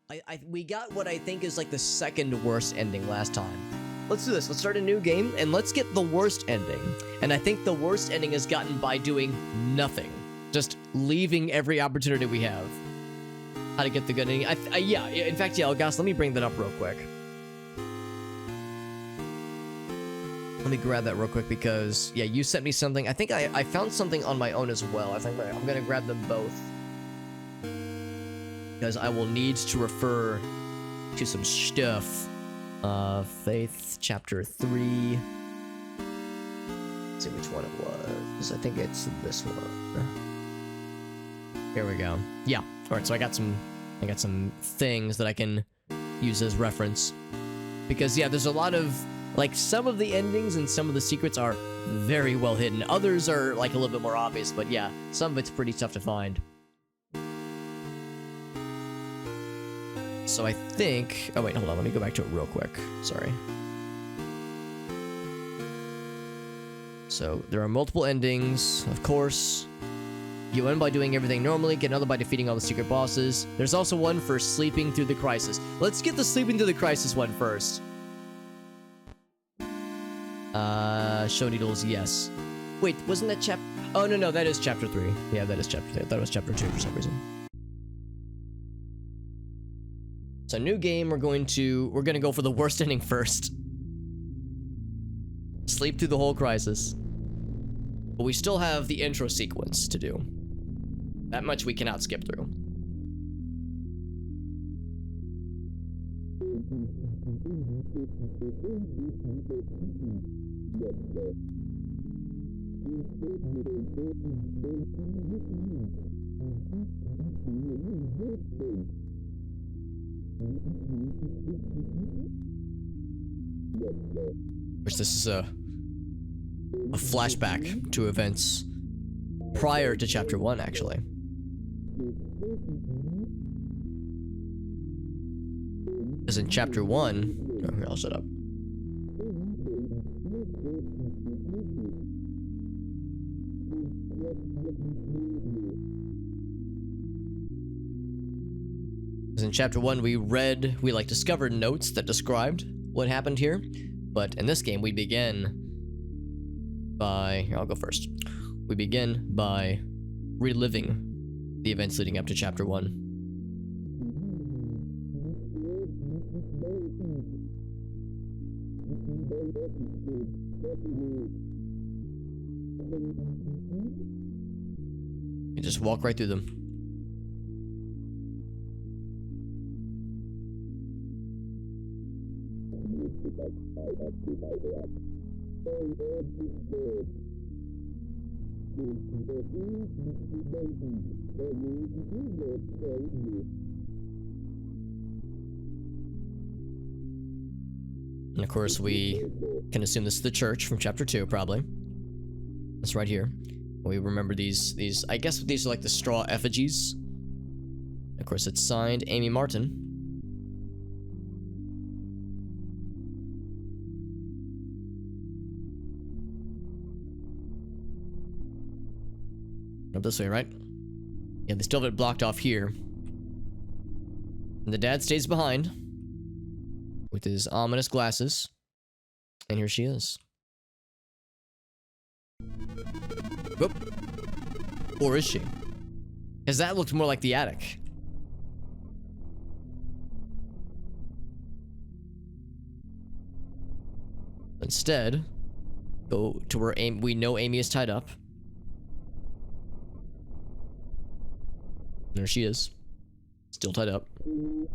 We got what I think is like the second worst ending last time. Let's do this. Let's start a new game and let's get the worst ending. And I think the worst ending is gotten by doing nothing. Just leaving every opportunity we have. How to get the good ending. Yeah, in fact, yeah, guys, let me bring that up real quick. Let me grab that real quick because, yeah, you sent me something. I think I found something on my own as well. I think I'm going to grab them both. Because I will need to refer to some stuff. Faith, chapter 3. Let's see which one it was. I think it's this one. Here we go. Yeah. Alright, so I got some things that I can use as reference. Because, yeah, there's a lot of, like, some of the endings and some of the secrets are very well hidden. Others are, like, a little bit more obvious, but yeah, some of it's pretty tough to find. So I think... Oh, wait, hold on. Let me go back to it real quick. Sorry. So, there are multiple endings, of course. You end by doing everything normally, get another by defeating all the secret bosses. There's also one for sleeping through the crisis. Let's get the sleeping through the crisis one first. Show needles, yes. Wait, wasn't that chapter... Oh, no, that is chapter 3. Yeah, that is chapter 3. I thought it was chapter 2 for some reason. So, new game, we're gonna go for the worst ending first. Sleep through the whole crisis. But we still have the intro sequence to do. That much we cannot skip through. Which this is a flashback to events prior to chapter 1, actually. Because in chapter 1... Oh, here, I'll shut up. Because in chapter 1, we discovered notes that described what happened here. But in this game, we begin by... Here, I'll go first. We begin by reliving the events leading up to chapter 1. You just walk right through them. And of course, we can assume this is the church from chapter 2, probably. It's right here. We remember these, I guess these are like the straw effigies. Of course, it's signed Amy Martin. Up this way, right? Yeah, they still have it blocked off here. And the dad stays behind with his ominous glasses. And here she is. Whoop. Or is she? Because that looked more like the attic. Instead, go to where we know Amy is tied up. There she is. Still tied up. And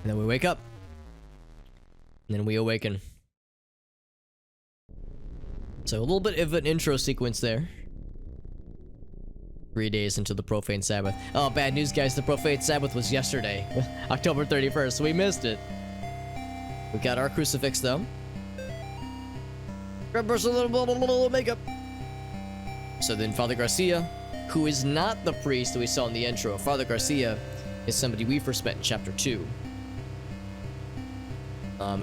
then we wake up. And then we awaken. So a little bit of an intro sequence there. 3 days into the profane Sabbath. Oh, bad news, guys. The profane Sabbath was yesterday. October 31st. So we missed it. We got our crucifix, though. Grab us a little makeup. So then Father Garcia, who is not the priest that we saw in the intro. Father Garcia is somebody we first met in chapter 2.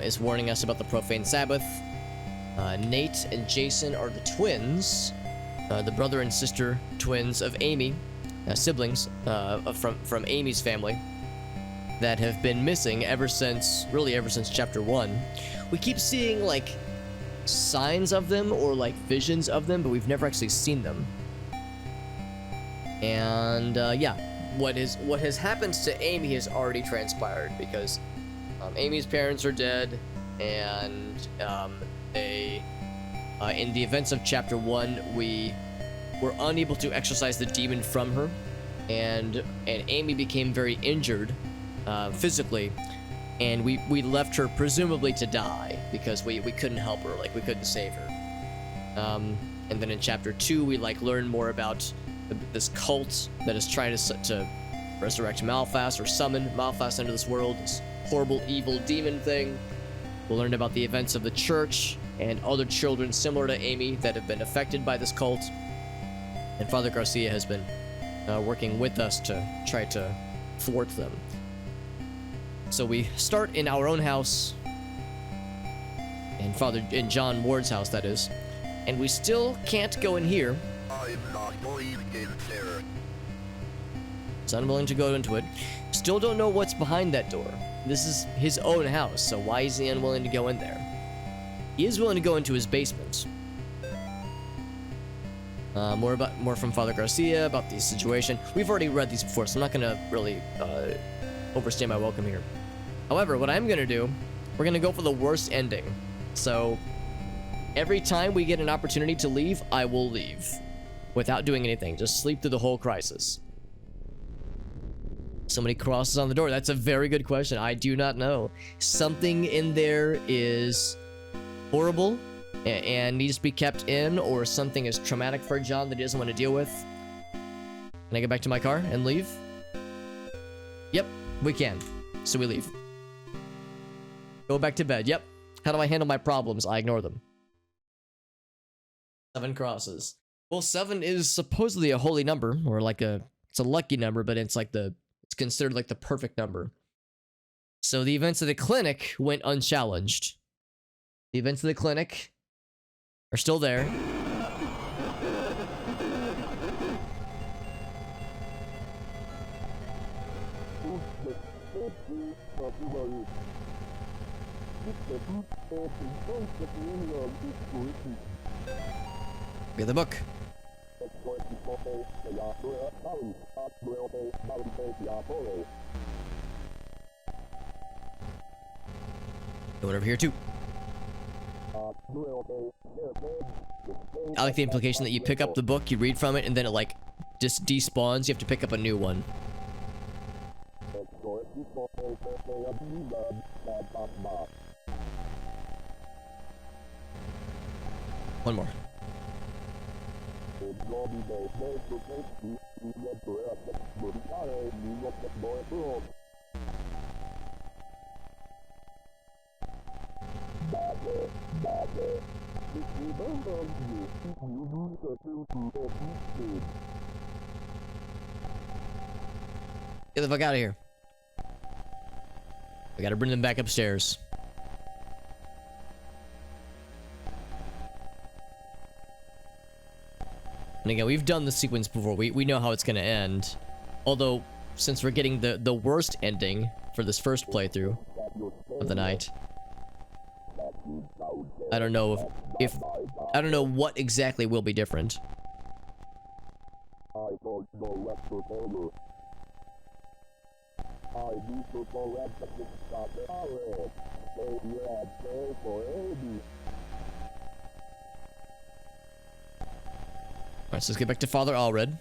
Is warning us about the profane Sabbath. Nate and Jason are the twins, the brother and sister twins of Amy, siblings from Amy's family, that have been missing ever since chapter 1. We keep seeing like signs of them or like visions of them, but we've never actually seen them. And yeah, what has happened to Amy has already transpired, because Amy's parents are dead, and they in the events of chapter 1, we were unable to exorcise the demon from her, and Amy became very injured physically, and we left her presumably to die because we couldn't help her, like we couldn't save her. And then in chapter 2, we like learn more about this cult that is trying to resurrect Malphas, or summon Malphas into this world, this horrible evil demon thing. We'll learn about the events of the church and other children similar to Amy that have been affected by this cult. And Father Garcia has been working with us to try to thwart them. So we start in our own house, in John Ward's house, that is, and we still can't go in here. I'm not going in there. He's unwilling to go into it. Still don't know what's behind that door. This is his own house, so why is he unwilling to go in there? He is willing to go into his basement. More from Father Garcia about the situation. We've already read these before, so I'm not gonna really overstay my welcome here. However, what I'm gonna do, we're gonna go for the worst ending. So every time we get an opportunity to leave, I will leave without doing anything. Just sleep through the whole crisis. So many crosses on the door. That's a very good question. I do not know. Something in there is horrible and needs to be kept in, or something is traumatic for John that he doesn't want to deal with. Can I get back to my car and leave? Yep, we can. So we leave. Go back to bed. Yep. How do I handle my problems? I ignore them. 7 crosses. Well, 7 is supposedly a holy number, or like it's a lucky number, but it's considered like the perfect number. So the events of the clinic went unchallenged. The events of the clinic are still there. Get the book. Going over here too. I like the implication that you pick up the book, you read from it, and then it like just despawns. You have to pick up a new one. One more. Get the fuck out of here. We gotta bring them back upstairs. And again, we've done the sequence before. We know how it's gonna end. Although, since we're getting the worst ending for this first playthrough of the night, I don't know if I don't know what exactly will be different. Alright, so let's get back to Father Allred.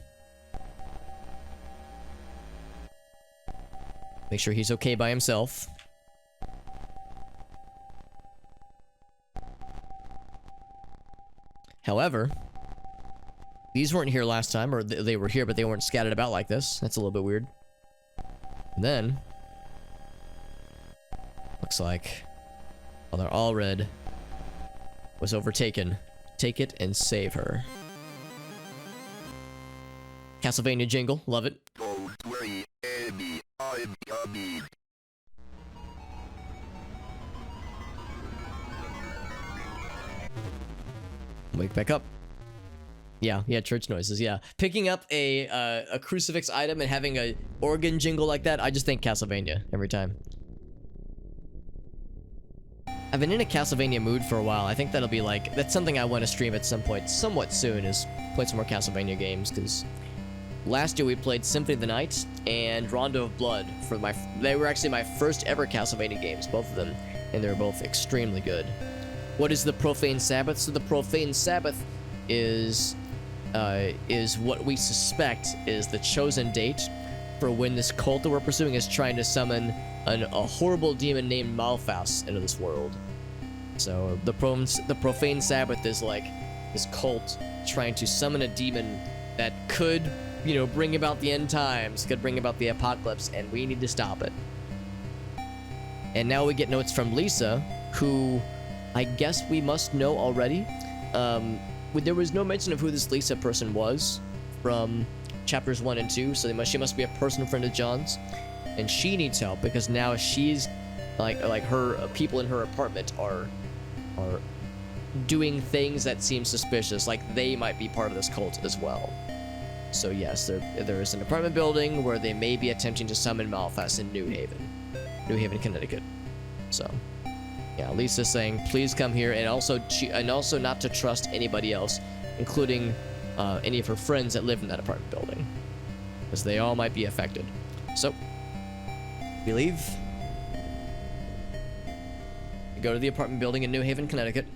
Make sure he's okay by himself. However, these weren't here last time, or they were here, but they weren't scattered about like this. That's a little bit weird. And then, looks like Father Allred was overtaken. Take it and save her. Castlevania jingle, love it. Don't worry, Amy, I'm coming. Wake back up. Yeah, church noises, yeah. Picking up a crucifix item and having a organ jingle like that, I just think Castlevania every time. I've been in a Castlevania mood for a while. I think that'll be like, that's something I want to stream at some point, somewhat soon, is play some more Castlevania games, because last year we played Symphony of the Night and Rondo of Blood for they were actually my first ever Castlevania games, both of them, and they were both extremely good. What is the Profane Sabbath? So the Profane Sabbath is what we suspect is the chosen date for when this cult that we're pursuing is trying to summon a horrible demon named Malphas into this world. So the Profane Sabbath is like this cult trying to summon a demon that could, you know, bring about the end times, could bring about the apocalypse, and we need to stop it. And now we get notes from Lisa, who I guess we must know already. There was no mention of who this Lisa person was from chapters 1 and 2, so she must be a personal friend of John's, and she needs help because now she's like her people in her apartment are doing things that seem suspicious, like they might be part of this cult as well. So yes, there is an apartment building where they may be attempting to summon Malphas in New Haven, Connecticut. So yeah, Lisa's saying, please come here, and also not to trust anybody else, including any of her friends that live in that apartment building, because they all might be affected. So, we leave. We go to the apartment building in New Haven, Connecticut.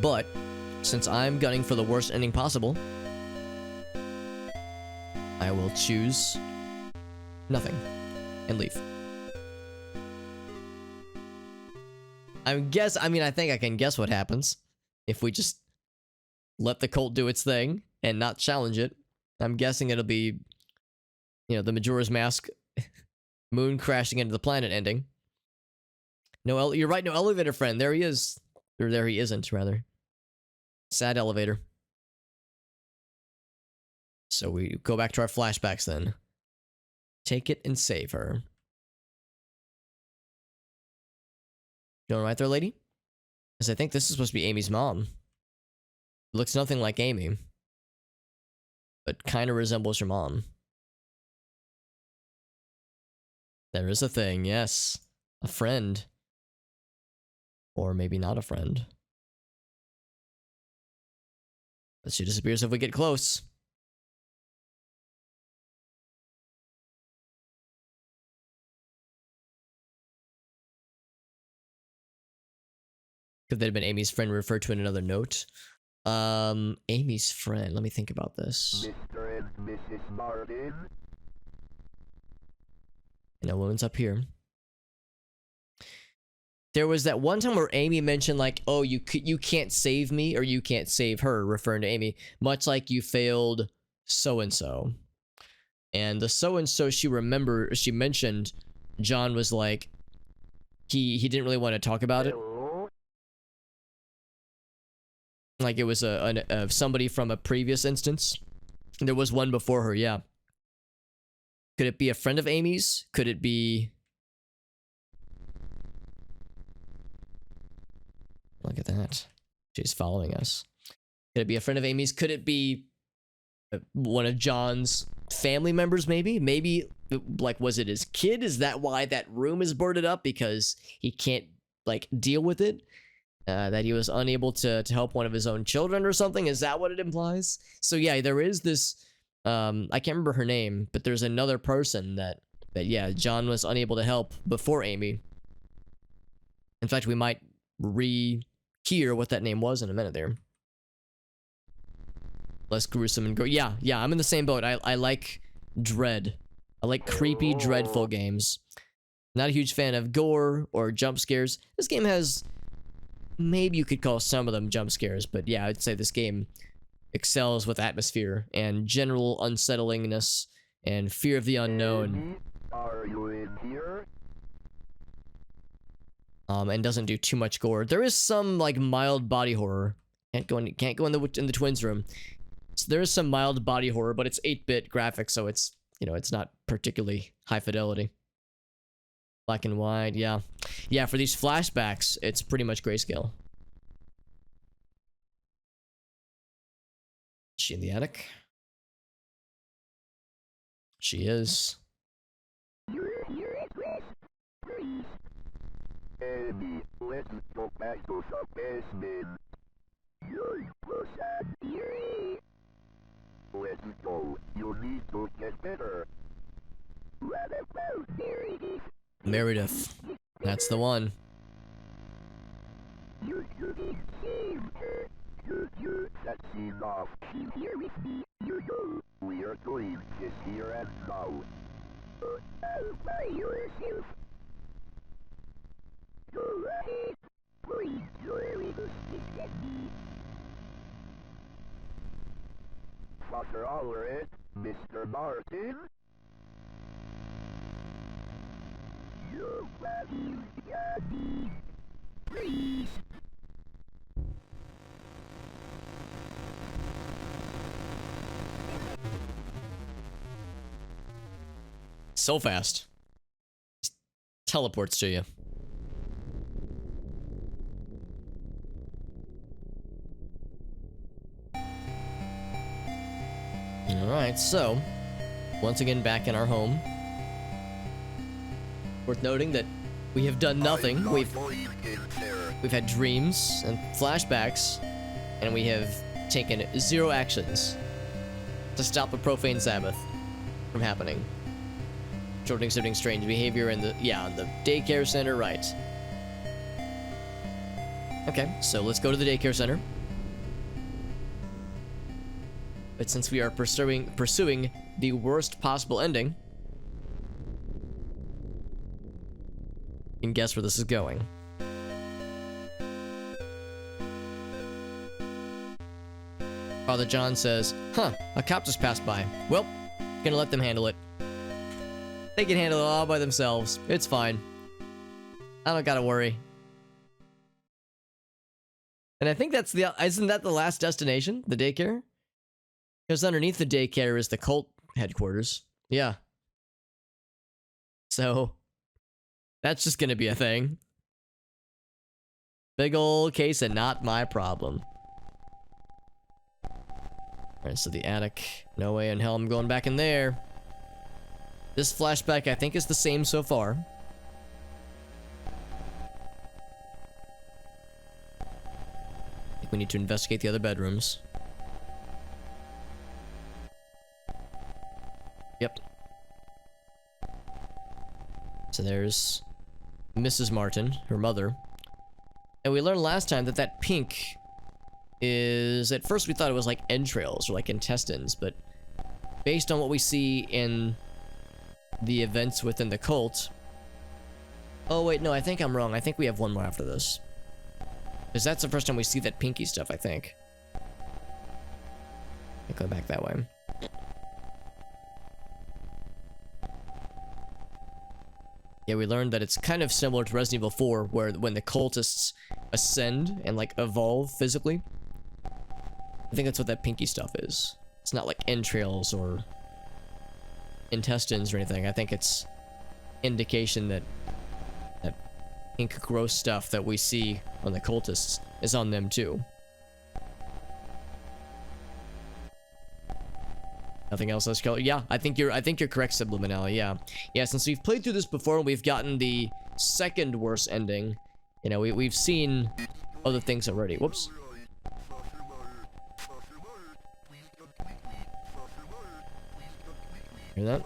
But, since I'm gunning for the worst ending possible, I will choose nothing and leave. I think I can guess what happens if we just let the cult do its thing and not challenge it. I'm guessing it'll be, you know, the Majora's Mask moon crashing into the planet ending. No, you're right, no elevator friend. There he is. Or there he isn't, rather. Sad elevator. So we go back to our flashbacks then. Take it and save her. Doing right there, lady? Because I think this is supposed to be Amy's mom. Looks nothing like Amy, but kind of resembles your mom. There is a thing, yes. A friend. Or maybe not a friend. But she disappears if we get close. Could that have been Amy's friend referred to in another note? Amy's friend. Let me think about this. Mr. and Mrs. Martin. No woman's up here. There was that one time where Amy mentioned like, "Oh, you can't save me, or you can't save her," referring to Amy, much like you failed so and so. And the so and so she mentioned, John was like, he didn't really want to talk about it. Like it was somebody from a previous instance. There was one before her, yeah. Could it be a friend of Amy's? Could it be... Look at that. She's following us. Could it be a friend of Amy's? Could it be one of John's family members, maybe? Maybe, like, was it his kid? Is that why that room is boarded up? Because he can't, like, deal with it? That he was unable to help one of his own children or something? Is that what it implies? So yeah, there is this, I can't remember her name, but there's another person that yeah, John was unable to help before Amy. In fact, we might hear what that name was in a minute there. Less gruesome and yeah, I'm in the same boat. I like dread. I like creepy, dreadful games. Not a huge fan of gore or jump scares. This game has... Maybe you could call some of them jump scares, but yeah, I'd say this game excels with atmosphere and general unsettlingness and fear of the unknown. Are you in here? And doesn't do too much gore. There is some like mild body horror. Can't go in the twins room. So there is some mild body horror, but it's 8-bit graphics, so it's, you know, it's not particularly high fidelity. Black and white, yeah. Yeah, for these flashbacks, it's pretty much grayscale. Is she in the attic? She is. Amy, let's go back to the basement. Let's go. You need to get better. What about Meredith? Meredith. That's the one. You didn't save her. That's enough. She's here with me. You know. We are doing this here and now. All by yourself. Go ahead. Please, you're able to stick at me. Father Allred, Mr. Martin. Your values got me. Please. So fast. Just teleports to you. Alright, so once again back in our home. Worth noting that we have done nothing. We've had dreams and flashbacks, and we have taken 0 actions to stop a profane Sabbath from happening. Children exhibiting strange behavior in the daycare center, right. Okay, so let's go to the daycare center. But since we are pursuing the worst possible ending, you can guess where this is going. Father John says, "Huh, a cop just passed by. Well, gonna let them handle it. They can handle it all by themselves. It's fine. I don't gotta worry." And I think isn't that the last destination? The daycare? Because underneath the daycare is the cult headquarters. Yeah. So, that's just gonna be a thing. Big old case and not my problem. Alright, so the attic. No way in hell I'm going back in there. This flashback, I think, is the same so far. I think we need to investigate the other bedrooms. Yep. So there's Mrs. Martin, her mother. And we learned last time that that pink is... At first we thought it was like entrails or like intestines, but based on what we see in the events within the cult... Oh wait, no, I think I'm wrong. I think we have one more after this. Because that's the first time we see that pinky stuff, I think. I'll go back that way. Yeah, we learned that it's kind of similar to Resident Evil 4, where when the cultists ascend and, like, evolve physically. I think that's what that pinky stuff is. It's not like entrails or intestines or anything. I think it's indication that that pink gross stuff that we see on the cultists is on them too. Nothing else that's color. Yeah, I think you're correct, Subliminally. Yeah, since we've played through this before and we've gotten the second worst ending, you know, we've seen other things already. Whoops. Hear that?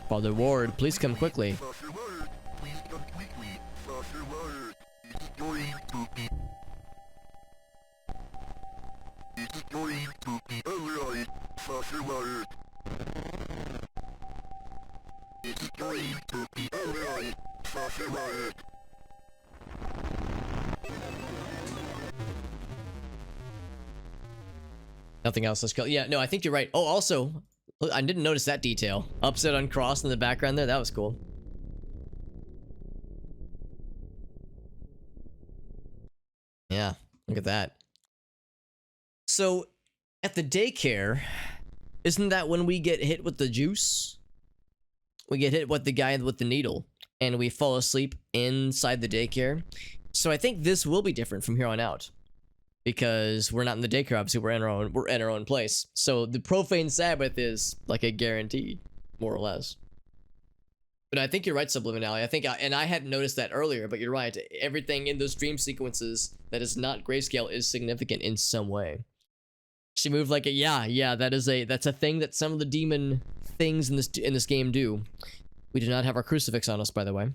Father Ward, please come quickly. It's going to be alright, Father Ward. It's going to be alright, Father Ward. Nothing else is killed. Yeah, no, I think you're right. Oh, also, look, I didn't notice that detail. Upside on cross in the background there. That was cool. Yeah, look at that. So, at the daycare, isn't that when we get hit with the juice? We get hit with the guy with the needle, and we fall asleep inside the daycare. So I think this will be different from here on out, because we're not in the daycare. Obviously, we're in our own place. So the profane Sabbath is like a guarantee, more or less. But I think you're right, Subliminality. I think, and I hadn't noticed that earlier, but you're right. Everything in those dream sequences that is not grayscale is significant in some way. She moved like a yeah. That's a thing that some of the demon things in this game do. We do not have our crucifix on us, by the way.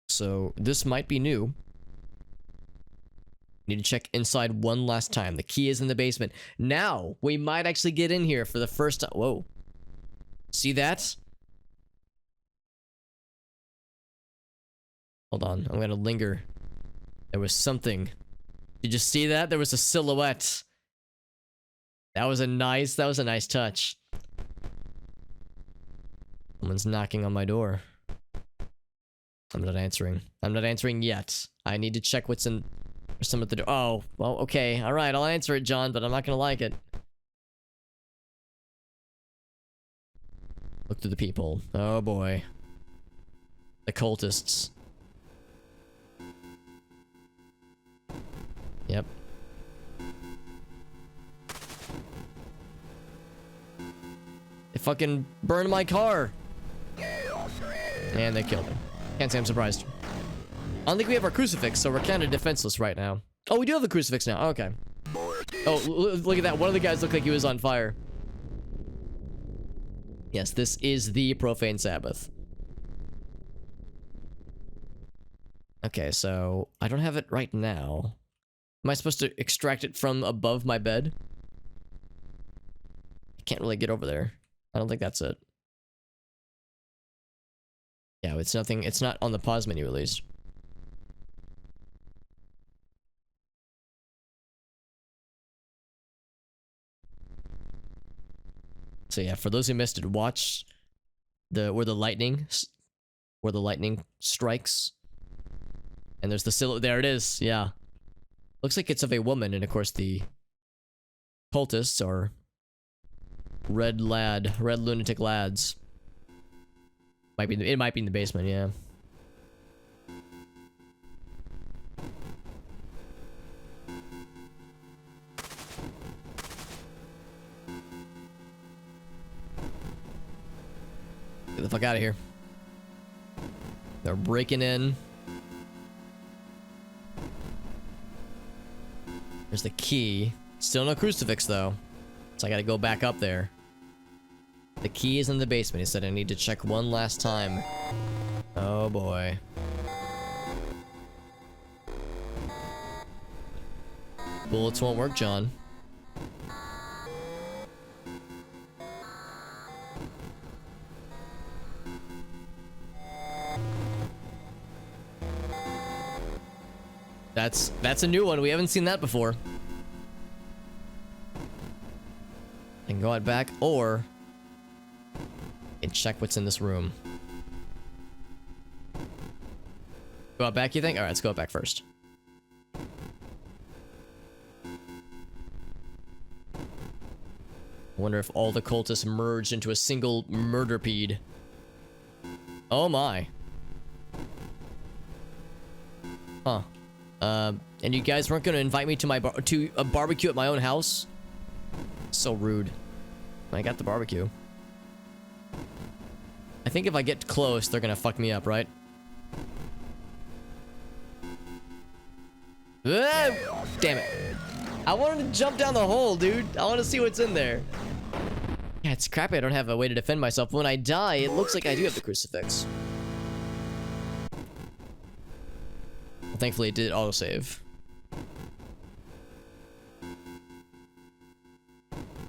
So this might be new. Need to check inside one last time. The key is in the basement. Now we might actually get in here for the first time. Whoa. See that? Hold on. I'm gonna linger. There was something. Did you see that? There was a silhouette. That was a nice touch. Someone's knocking on my door. I'm not answering. I'm not answering yet. I need to check what's in. There's someone at the door. Oh, well, okay. All right, I'll answer it, John, but I'm not gonna like it. Look through the people. Oh boy. The cultists. Yep. They fucking burned my car. And they killed him. Can't say I'm surprised. I don't think we have our crucifix, so we're kind of defenseless right now. Oh, we do have the crucifix now. Okay. Oh, look at that. One of the guys looked like he was on fire. Yes, this is the profane Sabbath. Okay, so I don't have it right now. Am I supposed to extract it from above my bed? I can't really get over there. I don't think that's it. Yeah, it's nothing. It's not on the pause menu at least. So yeah, for those who missed it, watch where the lightning strikes, and there's the silhouette. There it is. Yeah, looks like it's of a woman, and of course the cultists are red lunatic lads. It might be in the basement. Yeah. Get the fuck out of here. They're breaking in. There's the key. Still no crucifix though. So I gotta go back up there. The key is in the basement. He said I need to check one last time. Oh boy. Bullets won't work, John. That's a new one. We haven't seen that before. I can go out back, or and check what's in this room. Go out back, you think? Alright, let's go out back first. I wonder if all the cultists merged into a single murderpede. Oh my. Huh. And you guys weren't gonna invite me to a barbecue at my own house? So rude. I got the barbecue. I think if I get close, they're gonna fuck me up, right? Ah, damn it. I wanted to jump down the hole, dude. I want to see what's in there. Yeah, it's crappy I don't have a way to defend myself. When I die, it looks like I do have the crucifix. Well, thankfully it did autosave.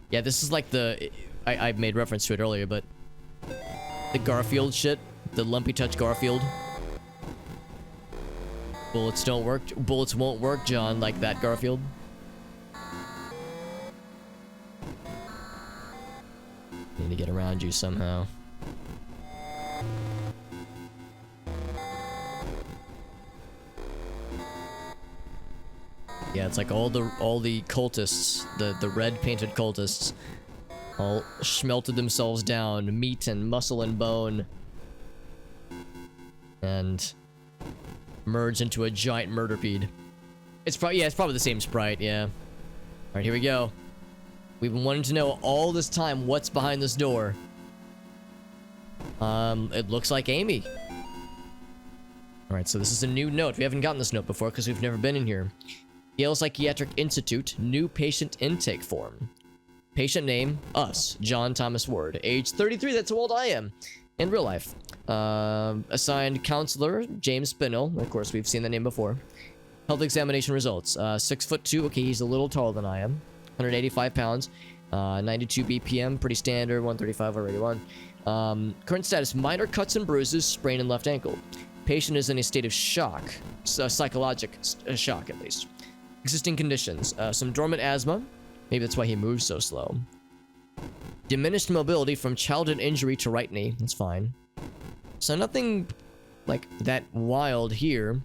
Yeah, this is like the... I made reference to it earlier, but... the Garfield shit. The Lumpy Touch Garfield. Bullets don't work. Bullets won't work, John, like that Garfield. Need to get around you somehow. Yeah, it's like all the cultists, the red painted cultists, all smelted themselves down, meat and muscle and bone, and merged into a giant murder bead. It's probably the same sprite. Yeah. All right, here we go. We've been wanting to know all this time what's behind this door. It looks like Amy. All right, so this is a new note. We haven't gotten this note before because we've never been in here. Yale Psychiatric Institute, new patient intake form. Patient name, us, John Thomas Ward. Age 33, that's how old I am in real life. Assigned counselor, James Spinell. Of course, we've seen that name before. Health examination results. 6'2", okay, he's a little taller than I am. 185 pounds. 92 BPM, pretty standard. 135 already won. Current status, minor cuts and bruises, sprain in left ankle. Patient is in a state of shock. Psychologic shock, at least. Existing conditions, some dormant asthma. Maybe that's why he moves so slow. Diminished mobility from childhood injury to right knee. That's fine. So nothing like that wild here.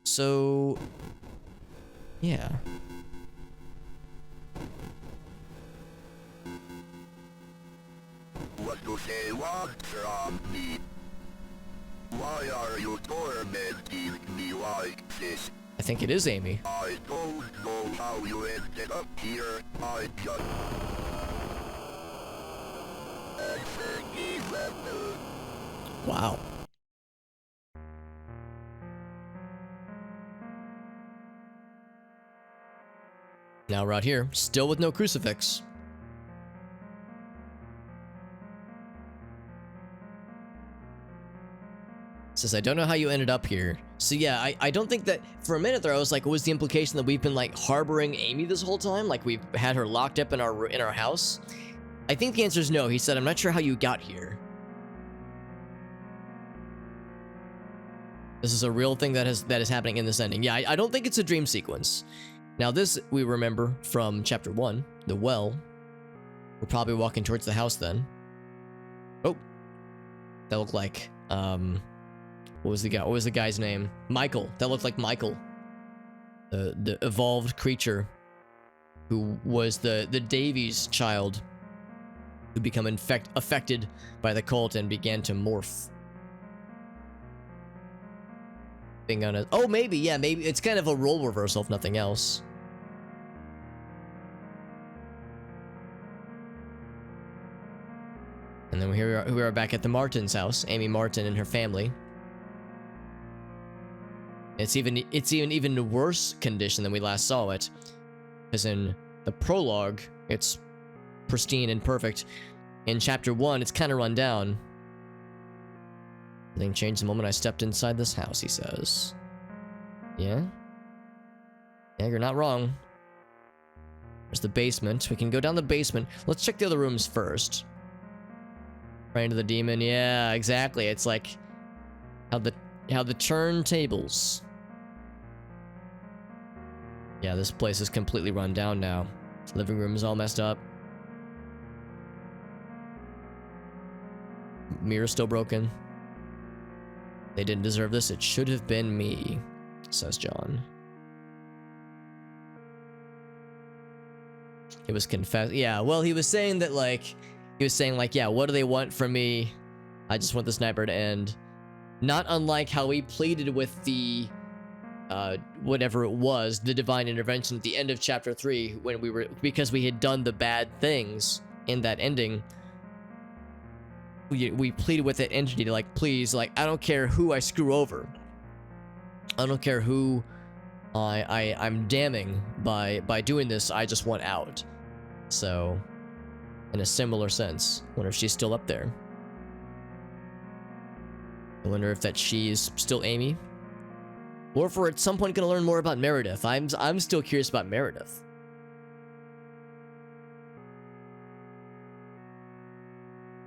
So yeah. What do they want from me? Why are you tormenting me like this? I think it is Amy. I don't know how you ended up here. I just... Unforgivable. Wow. Now we're out here, still with no crucifix. Says, I don't know how you ended up here. So yeah, I don't think that, for a minute there I was like, was the implication that we've been like harboring Amy this whole time? Like we've had her locked up in our house? I think the answer is no. He said, I'm not sure how you got here. This is a real thing that is happening in this ending. Yeah, I don't think it's a dream sequence. Now this, we remember from chapter 1, the well. We're probably walking towards the house then. Oh. That looked like, what was the guy's name? Michael. That looked like Michael. The evolved creature who was the Davies child who become affected by the cult and began to morph. Being on a, oh, maybe, yeah, maybe it's kind of a role reversal if nothing else. And then here we are back at the Martin's house, Amy Martin and her family. It's even worse condition than we last saw it, because in the prologue it's pristine and perfect. In chapter 1 it's kind of run down. Everything changed the moment I stepped inside this house, he says. Yeah? Yeah, you're not wrong. There's the basement. We can go down the basement. Let's check the other rooms first. Right into the demon. Yeah, exactly. It's like how the turntables. Yeah, this place is completely run down now. Living room is all messed up. Mirror's still broken. They didn't deserve this. It should have been me, says John. He was confessed. Yeah, well, he was saying that, like, yeah, what do they want from me? I just want this nightmare to end. Not unlike how we pleaded with the, whatever it was, the divine intervention at the end of chapter 3, when because we had done the bad things in that ending. We pleaded with that entity to, like, please, like, I don't care who I screw over. I don't care who I'm damning by doing this. I just want out. So, in a similar sense, I wonder if she's still up there. I wonder if that she's still Amy, or if we're at some point gonna learn more about Meredith. I'm still curious about Meredith.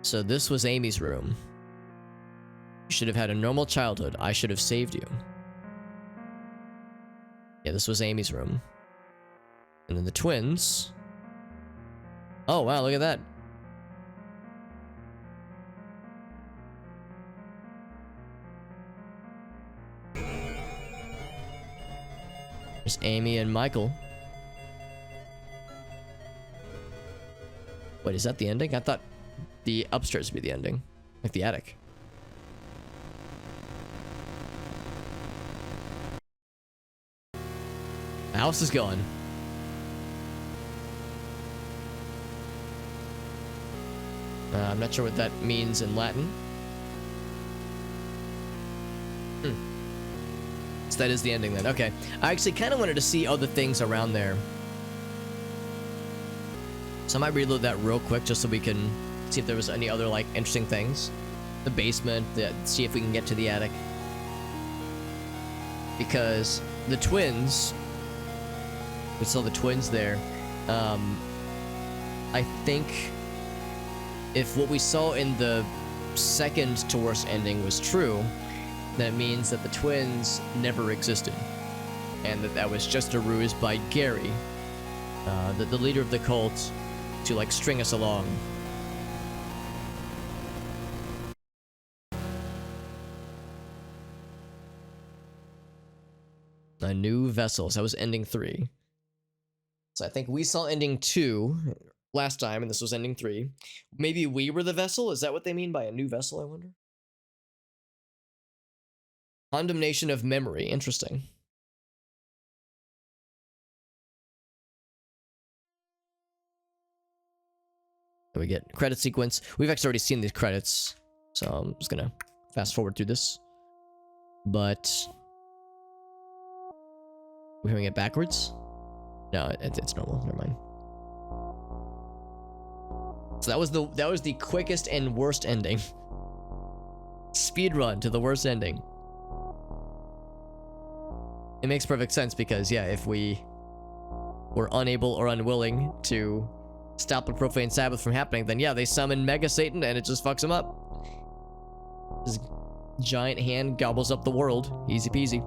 So this was Amy's room. You should have had a normal childhood. I should have saved you. Yeah, this was Amy's room. And then the twins. Oh, wow, look at that. There's Amy and Michael. Wait, is that the ending? I thought the upstairs would be the ending. Like the attic. The house is going. I'm not sure what that means in Latin. So that is the ending then. Okay. I actually kind of wanted to see other things around there. So I might reload that real quick just so we can see if there was any other like interesting things. The basement, see if we can get to the attic. Because the twins, we saw the twins there. I think if what we saw in the second to worst ending was true, that means that the twins never existed. And that was just a ruse by Gary, the leader of the cult, to like string us along. A new vessel. So that was ending 3. So I think we saw ending 2 last time, and this was ending 3. Maybe we were the vessel? Is that what they mean by a new vessel, I wonder? Condemnation of memory. Interesting. And we get credit sequence. We've actually already seen these credits, so I'm just gonna fast forward through this. But we're hearing it backwards? No, it's normal. Never mind. So that was the quickest and worst ending. Speed run to the worst ending. It makes perfect sense because yeah, if we were unable or unwilling to stop the profane Sabbath from happening, then yeah, they summon Mega Satan and it just fucks him up. His giant hand gobbles up the world. Easy peasy.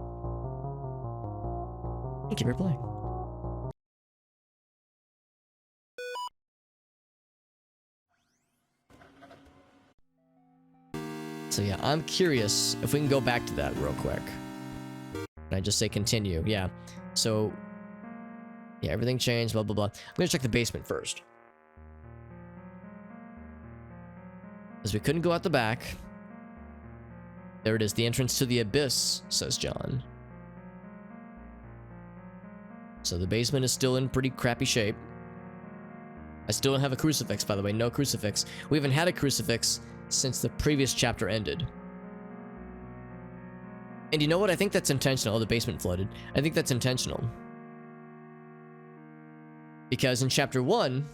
Thank you for playing. So yeah, I'm curious if we can go back to that real quick. Can I just say continue? Yeah. So yeah, everything changed, blah, blah, blah. I'm gonna check the basement first. Because we couldn't go out the back. There it is, the entrance to the abyss, says John. So the basement is still in pretty crappy shape. I still don't have a crucifix, by the way, no crucifix. We haven't had a crucifix since the previous chapter ended. And you know what? I think that's intentional. Oh, the basement flooded. I think that's intentional. Because in chapter 1,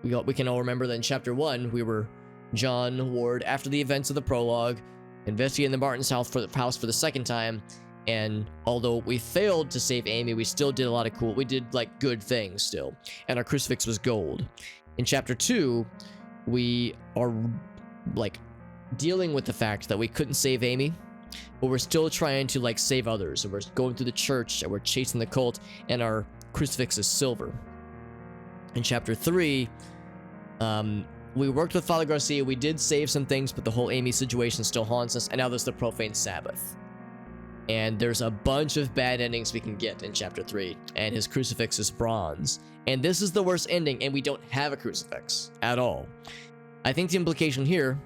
we can all remember that in chapter 1, we were John Ward, after the events of the prologue, investigating the Martin's house for the second time, and although we failed to save Amy, we still did a lot of we did like good things still, and our crucifix was gold. In chapter 2, we are like dealing with the fact that we couldn't save Amy, but we're still trying to like save others, and we're going through the church, and we're chasing the cult, and our crucifix is silver. In chapter 3, we worked with Father Garcia, we did save some things, but the whole Amy situation still haunts us, and now there's the profane Sabbath. And there's a bunch of bad endings we can get in chapter 3, and his crucifix is bronze. And this is the worst ending, and we don't have a crucifix at all. I think the implication here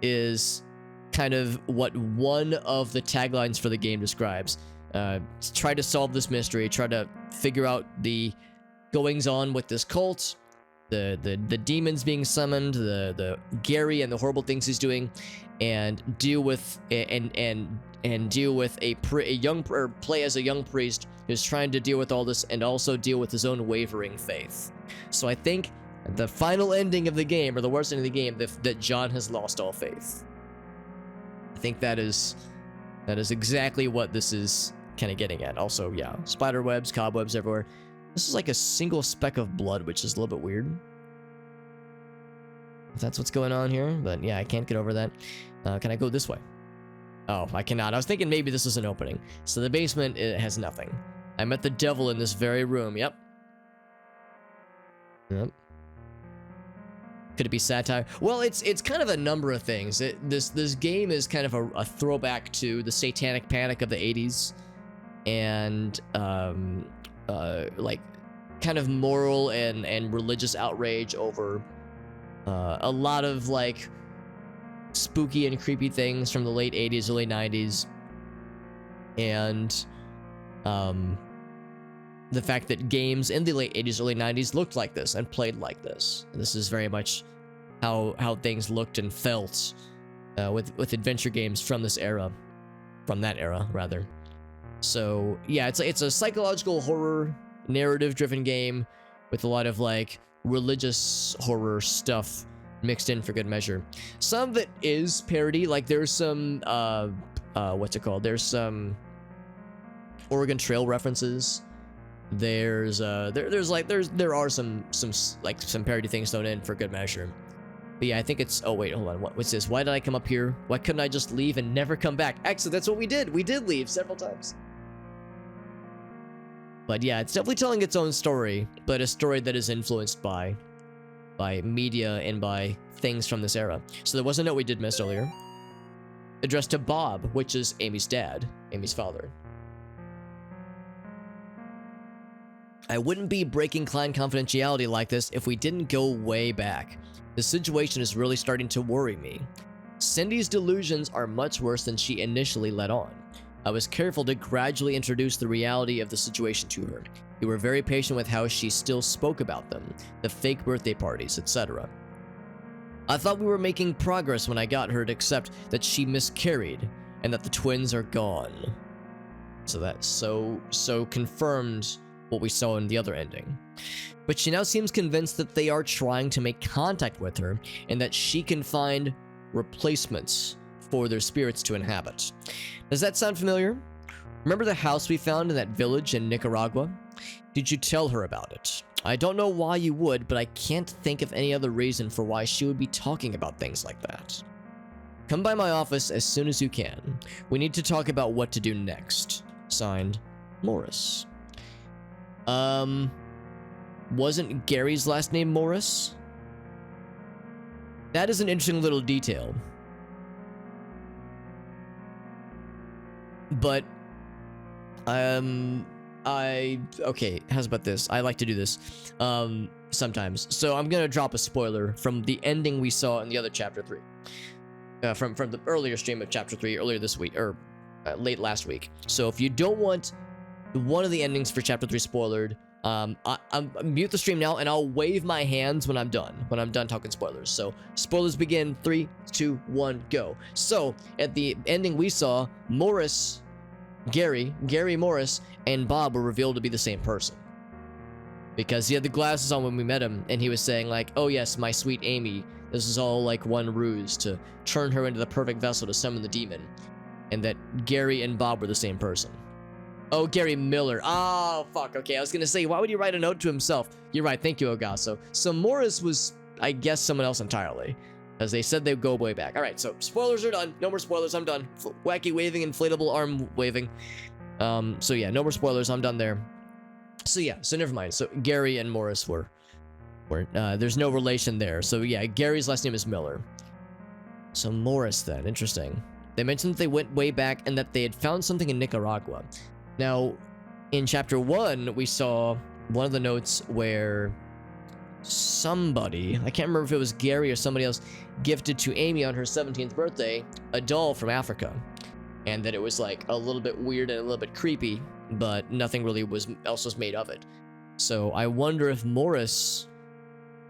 is kind of what one of the taglines for the game describes. Try to solve this mystery, try to figure out the goings on with this cult, the demons being summoned, the Gary and the horrible things he's doing, and deal with play as a young priest who's trying to deal with all this and also deal with his own wavering faith. So I think the final ending of the game, or the worst ending of the game, that John has lost all faith. I think that is exactly what this is kind of getting at. Also, yeah, spider webs, cobwebs everywhere. This is like a single speck of blood, which is a little bit weird. If that's what's going on here, but yeah, I can't get over that. Can I go this way? Oh, I cannot. I was thinking maybe this is an opening. So the basement, it has nothing. I met the devil in this very room. Yep. Could it be satire? Well, it's kind of a number of things. This game is kind of a throwback to the satanic panic of the 80s, and like kind of moral and religious outrage over a lot of like spooky and creepy things from the late 80s, early 90s, and the fact that games in the late 80s, early 90s looked like this and played like this. And this is very much how things looked and felt with adventure games from this era, from that era rather. So yeah, it's a psychological horror narrative-driven game with a lot of like religious horror stuff mixed in for good measure. Some of it is parody, like there's some what's it called? There's some Oregon Trail references. There are some parody things thrown in for good measure. But yeah, I think it's, oh wait, hold on, what's this? Why did I come up here? Why couldn't I just leave and never come back? Actually, that's what we did. We did leave several times. But yeah, it's definitely telling its own story, but a story that is influenced by media and by things from this era. So there was a note we did miss earlier, addressed to Bob, which is Amy's dad, Amy's father. I wouldn't be breaking client confidentiality like this if we didn't go way back. The situation is really starting to worry me. Cindy's delusions are much worse than she initially let on. I was careful to gradually introduce the reality of the situation to her. You were very patient with how she still spoke about them, the fake birthday parties, etc. I thought we were making progress when I got her to accept that she miscarried and that the twins are gone. So that so confirmed what we saw in the other ending. But she now seems convinced that they are trying to make contact with her and that she can find replacements for their spirits to inhabit. Does that sound familiar? Remember the house we found in that village in Nicaragua? Did you tell her about it? I don't know why you would, but I can't think of any other reason for why she would be talking about things like that. Come by my office as soon as you can. We need to talk about what to do next. Signed, Morris. Wasn't Gary's last name Morris? That is an interesting little detail. But, okay, how's about this? I like to do this, sometimes. So I'm gonna drop a spoiler from the ending we saw in the other chapter 3. From the earlier stream of chapter 3, earlier this week, or late last week. So if you don't want one of the endings for chapter 3 spoilered, I'll mute the stream now and I'll wave my hands when I'm done talking spoilers. So spoilers begin, 3, 2, 1, go. So at the ending we saw, Gary Morris and Bob were revealed to be the same person, because he had the glasses on when we met him and he was saying like, oh yes, my sweet Amy, this is all like one ruse to turn her into the perfect vessel to summon the demon, and that Gary and Bob were the same person. Oh, Gary Miller. Oh, fuck. Okay, I was gonna say, why would he write a note to himself? You're right. Thank you, Ogasso. So Morris was, I guess, someone else entirely, as they said they'd go way back. All right, so spoilers are done. No more spoilers. I'm done. Wacky waving, inflatable arm waving. So yeah, no more spoilers. I'm done there. So yeah, so never mind. So Gary and Morris were there's no relation there. So yeah, Gary's last name is Miller. So Morris then, interesting. They mentioned that they went way back and that they had found something in Nicaragua. Now, in chapter 1, we saw one of the notes where somebody, I can't remember if it was Gary or somebody else, gifted to Amy on her 17th birthday a doll from Africa. And that it was like a little bit weird and a little bit creepy, but nothing really else was made of it. So I wonder if Morris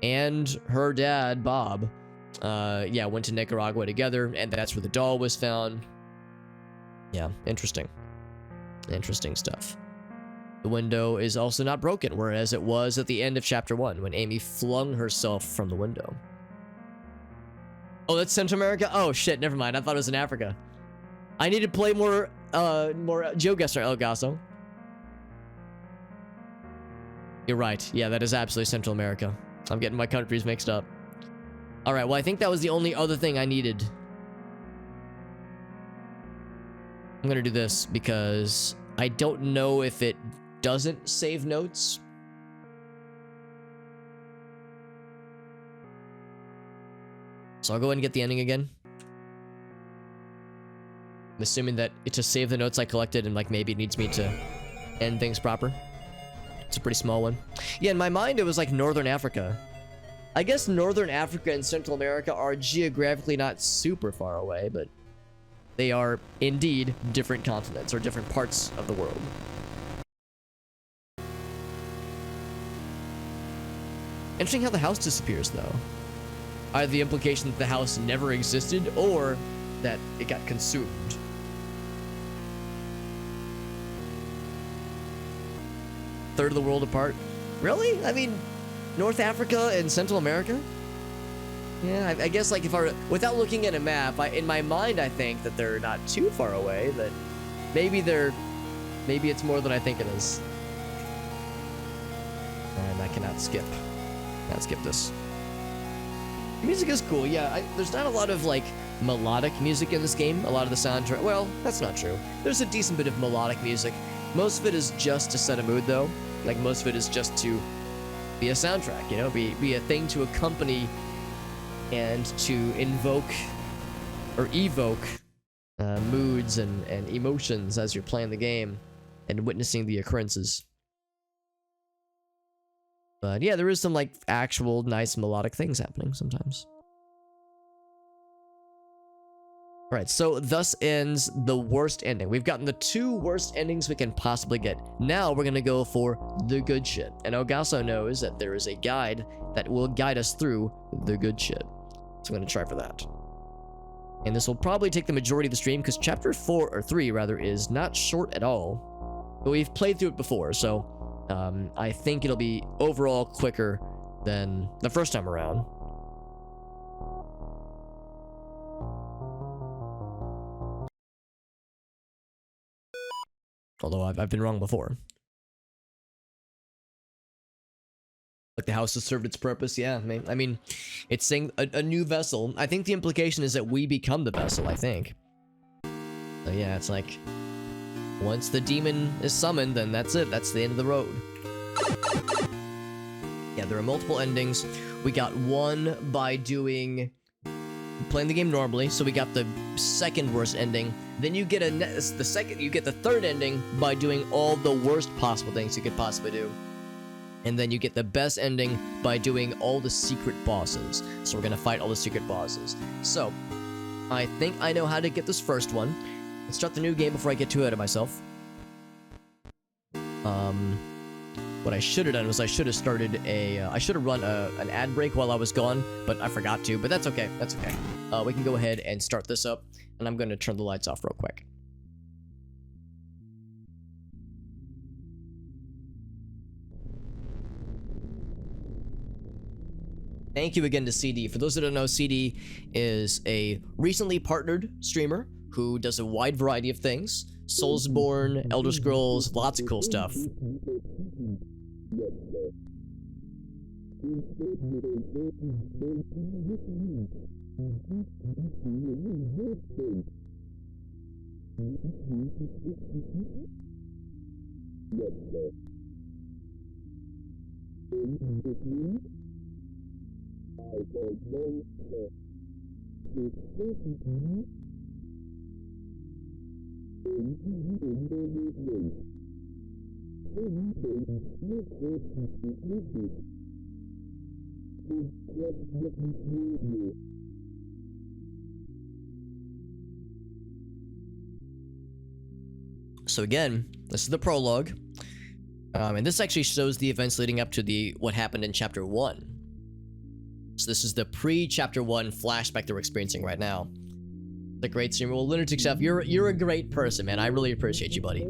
and her dad, Bob, went to Nicaragua together, and that's where the doll was found. Yeah, interesting. Interesting stuff. The window is also not broken, whereas it was at the end of chapter 1 when Amy flung herself from the window. Oh, that's Central America? Oh shit, never mind. I thought it was in Africa. I need to play more GeoGuessr, El Gaso. You're right. Yeah, that is absolutely Central America. I'm getting my countries mixed up. Alright, well I think that was the only other thing I needed. I'm gonna do this because I don't know if it doesn't save notes. So I'll go ahead and get the ending again. I'm assuming that it to save the notes I collected and like maybe it needs me to end things proper. It's a pretty small one. Yeah, in my mind it was like Northern Africa. I guess Northern Africa and Central America are geographically not super far away, but they are indeed different continents or different parts of the world. Interesting how the house disappears, though. Either the implication that the house never existed, or that it got consumed. Third of the world apart? Really? I mean, North Africa and Central America? Yeah, I guess like if I were, without looking at a map, in my mind I think that they're not too far away, that maybe it's more than I think it is. And I cannot skip this. The music is cool, yeah. There's not a lot of like melodic music in this game. A lot of the soundtrack, well, that's not true. There's a decent bit of melodic music. Most of it is just to set a mood, though. Like most of it is just to be a soundtrack, you know, be a thing to accompany and to invoke or evoke moods and emotions as you're playing the game and witnessing the occurrences. But yeah, there is some like actual nice melodic things happening sometimes. Alright, so thus ends the worst ending. We've gotten the 2 worst endings we can possibly get. Now we're gonna go for the good shit. And Ogasso knows that there is a guide that will guide us through the good shit. So I'm gonna try for that. And this will probably take the majority of the stream because chapter 4, or 3 rather, is not short at all. But we've played through it before, so I think it'll be overall quicker than the first time around. Although I've been wrong before. Like the house has served its purpose, yeah. I mean, it's saying a new vessel. I think the implication is that we become the vessel, I think. So yeah, it's like, once the demon is summoned, then that's it. That's the end of the road. Yeah, there are multiple endings. We got one by playing the game normally, so we got the second worst ending. Then you get the third ending by doing all the worst possible things you could possibly do. And then you get the best ending by doing all the secret bosses. So we're gonna fight all the secret bosses. So, I think I know how to get this first one. Let's start the new game before I get too ahead of myself. What I should have done was I should have started I should have run an ad break while I was gone, but I forgot to, but that's okay, that's okay. We can go ahead and start this up, and I'm going to turn the lights off real quick. Thank you again to CD. For those that don't know, CD is a recently partnered streamer who does a wide variety of things. Soulsborne, Elder Scrolls, lots of cool stuff. So again, this is the prologue, and this actually shows the events leading up to what happened in chapter 1. So this is the pre-chapter 1 flashback that we're experiencing right now. The great streamer, well, Lunatic Chef, you're a great person, man. I really appreciate you, buddy.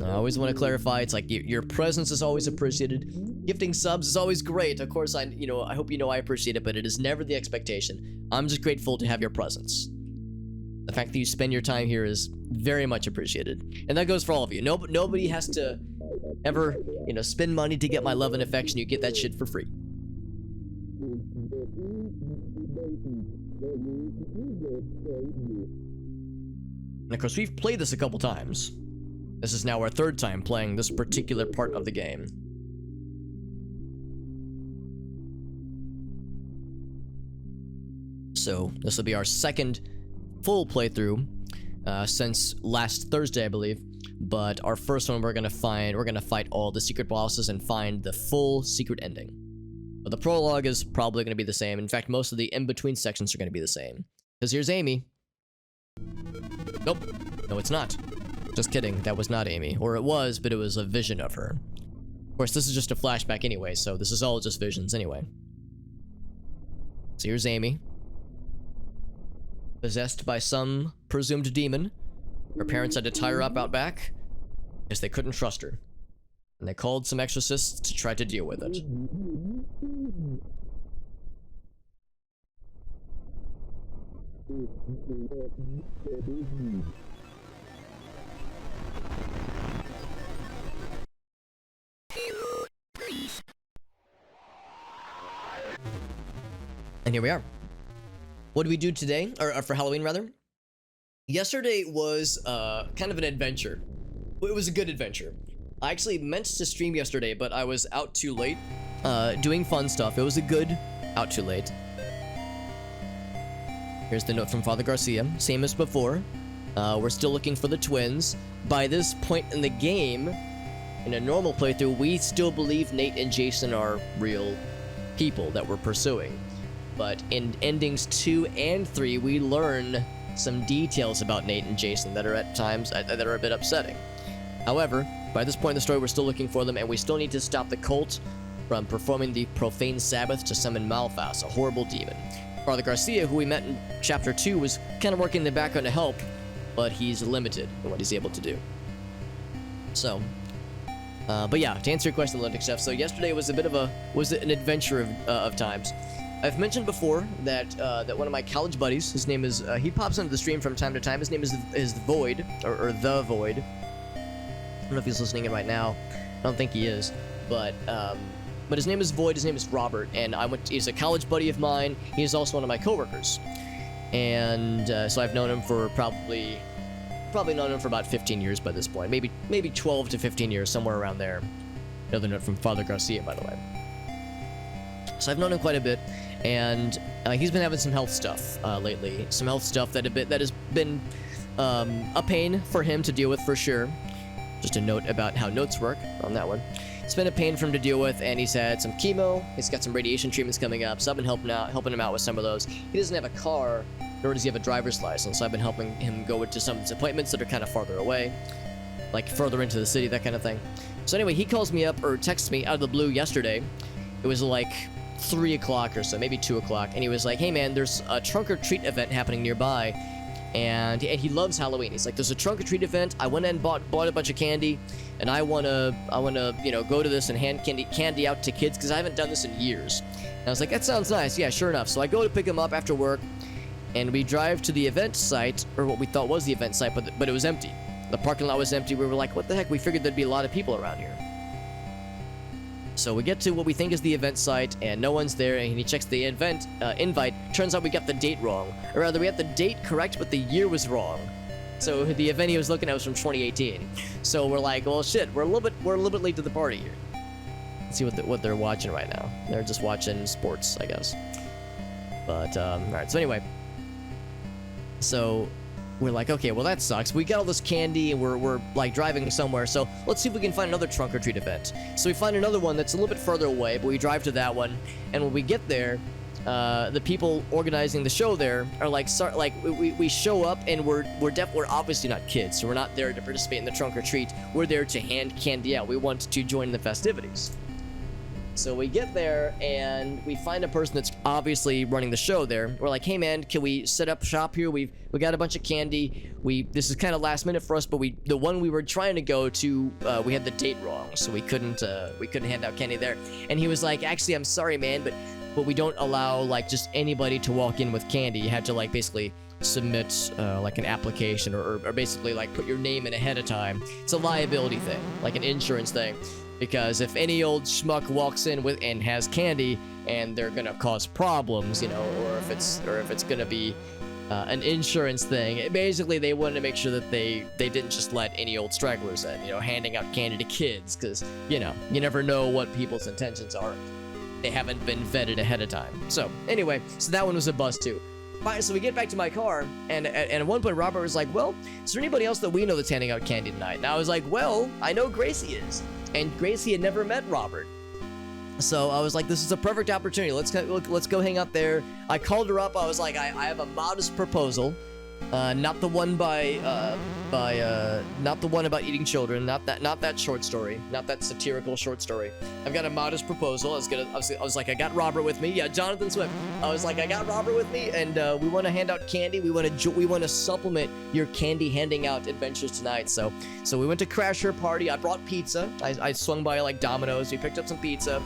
I always want to clarify, it's like your presence is always appreciated. Gifting subs is always great. Of course, I hope you know I appreciate it, but it is never the expectation. I'm just grateful to have your presence. The fact that you spend your time here is very much appreciated. And that goes for all of you. Nobody has to ever, spend money to get my love and affection. You get that shit for free. And of course, we've played this a couple times. This is now our 3rd time playing this particular part of the game. So this will be our second full playthrough since last Thursday, I believe. But our first one, we're gonna fight all the secret bosses and find the full secret ending. But the prologue is probably gonna be the same. In fact, most of the in-between sections are gonna be the same. Because here's Amy. Nope. No, it's not. Just kidding. That was not Amy. Or it was, but it was a vision of her. Of course, this is just a flashback anyway, so this is all just visions anyway. So here's Amy. Possessed by some presumed demon. Her parents had to tie her up out back because they couldn't trust her. And they called some exorcists to try to deal with it. And here we are. What do we do today? Or for Halloween, rather? Yesterday was kind of an adventure. It was a good adventure. I actually meant to stream yesterday, but I was out too late doing fun stuff. It was a good out too late. Here's the note from Father Garcia. Same as before. We're still looking for the twins. By this point in the game, in a normal playthrough, we still believe Nate and Jason are real people that we're pursuing. But in endings 2 and 3, we learn some details about Nate and Jason that are at times that are a bit upsetting. However, by this point in the story, we're still looking for them, and we still need to stop the cult from performing the profane Sabbath to summon Malphas, a horrible demon. Father Garcia, who we met in Chapter 2, was kind of working in the background to help, but he's limited in what he's able to do. So, but yeah, to answer your question, Olympic Chef, so yesterday was a bit of an adventure of times. I've mentioned before that that one of my college buddies, his name is, he pops into the stream from time to time. His name is Void, or The Void. I don't know if he's listening in right now. I don't think he is, but his name is Void. His name is Robert, and he's a college buddy of mine. He's also one of my coworkers, and so I've known him for probably known him for about 15 years by this point, maybe 12 to 15 years, somewhere around there. Another note from Father Garcia, by the way. So I've known him quite a bit, and he's been having some health stuff lately. Some health stuff that has been a pain for him to deal with for sure. Just a note about how notes work on that one. It's been a pain for him to deal with, and he's had some chemo. He's got some radiation treatments coming up, so I've been helping him out with some of those. He doesn't have a car, nor does he have a driver's license, so I've been helping him go into some of his appointments that are kind of farther away, like further into the city, that kind of thing. So anyway, he calls me up, or texts me out of the blue yesterday. It was like 3 o'clock or so, maybe 2 o'clock, and he was like, hey man, there's a trunk or treat event happening nearby, and he loves Halloween. He's like, there's a trunk or treat event. I went and bought a bunch of candy, and I wanna go to this and hand candy out to kids, because I haven't done this in years. And I was like, that sounds nice. Yeah, sure enough. So I go to pick him up after work, and we drive to the event site, or what we thought was the event site, but it was empty. The parking lot was empty. We were like, what the heck? We figured there'd be a lot of people around here. So we get to what we think is the event site, and no one's there, and he checks the event invite. Turns out we got the date wrong. Or rather, we had the date correct, but the year was wrong. So the event he was looking at was from 2018. So we're like, well, shit, we're a little bit late to the party here. Let's see what they're watching right now. They're just watching sports, I guess. But all right. So anyway, so we're like, okay, well that sucks. We got all this candy, and we're like driving somewhere, so let's see if we can find another trunk or treat event. So we find another one that's a little bit further away, but we drive to that one, and when we get there, the people organizing the show there are like, we show up, and we're obviously not kids, so we're not there to participate in the trunk or treat. We're there to hand candy out. We want to join the festivities. So we get there, and we find a person that's obviously running the show there. We're like, hey man, can we set up shop here? We got a bunch of candy. This is kind of last minute for us, but the one we were trying to go to, we had the date wrong, so we couldn't hand out candy there. And he was like, actually, I'm sorry, man, but we don't allow like just anybody to walk in with candy. You have to like basically submit like an application, or basically like put your name in ahead of time. It's a liability thing, like an insurance thing. Because if any old schmuck walks in and has candy, and they're gonna cause problems, or if it's gonna be an insurance thing, basically they wanted to make sure that they didn't just let any old stragglers in, handing out candy to kids, because you never know what people's intentions are. They haven't been vetted ahead of time. So anyway, that one was a bust too. Fine, so we get back to my car, and at one point Robert was like, well, is there anybody else that we know that's handing out candy tonight? And I was like, well, I know Gracie is. And Gracie had never met Robert. So I was like, this is a perfect opportunity. Let's go hang out there. I called her up. I was like, I have a modest proposal. Not the one not the one about eating children, not that short story, not that satirical short story. I've got a modest proposal. I was like, I got Robert with me. Yeah, Jonathan Swift. I was like, I got Robert with me, and we want to hand out candy. We want to supplement your candy handing out adventures tonight. So we went to crash her party. I brought pizza. I swung by like Domino's. We picked up some pizza.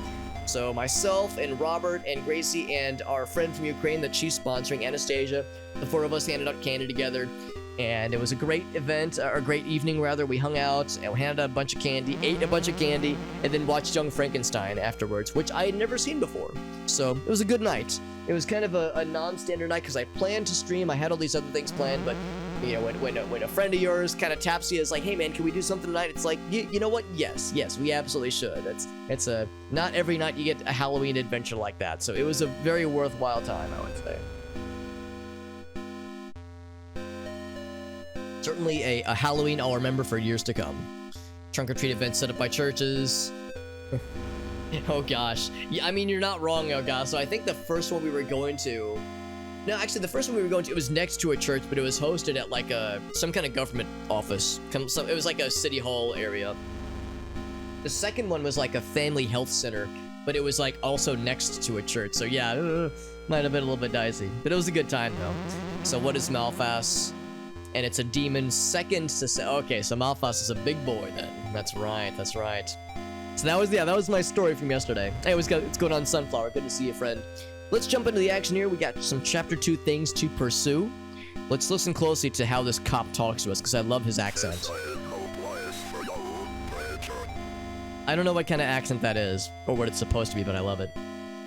So myself and Robert and Gracie and our friend from Ukraine that she's sponsoring, Anastasia, the four of us handed out candy together. And it was a great event, or a great evening rather. We hung out and we handed out a bunch of candy, ate a bunch of candy, and then watched Young Frankenstein afterwards, which I had never seen before. So it was a good night. It was kind of a non-standard night because I planned to stream. I had all these other things planned, but you know, when a friend of yours kind of taps you, is like, hey man, can we do something tonight? It's like, you know what? Yes, we absolutely should. It's a not every night you get a Halloween adventure like that. So it was a very worthwhile time, I would say. Certainly a Halloween I'll remember for years to come. Trunk or treat events set up by churches. Oh gosh. Yeah, I mean, you're not wrong, oh gosh. So I think the first one we were going to... No, actually, the first one we were going to, it was next to a church, but it was hosted at like some kind of government office. It was like a city hall area. The second one was like a family health center, but it was like also next to a church. So yeah, might have been a little bit dicey, but it was a good time though. So what is Malphas? And it's a demon second to say, okay, so Malphas is a big boy then. That's right. So that was my story from yesterday. Hey, it's going on, Sunflower. Good to see you, friend. Let's jump into the action here. We got some chapter 2 things to pursue. Let's listen closely to how this cop talks to us, because I love his accent. I don't know what kind of accent that is, or what it's supposed to be, but I love it.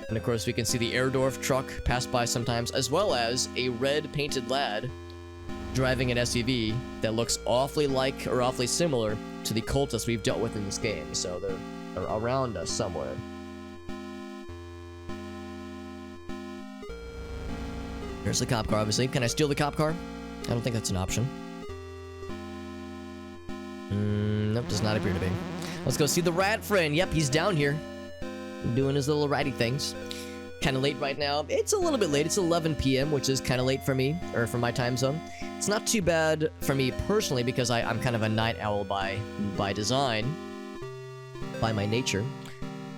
And of course, we can see the Airdorf truck pass by sometimes, as well as a red painted lad driving an SUV that looks awfully like, or awfully similar to the cultists we've dealt with in this game. So they're around us somewhere. Here's the cop car, obviously. Can I steal the cop car? I don't think that's an option. Nope, does not appear to be. Let's go see the rat friend. Yep, he's down here doing his little ratty things. Kind of late right now. It's a little bit late. It's 11 p.m., which is kind of late for me, or for my time zone. It's not too bad for me personally, because I'm kind of a night owl by design, by my nature.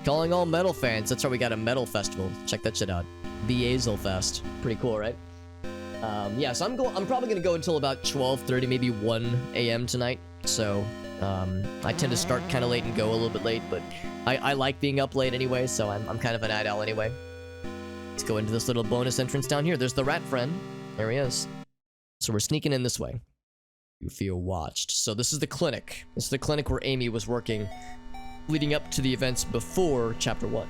Calling all metal fans. That's right, we got a metal festival. Check that shit out. The Azel Fest. Pretty cool, right? Yeah, so I'm probably gonna go until about 12:30, maybe 1 a.m. tonight. So I tend to start kind of late and go a little bit late, but I like being up late anyway, so I'm kind of a night owl anyway. Let's go into this little bonus entrance down here. There's the rat friend. There he is. So we're sneaking in this way. You feel watched. So this is the clinic. This is the clinic where Amy was working, leading up to the events before Chapter 1.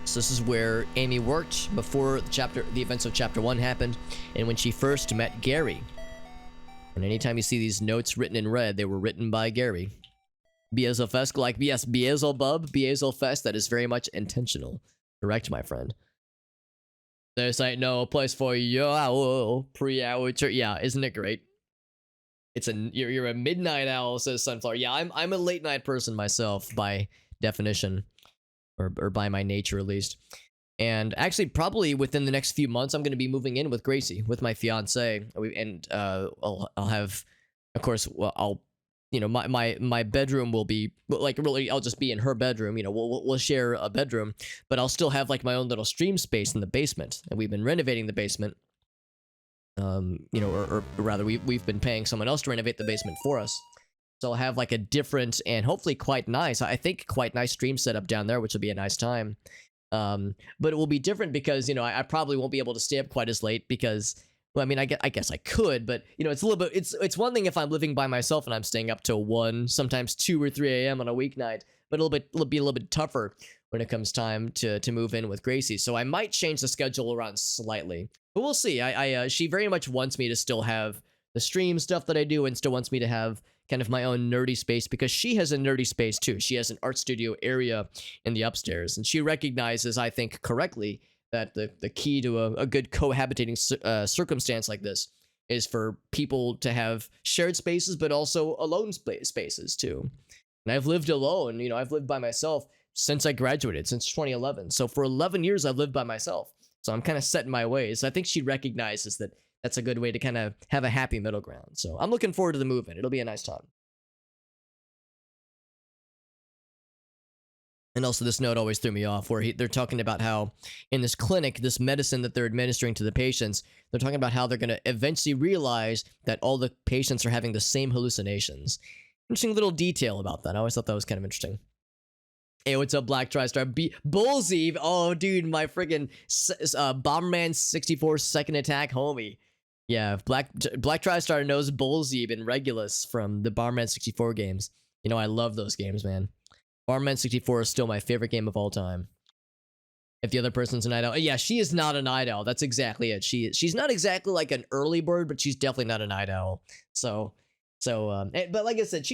So this is where Amy worked before the events of Chapter 1 happened, and when she first met Gary. And anytime you see these notes written in red, they were written by Gary. Beelzefest, like, yes, Beelzebub, Beelzefest, that is very much intentional. Correct, my friend. There's like no place for your owl, pre-hour. Yeah, isn't it great? You're a midnight owl, says Sunflower. Yeah, I'm a late night person myself by definition, or by my nature at least. And actually, probably within the next few months, I'm going to be moving in with Gracie, with my fiance, and I'll have, of course, well, I'll. You know, my bedroom will be, like, really, I'll just be in her bedroom. You know, we'll share a bedroom, but I'll still have, like, my own little stream space in the basement. And we've been renovating the basement. You know, or rather, we've been paying someone else to renovate the basement for us. So I'll have, like, a different and hopefully quite nice, I think, quite nice stream setup down there, which will be a nice time. But it will be different because, you know, I probably won't be able to stay up quite as late because... Well, I mean, I guess I could, but, you know, it's a little bit, it's one thing if I'm living by myself and I'm staying up till 1, sometimes 2 or 3 a.m. on a weeknight, but it'll be a little bit tougher when it comes time to move in with Gracie. So I might change the schedule around slightly, but we'll see. She very much wants me to still have the stream stuff that I do and still wants me to have, kind of my own nerdy space, because she has a nerdy space too. She has an art studio area in the upstairs, and she recognizes, I think correctly, that the key to a good cohabitating circumstance like this is for people to have shared spaces, but also alone spaces too. And I've lived alone, you know, I've lived by myself since I graduated, since 2011. So for 11 years, I've lived by myself. So I'm kind of set in my ways. I think she recognizes that that's a good way to kind of have a happy middle ground. So I'm looking forward to the move-in. It'll be a nice time. And also, this note always threw me off, where they're talking about how in this clinic, this medicine that they're administering to the patients, they're talking about how they're going to eventually realize that all the patients are having the same hallucinations. Interesting little detail about that. I always thought that was kind of interesting. Hey, what's up, Black TriStar? Bullseve! Oh, dude, my friggin' Bomberman 64 second attack homie. Yeah, Black TriStar knows Bullseve and Regulus from the Bomberman 64 games. You know, I love those games, man. Bomberman 64 is still my favorite game of all time. If the other person's a night owl. Yeah, she is not a night owl. That's exactly it. She's not exactly like an early bird, but she's definitely not a night owl. But like I said,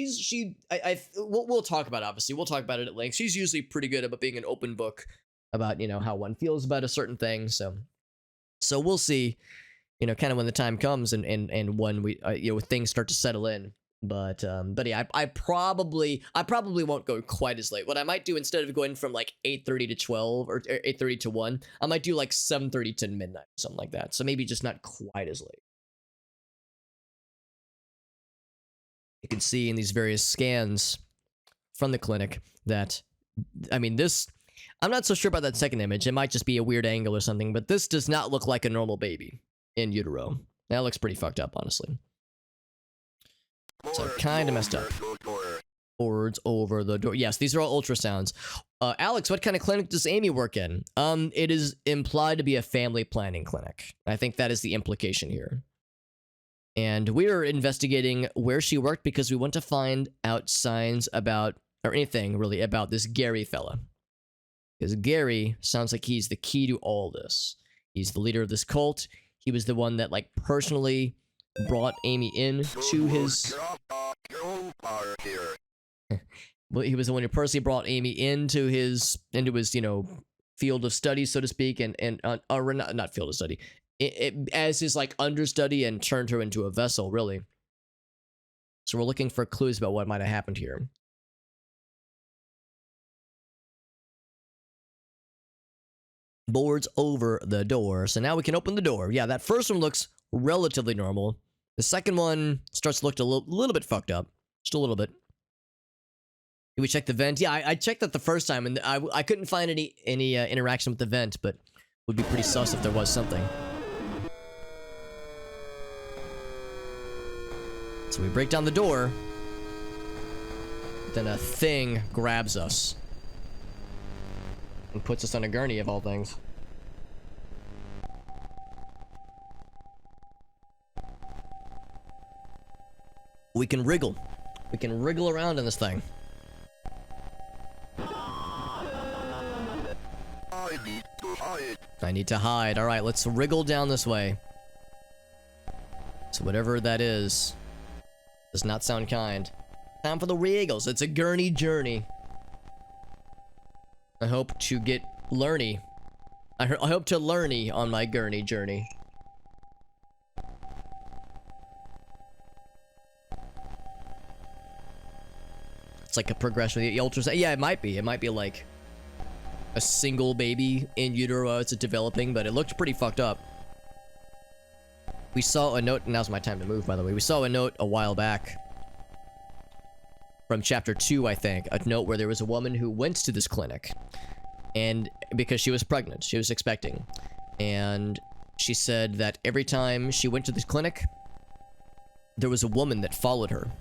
we'll talk about it, obviously. We'll talk about it at length. She's usually pretty good about being an open book about, you know, how one feels about a certain thing. So we'll see, you know, kind of when the time comes and when we, you know, things start to settle in. But yeah, I probably won't go quite as late. What I might do, instead of going from like 8:30 to 12 or 8:30 to 1, I might do like 7:30 to midnight, something like that. So maybe just not quite as late. You can see in these various scans from the clinic that, I mean, this, I'm not so sure about that second image. It might just be a weird angle or something, but this does not look like a normal baby in utero. That looks pretty fucked up, honestly. So kind of messed up. Boards over the door. Yes, these are all ultrasounds. Alex, what kind of clinic does Amy work in? It is implied to be a family planning clinic. I think that is the implication here. And we're investigating where she worked because we want to find out signs about, or anything really, about this Gary fella. Because Gary sounds like he's the key to all this. He's the leader of this cult. He was the one that, like, personally brought Amy in to his... Well, he was the one who personally brought Amy into his, you know, field of study, so to speak, or not field of study, as his, like, understudy, and turned her into a vessel, really. So we're looking for clues about what might have happened here. Boards over the door. So now we can open the door. Yeah, that first one looks relatively normal. The second one starts to look a little bit fucked up. Just a little bit. Did we check the vent? Yeah, I checked that the first time, and I couldn't find any interaction with the vent, but would be pretty sus if there was something. So we break down the door. Then a thing grabs us. And puts us on a gurney, of all things. We can wriggle. We can wriggle around in this thing. I need to hide. Alright, let's wriggle down this way. So whatever that is, does not sound kind. Time for the wriggles. It's a gurney journey. I hope to get learny. I hope to learny on my gurney journey. It's like a progression of the ultrasound. Yeah, it might be. It might be like a single baby in utero as it's developing, but it looked pretty fucked up. We saw a note, and now's my time to move, by the way. We saw a note a while back from chapter 2, I think, a note where there was a woman who went to this clinic, and because she was pregnant, she was expecting, and she said that every time she went to this clinic, there was a woman that followed her,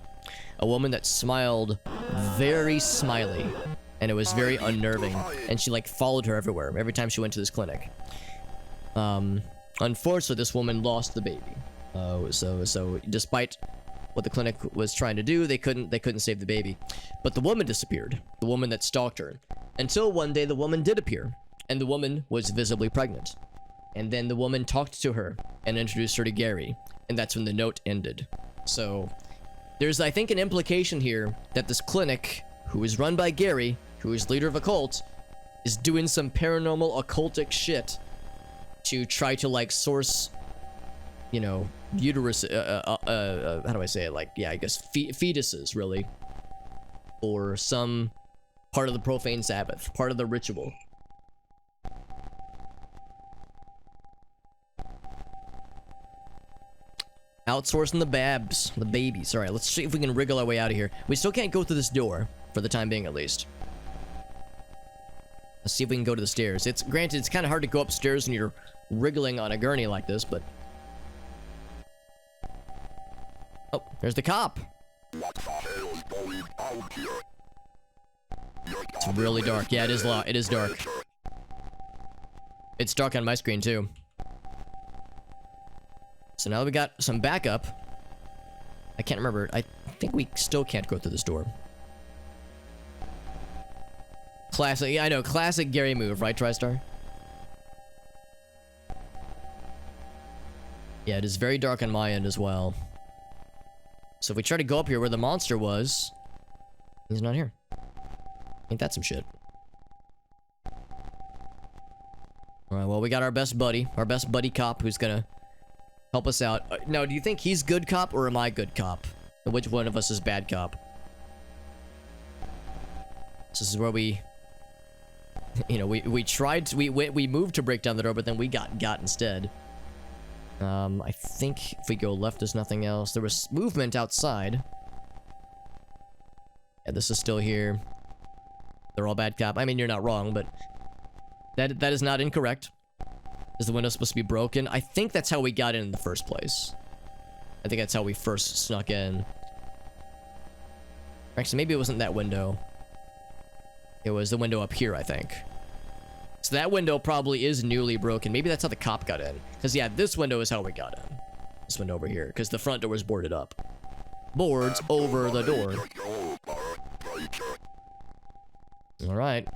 a woman that smiled very smiley, and it was very unnerving, and she, like, followed her everywhere every time she went to this clinic. Unfortunately, this woman lost the baby. So despite what the clinic was trying to do, they couldn't save the baby. But the woman disappeared. The woman that stalked her. Until one day the woman did appear. And the woman was visibly pregnant. And then the woman talked to her and introduced her to Gary. And that's when the note ended. So There's, I think, an implication here that this clinic, who is run by Gary, who is leader of a cult, is doing some paranormal occultic shit to try to, like, source, you know, uterus, how do I say it? Like, yeah, I guess fetuses, really. Or some part of the profane Sabbath, part of the ritual. Outsourcing the babs, the babies. All right, let's see if we can wriggle our way out of here. We still can't go through this door, for the time being at least. Let's see if we can go to the stairs. It's granted, it's kind of hard to go upstairs when you're wriggling on a gurney like this, but... Oh, there's the cop. What the hell is going on here? It's really dark. Yeah, it is dark. It's dark on my screen, too. So now we got some backup. I can't remember. I think we still can't go through this door. Classic. Yeah, I know. Classic Gary move, right, TriStar? Yeah, it is very dark on my end as well. So if we try to go up here where the monster was, he's not here. Ain't that some shit? Alright, well, we got our best buddy cop who's gonna help us out. Now, do you think he's good cop or am I good cop? And which one of us is bad cop? This is where we... You know, we tried to... We moved to break down the door, but then we got instead. I think if we go left, there's nothing else. There was movement outside. Yeah, this is still here. They're all bad cop. I mean, you're not wrong, but... That is not incorrect. Is the window supposed to be broken? I think that's how we got in the first place. I think that's how we first snuck in. Actually, maybe it wasn't that window. It was the window up here, I think. So that window probably is newly broken. Maybe that's how the cop got in. Because, yeah, this window is how we got in. This window over here. Because the front door was boarded up. Boards over the door. Alright.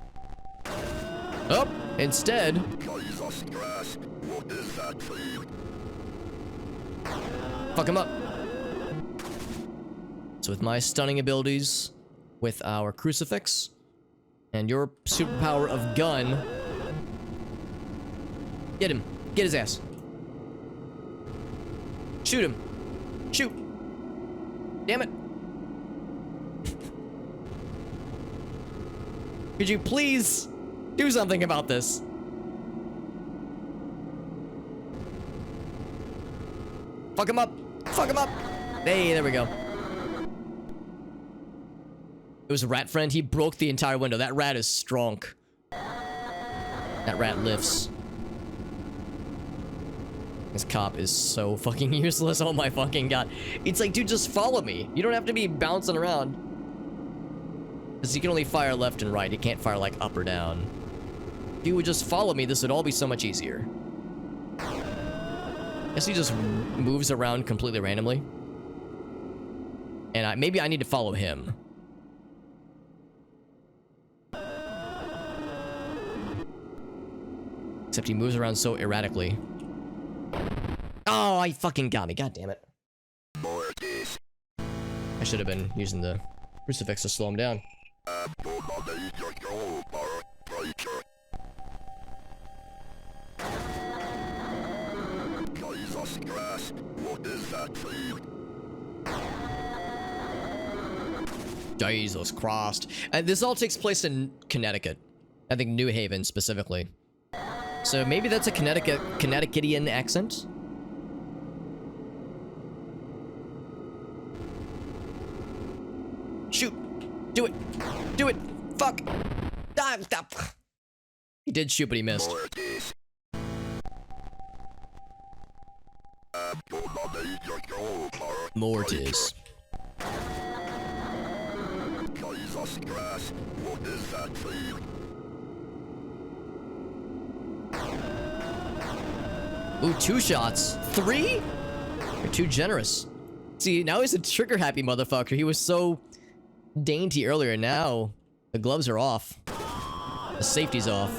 Oh, instead... Fuck him up. So with my stunning abilities, with our crucifix, and your superpower of gun... Get him. Get his ass. Shoot him. Shoot. Damn it. Could you please do something about this? Fuck him up. Fuck him up. Hey, there we go. It was a rat friend. He broke the entire window. That rat is strong. That rat lifts. This cop is so fucking useless. Oh my fucking god. It's like, dude, just follow me. You don't have to be bouncing around. Because you can only fire left and right. You can't fire, like, up or down. If you would just follow me, this would all be so much easier. I guess he just moves around completely randomly. And maybe I need to follow him. Except he moves around so erratically. Oh, I fucking got me. God damn it. I should have been using the crucifix to slow him down. Jesus Christ. This all takes place in Connecticut. I think New Haven specifically. So maybe that's a Connecticutian accent? Shoot! Do it! Do it! Fuck! Ah, stop! He did shoot, but he missed. Mortis. Jesus Christ, what is that thing? Ooh, 2 shots. 3? You're too generous. See, now he's a trigger-happy motherfucker. He was so dainty earlier. Now, the gloves are off. The safety's off.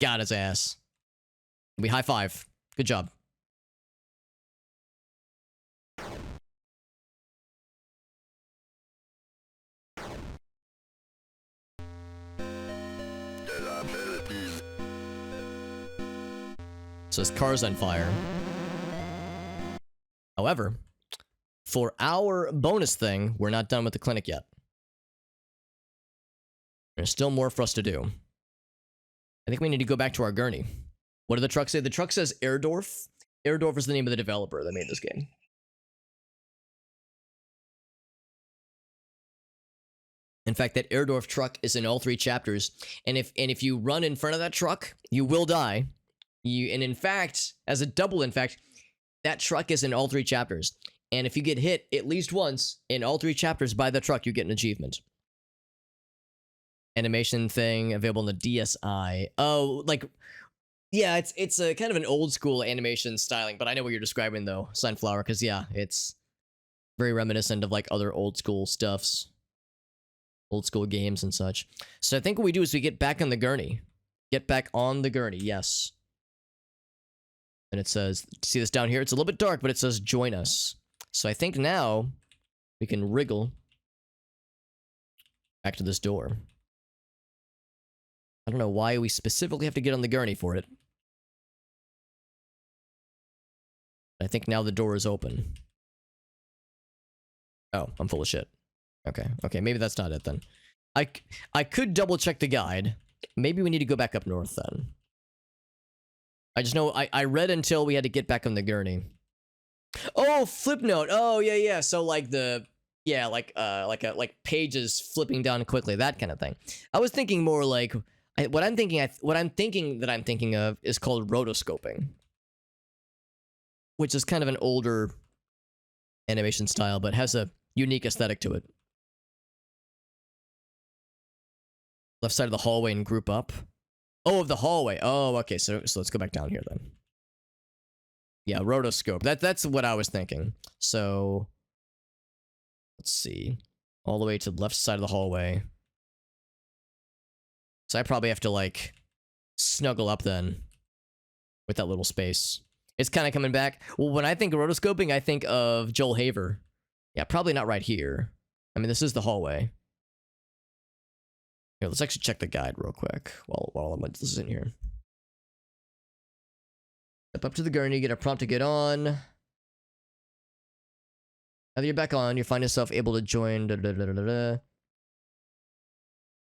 Got his ass. We high five. Good job. So his car's on fire. However, for our bonus thing, we're not done with the clinic yet. There's still more for us to do. I think we need to go back to our gurney. What did the truck say? The truck says Airdorf. Airdorf is the name of the developer that made this game. In fact, that Airdorf truck is in all 3 chapters. And if you run in front of that truck, you will die. And in fact, as a double, in fact, that truck is in all 3 chapters. And if you get hit at least once in all 3 chapters by the truck, you get an achievement. Animation thing available in the DSi. Oh, like, yeah, it's a kind of an old school animation styling, but I know what you're describing though, Sunflower, because yeah, it's very reminiscent of like other old school stuffs, old school games and such. So I think what we do is we get back on the gurney. Get back on the gurney, yes. And it says, see this down here? It's a little bit dark, but it says join us. So I think now we can wriggle back to this door. I don't know why we specifically have to get on the gurney for it. I think now the door is open. Oh, I'm full of shit. Okay, maybe that's not it then. I could double check the guide. Maybe we need to go back up north then. I just know I read until we had to get back on the gurney. Oh, flip note. Oh, yeah. So like the like pages flipping down quickly, that kind of thing. I was thinking more like what I'm thinking of is called rotoscoping, which is kind of an older animation style, but has a unique aesthetic to it. Left side of the hallway and group up. Oh, of the hallway. Oh, okay. So let's go back down here then. Yeah, rotoscope. That's what I was thinking. So let's see. All the way to the left side of the hallway. So I probably have to like snuggle up then with that little space. It's kind of coming back. Well, when I think of rotoscoping, I think of Joel Haver. Yeah, probably not right here. I mean, this is the hallway. Here, let's actually check the guide real quick while I'm this is in here. Step up to the gurney, get a prompt to get on. Now that you're back on, you find yourself able to join.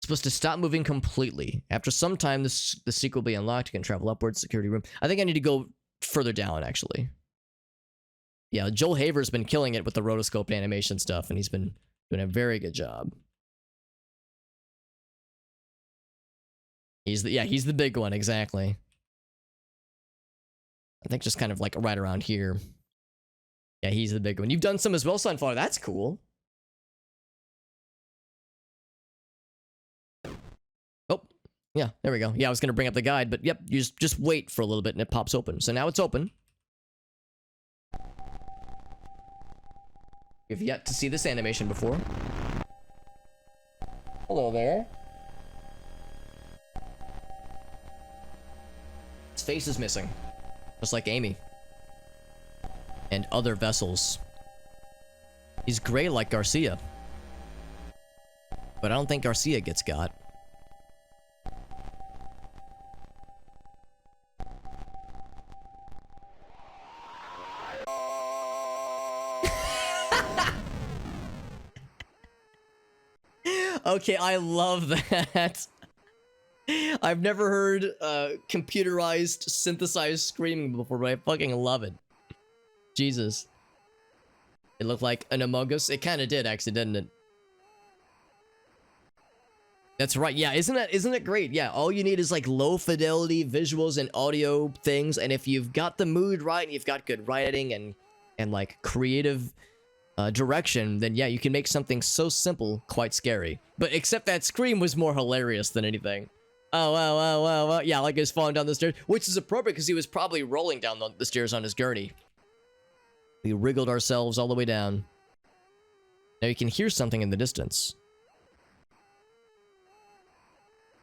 Supposed to stop moving completely. After some time, the secret will be unlocked. You can travel upwards, security room. I think I need to go further down, actually. Yeah, Joel Haver's been killing it with the rotoscope animation stuff, and he's been doing a very good job. He's the big one, exactly. I think just kind of like right around here. Yeah, he's the big one. You've done some as well, Sunflower. That's cool. Oh, yeah, there we go. Yeah, I was going to bring up the guide, but yep, you just wait for a little bit and it pops open. So now it's open. We've yet to see this animation before. Hello there. His face is missing. Just like Amy. And other vessels. He's gray like Garcia. But I don't think Garcia gets got. Okay, I love that. I've never heard computerized, synthesized screaming before, but I fucking love it. Jesus. It looked like an Among Us. It kind of did, actually, didn't it? That's right. Yeah, isn't it great? Yeah, all you need is like low fidelity visuals and audio things, and if you've got the mood right and you've got good writing and like creative direction, then yeah, you can make something so simple quite scary. But except that scream was more hilarious than anything. Oh, wow. Yeah, like he was falling down the stairs, which is appropriate because he was probably rolling down the stairs on his gurney. We wriggled ourselves all the way down. Now you can hear something in the distance.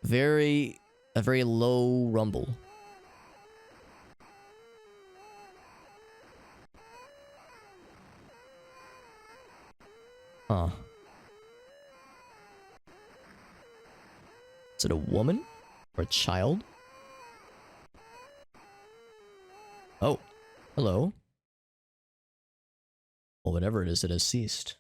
A very low rumble. Huh. Is it a woman? Or a child? Oh. Hello. Well, whatever it is, it has ceased.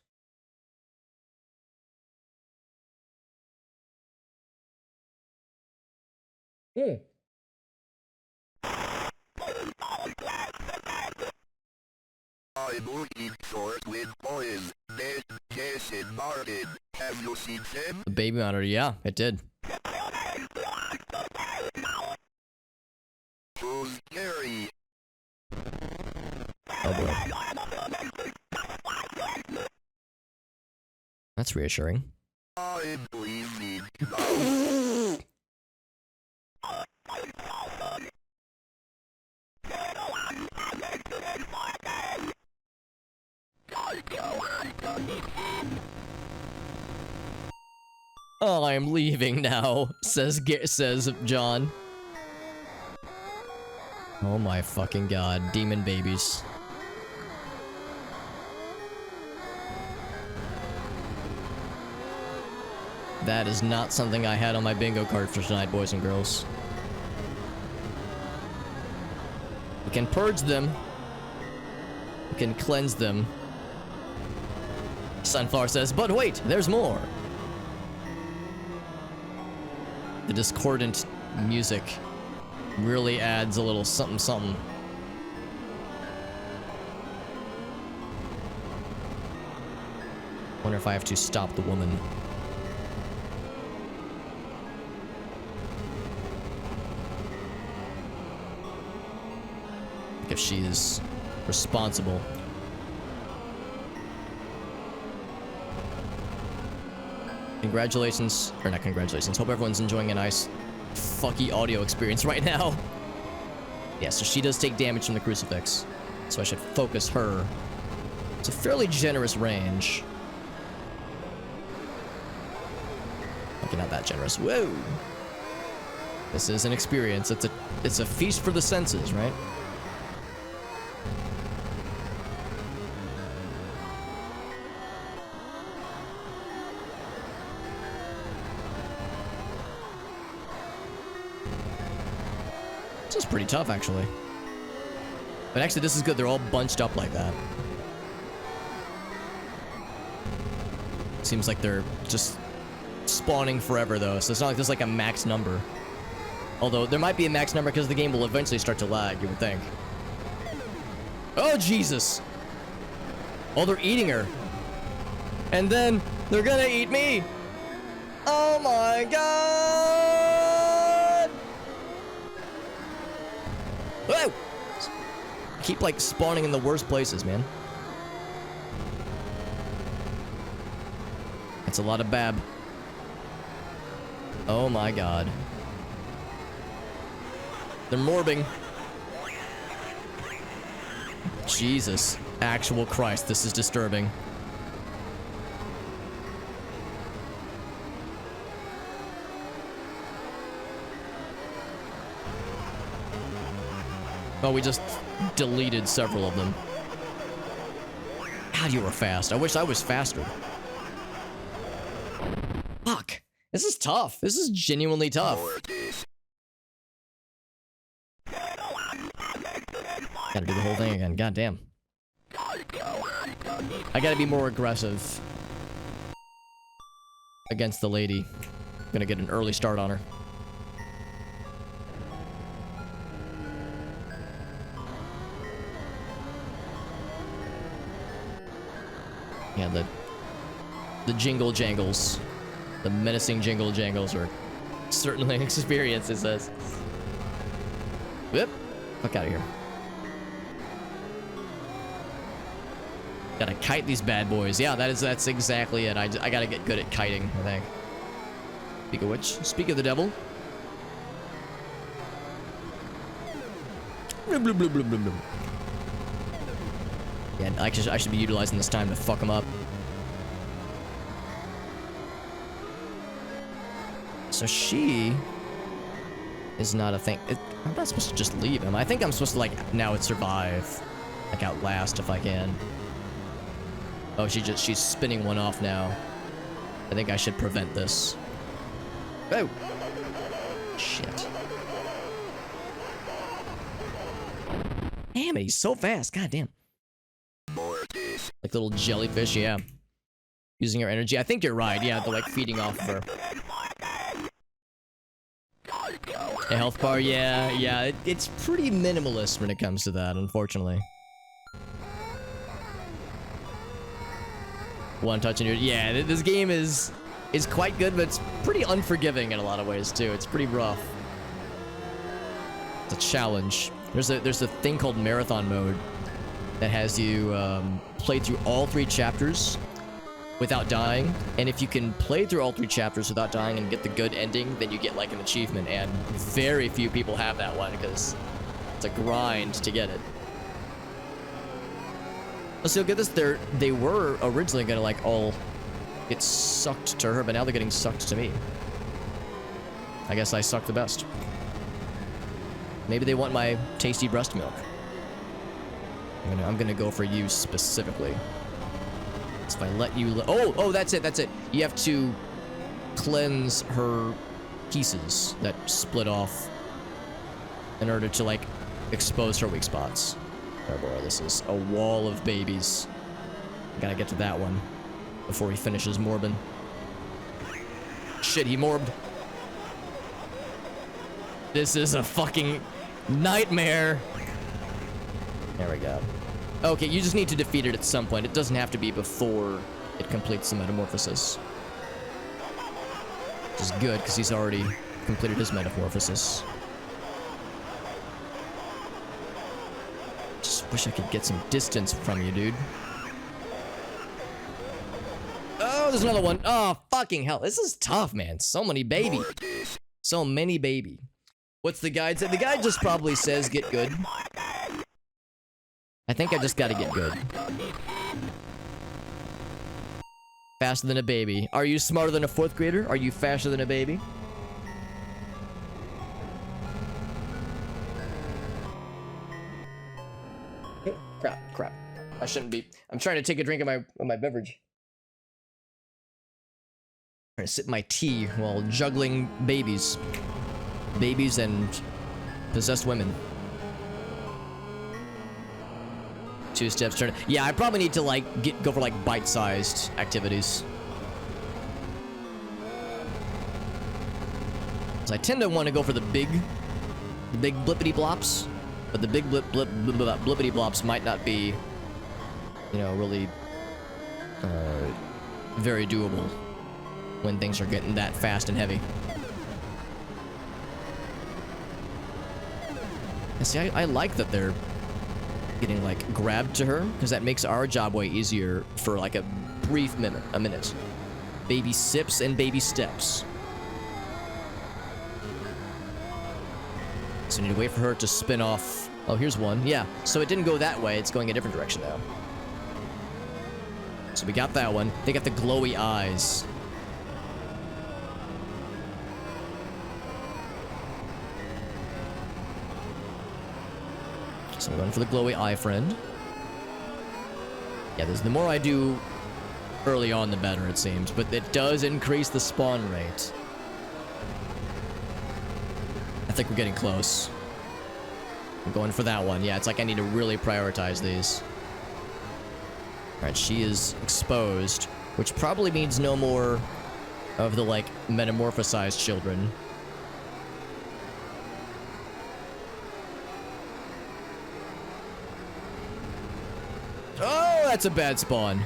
Yeah. I'm looking for Twin Boys, Ned, Jason, Martin. Have you seen them? The baby monitor, yeah, it did. So scary. Oh boy. That's reassuring. I'm leaving now. Oh, I am leaving now, says John. Oh my fucking god, demon babies. That is not something I had on my bingo card for tonight, boys and girls. We can purge them. We can cleanse them. Sunflower says, but wait, there's more. The discordant music really adds a little something something. Wonder if I have to stop the woman. If she is responsible. Congratulations, or not congratulations, hope everyone's enjoying a nice fucky audio experience right now. Yeah, so she does take damage from the crucifix, so I should focus her. It's a fairly generous range. Okay, not that generous. Whoa! This is an experience. It's a feast for the senses, right? This is pretty tough, actually. But actually, this is good. They're all bunched up like that. Seems like they're just spawning forever, though. So it's not like there's like a max number. Although, there might be a max number because the game will eventually start to lag, you would think. Oh, Jesus! Oh, they're eating her. And then, they're gonna eat me! Oh my god! Whoa! Keep, like, spawning in the worst places, man. That's a lot of bab. Oh my god. They're morbing. Jesus. Actual Christ, this is disturbing. Oh, we just deleted several of them. God, you were fast. I wish I was faster. Fuck. This is tough. This is genuinely tough. Gotta do the whole thing again. God damn. I gotta be more aggressive against the lady. Gonna get an early start on her. Yeah, the jingle jangles. The menacing jingle jangles are certainly an experience, it says. Whip. Fuck out of here. Gotta kite these bad boys. Yeah, that's exactly it. I gotta get good at kiting, I think. Speak of which, speak of the devil. Blub, blub, blub, blub, blub, blub. Yeah, I should be utilizing this time to fuck him up. So she is not a thing. I'm not supposed to just leave him. I think I'm supposed to, like, now survive. Like, outlast if I can. Oh, she's spinning one off now. I think I should prevent this. Oh! Shit. Damn it, he's so fast. God damn. Like little jellyfish, yeah. Using her energy. I think you're right. Yeah, they're like feeding off of her. A health bar, yeah. It's pretty minimalist when it comes to that, unfortunately. One touch and you're... Yeah, this game is quite good, but it's pretty unforgiving in a lot of ways, too. It's pretty rough. It's a challenge. There's a thing called marathon mode that has you play through all 3 chapters without dying, and if you can play through all 3 chapters without dying and get the good ending, then you get like an achievement, and very few people have that one because it's a grind to get it. So get this, they were originally gonna like all get sucked to her, but now they're getting sucked to me. I guess I suck the best. Maybe they want my tasty breast milk. I'm gonna go for you specifically. So if I let you... Oh, that's it. You have to cleanse her pieces that split off in order to, like, expose her weak spots. Oh boy, this is a wall of babies. Gotta get to that one before he finishes morbing. Shit, he morbed. This is a fucking nightmare. There we go. Okay, you just need to defeat it at some point. It doesn't have to be before it completes the metamorphosis. Which is good, because he's already completed his metamorphosis. Just wish I could get some distance from you, dude. Oh, there's another one. Oh, fucking hell. This is tough, man. So many baby. So many baby. What's the guide say? The guide just probably says get good. I think I just gotta get good. Faster than a baby. Are you smarter than a 4th grader? Are you faster than a baby? Crap. I shouldn't be. I'm trying to take a drink of my beverage. I'm trying to sip my tea while juggling babies. Babies and possessed women. 2 steps turn. Yeah, I probably need to like go for like bite-sized activities. So I tend to want to go for the big blippity blops, but the big blippity blops might not be, you know, really very doable when things are getting that fast and heavy. And see, I like that they're getting like grabbed to her, because that makes our job way easier for like a brief minute. Baby sips and baby steps. So I need to wait for her to spin off. Oh, here's one. Yeah, so it didn't go that way. It's going a different direction now. So we got that one. They got the glowy eyes. So I'm going for the glowy eye friend. Yeah, the more I do early on, the better, it seems. But it does increase the spawn rate. I think we're getting close. I'm going for that one. Yeah, it's like I need to really prioritize these. Alright, she is exposed, which probably means no more of the, like, metamorphosized children. Oh, that's a bad spawn.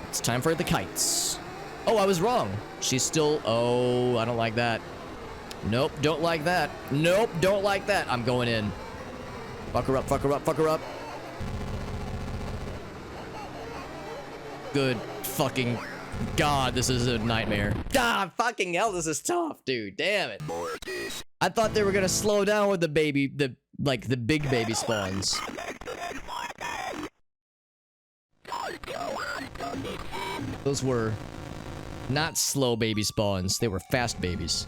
It's time for the kites. Oh, I was wrong. She's still... Oh, I don't like that. Nope, don't like that. Nope, don't like that. I'm going in. Fuck her up, fuck her up, fuck her up. Good fucking God, this is a nightmare. God, fucking hell, this is tough, dude. Damn it. I thought they were gonna slow down with the baby, the big baby spawns. Those were not slow baby spawns. They were fast babies.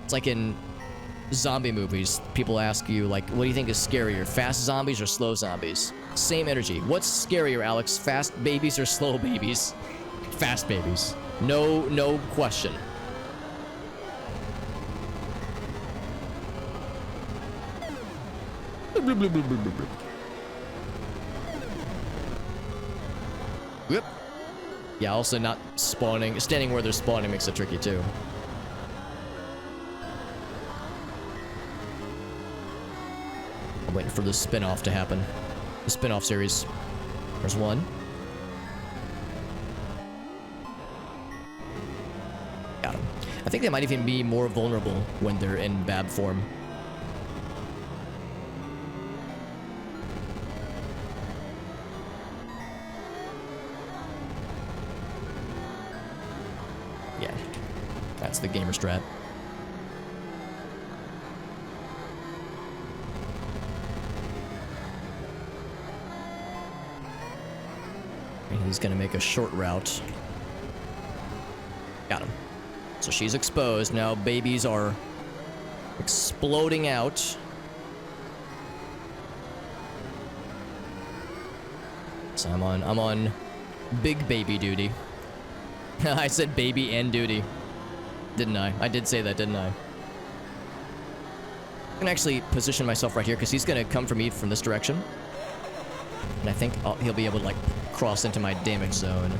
It's like in zombie movies. People ask you, like, what do you think is scarier? Fast zombies or slow zombies? Same energy. What's scarier, Alex? Fast babies or slow babies? Fast babies. No question. Yep. Yeah, also not spawning. Standing where they're spawning makes it tricky too. I'm waiting for the spin-off to happen. The spin-off series. There's one. Got him. I think they might even be more vulnerable when they're in Bab form. Yeah. That's the gamer strat. He's gonna make a short route. Got him. So she's exposed. Now babies are exploding out. So I'm on big baby duty. I said baby and duty. Didn't I? I did say that, didn't I? I can actually position myself right here because he's gonna come for me from this direction. And I think he'll be able to like cross into my damage zone.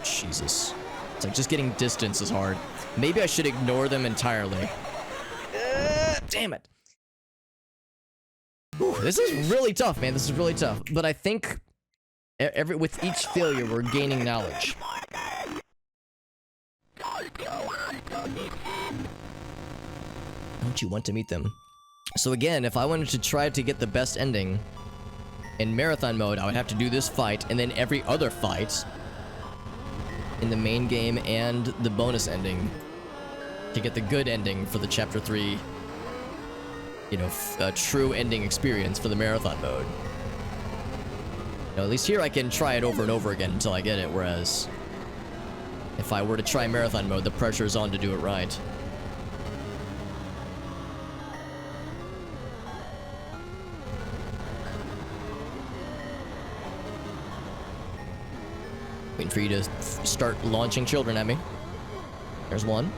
Jesus. It's like just getting distance is hard. Maybe I should ignore them entirely. Damn it. Whew, this is really tough, man. This is really tough. But I think with each failure, we're gaining knowledge. Don't you want to meet them? So again, if I wanted to try to get the best ending in marathon mode, I would have to do this fight and then every other fight in the main game and the bonus ending to get the good ending for the chapter 3, you know, true ending experience for the marathon mode. You know, at least here I can try it over and over again until I get it, whereas if I were to try marathon mode, the pressure is on to do it right. Waiting for you to start launching children at me. There's one.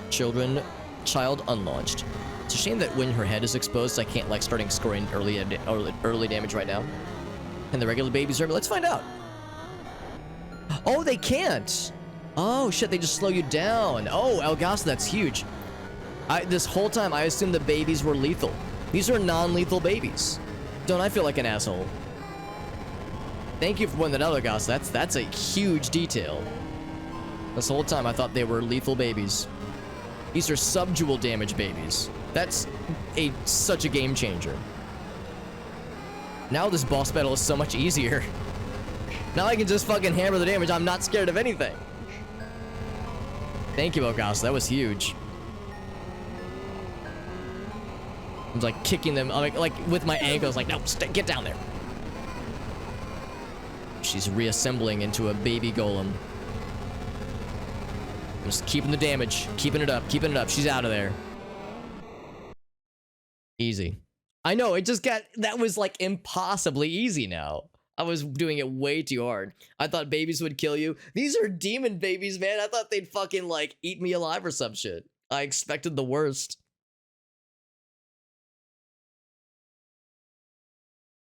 Child unlaunched. It's a shame that when her head is exposed, I can't like starting scoring early damage right now. Can the regular babies hurt me? Let's find out. Oh, they can't. Oh shit, they just slow you down. Oh, Elgas, that's huge. This whole time I assumed the babies were lethal. These are non-lethal babies. Don't I feel like an asshole? Thank you for pointing that out, Gus. That's a huge detail. This whole time I thought they were lethal babies. These are subdual damage babies. That's such a game changer. Now this boss battle is so much easier. Now I can just fucking hammer the damage. I'm not scared of anything. Thank you, Elgas. That was huge. I'm like kicking them like with my ankles. Like, no, get down there. She's reassembling into a baby golem. Just keeping the damage. Keeping it up. Keeping it up. She's out of there. Easy. I know, it just got... That was, like, impossibly easy now. I was doing it way too hard. I thought babies would kill you. These are demon babies, man. I thought they'd fucking, like, eat me alive or some shit. I expected the worst.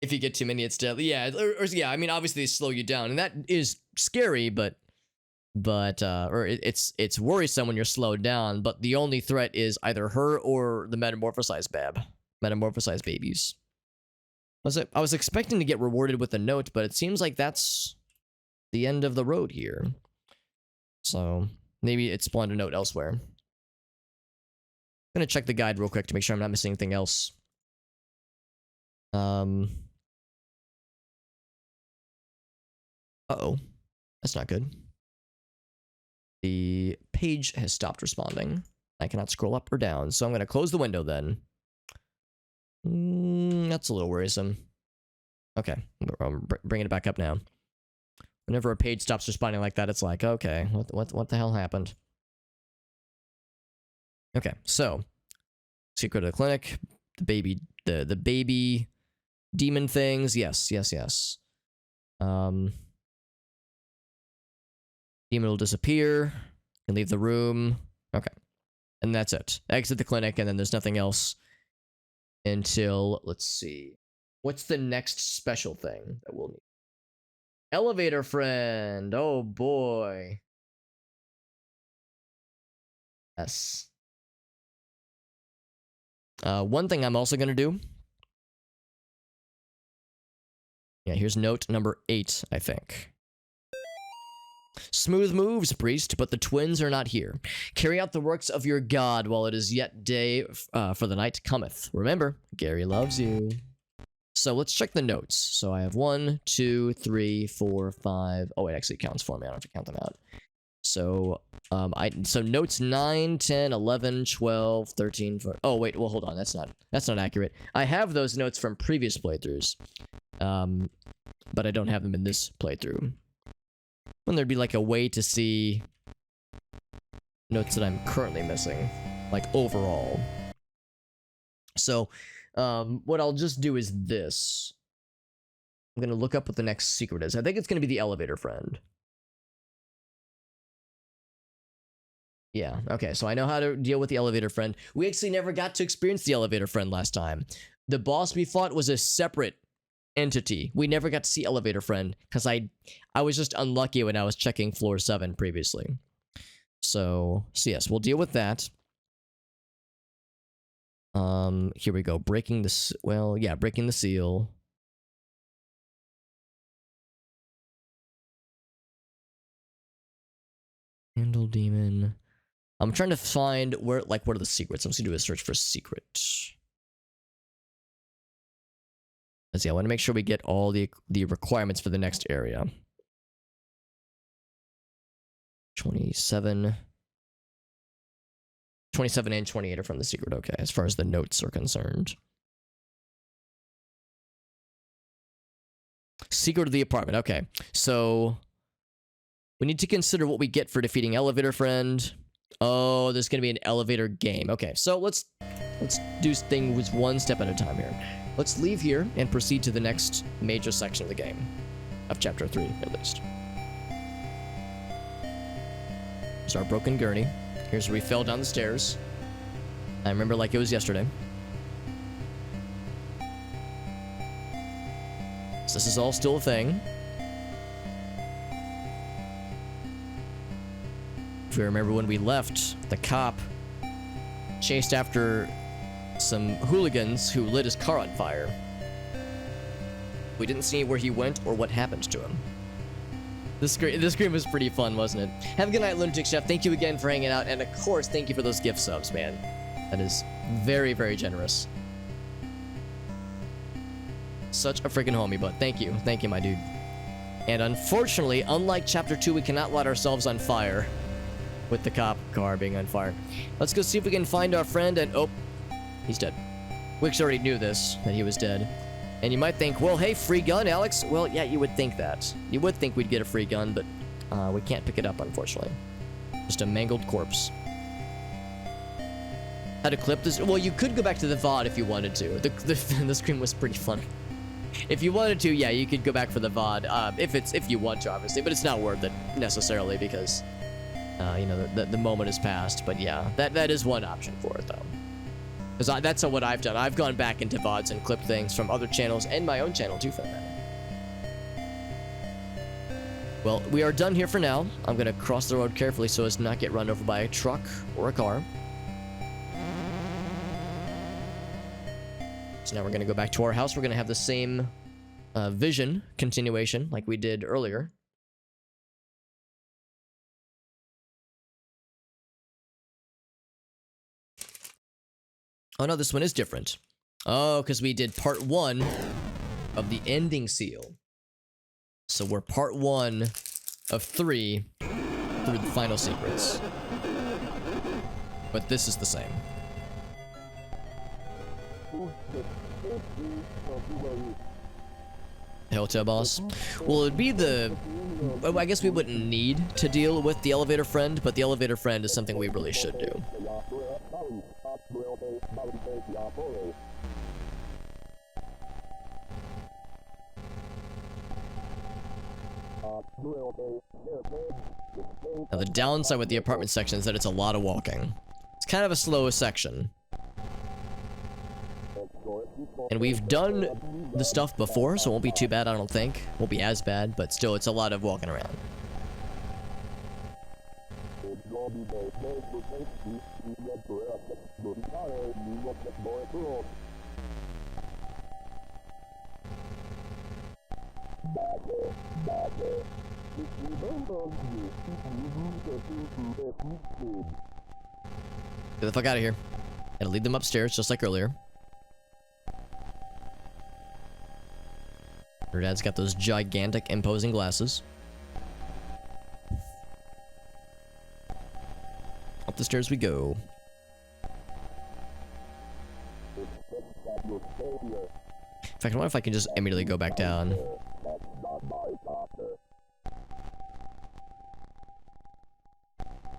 If you get too many, it's deadly. Yeah, yeah, I mean, obviously they slow you down, and that is scary, but it's worrisome when you're slowed down, but the only threat is either her or the metamorphosized metamorphosized babies. I was expecting to get rewarded with a note, but it seems like that's the end of the road here. So maybe it spawned a note elsewhere. I'm gonna check the guide real quick to make sure I'm not missing anything else. Uh-oh. That's not good. The page has stopped responding. I cannot scroll up or down, so I'm going to close the window then. That's a little worrisome. Okay, I'm bringing it back up now. Whenever a page stops responding like that, it's like, okay, what the hell happened? Okay, so Secret of the clinic. The baby demon things. Yes. Demon will disappear. And leave the room. Okay. And that's it. Exit the clinic, and then there's nothing else until, let's see. What's the next special thing that we'll need? Elevator friend. Oh boy. Yes. One thing I'm also going to do. Yeah, here's note number 8, I think. Smooth moves, priest, but the twins are not here. Carry out the works of your god while it is yet day, for the night cometh. Remember, Gary loves you. So let's check the notes. So I have 1, 2, 3, 4, 5. Oh, it actually counts for me. I don't have to count them out. So, so notes 9, 10, 11, 12, 13, 14. Oh, wait, well, hold on. That's not accurate. I have those notes from previous playthroughs. But I don't have them in this playthrough. When there'd be like a way to see notes that I'm currently missing, like overall. So, what I'll just do is this. I'm gonna look up what the next secret is. I think it's gonna be the elevator friend. Yeah, okay, so I know how to deal with the elevator friend. We actually never got to experience the elevator friend last time. The boss we fought was a separate entity. We never got to see elevator friend because I was just unlucky when I was checking floor 7 previously. So yes, we'll deal with that. Here we go. Breaking the seal. Handle demon. I'm trying to find what are the secrets? I'm just gonna do a search for secret. Let's see, I want to make sure we get all the requirements for the next area. 27 and 28 are from the secret, okay, as far as the notes are concerned. Secret of the apartment, okay. So, we need to consider what we get for defeating elevator friend. Oh, there's going to be an elevator game. Okay, so let's do things one step at a time here. Let's leave here and proceed to the next major section of the game. Of chapter 3, at least. Here's our broken gurney. Here's where we fell down the stairs. I remember like it was yesterday. So this is all still a thing. If you remember when we left, the cop chased after some hooligans who lit his car on fire. We didn't see where he went or what happened to him. This screen was pretty fun, wasn't it? Have a good night, Lunatic Chef. Thank you again for hanging out, and of course, thank you for those gift subs, man. That is very, very generous. Such a freaking homie, but thank you, my dude. And unfortunately, unlike Chapter 2, we cannot light ourselves on fire with the cop car being on fire. Let's go see if we can find our friend, and oh, he's dead. Wix already knew this, that he was dead. And you might think, well, hey, free gun, Alex. Well, yeah, you would think that. You would think we'd get a free gun, but we can't pick it up, unfortunately. Just a mangled corpse. How to clip this? Well, you could go back to the VOD if you wanted to. The screen was pretty funny. If you wanted to, yeah, you could go back for the VOD. If you want to, obviously, but it's not worth it necessarily because, you know, the moment has passed. But yeah, that is one option for it though. Because that's what I've done. I've gone back into VODs and clipped things from other channels and my own channel too, for that matter. Well, we are done here for now. I'm gonna cross the road carefully so as to not get run over by a truck or a car. So now we're gonna go back to our house. We're gonna have the same vision continuation like we did earlier. Oh no, this one is different. Oh, because we did part 1 of the ending seal. So we're part 1 of 3 through the final secrets. But this is the same. Hotel boss. Well, it'd be the... I guess we wouldn't need to deal with the elevator friend, but the elevator friend is something we really should do. Now the downside with the apartment section is that it's a lot of walking. It's kind of a slow section. And we've done the stuff before, so it won't be too bad, I don't think. Won't be as bad, but still, it's a lot of walking around. Get the fuck out of here. Gotta lead them upstairs, just like earlier. Her dad's got those gigantic, imposing glasses. Up the stairs we go. In fact, I wonder if I can just immediately go back down.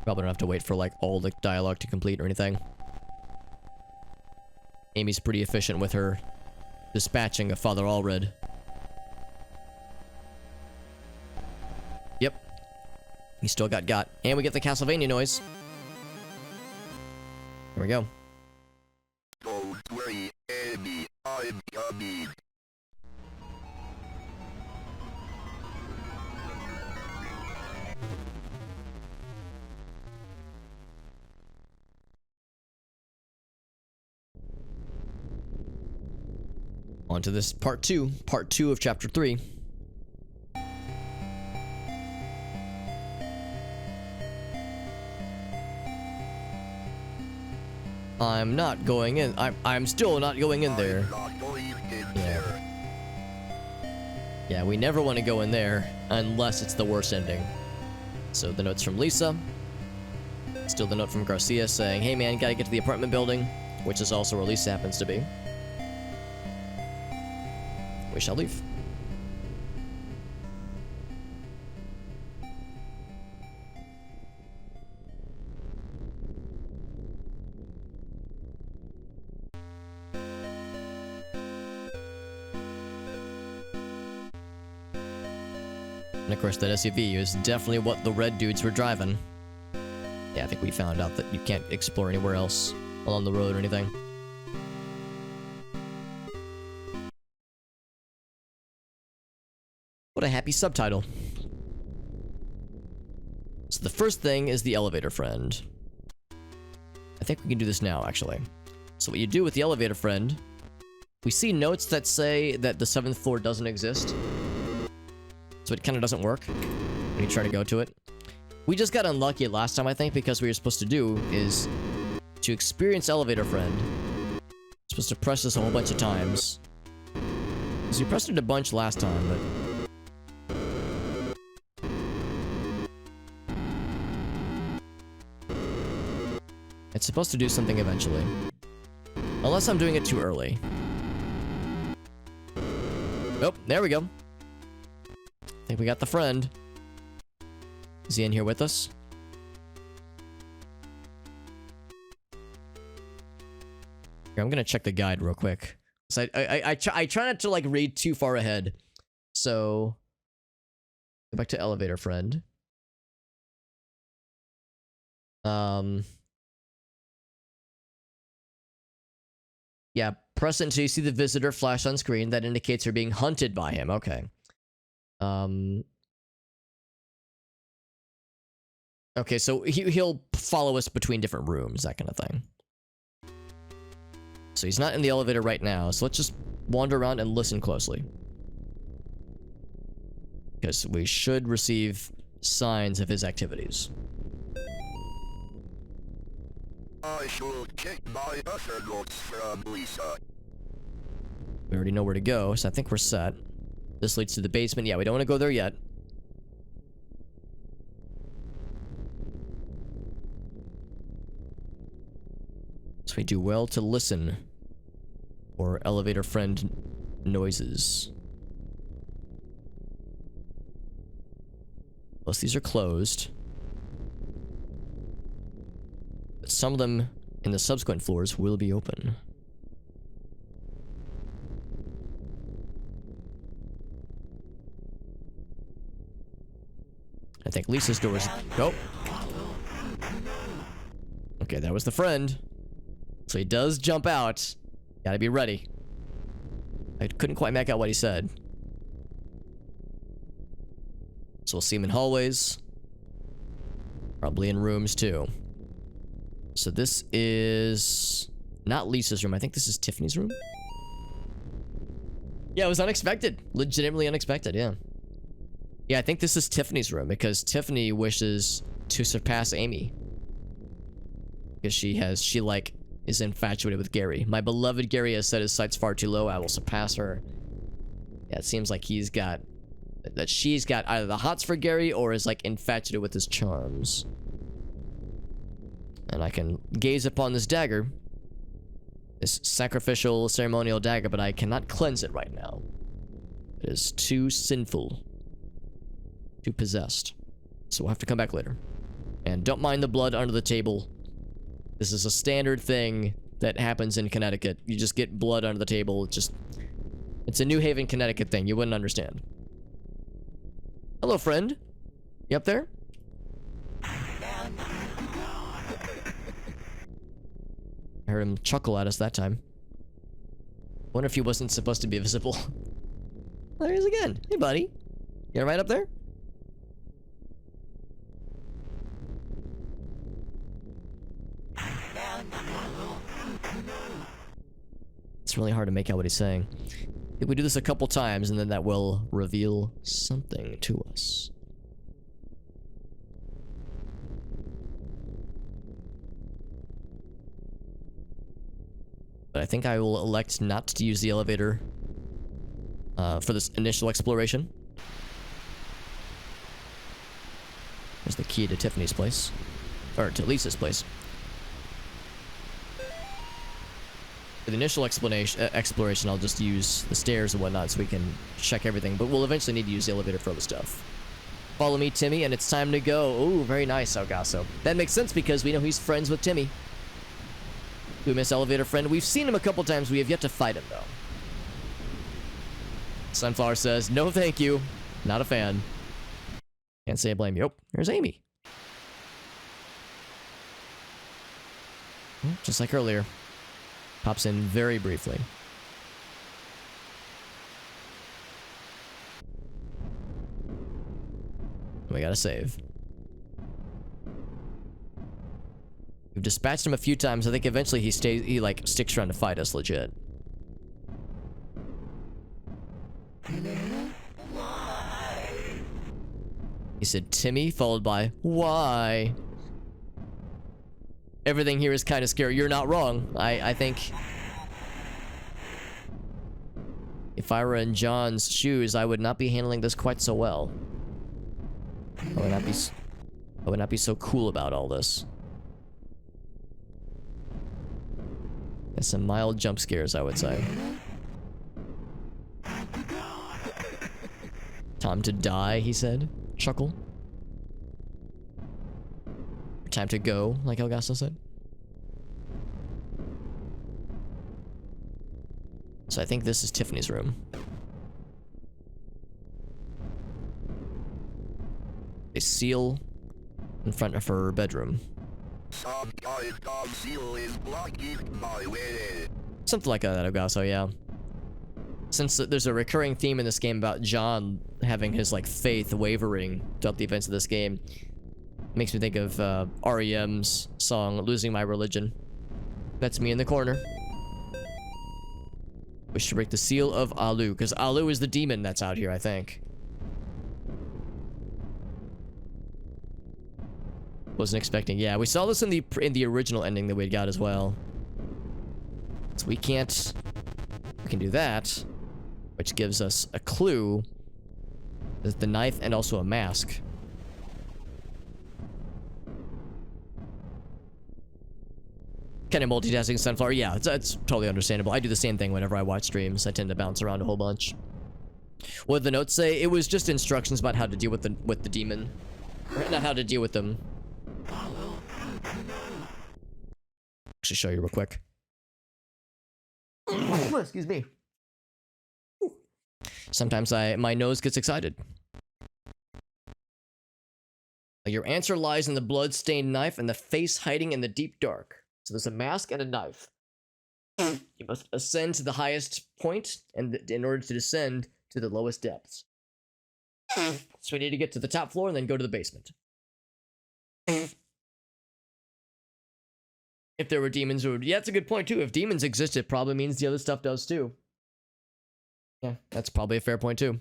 Probably don't have to wait for, like, all the dialogue to complete or anything. Amy's pretty efficient with her dispatching of Father Allred. Yep. He still got. And we get the Castlevania noise. There we go. Don't worry, Amy, I'm coming. On to this part 2 of chapter 3. I'm not going in. I'm still not going in there. Yeah, we never want to go in there unless it's the worst ending. So the note's from Lisa. Still the note from Garcia saying, hey man, gotta get to the apartment building, which is also where Lisa happens to be. We shall leave. And of course that SUV is definitely what the red dudes were driving. Yeah, I think we found out that you can't explore anywhere else along the road or anything. What a happy subtitle. So the first thing is the elevator friend. I think we can do this now, actually. So what you do with the elevator friend, we see notes that say that the 7th floor doesn't exist. So it kind of doesn't work when you try to go to it. We just got unlucky last time, I think, because what you're supposed to do is to experience elevator friend. You're supposed to press this a whole bunch of times. So you pressed it a bunch last time, but... it's supposed to do something eventually. Unless I'm doing it too early. Oh, there we go. I think we got the friend. Is he in here with us? Here, I'm gonna check the guide real quick. So I try not to like read too far ahead. So go back to elevator friend. Yeah, press it until you see the visitor flash on screen. That indicates you're being hunted by him. Okay. Okay, so he'll follow us between different rooms, that kind of thing. So he's not in the elevator right now, so let's just wander around and listen closely. Because we should receive signs of his activities. I should check my other notes from Lisa. We already know where to go, so I think we're set. This leads to the basement. Yeah, we don't want to go there yet. So we do well to listen for elevator friend noises. Most of these are closed. But some of them And the subsequent floors will be open. I think Lisa's door is... Oh. Okay, that was the friend. So he does jump out. Gotta be ready. I couldn't quite make out what he said. So we'll see him in hallways. Probably in rooms too. So this is not Lisa's room. I think this is Tiffany's room. Yeah, it was unexpected. Legitimately unexpected, yeah. Yeah, I think this is Tiffany's room because Tiffany wishes to surpass Amy. Because she like is infatuated with Gary. My beloved Gary has set his sights far too low. I will surpass her. Yeah, it seems like she's got either the hots for Gary or is like infatuated with his charms. And I can gaze upon this dagger. This sacrificial ceremonial dagger, but I cannot cleanse it right now. It is too sinful. Too possessed. So we'll have to come back later. And don't mind the blood under the table. This is a standard thing that happens in Connecticut. You just get blood under the table. It's a New Haven, Connecticut thing. You wouldn't understand. Hello, friend. You up there? I heard him chuckle at us that time. Wonder if he wasn't supposed to be visible. There he is again. Hey, buddy. You alright up there? It's really hard to make out what he's saying. If we do this a couple times, and then that will reveal something to us. But I think I will elect not to use the elevator for this initial exploration. There's the key to Tiffany's place. Or to Lisa's place. For the initial exploration, I'll just use the stairs and whatnot so we can check everything. But we'll eventually need to use the elevator for other stuff. Follow me, Timmy, and it's time to go. Ooh, very nice, Elgaso. That makes sense because we know he's friends with Timmy. We miss elevator friend. We've seen him a couple times. We have yet to fight him, though. Sunflower says, no thank you. Not a fan. Can't say I blame you. Oh, there's Amy. Just like earlier. Pops in very briefly. We gotta save. We've dispatched him a few times. I think eventually he like sticks around to fight us legit. He said Timmy, followed by why? Everything here is kind of scary. You're not wrong. I think if I were in John's shoes, I would not be handling this quite so well. I would not be so cool about all this. There's some mild jump scares, I would say. Time to die, he said. Chuckle. Time to go, like Elgaso said. So I think this is Tiffany's room. A seal in front of her bedroom. Something like that, Elgaso, yeah. Since there's a recurring theme in this game about John having his, like, faith wavering throughout the events of this game, it makes me think of REM's song, Losing My Religion. That's me in the corner. Wish to break the seal of Alu, because Alu is the demon that's out here, I think. Wasn't expecting. Yeah, we saw this in the original ending that we got as well. So we can do that, which gives us a clue. There's the knife and also a mask. Kind of multitasking, Sunflower. Yeah, it's totally understandable. I do the same thing whenever I watch streams. I tend to bounce around a whole bunch. What did the notes say? It was just instructions about how to deal with the demon. Not how to deal with them. actually show you real quick. Excuse me. Sometimes my nose gets excited. Your answer lies in the blood-stained knife and the face hiding in the deep dark. So there's a mask and a knife. You must ascend to the highest point and in order to descend to the lowest depths. So we need to get to the top floor and then go to the basement. If there were demons, yeah, that's a good point too. If demons exist, it probably means the other stuff does too. Yeah, that's probably a fair point too.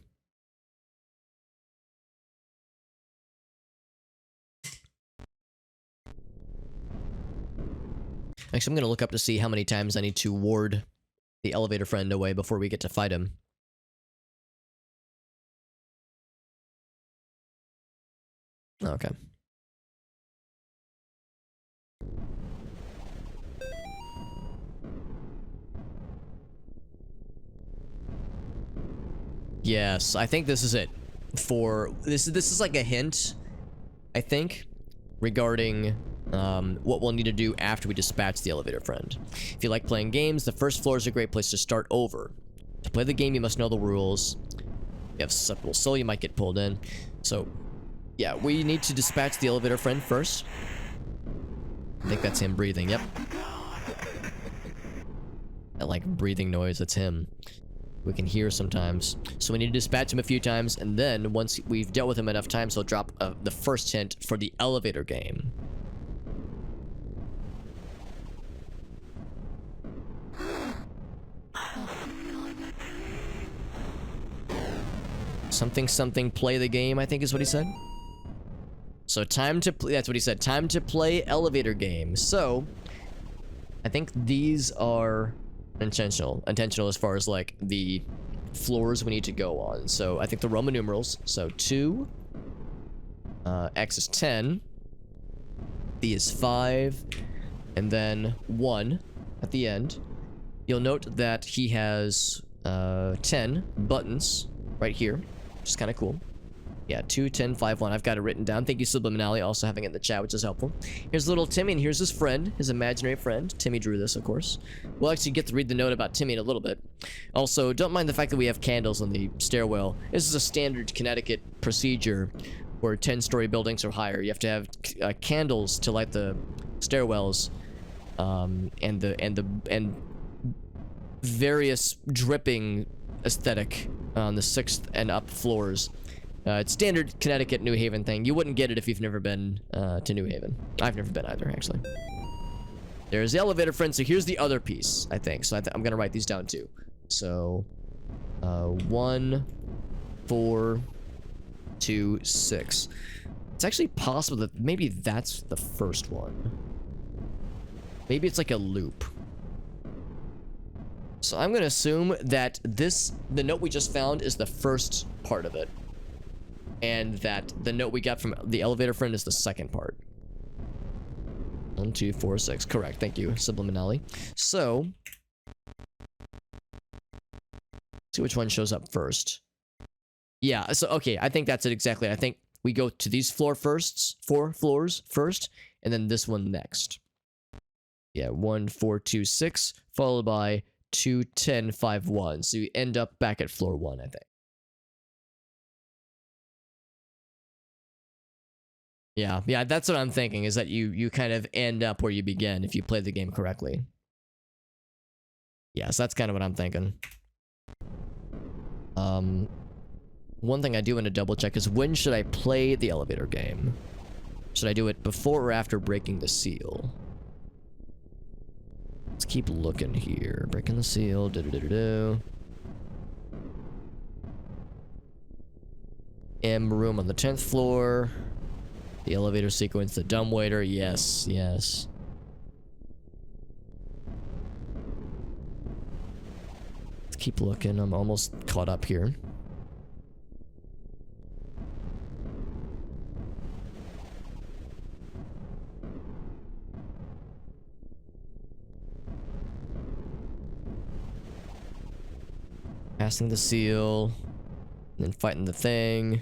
Actually, I'm going to look up to see how many times I need to ward the elevator friend away before we get to fight him. Okay. Yes, I think this is it. For this is like a hint, I think, regarding what we'll need to do after we dispatch the elevator friend. If you like playing games, the first floor is a great place to start over. To play the game, you must know the rules. You have susceptible soul, you might get pulled in. So, yeah, we need to dispatch the elevator friend first. I think that's him breathing, yep. That, like, breathing noise, that's him. We can hear sometimes. So we need to dispatch him a few times, and then once we've dealt with him enough times, he'll drop the first hint for the elevator game. Something play the game, I think is what he said. So time to play, that's what he said, time to play elevator game. So I think these are intentional as far as like the floors we need to go on. So I think the Roman numerals, so 2, X is 10, B is 5, and then 1 at the end. You'll note that he has 10 buttons right here, which is kind of cool. Yeah, 2, 10, 5, 1. I've got it written down. Thank you, Subliminally, also having it in the chat, which is helpful. Here's little Timmy, and here's his friend, his imaginary friend. Timmy drew this, of course. We'll actually get to read the note about Timmy in a little bit. Also, don't mind the fact that we have candles on the stairwell. This is a standard Connecticut procedure where 10-story buildings or higher. You have to have candles to light the stairwells, and various dripping aesthetic on the 6th and up floors. It's standard Connecticut, New Haven thing. You wouldn't get it if you've never been to New Haven. I've never been either, actually. There's the elevator friend, so here's the other piece, I think. So I'm gonna write these down too. So, 1, 4, 2, 6. It's actually possible that maybe that's the first one. Maybe it's like a loop. So I'm gonna assume that the note we just found is the first part of it. And that the note we got from the elevator friend is the second part. 1, 2, 4, 6. Correct. Thank you, Subliminally. So, see which one shows up first. Yeah, so, okay, I think that's it exactly. I think we go to these 4 floors first, and then this one next. Yeah, 1, 4, 2, 6, followed by 2, 10, 5, 1. So you end up back at floor 1, I think. Yeah, that's what I'm thinking, is that you kind of end up where you begin if you play the game correctly. Yeah, so that's kind of what I'm thinking. One thing I do want to double check is when should I play the elevator game? Should I do it before or after breaking the seal? Let's keep looking here. Breaking the seal. M room on the 10th floor. The elevator sequence, the dumbwaiter, yes. Let's keep looking, I'm almost caught up here. Passing the seal, and then fighting the thing.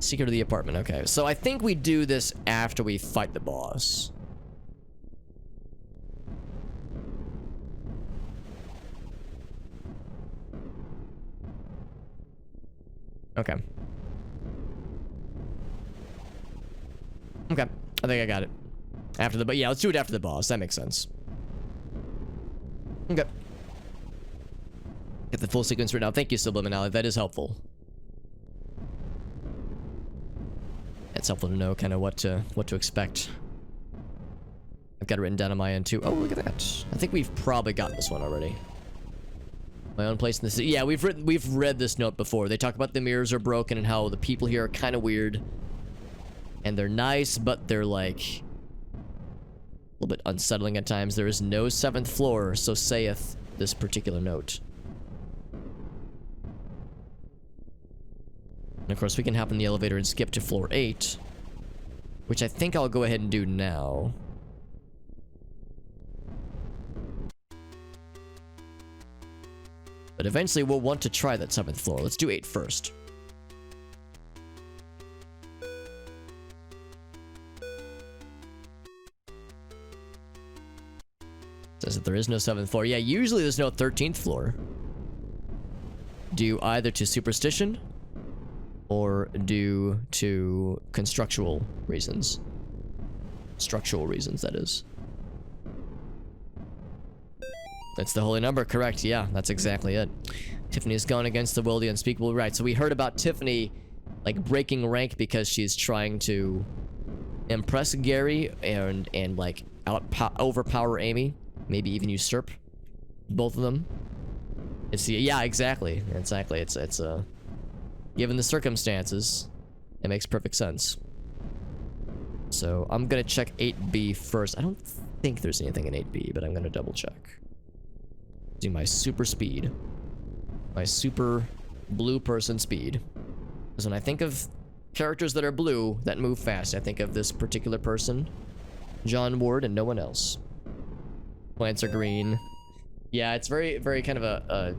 Secret of the apartment, okay. So I think we do this after we fight the boss. Okay. Okay. I think I got it. After the... But yeah, let's do it after the boss. That makes sense. Okay. Get the full sequence right now. Thank you, Subliminality. That is helpful. It's helpful to know kind of what to expect. I've got it written down on my end too. Oh, look at that. I think we've probably got this one already. My own place in the city. Yeah, we've read this note before. They talk about the mirrors are broken and how the people here are kind of weird. And they're nice, but they're like a little bit unsettling at times. There is no 7th floor, so saith this particular note. And of course, we can hop in the elevator and skip to floor 8, which I think I'll go ahead and do now. But eventually, we'll want to try that 7th floor. Let's do 8 first. Says that there is no 7th floor. Yeah, usually there's no 13th floor. Due either to superstition or due to constructual reasons. Structural reasons, that is. That's the holy number, correct. Yeah, that's exactly it. Tiffany has gone against the will of the unspeakable. Right, so we heard about Tiffany, like, breaking rank because she's trying to impress Gary and like, overpower Amy. Maybe even usurp both of them. Yeah, exactly. Exactly. It's given the circumstances, it makes perfect sense. So I'm gonna check 8B first. I don't think there's anything in 8B, but I'm gonna double check. Do my super speed. My super blue person speed. Because when I think of characters that are blue that move fast, I think of this particular person, John Ward, and no one else. Plants are green. Yeah, it's very, very kind of a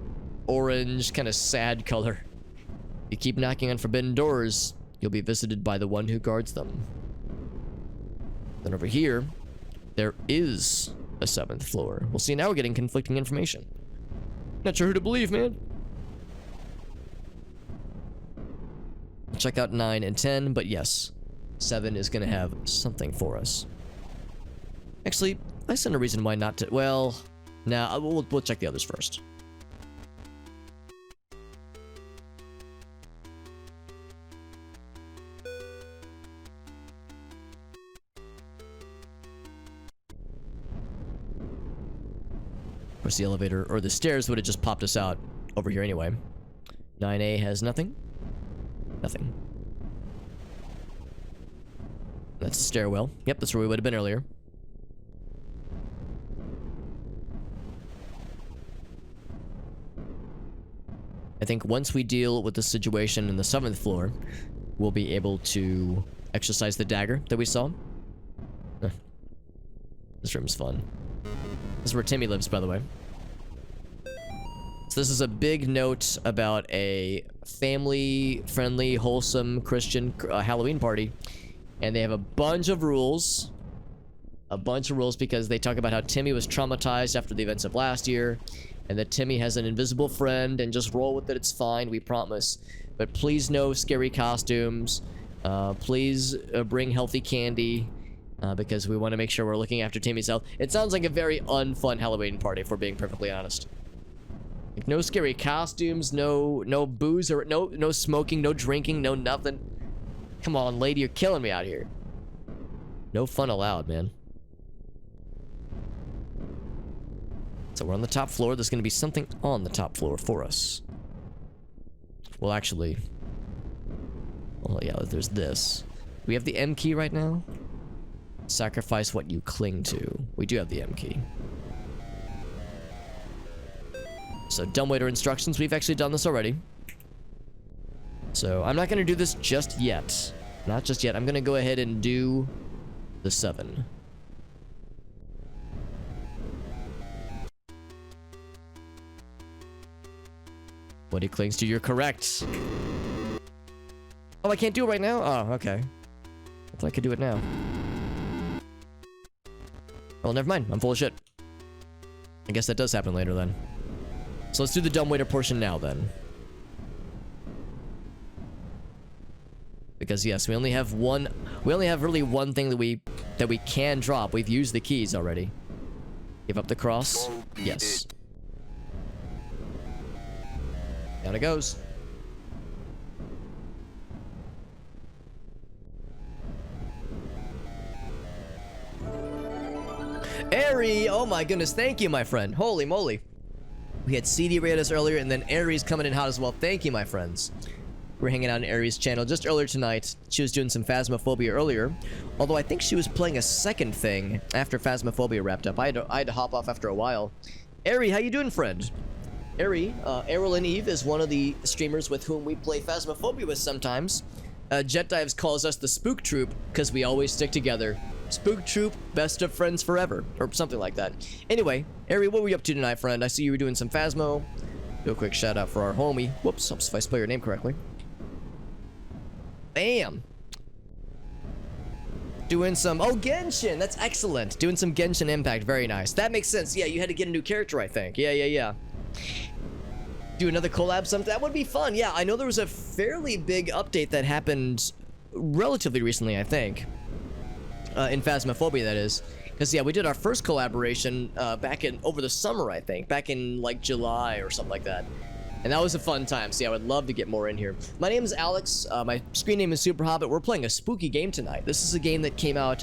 orange, kind of sad color. You keep knocking on forbidden doors, you'll be visited by the one who guards them. Then over here, there is a 7th floor. We'll see, now we're getting conflicting information. Not sure who to believe, man. Check out 9 and 10, but yes, 7 is gonna have something for us. Actually, I see no reason why not to. Well, nah, we'll check the others first. Of course, the elevator or the stairs would have just popped us out over here anyway. 9A has nothing. Nothing. That's a stairwell. Yep, that's where we would have been earlier. I think once we deal with the situation in the 7th floor, we'll be able to exercise the dagger that we saw. This room's fun. This is where Timmy lives, by the way. So this is a big note about a family-friendly, wholesome Christian Halloween party. And they have a bunch of rules. A bunch of rules because they talk about how Timmy was traumatized after the events of last year. And that Timmy has an invisible friend, and just roll with it, it's fine, we promise. But please no scary costumes. Please bring healthy candy. Because we want to make sure we're looking after Timmy's health. It sounds like a very unfun Halloween party, if we're being perfectly honest. Like, no scary costumes, no booze, or no smoking, no drinking, no nothing. Come on, lady, you're killing me out here. No fun allowed, man. So we're on the top floor. There's going to be something on the top floor for us. Well, actually... Well, yeah, there's this. Do we have the M key right now? Sacrifice what you cling to. We do have the M key. So, dumbwaiter instructions. We've actually done this already. So, I'm not going to do this just yet. Not just yet. I'm going to go ahead and do the 7. What he clings to, you're correct. Oh, I can't do it right now? Oh, okay. I thought I could do it now. Well, never mind. I'm full of shit. I guess that does happen later then. So let's do the dumbwaiter portion now then. because yes, we only have one. We only have really one thing that we can drop. We've used the keys already. Give up the cross. Yes. Down it goes. Airy! Oh my goodness, thank you, my friend. Holy moly. We had CD raid us earlier, and then Aries coming in hot as well. Thank you, my friends. We're hanging out on Aries' channel just earlier tonight. She was doing some Phasmophobia earlier, although I think she was playing a second thing after Phasmophobia wrapped up. I had to hop off after a while. Airy, how you doing, friend? Airy, Errol and Eve is one of the streamers with whom we play Phasmophobia with sometimes. Jet Dives calls us the Spook Troop because we always stick together. Spook Troop, best of friends forever, or something like that. Anyway, Airy, what were you up to tonight, friend? I see you were doing some Phasmo. Do a quick shout out for our homie. Whoops, helps if I spell your name correctly. Bam! Doing some, oh, Genshin, that's excellent. Doing some Genshin Impact, very nice. That makes sense. Yeah, you had to get a new character, I think. Yeah. Do another collab sometime. That would be fun. Yeah, I know there was a fairly big update that happened relatively recently, I think. In Phasmophobia, that is. Because, yeah, we did our first collaboration back in, over the summer, I think. Back in, like, July or something like that. And that was a fun time, so yeah, I would love to get more in here. My name is Alex. My screen name is Super Hobbit. We're playing a spooky game tonight. This is a game that came out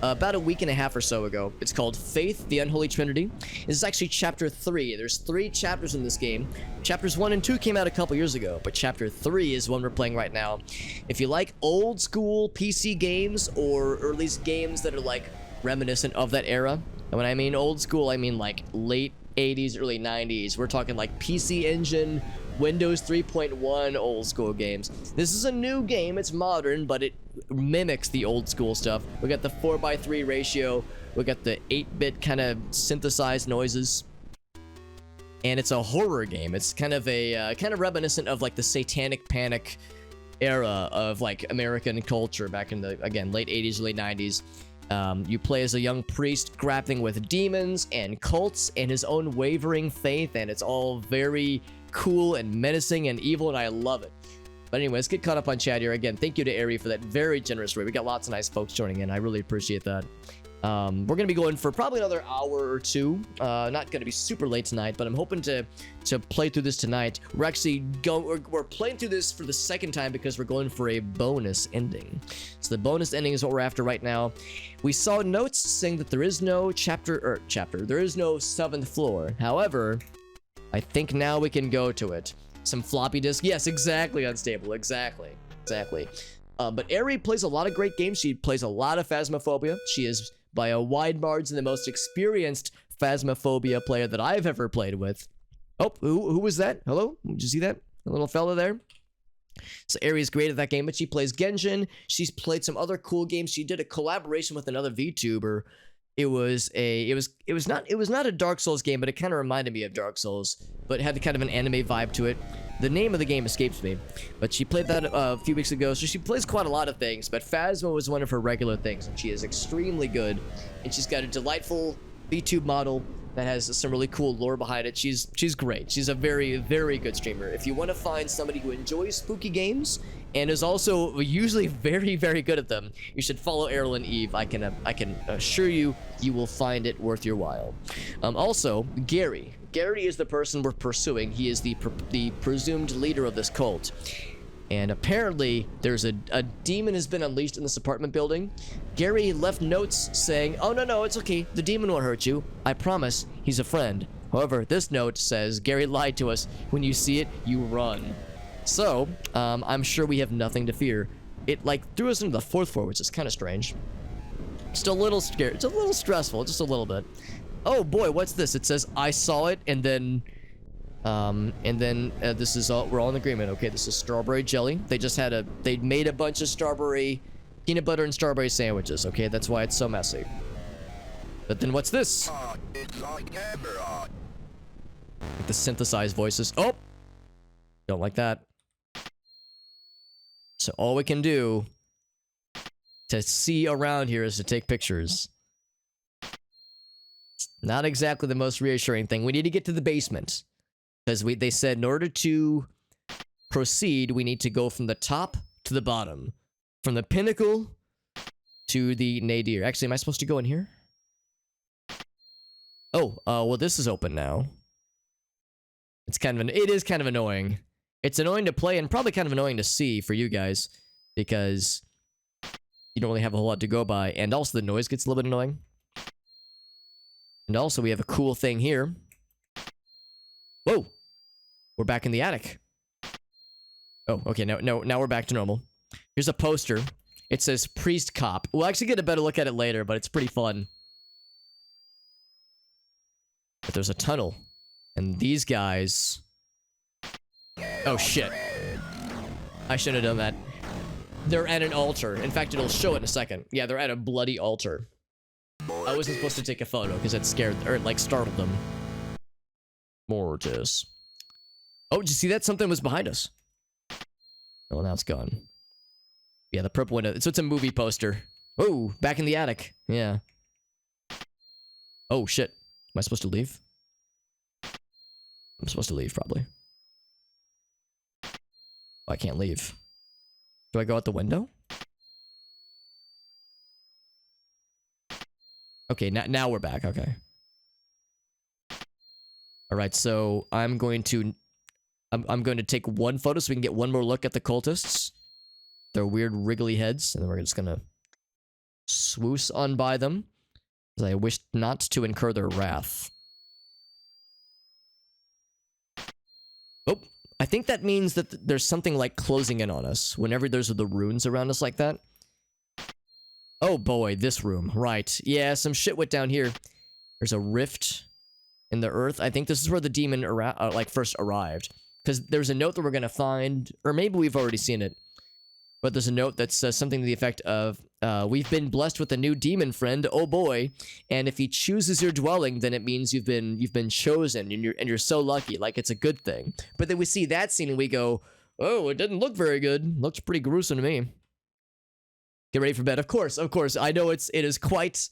about a week and a half or so ago. It's called Faith, the Unholy Trinity. This is actually Chapter 3. There's 3 chapters in this game. Chapters 1 and 2 came out a couple years ago, but Chapter 3 is one we're playing right now. If you like old school PC games, or at least games that are like reminiscent of that era, and when I mean old school, I mean like late 80s, early 90s. We're talking like PC Engine, Windows 3.1 old school games. This is a new game. It's modern, but it mimics the old school stuff. We got the 4:3 ratio. We got the 8-bit kind of synthesized noises. And it's a horror game. It's kind of a kind of reminiscent of like the Satanic Panic era of like American culture back in the, again, late 80s, late 90s. You play as a young priest grappling with demons and cults and his own wavering faith, and it's all very cool and menacing and evil, and I love it. But anyway, let's get caught up on chat here. Again, thank you to Ari for that very generous raid. We got lots of nice folks joining in. I really appreciate that. We're going to be going for probably another hour or two. Not going to be super late tonight, but I'm hoping to play through this tonight. We're actually we're playing through this for the second time because we're going for a bonus ending. So the bonus ending is what we're after right now. We saw notes saying that there is no there is no 7th floor. However, I think now we can go to it. Some floppy disk. Yes, exactly, Unstable. Exactly. But Ari plays a lot of great games. She plays a lot of Phasmophobia. She is, by a wide margin, the most experienced Phasmophobia player that I've ever played with. Oh, who was that? Hello? Did you see that? A little fella there? So Ari's great at that game, but she plays Genshin. She's played some other cool games. She did a collaboration with another VTuber. It was not a Dark Souls game, but it kind of reminded me of Dark Souls, but it had kind of an anime vibe to it. The name of the game escapes me, but she played that a few weeks ago, so she plays quite a lot of things, but Phasmo was one of her regular things, and she is extremely good, and she's got a delightful VTube model that has some really cool lore behind it. She's great. She's a very, very good streamer. If you want to find somebody who enjoys spooky games and is also usually very, very good at them, you should follow Errol and Eve. I can assure you, you will find it worth your while. Also, Gary is the person we're pursuing. He is the presumed leader of this cult. And apparently, there's a demon has been unleashed in this apartment building. Gary left notes saying, oh, no, it's okay. The demon won't hurt you. I promise. He's a friend. However, this note says, Gary lied to us. When you see it, you run. So, I'm sure we have nothing to fear. It, like, threw us into the 4th floor, which is kind of strange. Just a little scared. It's a little stressful, just a little bit. Oh, boy, what's this? It says, I saw it, and then this is all, we're all in agreement. Okay, this is strawberry jelly. They made a bunch of strawberry, peanut butter and strawberry sandwiches. Okay, that's why it's so messy. But then what's this? It's on camera. Like the synthesized voices. Oh! Don't like that. So all we can do to see around here is to take pictures. It's not exactly the most reassuring thing. We need to get to the basement. Because they said in order to proceed, we need to go from the top to the bottom. From the pinnacle to the nadir. Actually, am I supposed to go in here? Oh, well, this is open now. It is kind of annoying. It's annoying to play and probably kind of annoying to see for you guys because you don't really have a whole lot to go by. And also the noise gets a little bit annoying. And also we have a cool thing here. Whoa! We're back in the attic. Oh, okay, now we're back to normal. Here's a poster. It says Priest Cop. We'll actually get a better look at it later, but it's pretty fun. But there's a tunnel. And these guys... Oh, shit. I shouldn't have done that. They're at an altar. In fact, it'll show it in a second. Yeah, they're at a bloody altar. I wasn't supposed to take a photo because it scared, or like startled them. Mortis. Oh, did you see that? Something was behind us. Oh, now it's gone. Yeah, the purple window. So it's a movie poster. Oh, back in the attic. Yeah. Oh, shit. Am I supposed to leave? I'm supposed to leave, probably. Oh, I can't leave. Do I go out the window? Okay, now we're back. Okay. All right, so I'm going to take one photo so we can get one more look at the cultists. Their weird wriggly heads, and then we're just gonna swoosh on by them, as I wish not to incur their wrath. Oh, I think that means that there's something like closing in on us whenever there's the runes around us like that. Oh boy, this room. Right. Yeah, some shit went down here. There's a rift in the earth. I think this is where the demon first arrived. Because there's a note that we're going to find, or maybe we've already seen it. But there's a note that says something to the effect of, we've been blessed with a new demon friend, oh boy. And if he chooses your dwelling, then it means you've been chosen, and you're so lucky, like it's a good thing. But then we see that scene and we go, oh, it didn't look very good. Looks pretty gruesome to me. Get ready for bed. Of course. I know it is quite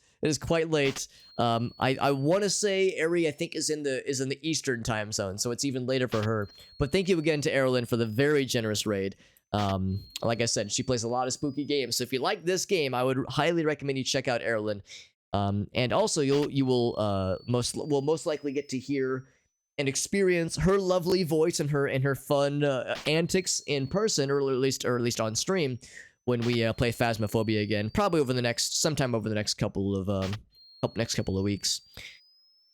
late. I want to say Ari, I think, is in the Eastern time zone, so it's even later for her. But thank you again to Erilyn for the very generous raid. Like I said, she plays a lot of spooky games, so if you like this game, I would highly recommend you check out Erilyn. And also you will most likely get to hear and experience her lovely voice and her fun antics in person, or at least on stream, when we play Phasmophobia again, probably sometime over the next couple of weeks.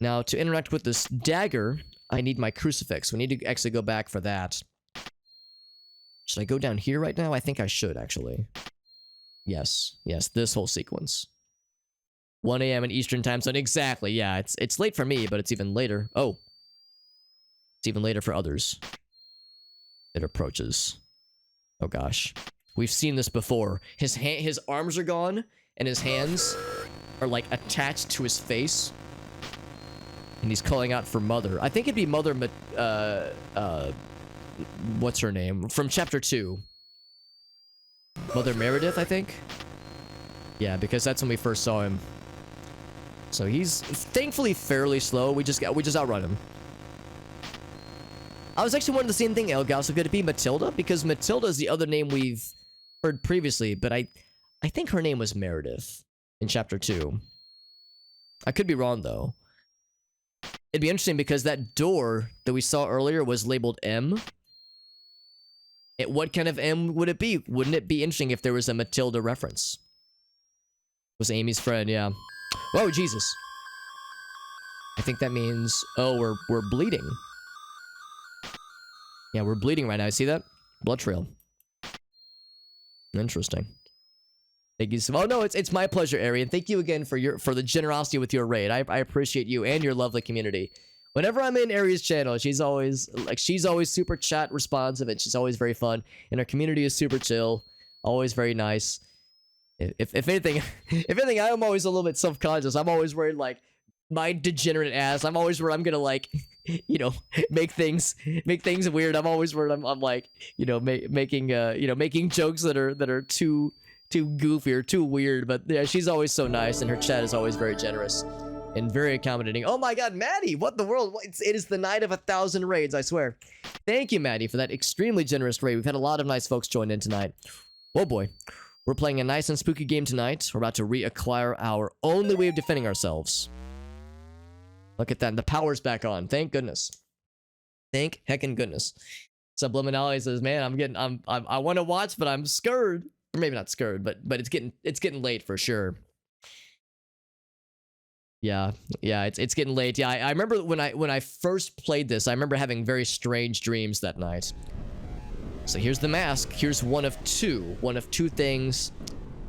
Now, to interact with this dagger, I need my crucifix. We need to actually go back for that. Should I go down here right now? I think I should, actually. Yes, this whole sequence. 1 a.m. in Eastern time zone. Exactly, yeah. It's late for me, but it's even later. Oh. It's even later for others. It approaches. Oh, gosh. We've seen this before. His arms are gone, and his hands are, like, attached to his face. And he's calling out for Mother. I think it'd be Mother, what's her name? From Chapter 2. Mother Meredith, I think? Yeah, because that's when we first saw him. So he's thankfully fairly slow. We just outrun him. I was actually wondering the same thing, Elgaso, could it be Matilda? Because Matilda is the other name we've heard previously, but I think her name was Meredith in Chapter 2. I could be wrong, though. It'd be interesting because that door that we saw earlier was labeled M. What kind of M would it be? Wouldn't it be interesting if there was a Matilda reference? Was Amy's friend, yeah. Whoa, Jesus. I think that means, oh, we're bleeding. Yeah, we're bleeding right now. See that? Blood trail. Interesting. Thank you so much. Oh no, it's my pleasure, Arian. Thank you again for the generosity with your raid. I appreciate you and your lovely community. Whenever I'm in Ari's channel, she's always super chat responsive, and she's always very fun. And her community is super chill, always very nice. If anything, I am always a little bit self-conscious. I'm always worried, like, my degenerate ass. I'm always worried I'm gonna, like, you know, make things weird. I'm always worried I'm like, you know, making jokes that are too goofy or too weird. But yeah, she's always so nice, and her chat is always very generous and very accommodating. Oh my god, Maddie, what the world? It is the night of 1,000 raids, I swear. Thank you, Maddie, for that extremely generous raid. We've had a lot of nice folks join in tonight. Oh boy. We're playing a nice and spooky game tonight. We're about to reacquire our only way of defending ourselves. Look at that. And the power's back on. Thank goodness. Thank heckin' goodness. Subliminality says, man, I want to watch, but I'm scared. Or maybe not scared, but it's getting late for sure. Yeah, it's getting late. Yeah, I remember when I first played this, I remember having very strange dreams that night. So here's the mask. Here's one of two things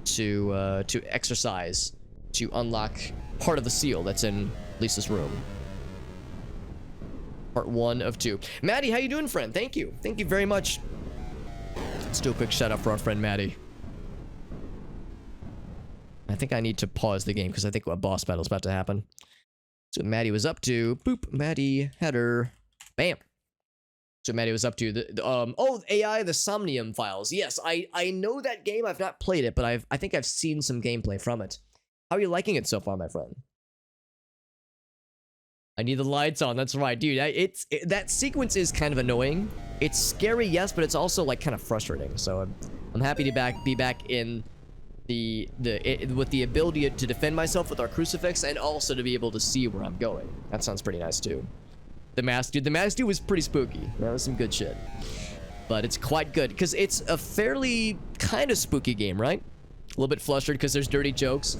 to exercise to unlock part of the seal that's in Lisa's room. Part 1 of 2. Maddie, how you doing, friend? Thank you very much. Let's do a quick shout out for our friend Maddie. I think I need to pause the game because I think a boss battle is about to happen. So Maddie was up to. Boop. Maddie header. Bam. So Maddie was up to the AI the Somnium Files. Yes, I know that game. I've not played it, but I think I've seen some gameplay from it. How are you liking it so far, my friend? I need the lights on. That's right, dude. That sequence is kind of annoying. It's scary, yes, but it's also like kind of frustrating. So I'm happy to be back in with the ability to defend myself with our crucifix and also to be able to see where I'm going. That sounds pretty nice too. The mask dude was pretty spooky. That was some good shit. But it's quite good because it's a fairly kind of spooky game, right? A little bit flustered because there's dirty jokes.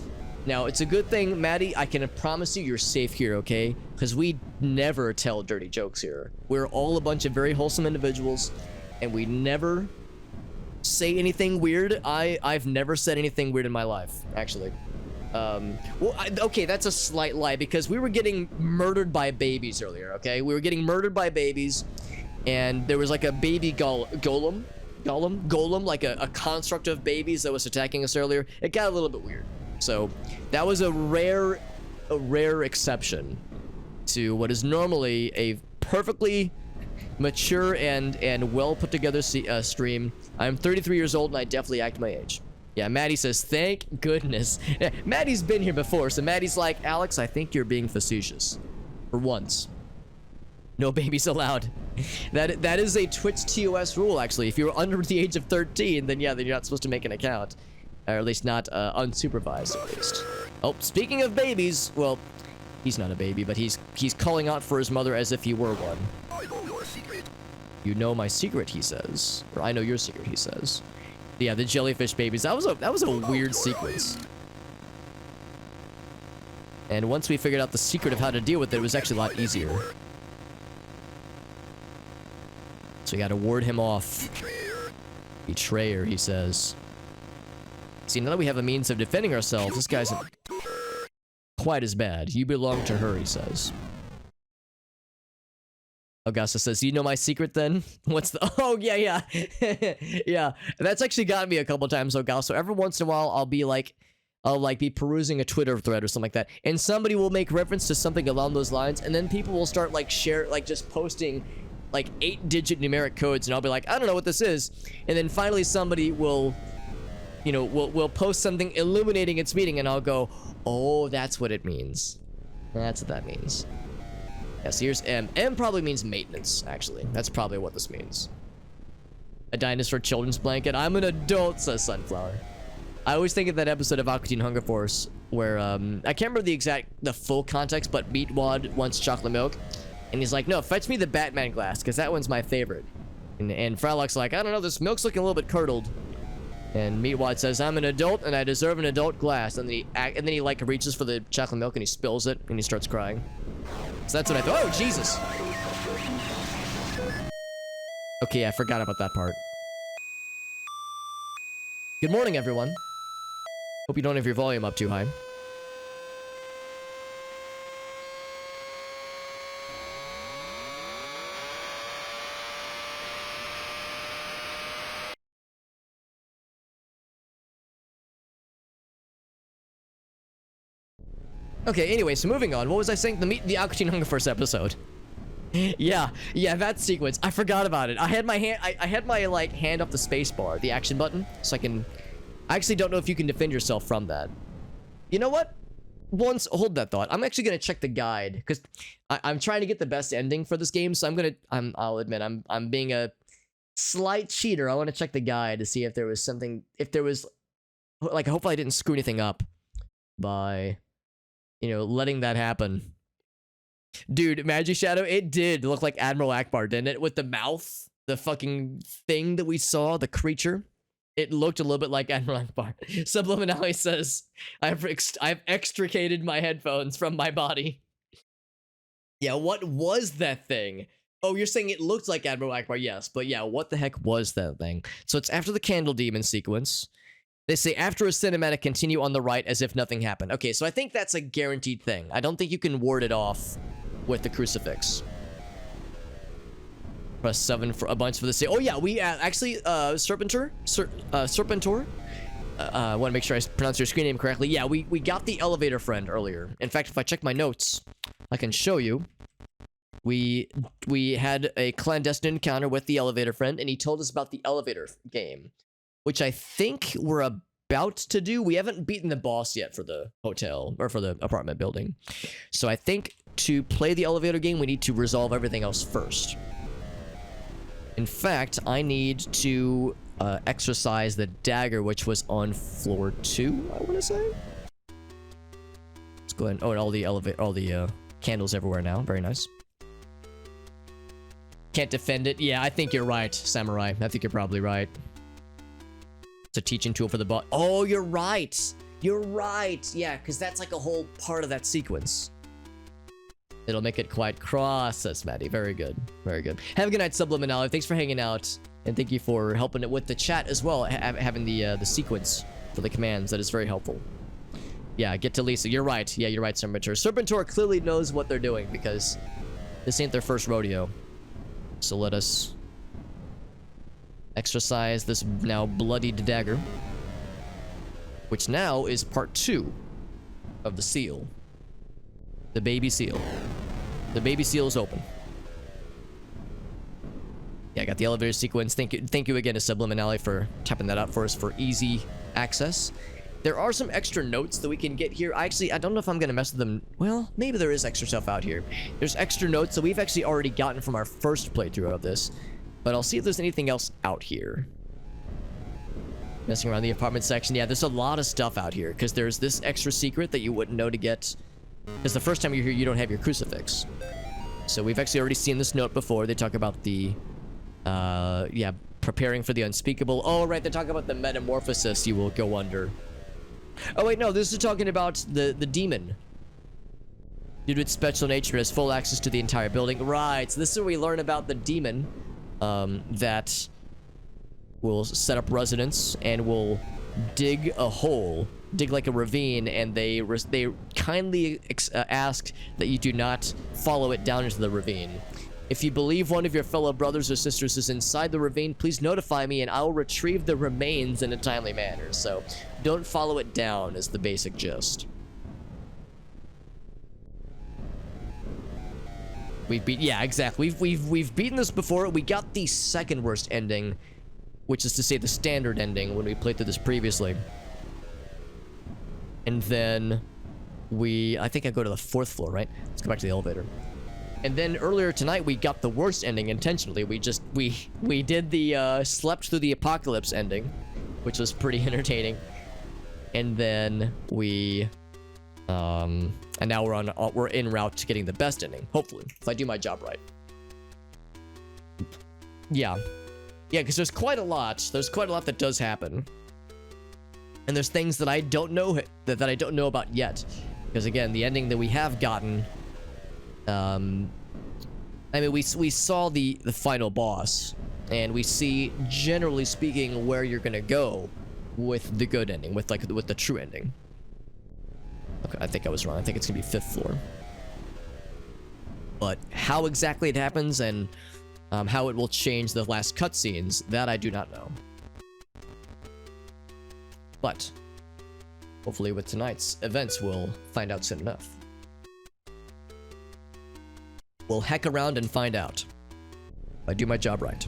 Now, it's a good thing, Maddie, I can promise you're safe here, okay? Because we never tell dirty jokes here. We're all a bunch of very wholesome individuals, and we never say anything weird. I've never said anything weird in my life, actually. Okay, that's a slight lie, because we were getting murdered by babies earlier, okay? We were getting murdered by babies, and there was like a baby golem, like a construct of babies that was attacking us earlier. It got a little bit weird. So that was a rare exception to what is normally a perfectly mature and well put together stream. I'm 33 years old and I definitely act my age. Yeah, Maddie says, thank goodness. Maddie's been here before, so Maddie's like, Alex, I think you're being facetious. For once. No babies allowed. That is a Twitch TOS rule, actually. If you're under the age of 13, then yeah, then you're not supposed to make an account. Or at least not unsupervised, at least. Oh, speaking of babies, well, he's not a baby, but he's calling out for his mother as if he were one. I know your secret. You know my secret, he says. Or I know your secret, he says. Yeah, the jellyfish babies. That was a weird sequence. And once we figured out the secret of how to deal with it, it was actually a lot easier. So we gotta ward him off. Betrayer, he says. See, now that we have a means of defending ourselves, this guy's quite as bad. You belong to her, he says. Augusta says, you know my secret then? What's the... Oh, yeah. Yeah, that's actually gotten me a couple times, Augusta. So every once in a while, I'll be perusing a Twitter thread or something like that, and somebody will make reference to something along those lines, and then people will start, just posting, 8-digit numeric codes, and I'll be like, I don't know what this is. And then finally somebody will... we'll post something illuminating its meaning, and I'll go, oh, that's what it means. That's what that means. Yes, here's M. M probably means maintenance, actually. That's probably what this means. A dinosaur children's blanket. I'm an adult, says Sunflower. I always think of that episode of Aqua Teen Hunger Force where, I can't remember the full context, but Meatwad wants chocolate milk. And he's like, no, fetch me the Batman glass, because that one's my favorite. And Froloc's like, I don't know, this milk's looking a little bit curdled. And Meatwad says, I'm an adult and I deserve an adult glass. And then he reaches for the chocolate milk and he spills it and he starts crying. So that's what I thought. Oh, Jesus. Okay, I forgot about that part. Good morning, everyone. Hope you don't have your volume up too high. Okay, anyway, so moving on. What was I saying? The Aqua Teen Hunger Force episode. Yeah, that sequence. I forgot about it. I had my hand, I had my hand up the space bar, the action button, so I actually don't know if you can defend yourself from that. You know what? Hold that thought. I'm actually gonna check the guide because I'm trying to get the best ending for this game. So I'll admit I'm being a slight cheater. I want to check the guide to see if there was like, hopefully I didn't screw anything up by, you know, letting that happen. Dude, Magic Shadow, it did look like Admiral Akbar, didn't it? With the mouth, the fucking thing that we saw, the creature. It looked a little bit like Admiral Akbar. Subliminally says, I've extricated my headphones from my body. Yeah, what was that thing? Oh, you're saying it looked like Admiral Akbar, yes. But yeah, what the heck was that thing? So it's after the Candle Demon sequence. They say, after a cinematic, continue on the right as if nothing happened. Okay, so I think that's a guaranteed thing. I don't think you can ward it off with the crucifix. Press 7 for a bunch for the same. Oh yeah, we actually Serpentor. I want to make sure I pronounce your screen name correctly. Yeah, we got the elevator friend earlier. In fact, if I check my notes, I can show you. We had a clandestine encounter with the elevator friend, and he told us about the elevator game, which I think we're about to do. We haven't beaten the boss yet for the hotel or for the apartment building, so I think to play the elevator game, we need to resolve everything else first. In fact, I need to exercise the dagger, which was on floor 2, I want to say. Let's go ahead. Oh, and all the candles everywhere now. Very nice. Can't defend it. Yeah, I think you're right, Samurai. I think you're probably right. It's a teaching tool for the boss. Oh, you're right. You're right. Yeah, because that's like a whole part of that sequence. It'll make it quite cross, says Maddie. Very good. Very good. Have a good night, Subliminal. Thanks for hanging out. And thank you for helping it with the chat as well. Having the sequence for the commands. That is very helpful. Yeah, get to Lisa. You're right. Yeah, you're right, Serpentor. Serpentor clearly knows what they're doing because this ain't their first rodeo. So let us exercise this now bloodied dagger. Which now is part 2 of the seal. The baby seal. The baby seal is open. Yeah, I got the elevator sequence. Thank you again to Subliminally for tapping that out for us for easy access. There are some extra notes that we can get here. I don't know if I'm gonna mess with them. Well, maybe there is extra stuff out here. There's extra notes that we've actually already gotten from our first playthrough of this. But I'll see if there's anything else out here. Messing around the apartment section. Yeah, there's a lot of stuff out here. Because there's this extra secret that you wouldn't know to get. Because the first time you're here, you don't have your crucifix. So we've actually already seen this note before. They talk about the, yeah, preparing for the unspeakable. Oh, right, they talk about the metamorphosis you will go under. Oh, wait, no, this is talking about the demon. Due to its special nature, it has full access to the entire building. Right, so this is where we learn about the demon that will set up residence and will dig a hole, dig like a ravine, and they kindly ask that you do not follow it down into the ravine. If you believe one of your fellow brothers or sisters is inside the ravine, please notify me and I will retrieve the remains in a timely manner. So don't follow it down is the basic gist. Yeah, exactly. We've beaten this before. We got the second worst ending, which is to say the standard ending when we played through this previously. And then I think I go to the 4th floor, right? Let's go back to the elevator. And then earlier tonight, we got the worst ending intentionally. We did the slept through the apocalypse ending, which was pretty entertaining. And then and now we're en route to getting the best ending, hopefully, if I do my job right. Yeah, because there's quite a lot. There's quite a lot that does happen. And there's things that I don't know that I don't know about yet. Because again, the ending that we have gotten, I mean, we saw the final boss, and we see, generally speaking, where you're gonna go with the good ending, with the true ending. Okay, I think I was wrong. I think it's gonna be 5th floor. But how exactly it happens and how it will change the last cutscenes, that I do not know. But hopefully with tonight's events, we'll find out soon enough. We'll heck around and find out. If I do my job right.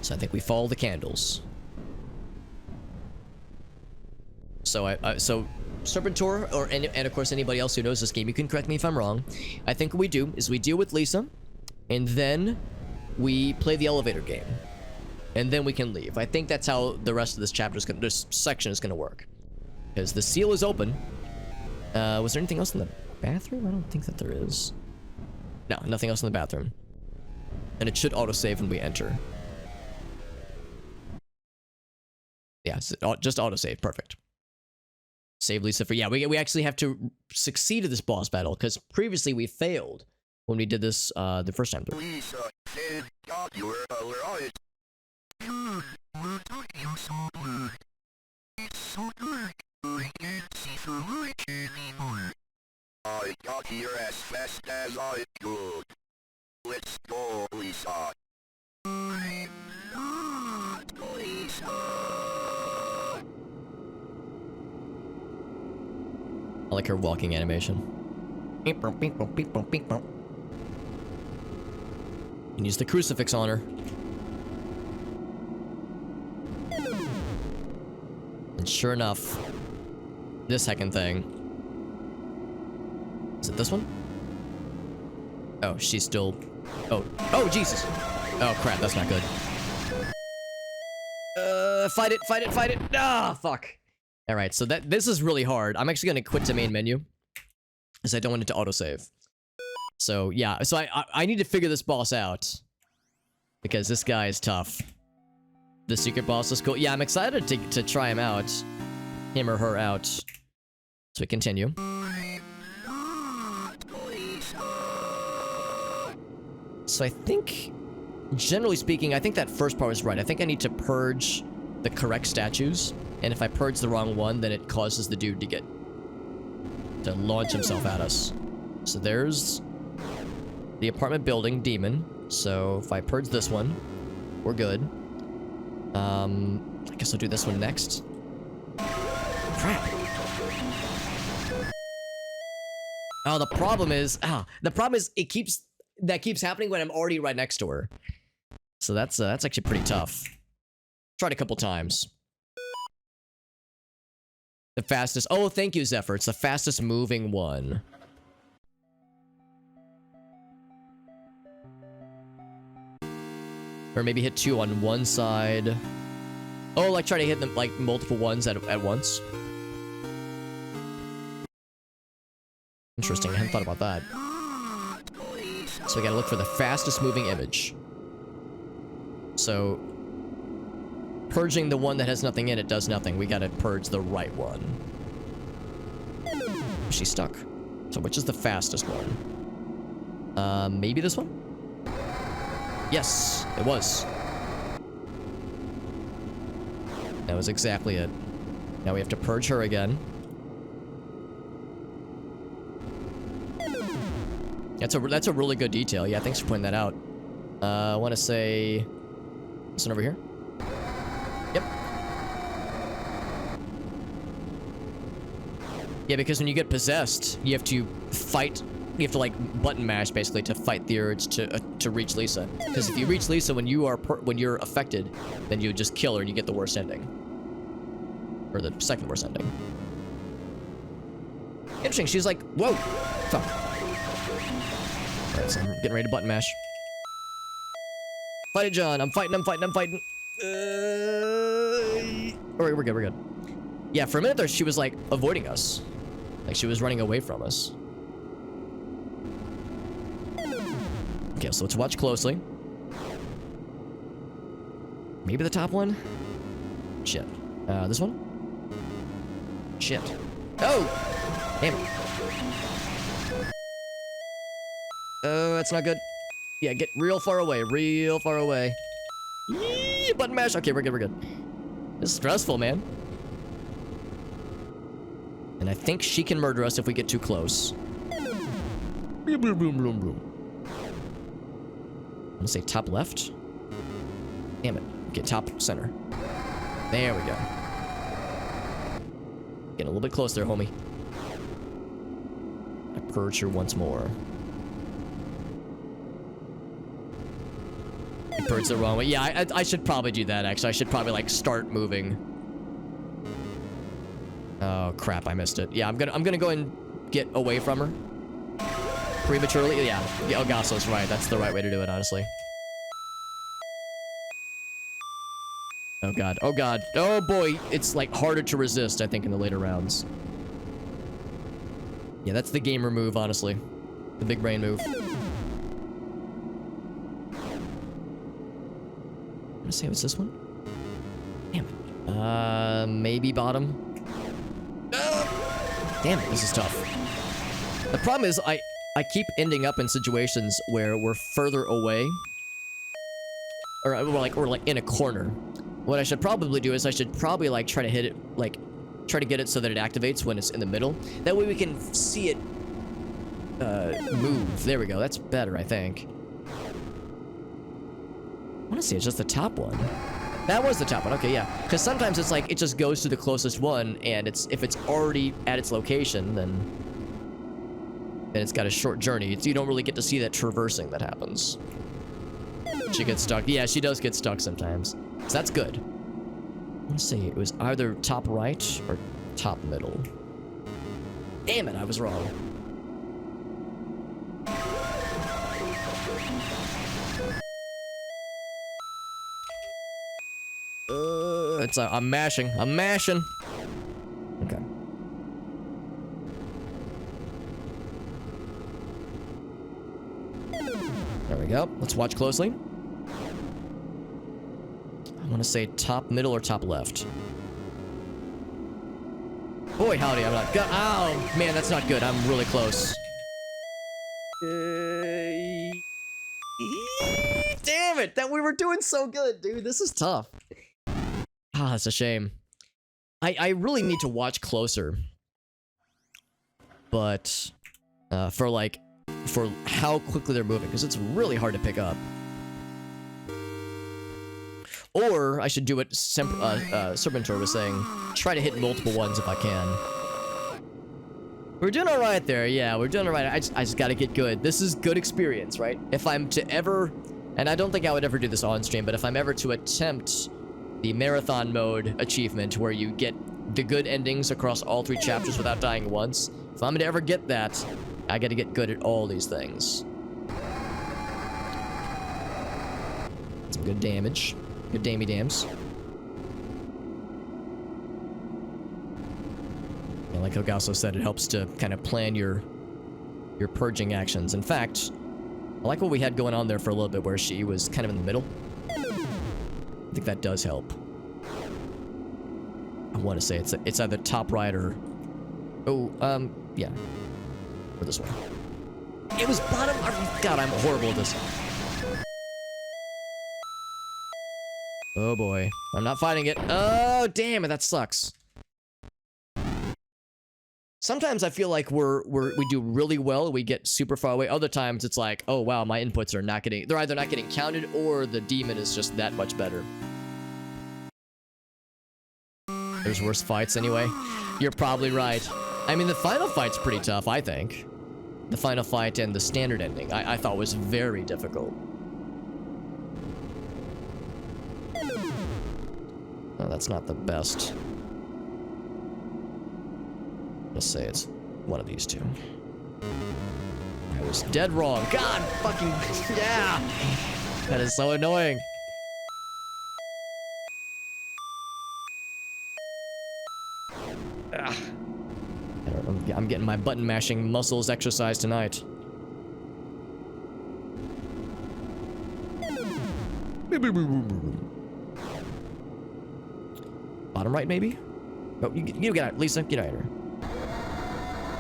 So I think we follow the candles. So so Serpentor, and of course anybody else who knows this game, you can correct me if I'm wrong. I think what we do is we deal with Lisa, and then we play the elevator game. and then we can leave. I think that's how the rest of this chapter is gonna, this section is gonna work. Because the seal is open. Was there anything else in the bathroom? I don't think that there is. No, nothing else in the bathroom. And it should autosave when we enter. Yeah, just autosave. Perfect. Save Lisa for... Yeah, we actually have to succeed at this boss battle, because previously we failed when we did this the first time through. Lisa said, "God, you're alright." Good. We'll talk you so good. It's so dark. I can't see the light anymore. I got here as fast as I could. Let's go, Lisa. I'm not Lisa. I like her walking animation. And use the crucifix on her. And sure enough, this heckin' thing. Is it this one? Oh, she's still... Oh, Jesus! Oh, crap, that's not good. Fight it, fight it, fight it! Ah, fuck! Alright, so this is really hard. I'm actually gonna quit the main menu, because I don't want it to autosave. So, yeah, so I need to figure this boss out, because this guy is tough. The secret boss is cool. Yeah, I'm excited to try him out. Him or her out. So we continue. So I think, generally speaking, I think that first part was right. I think I need to purge the correct statues. And if I purge the wrong one, then it causes the dude to launch himself at us. So there's the apartment building demon. So if I purge this one, we're good. I guess I'll do this one next. Crap. Oh, the problem is that keeps happening when I'm already right next to her. So that's actually pretty tough. Tried a couple times. The fastest... Oh, thank you, Zephyr. It's the fastest moving one. Or maybe hit 2 on one side. Oh, like try to hit them like multiple ones at once. Interesting, I hadn't thought about that. So we gotta look for the fastest moving image. So... purging the one that has nothing in it does nothing. We gotta purge the right one. She's stuck. So which is the fastest one? Maybe this one? Yes, it was. That was exactly it. Now we have to purge her again. That's a really good detail. Yeah, thanks for pointing that out. I want to say this one over here. Yep. Yeah, because when you get possessed, you have to fight. You have to like button mash basically to fight the urge to reach Lisa. Because if you reach Lisa when you're affected, then you just kill her and you get the worst ending, or the second worst ending. Interesting. She's like, whoa, fuck. All right, so I'm getting ready to button mash. Fight it, John. I'm fighting. Alright, we're good. Yeah, for a minute there, she was like avoiding us. Like she was running away from us. Okay, so let's watch closely. Maybe the top one? Shit. This one? Shit. Oh! Damn it. Oh, that's not good. Yeah, get real far away. Yee, button mash. Okay, we're good. This is stressful, man. And I think she can murder us if we get too close. I'm gonna say top left. Damn it. Okay, top center. There we go. Getting a little bit close there, homie. I purge her once more. I purged the wrong way. Yeah, I should probably do that, actually. I should probably, like, start moving. Oh, crap, I missed it. Yeah, I'm gonna go and get away from her. Prematurely? Yeah, Elgasso's right. That's the right way to do it, honestly. Oh god. Oh god. Oh boy. It's like harder to resist, I think, in the later rounds. Yeah, that's the gamer move, honestly. The big brain move. I'm gonna say, what's this one? Damn it. Maybe bottom. Damn it, this is tough. The problem is, I keep ending up in situations where we're further away. Or we're like in a corner. What I should probably do is I should probably like try to hit it, like try to get it so that it activates when it's in the middle. That way we can see it move. There we go. That's better, I think. I want to see it's just the top one. That was the top one. Okay, yeah. Because sometimes it's like it just goes to the closest one, and if it's already at its location, then it's got a short journey. So you don't really get to see that traversing that happens. She gets stuck. Yeah, she does get stuck sometimes. So that's good. I want to say it was either top right or top middle. Damn it, I was wrong. I'm mashing. I'm mashing. Okay. There we go. Let's watch closely. I want to say top middle or top left. Boy, howdy, I'm not good. Oh, man, that's not good. I'm really close. Damn it! That we were doing so good, dude. This is tough. Ah, that's a shame. I really need to watch closer. But, for how quickly they're moving, because it's really hard to pick up. Or I should do what Serpentor was saying. Try to hit multiple ones if I can. We're doing all right there. Yeah, we're doing all right. I just got to get good. This is good experience, right? If I'm to ever, and I don't think I would ever do this on stream, but if I'm ever to attempt the marathon mode achievement where you get the good endings across all 3 chapters without dying once, if I'm to ever get that, I got to get good at all these things. Some good damage. Good dammy dams. Yeah, like Hogasso said, it helps to kind of plan your purging actions. In fact, I like what we had going on there for a little bit where she was kind of in the middle. I think that does help. I want to say it's either top right or... Oh, yeah. Or this one. It was bottom... God, I'm horrible at this. Oh boy. I'm not fighting it. Oh, damn it, that sucks. Sometimes I feel like we do really well, we get super far away. Other times it's like, oh wow, my inputs are not getting... They're either not getting counted or the demon is just that much better. There's worse fights anyway. You're probably right. I mean, the final fight's pretty tough, I think. The final fight and the standard ending, I thought was very difficult. Oh, that's not the best. Let's say it's one of these two. I was dead wrong. God fucking... Yeah! That is so annoying. Ugh. I'm getting my button mashing muscles exercised tonight. Bottom right, maybe? Oh, you get out, Lisa. Get out of here.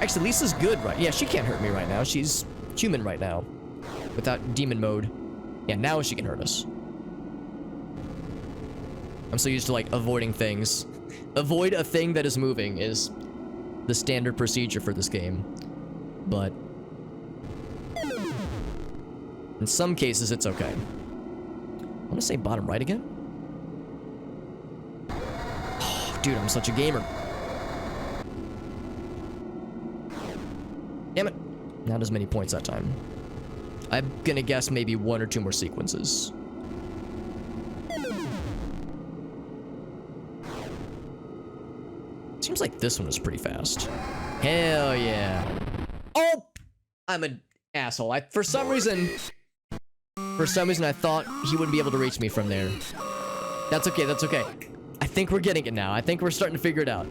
Actually, Lisa's good, right? Yeah, she can't hurt me right now. She's human right now. Without demon mode. Yeah, now she can hurt us. I'm so used to, like, avoiding things. Avoid a thing that is moving is the standard procedure for this game. But in some cases, it's okay. I want to say bottom right again. Oh, dude, I'm such a gamer. Damn it. Not as many points that time. I'm gonna guess maybe 1 or 2 more sequences. Seems like this one was pretty fast. Hell yeah. Oh! I'm an asshole. For some reason I thought he wouldn't be able to reach me from there. That's okay, that's okay. I think we're getting it now. I think we're starting to figure it out.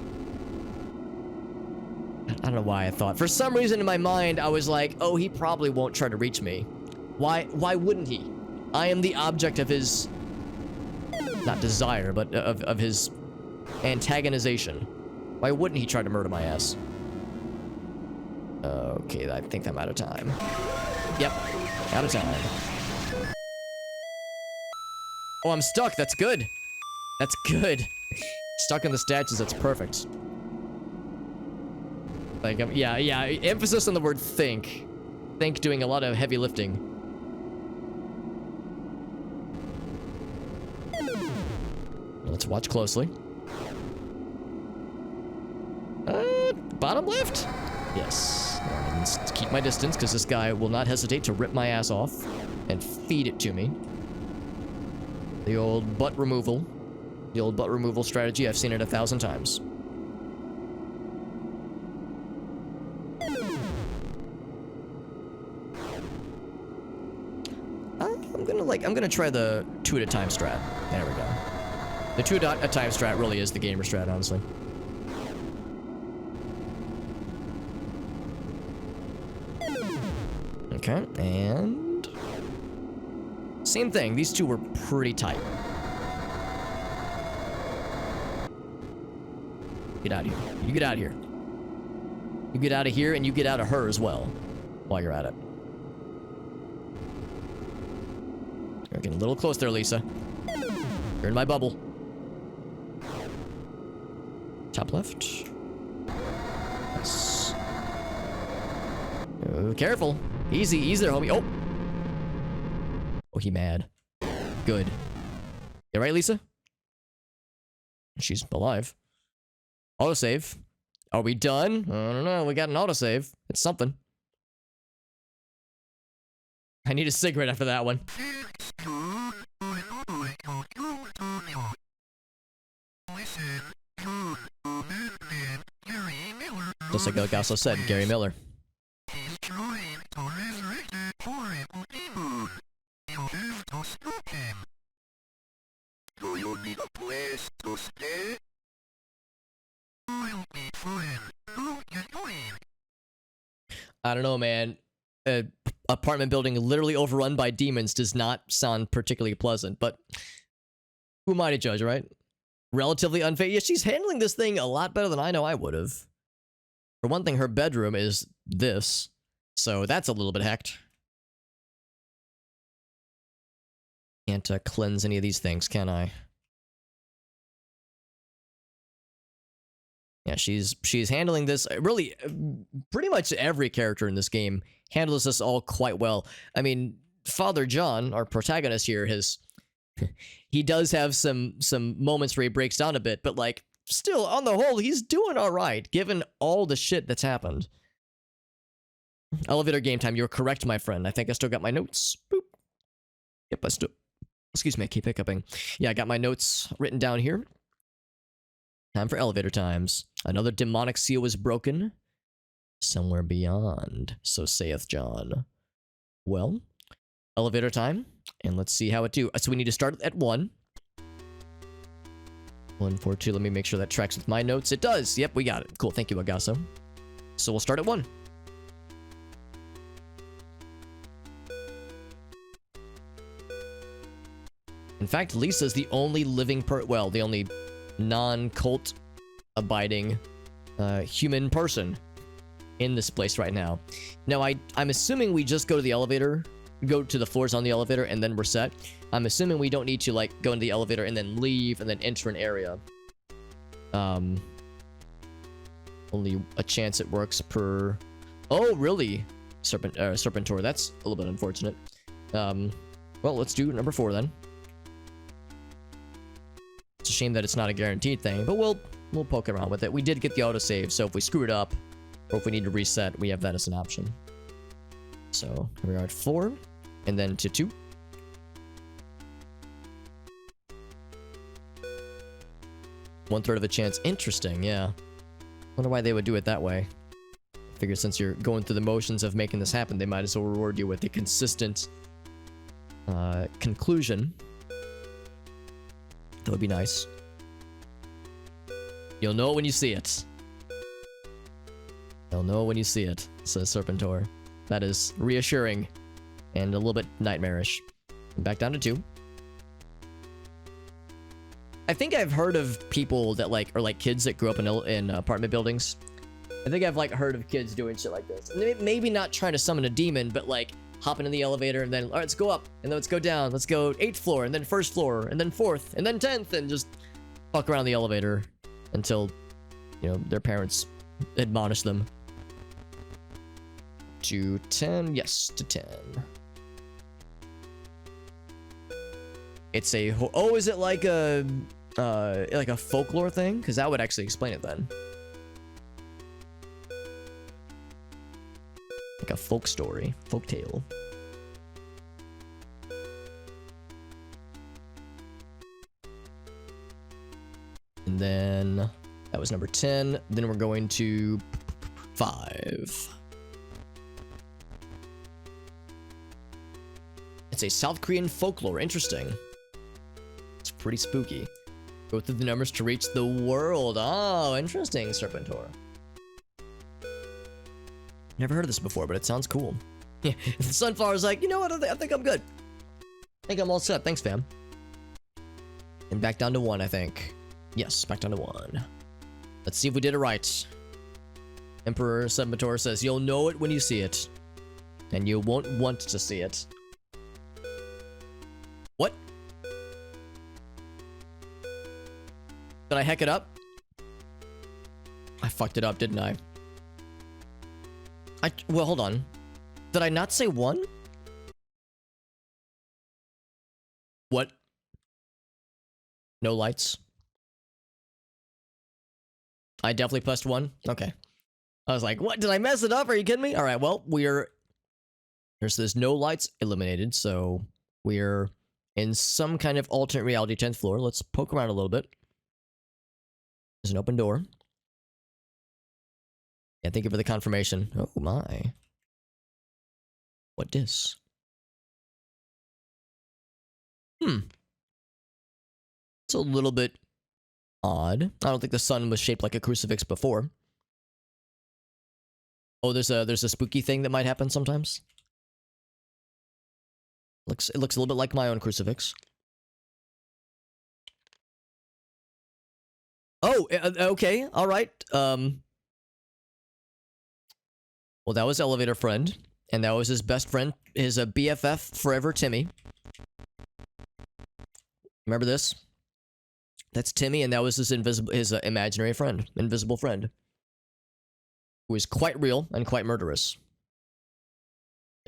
I don't know why I thought. For some reason in my mind, I was like, oh, he probably won't try to reach me. Why wouldn't he? I am the object of his... not desire, but of his antagonization. Why wouldn't he try to murder my ass? Okay, I think I'm out of time. Yep, out of time. Oh, I'm stuck. That's good. That's good. Stuck in the statues. That's perfect. Like, yeah. Emphasis on the word think. Think doing a lot of heavy lifting. Let's watch closely. Bottom left? Yes. Let's keep my distance, because this guy will not hesitate to rip my ass off and feed it to me. The old butt removal. The old butt removal strategy. I've seen it 1,000 times. I'm gonna try the 2 at a time strat. There we go. The 2 at a time strat really is the gamer strat, honestly. Okay, and... same thing. These two were pretty tight. Get out of here. You get out of here. You get out of here, and you get out of her as well, while you're at it. You're getting a little close there, Lisa. You're in my bubble. Top left. Yes. Oh, careful. Easy there, homie. Oh, he mad. Good. You right, Lisa? She's alive. Autosave. Are we done? I don't know. We got an autosave. It's something. I need a cigarette after that one. Just like Gasso said, Gary Miller. Do you need a place to stay? I'll be fine. How you doing? I don't know, man. Apartment building literally overrun by demons does not sound particularly pleasant, but who am I to judge, right? Relatively unfair. Yeah, she's handling this thing a lot better than I know I would have. For one thing, her bedroom is this, so that's a little bit hacked. Can't cleanse any of these things, can I? Yeah, she's handling this. Really, pretty much every character in this game handles this all quite well. I mean, Father John, our protagonist here, he does have some moments where he breaks down a bit, but like, still, on the whole, he's doing all right, given all the shit that's happened. Elevator game time. You're correct, my friend. I think I still got my notes. Boop. Yep, I still... Excuse me, I keep hiccuping. Yeah, I got my notes written down here. Time for elevator times. Another demonic seal was broken. Somewhere beyond, so saith John. Well, elevator time, and let's see how it do. So we need to start at 1. 1, 4, 2. Let me make sure that tracks with my notes. It does. Yep, we got it. Cool. Thank you, Agasso. So we'll start at 1. In fact, Lisa's the only living the only non-cult abiding human person in this place right now. Now, I'm assuming we just go to the elevator, go to the floors on the elevator, and then we're set. I'm assuming we don't need to, like, go into the elevator and then leave and then enter an area. Only a chance it works per... Oh, really? Serpentor. That's a little bit unfortunate. Well, let's do number 4 then. It's a shame that it's not a guaranteed thing, but we'll poke around with it. We did get the autosave, so if we screw it up, or if we need to reset, we have that as an option. So, here we are at 4, and then to 2. One-third of a chance. Interesting, yeah. Wonder why they would do it that way. Figure since you're going through the motions of making this happen, they might as well reward you with a consistent conclusion. That would be nice. You'll know it when you see it. You'll know it when you see it, says Serpentor. That is reassuring and a little bit nightmarish. Back down to 2. I think I've heard of people that like, or like kids that grew up in apartment buildings. I think I've like heard of kids doing shit like this. Maybe not trying to summon a demon, but like hopping in the elevator and then, all right, let's go up and then let's go down. Let's go 8th floor and then 1st floor and then 4th and then 10th and just fuck around the elevator until, you know, their parents admonish them. To 10, yes, to 10. It's a, oh, is it like a folklore thing? Because that would actually explain it then. Like a folk story, folk tale. And then that was number 10. Then we're going to 5. It's a South Korean folklore. Interesting. It's pretty spooky. Go through the numbers to reach the world. Oh, interesting, Serpentor. Never heard of this before, but it sounds cool. Yeah, the Sunflower's like, you know what? I think I'm good. I think I'm all set. Thanks, fam. And back down to 1, I think. Yes, back down to 1. Let's see if we did it right. Emperor Serpentor says, you'll know it when you see it. And you won't want to see it. What? Did I heck it up? I fucked it up, didn't I? Well, hold on. Did I not say 1? What? No lights? I definitely pressed 1? Okay. I was like, what? Did I mess it up? Are you kidding me? Alright, well, there's no lights eliminated, so we're in some kind of alternate reality 10th floor. Let's poke around a little bit. There's an open door. Yeah, thank you for the confirmation. Oh my. What this? It's a little bit odd. I don't think the sun was shaped like a crucifix before. Oh, there's a spooky thing that might happen sometimes. It looks a little bit like my own crucifix. Oh, okay, all right. Well, that was Elevator Friend, and that was his best friend, his BFF forever, Timmy. Remember this? That's Timmy, and that was his imaginary friend, invisible friend, who is quite real and quite murderous.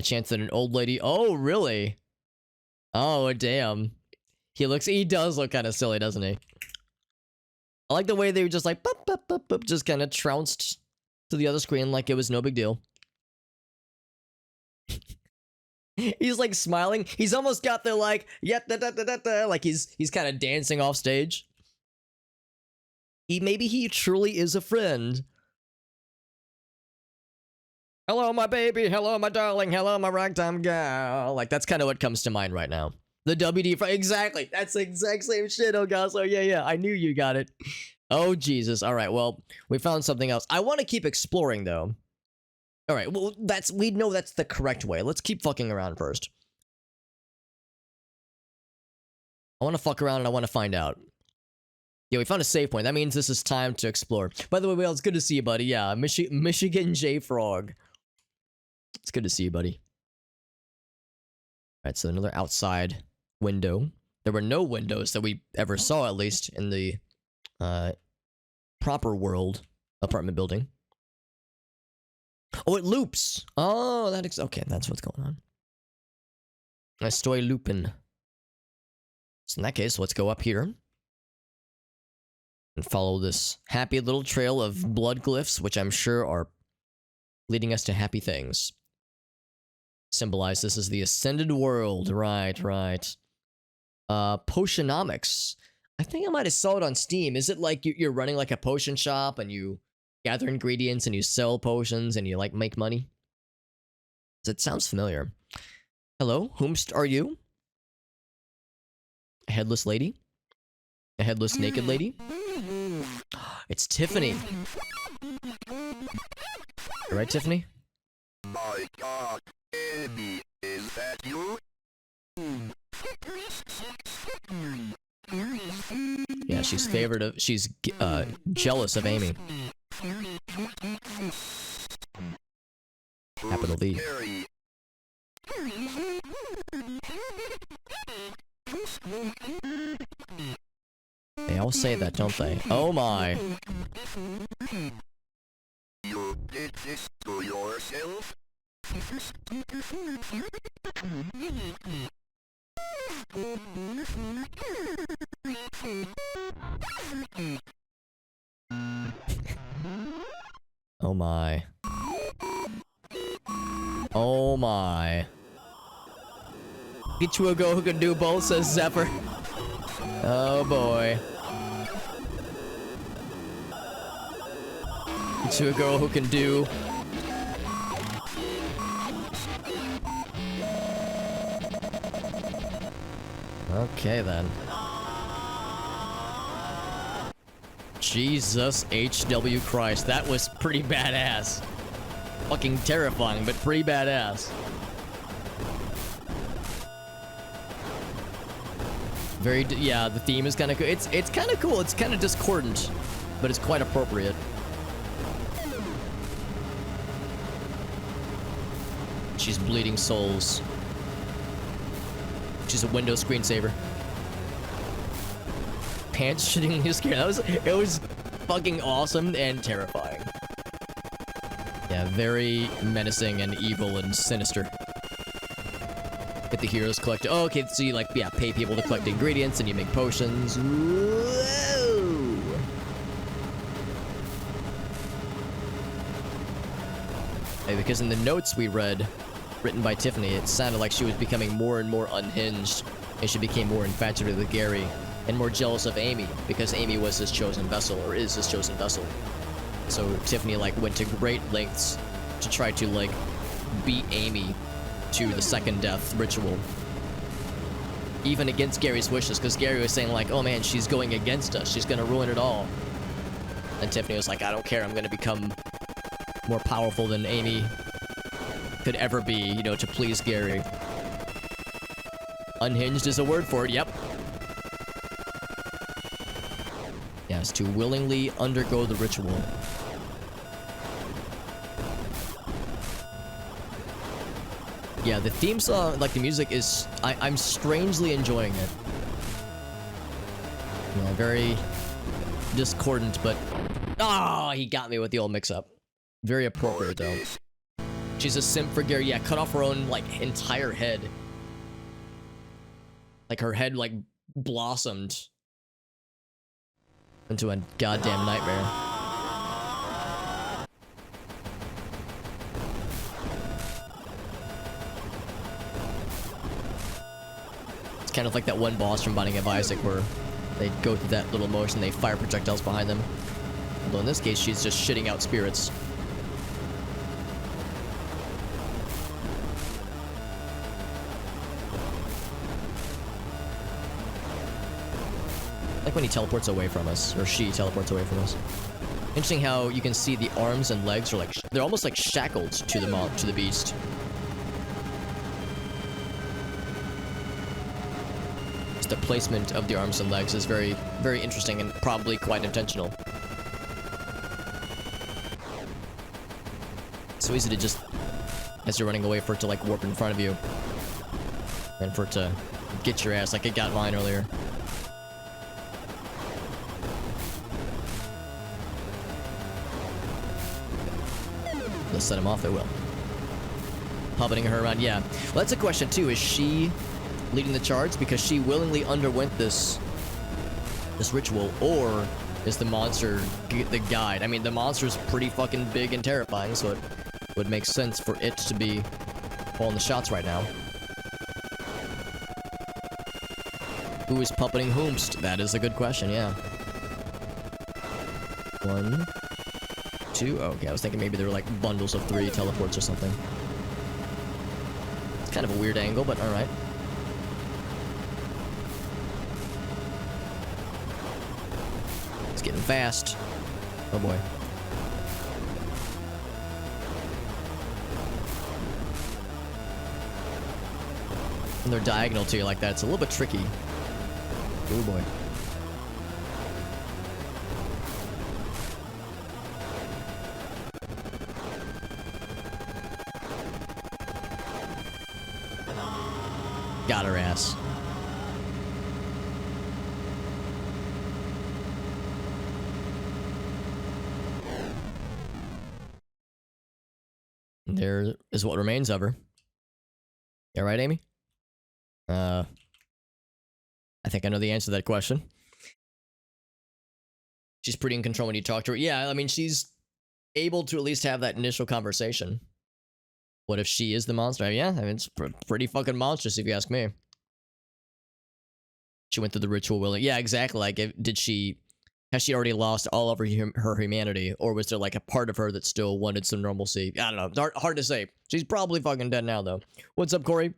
A chance that an old lady. Oh, really? Oh, damn. He does look kind of silly, doesn't he? I like the way they were just like, boop, boop, boop, boop, just kind of trounced to the other screen like it was no big deal. He's like smiling. He's almost got the like, yeah, da, da, da, da, da, like he's kind of dancing off stage. Maybe he truly is a friend. Hello, my baby. Hello, my darling. Hello, my ragtime gal. Like, that's kind of what comes to mind right now. The WD. Exactly. That's the exact same shit, oh gosh. Oh, yeah. I knew you got it. Oh, Jesus. All right. Well, we found something else. I want to keep exploring, though. All right. Well, we know that's the correct way. Let's keep fucking around first. I want to fuck around and I want to find out. Yeah, we found a save point. That means this is time to explore. By the way, Will, it's good to see you, buddy. Yeah, Michigan J Frog. It's good to see you, buddy. Alright, so another outside window. There were no windows that we ever saw, at least, in the proper world apartment building. Oh, it loops! Oh, okay, that's what's going on. Estoy looping. So in that case, let's go up here. And follow this happy little trail of blood glyphs, which I'm sure are leading us to happy things. Symbolize this as the ascended world. Right. Potionomics. I think I might have saw it on Steam. Is it like you're running like a potion shop and you gather ingredients and you sell potions and you like make money? It sounds familiar. Hello, whomst are you? A headless lady? A headless naked lady? It's Tiffany. Right, Tiffany? My God, Amy, is that you? Yeah, she's jealous of Amy. Capital V. Scary. They all say that, don't they? Oh my. You did this to yourself? Oh my. Oh my. Get you a girl who can do both, says Zephyr. Oh boy. Get you a girl who can do. Okay then. Jesus HW Christ, that was pretty badass. Fucking terrifying, but pretty badass. Yeah, the theme is kind of cool. It's kind of cool. It's kind of discordant, but it's quite appropriate. She's bleeding souls. She's a window screensaver. Pants shittingly scared. It was fucking awesome and terrifying. Yeah, very menacing and evil and sinister. Get the heroes collect. Oh, okay, so you like, yeah, pay people to collect ingredients and you make potions. Whoa! Hey, because in the notes we read, written by Tiffany, it sounded like she was becoming more and more unhinged, and she became more infatuated with Gary, and more jealous of Amy, because Amy was his chosen vessel, or is his chosen vessel. So Tiffany, like, went to great lengths to try to, like, beat Amy to the second death ritual. Even against Gary's wishes, because Gary was saying, like, oh man, she's going against us, she's gonna ruin it all. And Tiffany was like, I don't care, I'm gonna become more powerful than Amy could ever be, you know, to please Gary. Unhinged is a word for it, yep. Yes, to willingly undergo the ritual. Yeah, the theme song, like the music is, I'm strangely enjoying it. You know, very discordant, but, ah, he got me with the old mix-up. Very appropriate, though. She's a simp for Gary. Yeah, cut off her own, like, entire head. Like, her head, like, blossomed into a goddamn nightmare. It's kind of like that one boss from Binding of Isaac where they go through that little motion, they fire projectiles behind them. Although in this case, she's just shitting out spirits. Like when he teleports away from us, or she teleports away from us. Interesting how you can see the arms and legs are like, they're almost like shackled to the beast. Just the placement of the arms and legs is very, very interesting and probably quite intentional. So easy to just, as you're running away, for it to like warp in front of you. And for it to get your ass like it got mine earlier. Let's set him off, it will. Puppeting her around, yeah. Well, that's a question too. Is she leading the charge because she willingly underwent this ritual, or is the monster the guide? I mean, the monster's pretty fucking big and terrifying, so it would make sense for it to be calling the shots right now. Who is puppeting whomst? That is a good question, yeah. 1, 2. Oh, okay, I was thinking maybe there were like bundles of 3 teleports or something. It's kind of a weird angle, but alright. It's getting fast. Oh boy. And they're diagonal to you like that. It's a little bit tricky. Oh boy. Got her ass. There is what remains of her. You alright, Amy? I think I know the answer to that question. She's pretty in control when you talk to her. Yeah, I mean, she's able to at least have that initial conversation. What if she is the monster? Yeah, I mean, it's pretty fucking monstrous if you ask me. She went through the ritual willing. Yeah, exactly. Like, has she already lost all of her humanity? Or was there like a part of her that still wanted some normalcy? I don't know. It's hard to say. She's probably fucking dead now, though. What's up, Corey?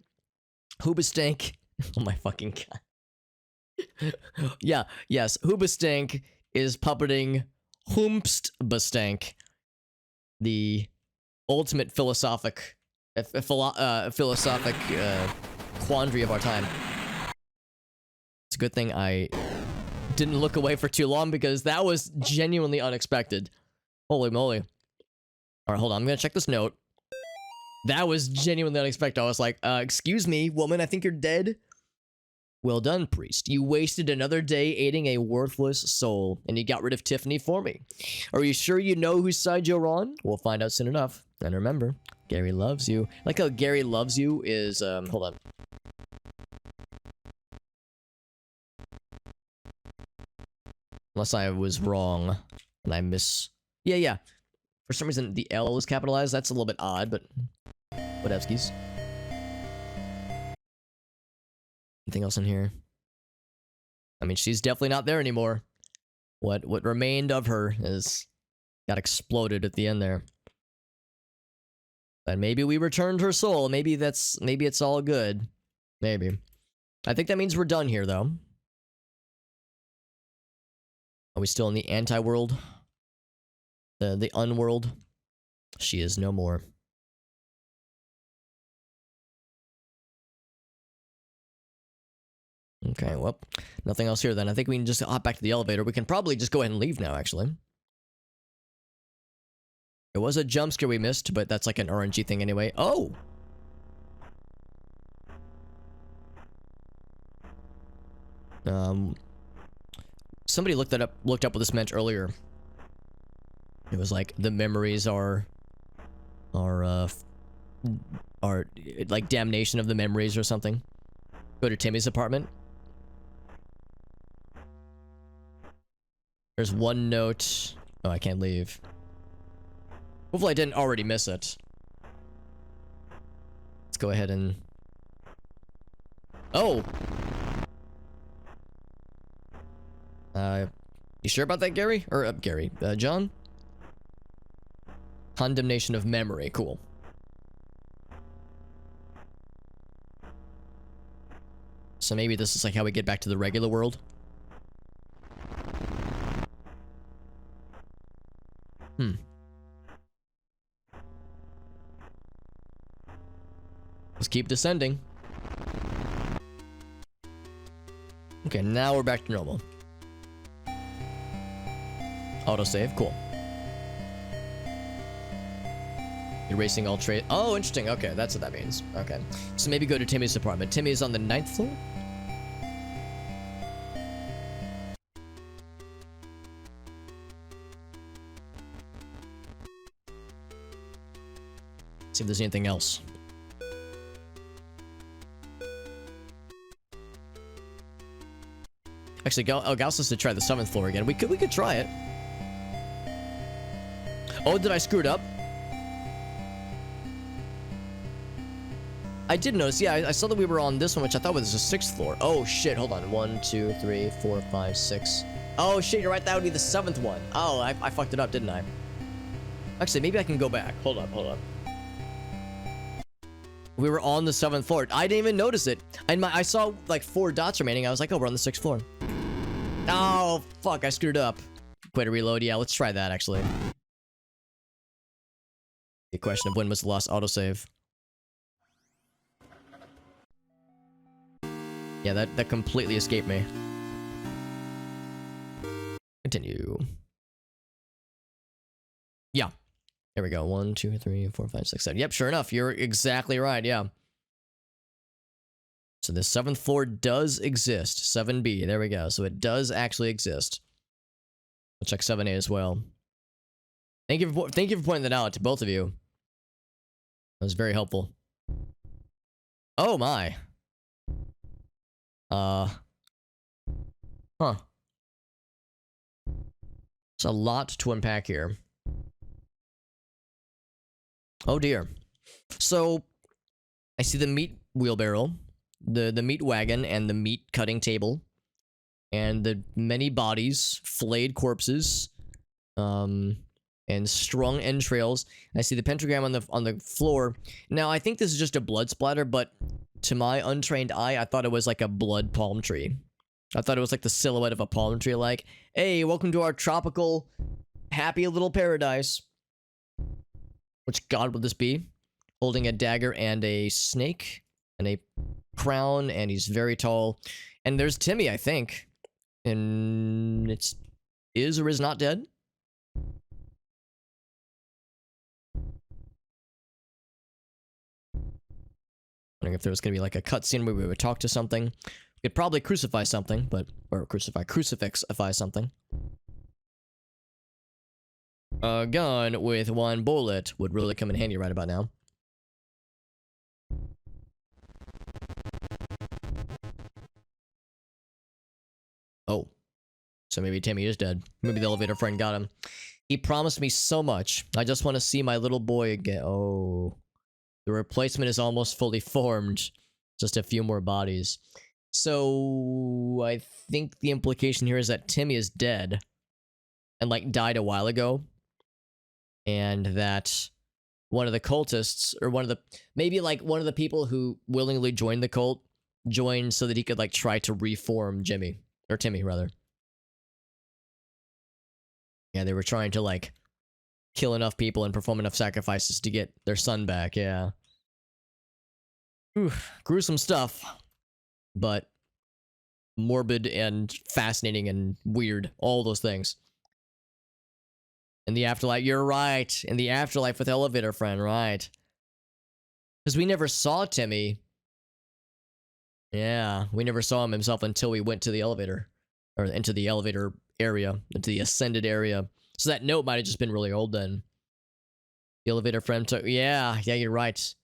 Hoobastank. Oh my fucking god. Yeah, yes. Hoobastank is puppeting Hoomstbastank, the ultimate philosophic quandary of our time. It's a good thing I didn't look away for too long because that was genuinely unexpected. Holy moly. All right, hold on. I'm going to check this note. That was genuinely unexpected. I was like, excuse me, woman, I think you're dead. Well done, priest. You wasted another day aiding a worthless soul, and you got rid of Tiffany for me. Are you sure you know whose side you're on? We'll find out soon enough. And remember, Gary loves you. Like how Gary loves you is, hold on. Unless I was wrong, and I yeah. For some reason, the L is capitalized. That's a little bit odd, but whatevskis. Anything else in here? I mean, she's definitely not there anymore. What remained of her got exploded at the end there. But maybe we returned her soul. Maybe it's all good. Maybe. I think that means we're done here, though. Are we still in the anti-world? The unworld? She is no more. Okay, well, nothing else here then. I think we can just hop back to the elevator. We can probably just go ahead and leave now, actually. There was a jump scare we missed, but that's like an RNG thing anyway. Oh! Somebody looked up what this meant earlier. It was like the memories are like damnation of the memories or something. Go to Timmy's apartment. There's one note. Oh, I can't leave. Hopefully I didn't already miss it. Let's go ahead and... Oh! You sure about that, Gary? Or, John? Condemnation of memory. Cool. So maybe this is like how we get back to the regular world. Let's keep descending. Okay, now we're back to normal. Autosave, cool. Erasing all trace. Oh, interesting. Okay, that's what that means. Okay. So maybe go to Timmy's apartment. Timmy is on the 9th floor? See if there's anything else. Actually, Gauss says to try the 7th floor again. We could try it. Oh, did I screw it up? I did notice, yeah, I saw that we were on this one, which I thought was the 6th floor. Oh, shit, hold on. 1, 2, 3, 4, 5, 6. Oh, shit, you're right, that would be the 7th one. Oh, I fucked it up, didn't I? Actually, maybe I can go back. Hold up. We were on the 7th floor. I didn't even notice it. And I saw, like, 4 dots remaining. I was like, oh, we're on the 6th floor. Oh, fuck, I screwed up. Quit a reload. Yeah, let's try that, actually. The question of when was the last autosave. Yeah, that completely escaped me. Continue. Yeah. There we go. 1, 2, 3, 4, 5, 6, 7. Yep, sure enough. You're exactly right. Yeah. So the 7th floor does exist. 7B. There we go. So it does actually exist. I'll check 7A as well. Thank you for pointing that out to both of you. That was very helpful. Oh my. Huh. It's a lot to unpack here. Oh dear. So I see the meat wheelbarrow, the meat wagon, and the meat cutting table, and the many bodies, flayed corpses, and strung entrails. I see the pentagram on the floor. Now I think this is just a blood splatter, but to my untrained eye, I thought it was like a blood palm tree. I thought it was like the silhouette of a palm tree, like, hey, welcome to our tropical, happy little paradise. Which god would this be? Holding a dagger and a snake and a crown, and he's very tall. And there's Timmy, I think. And it's is or is not dead. Wondering if there was gonna be like a cutscene where we would talk to something. We could probably crucify something, or crucifixify something. A gun with 1 bullet would really come in handy right about now. Oh. So maybe Timmy is dead. Maybe the elevator friend got him. He promised me so much. I just want to see my little boy again. Oh. The replacement is almost fully formed. Just a few more bodies. So I think the implication here is that Timmy is dead. And like died a while ago. And that one of the cultists, or maybe like one of the people who willingly joined the cult, joined so that he could like try to reform Timmy, rather. Yeah, they were trying to like kill enough people and perform enough sacrifices to get their son back, yeah. Oof, gruesome stuff, but morbid and fascinating and weird, all those things. In the afterlife, you're right. In the afterlife with elevator friend, right. Because we never saw Timmy. Yeah, we never saw him himself until we went to the elevator. Or into the elevator area. Into the ascended area. So that note might have just been really old then. The elevator friend took... Yeah, you're right.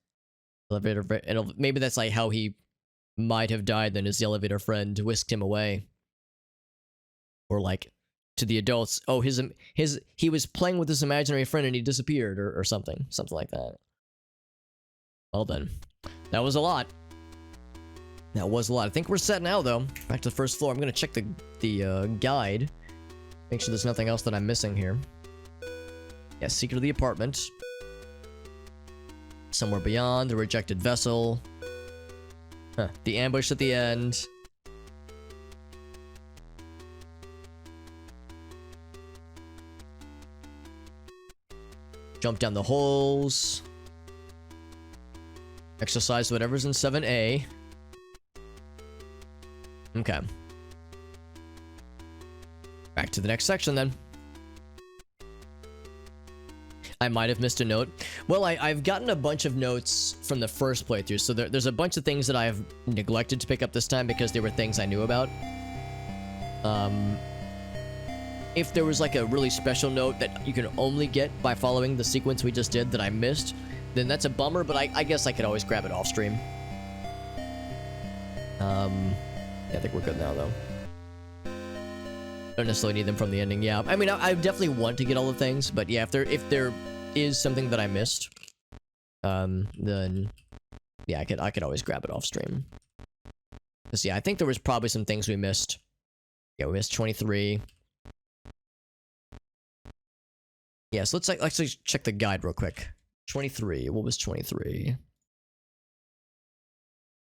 Elevator friend... Maybe that's like how he might have died then, as the elevator friend whisked him away. Or like... to the adults, oh, he was playing with his imaginary friend and he disappeared, or something like that. Well then, that was a lot. I think we're set now, though. Back to the first floor. I'm gonna check the guide, make sure there's nothing else that I'm missing here. Yeah, secret of the apartment. Somewhere beyond the rejected vessel. Huh. The ambush at the end. Jump down the holes. Exercise whatever's in 7A. Okay. Back to the next section then. I might have missed a note. Well, I've gotten a bunch of notes from the first playthrough, so there's a bunch of things that I've neglected to pick up this time because they were things I knew about. If there was like a really special note that you can only get by following the sequence we just did that I missed, then that's a bummer, but I guess I could always grab it off stream. Yeah, I think we're good now, though. Don't necessarily need them from the ending, yeah. I mean, I definitely want to get all the things, but yeah, if there is something that I missed, then yeah, I could always grab it off stream. Cause yeah, I think there was probably some things we missed. Yeah, we missed 23. Yeah, so let's check the guide real quick. 23. What was 23?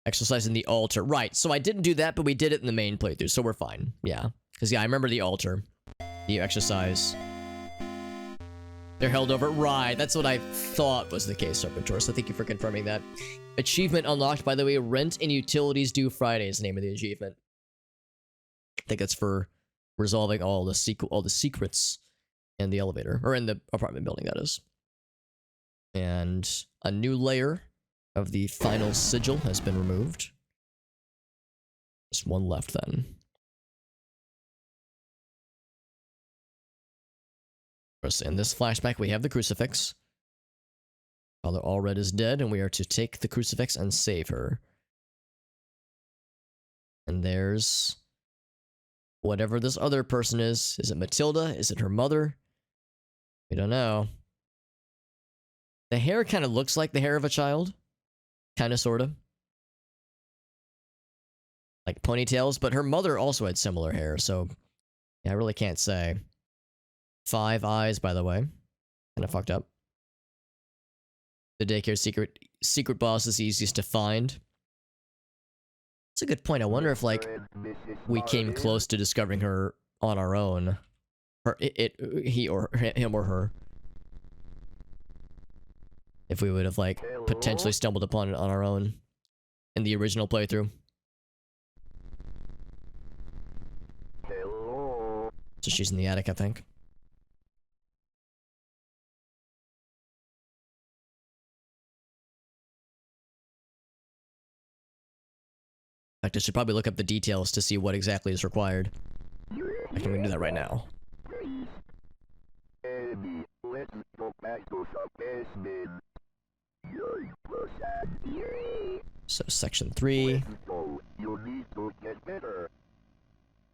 Exercise in the altar. Right, so I didn't do that, but we did it in the main playthrough, so we're fine. Yeah. Because, yeah, I remember the altar. You exercise. They're held over. Right, that's what I thought was the case, Serpentor, so thank you for confirming that. Achievement unlocked, by the way. Rent and utilities due Friday is the name of the achievement. I think it's for resolving all the secrets in the elevator, or in the apartment building, that is. And a new layer of the final sigil has been removed. Just one left then. In this flashback, we have the crucifix. Father Allred is dead, and we are to take the crucifix and save her. And there's whatever this other person is. Is it Matilda? Is it her mother? We don't know. The hair kind of looks like the hair of a child. Kind of, sort of. Like ponytails, but her mother also had similar hair, so yeah, I really can't say. 5 eyes, by the way. Kind of fucked up. The daycare secret boss is easiest to find. That's a good point. I wonder if, like, we came close to discovering her on our own. Or he or him or her. If we would have, like, potentially stumbled upon it on our own in the original playthrough. So she's in the attic, I think. In fact, I should probably look up the details to see what exactly is required. I can do that right now. Let's go back to the basement. So, section 3. You need to get better.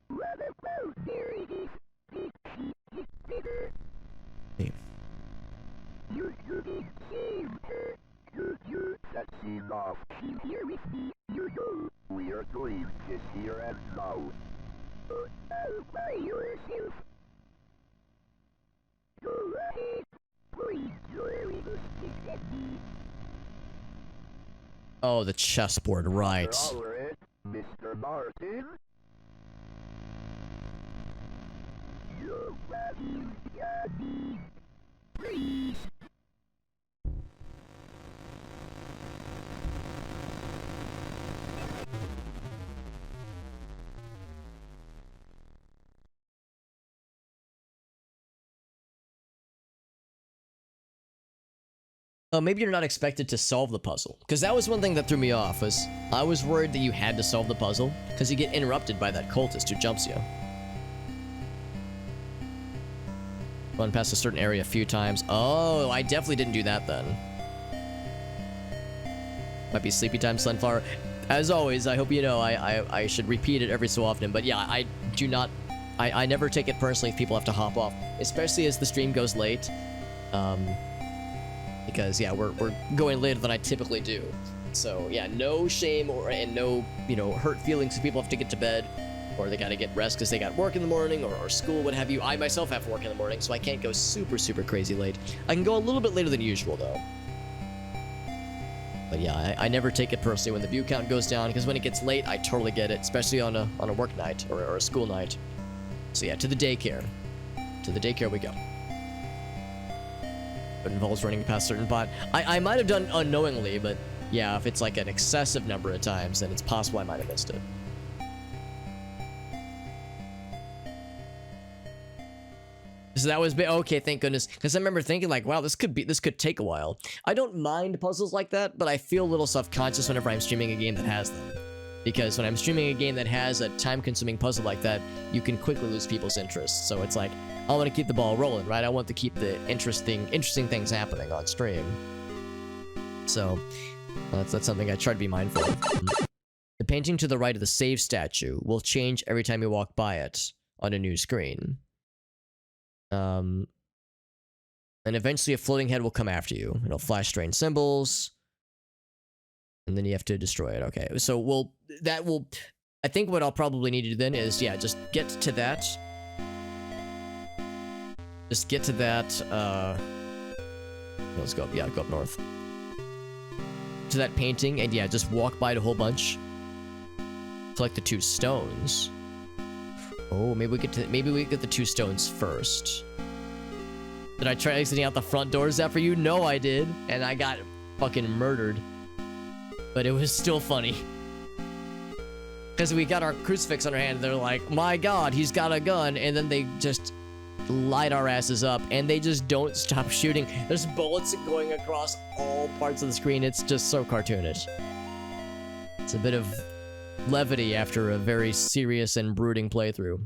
What about there it is? Did she get better? Hey. You didn't save her. You that's enough. She's here with me. You know. We are doing this here and now. All by yourself. Go ahead. Please, you're able to stick at me. Oh, the chessboard, right. Mr. Martin? Your values got me. Please. Maybe you're not expected to solve the puzzle. Because that was one thing that threw me off, was I was worried that you had to solve the puzzle, because you get interrupted by that cultist who jumps you. Run past a certain area a few times. Oh, I definitely didn't do that then. Might be sleepy time, Sunflower. As always, I hope you know I should repeat it every so often, but yeah, I do not... I never take it personally if people have to hop off, especially as the stream goes late. Because, yeah, we're going later than I typically do. So, yeah, no shame and no, you know, hurt feelings if people have to get to bed, or they gotta get rest because they got work in the morning, or school, what have you. I myself have work in the morning, so I can't go super, super crazy late. I can go a little bit later than usual, though. But yeah, I never take it personally when the view count goes down, because when it gets late, I totally get it, especially on a work night, or a school night. So yeah, to the daycare. To the daycare we go. It involves running past certain bot. I might have done unknowingly, but yeah, if it's like an excessive number of times, then it's possible I might have missed it. So that was okay, thank goodness, because I remember thinking like, wow, this could take a while. I don't mind puzzles like that, but I feel a little self-conscious whenever I'm streaming a game that has them. Because when I'm streaming a game that has a time-consuming puzzle like that, you can quickly lose people's interest. So it's like, I want to keep the ball rolling, right? I want to keep the interesting things happening on stream. So that's something I try to be mindful of. The painting to the right of the save statue will change every time you walk by it on a new screen. And eventually a floating head will come after you. It'll flash strange symbols. And then you have to destroy it. Okay, so I think what I'll probably need to do then is, yeah, just get to that. Just get to that, let's go up, yeah, go up north. To that painting, and yeah, just walk by it a whole bunch. Collect the 2 stones. Oh, maybe we get the 2 stones first. Did I try exiting out the front doors after you? No, I did. And I got fucking murdered. But it was still funny. Because we got our crucifix on our hand, and they're like, my god, he's got a gun. And then they just light our asses up, and they just don't stop shooting. There's bullets going across all parts of the screen. It's just so cartoonish. It's a bit of levity after a very serious and brooding playthrough.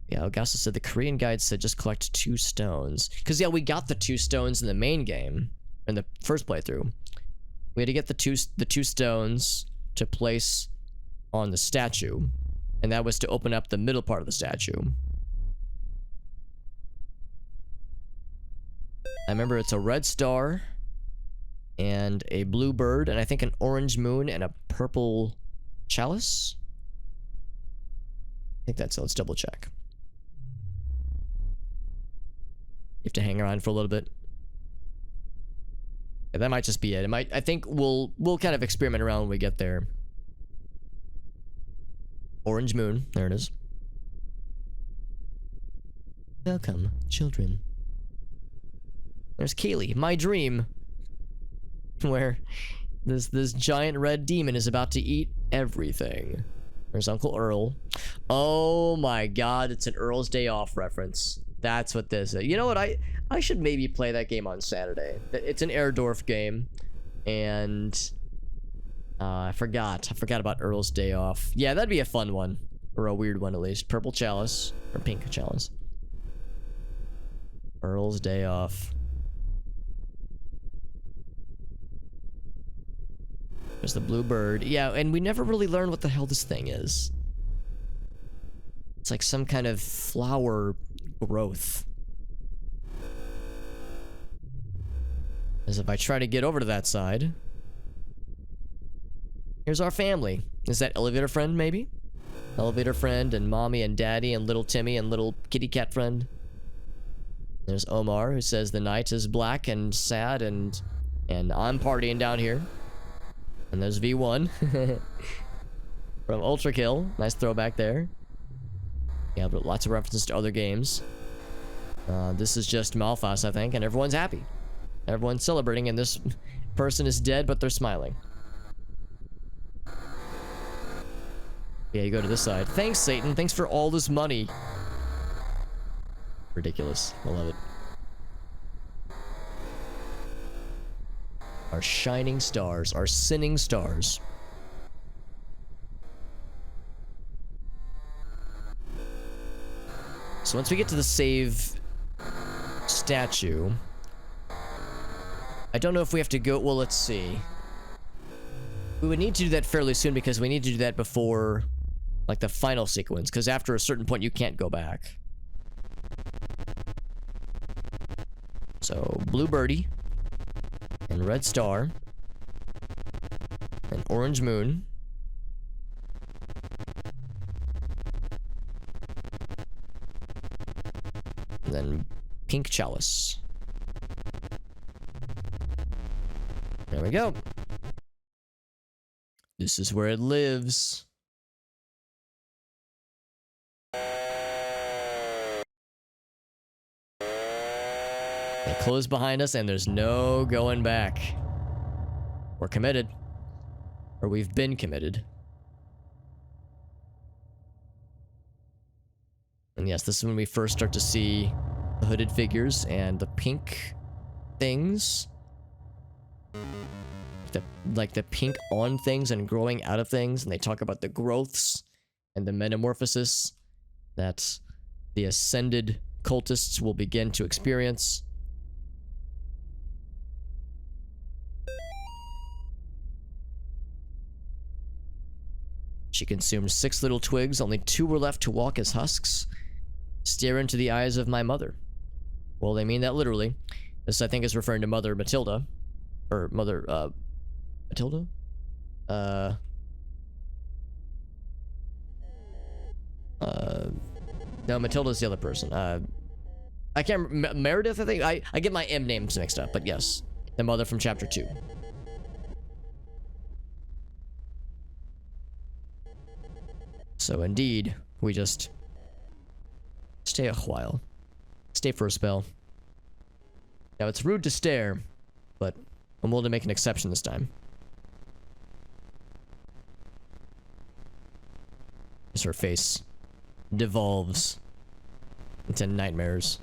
Yeah, Augusta said the Korean guide said just collect 2 stones. Because, yeah, we got the 2 stones in the main game, in the first playthrough. We had to get the two stones to place on the statue, and that was to open up the middle part of the statue. I remember it's a red star, and a blue bird, and I think an orange moon, and a purple chalice? I think that's it. Let's double check. You have to hang around for a little bit. Yeah, that might just be it. I think we'll kind of experiment around when we get there. Orange moon. There it is. Welcome, children. There's Kaylee, my dream. Where this giant red demon is about to eat everything. There's Uncle Earl. Oh my god, it's an Earl's Day Off reference. That's what this is. You know what? I should maybe play that game on Saturday. It's an Airdorf game. And I forgot about Earl's Day Off. Yeah, that'd be a fun one. Or a weird one at least. Purple chalice. Or pink chalice. Earl's Day Off. There's the blue bird. Yeah, and we never really learned what the hell this thing is. It's like some kind of flower growth. As if I try to get over to that side. Here's our family. Is that elevator friend, maybe? Elevator friend and mommy and daddy and little Timmy and little kitty cat friend. There's Omar, who says the night is black and sad and I'm partying down here. And there's V1 from Ultra Kill. Nice throwback there. Yeah, but lots of references to other games. This is just Malphas, I think, and everyone's happy. Everyone's celebrating, and this person is dead, but they're smiling. Yeah, you go to this side. Thanks, Satan. Thanks for all this money. Ridiculous. I love it. Our shining stars. Our sinning stars. So once we get to the save statue, I don't know if we have to go. Well, let's see. We would need to do that fairly soon because we need to do that before, like, the final sequence. Because after a certain point, you can't go back. So, blue birdie, and red star, and orange moon. And then pink chalice. There we go. This is where it lives. They close behind us and there's no going back. We're committed. Or we've been committed. And yes, this is when we first start to see the hooded figures and the pink things. Like the pink on things and growing out of things. And they talk about the growths and the metamorphosis that the ascended cultists will begin to experience. She consumed 6 little twigs, only 2 were left to walk as husks. Stare into the eyes of my mother. Well, they mean that literally. This, I think, is referring to Mother Matilda. Or Mother, Matilda? No, Matilda's the other person. I can't remember. Meredith, I think? I get my M names mixed up, but yes. The mother from chapter 2. So indeed, we just stay a while. Stay for a spell. Now it's rude to stare, but I'm willing to make an exception this time. As her face devolves into nightmares.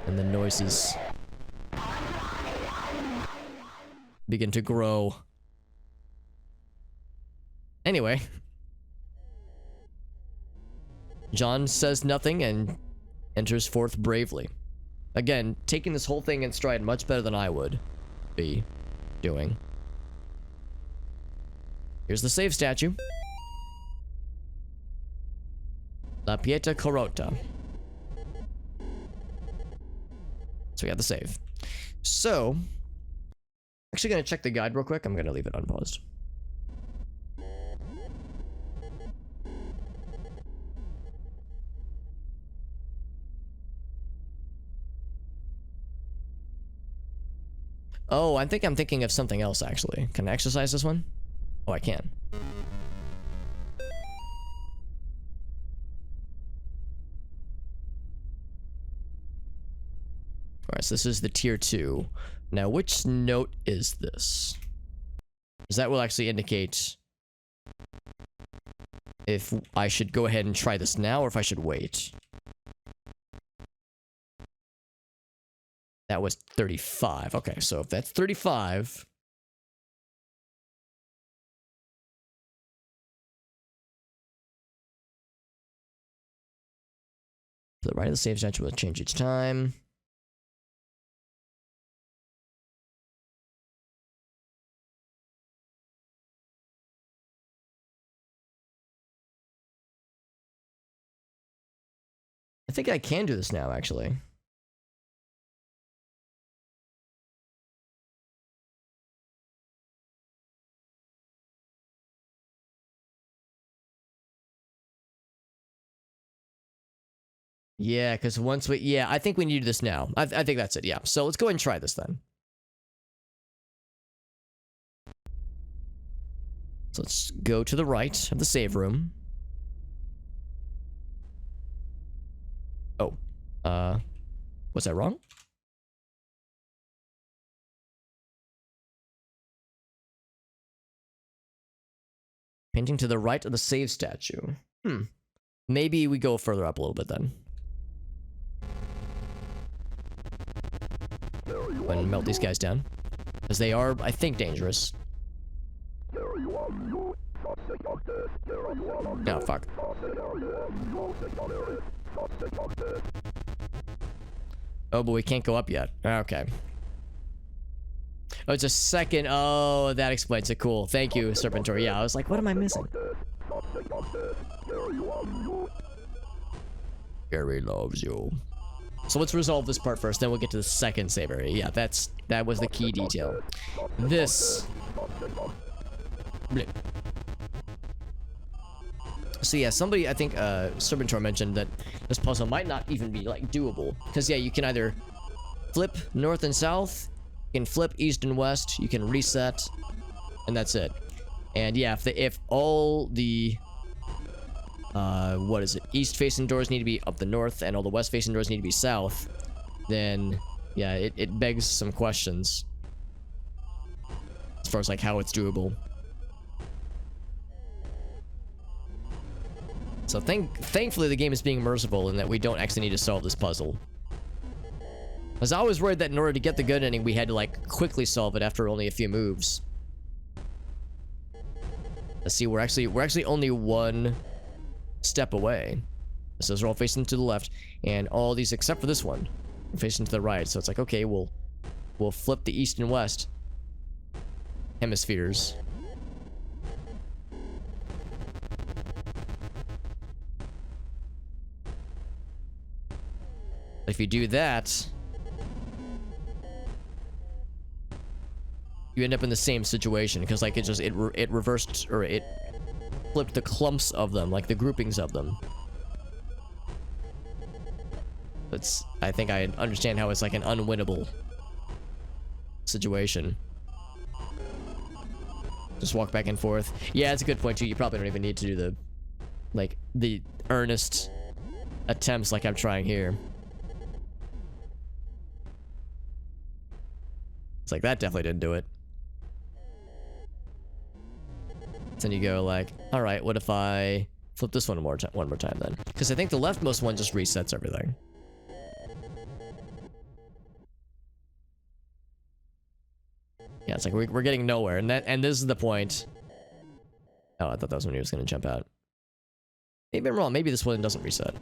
And the noises begin to grow. Anyway. John says nothing and enters forth bravely. Again, taking this whole thing in stride much better than I would be doing. Here's the save statue. La Pieta Corrota. So we got the save. So, actually gonna check the guide real quick. I'm gonna leave it unpaused. Oh, I think I'm thinking of something else, actually. Can I exercise this one? Oh, I can. Alright, so this is the tier 2. Now, which note is this? Because that will actually indicate if I should go ahead and try this now, or if I should wait. That was 35. Okay, so if that's 35... To the right of the save statue will change each time. I think I can do this now, actually. Yeah, because once we... Yeah, I think we need this now. I think that's it, yeah. So let's go ahead and try this then. So let's go to the right of the save room. Oh. Was that wrong? Painting to the right of the save statue. Maybe we go further up a little bit then. And melt these guys down. Because they are, I think, dangerous. Oh, fuck. Oh, but we can't go up yet. Okay. Oh, it's a second. Oh, that explains it. Cool. Thank you, Serpentor. Yeah, I was like, what am I missing? Gary loves you. So let's resolve this part first, then we'll get to the second save area. Yeah, that was the key detail. This. Blip. So yeah, somebody, I think, Serpentor mentioned that this puzzle might not even be, like, doable. Because, yeah, you can either flip north and south, you can flip east and west, you can reset, and that's it. And yeah, if all the... what is it? East-facing doors need to be up the north, and all the west-facing doors need to be south. Then, yeah, it begs some questions. As far as, like, how it's doable. So, thankfully, the game is being merciful in that we don't actually need to solve this puzzle. Because I was worried that in order to get the good ending, we had to, like, quickly solve it after only a few moves. Let's see, we're actually only one step away. So those are all facing to the left, and all these except for this one are facing to the right. So it's like, okay, we'll flip the east and west hemispheres. If you do that, you end up in the same situation because, like, it reversed, or it flipped the clumps of them, like the groupings of them. I think I understand how it's like an unwinnable situation. Just walk back and forth. Yeah, that's a good point too. You probably don't even need to do the, like, the earnest attempts like I'm trying here. It's like, that definitely didn't do it. Then you go like, all right, what if I flip this one one more time then? Because I think the leftmost one just resets everything. Yeah, it's like we're getting nowhere, and this is the point. Oh, I thought that was when he was gonna jump out. Maybe I'm wrong. Maybe this one doesn't reset.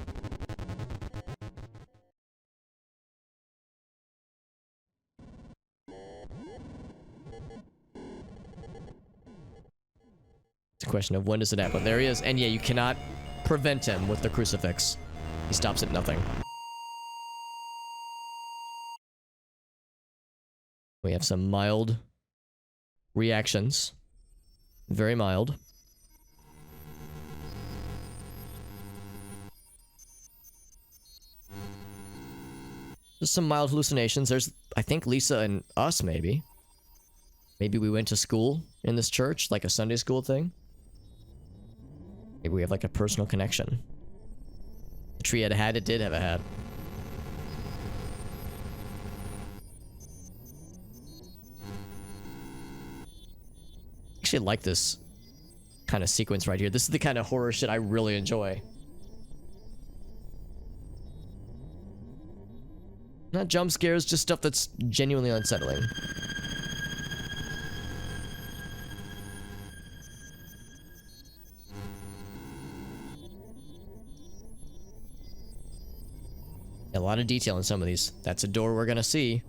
It's a question of when does it happen. There he is, and yeah, you cannot prevent him with the crucifix. He stops at nothing. We have some mild reactions. Very mild. Just some mild hallucinations. There's, I think, Lisa and us, maybe. Maybe we went to school in this church, like a Sunday school thing. Maybe we have like a personal connection. The tree had a hat, it did have a hat. Actually like this kind of sequence right here. This is the kind of horror shit I really enjoy. Not jump scares, just stuff that's genuinely unsettling. A lot of detail in some of these. That's a door we're gonna see.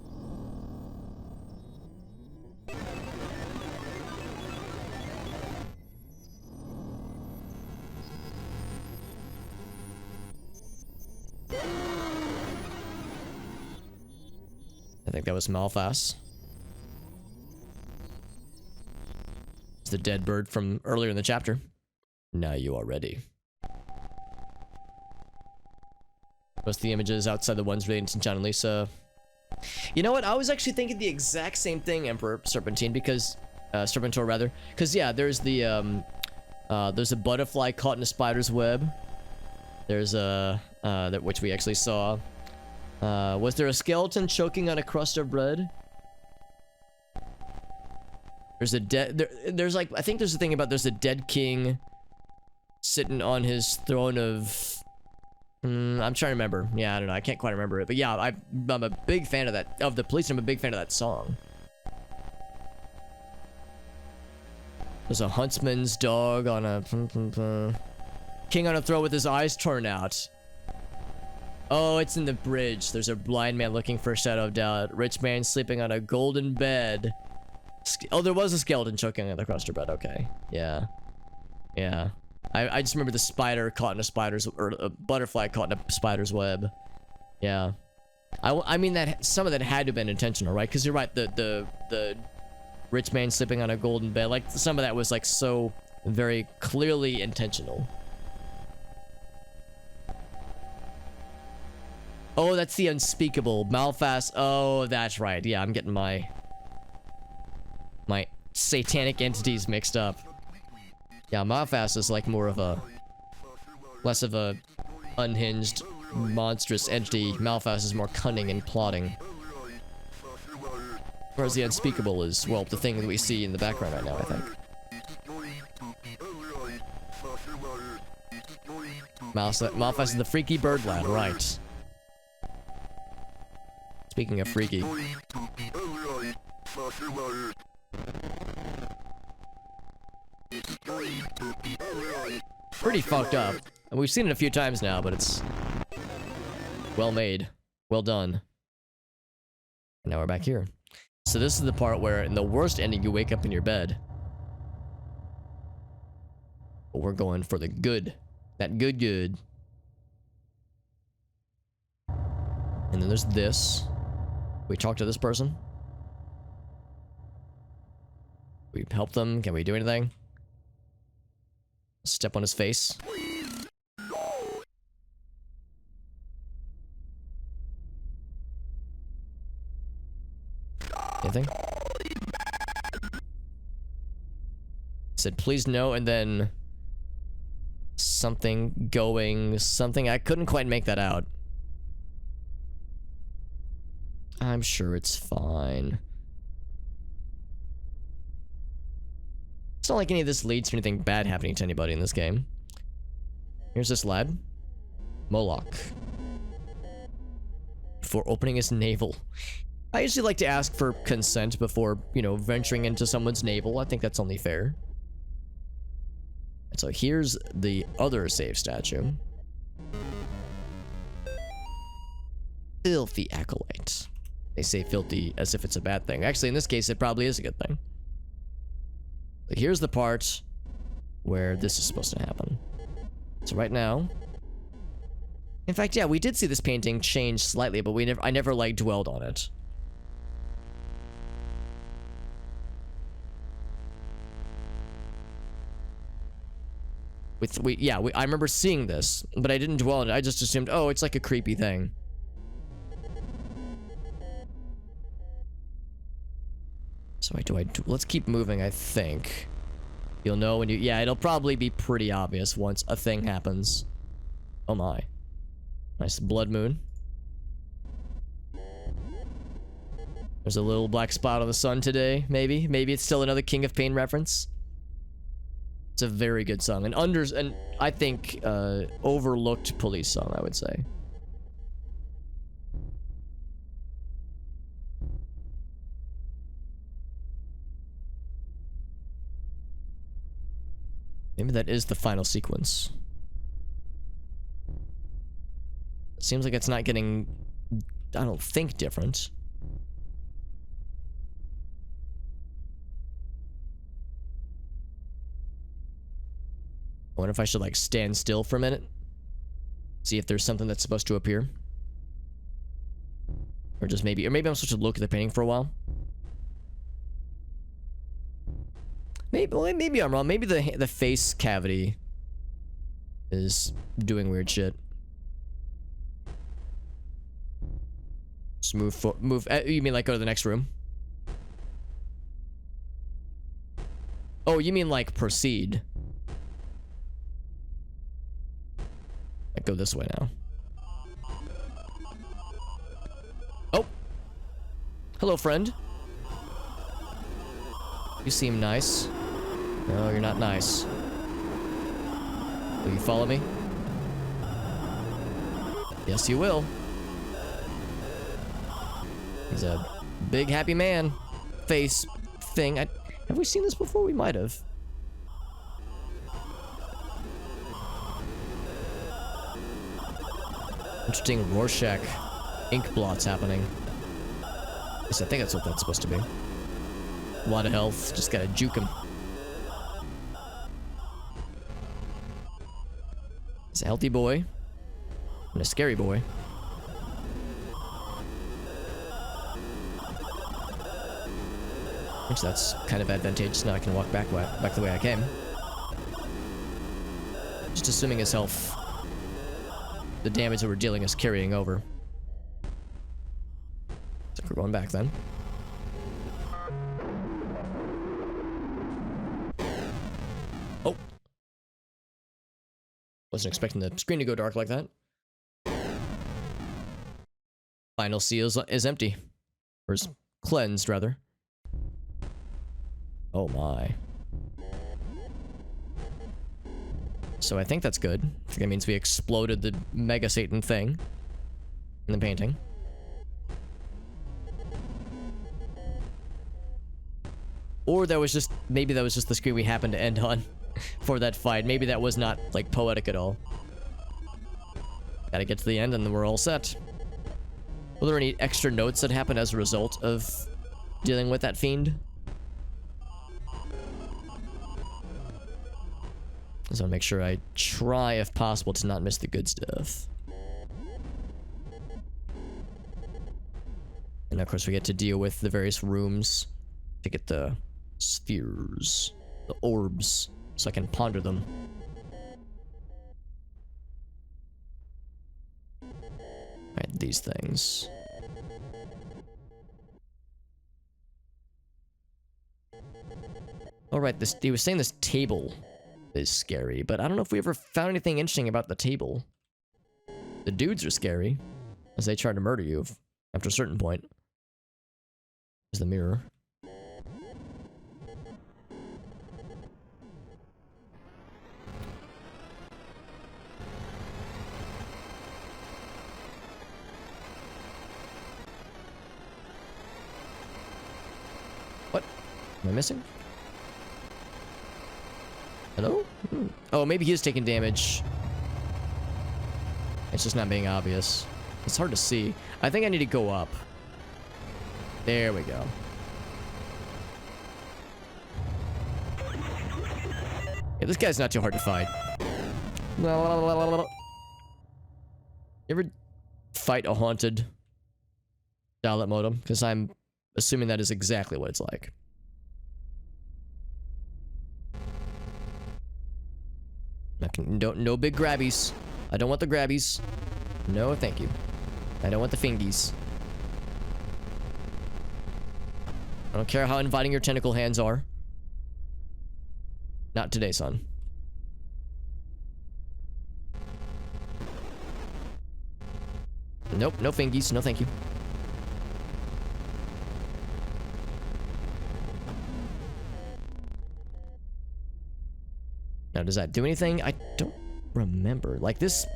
I think that was Malphas. It's the dead bird from earlier in the chapter. Now you are ready. Most of the images outside the ones relating to John and Lisa. You know what? I was actually thinking the exact same thing, Emperor Serpentine, because Serpentor rather, because yeah, there's a butterfly caught in a spider's web. There's a that which we actually saw. Was there a skeleton choking on a crust of bread? There's a dead. There's like, I think there's a thing about there's a dead king sitting on his throne of. I'm trying to remember. Yeah, I don't know. I can't quite remember it. But yeah, I'm a big fan of that. Of the police, I'm a big fan of that song. There's a huntsman's dog on a... King on a throne with his eyes torn out. Oh, it's in the bridge. There's a blind man looking for a shadow of doubt. Rich man sleeping on a golden bed. Oh, there was a skeleton choking on the crust of bread. Okay. Yeah. Yeah. I just remember the spider caught in a spider's, or a butterfly caught in a spider's web. Yeah. I mean that some of that had to have been intentional, right? Because you're right, the rich man sleeping on a golden bed, like some of that was like so very clearly intentional. Oh, that's the unspeakable. Malphas. Oh, that's right. Yeah, I'm getting my satanic entities mixed up. Yeah, Malphas is like more of a... less of a unhinged, monstrous entity. Malphas is more cunning and plotting. Whereas the unspeakable is, well, the thing that we see in the background right now, I think. Malphas is the freaky bird lad, right. Speaking of freaky. Pretty fucked up. And we've seen it a few times now, but it's well made. Well done. Now we're back here. So this is the part where in the worst ending you wake up in your bed. But we're going for the good. That good. And then there's this. We talk to this person. We help them. Can we do anything? Step on his face. Anything? said please no, and then something going, something. I couldn't quite make that out. I'm sure it's fine. It's not like any of this leads to anything bad happening to anybody in this game. Here's this lad. Moloch. Before opening his navel. I usually like to ask for consent before, you know, venturing into someone's navel. I think that's only fair. And so here's the other save statue. Filthy acolyte. They say filthy as if it's a bad thing. Actually, in this case, it probably is a good thing. So here's the part where this is supposed to happen. So right now... In fact, yeah, we did see this painting change slightly, but I never like dwelled on it. I remember seeing this, but I didn't dwell on it. I just assumed, oh, it's like a creepy thing. So let's keep moving, I think. You'll know when you, yeah, it'll probably be pretty obvious once a thing happens. Oh my. Nice blood moon. There's a little black spot on the sun today, maybe. Maybe it's still another King of Pain reference. It's a very good song. And I think, overlooked police song, I would say. Maybe that is the final sequence. It seems like it's not getting, I don't think, different. I wonder if I should, like, stand still for a minute. See if there's something that's supposed to appear. Or just maybe, I'm supposed to look at the painting for a while. Maybe I'm wrong. Maybe the face cavity is doing weird shit. Just move. You mean like go to the next room? Oh, you mean like proceed? Like go this way now. Oh. Hello, friend. You seem nice. No, you're not nice. Will you follow me? Yes, you will. He's a big happy man. Face thing. Have we seen this before? We might have. Interesting Rorschach ink blots happening. At least I think that's what that's supposed to be. A lot of health. Just gotta juke him. He's a healthy boy. And a scary boy. Which that's kind of advantageous. Now I can walk back the way I came. Just assuming his health, the damage that we're dealing is carrying over. So we're going back then. Oh. Wasn't expecting the screen to go dark like that. Final seal is empty. Or is cleansed, rather. Oh my. So I think that's good. I think that means we exploded the Mega Satan thing in the painting. Or that was just, maybe that was just the screen we happened to end on for that fight. Maybe that was not, like, poetic at all. Gotta get to the end and then we're all set. Were there any extra notes that happened as a result of dealing with that fiend? I just want to make sure I try, if possible, to not miss the good stuff. And of course we get to deal with the various rooms to get the spheres, the orbs, so I can ponder them. Alright, these things. Alright, he was saying this table is scary, but I don't know if we ever found anything interesting about the table. The dudes are scary, as they try to murder you after a certain point. There's the mirror. What? Am I missing? Hello? Oh, maybe he is taking damage. It's just not being obvious. It's hard to see. I think I need to go up. There we go. Yeah, this guy's not too hard to fight. You ever fight a haunted dial-up modem? Because I'm assuming that is exactly what it's like. No big grabbies. I don't want the grabbies. No, thank you. I don't want the fingies. I don't care how inviting your tentacle hands are. Not today, son. Nope, no fingies. No, thank you. Now, does that do anything? I don't remember. Like, this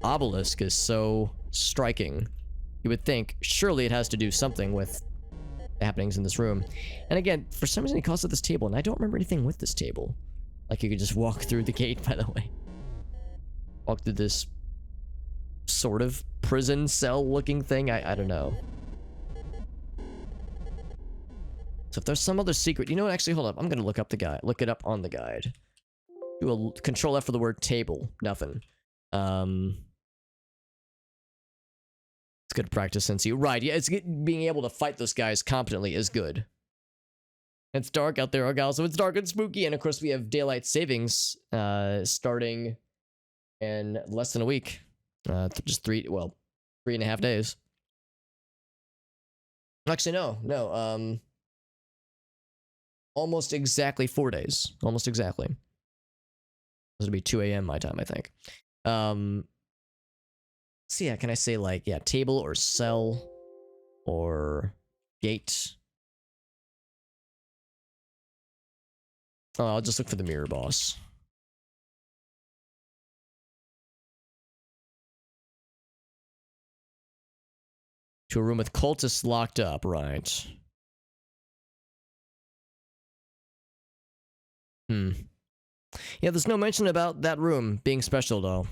obelisk is so striking. You would think, surely it has to do something with the happenings in this room. And again, for some reason he calls it this table, and I don't remember anything with this table. Like, you could just walk through the gate, by the way. Walk through this sort of prison cell looking thing. I don't know. So if there's some other secret, you know what, actually, hold up. I'm gonna look up the guide. Look it up on the guide. Do a control F for the word table. Nothing. It's good practice since you. Right, yeah, it's being able to fight those guys competently is good. It's dark out there, Argyle, so it's dark and spooky, and of course we have daylight savings starting in less than a week. Just 3.5 days. Actually, no. Almost exactly 4 days. Almost exactly. This would be 2 a.m. my time, I think. So yeah, can I say like, yeah, table or cell or gate? Oh, I'll just look for the mirror boss. To a room with cultists locked up, right. Yeah, there's no mention about that room being special, though.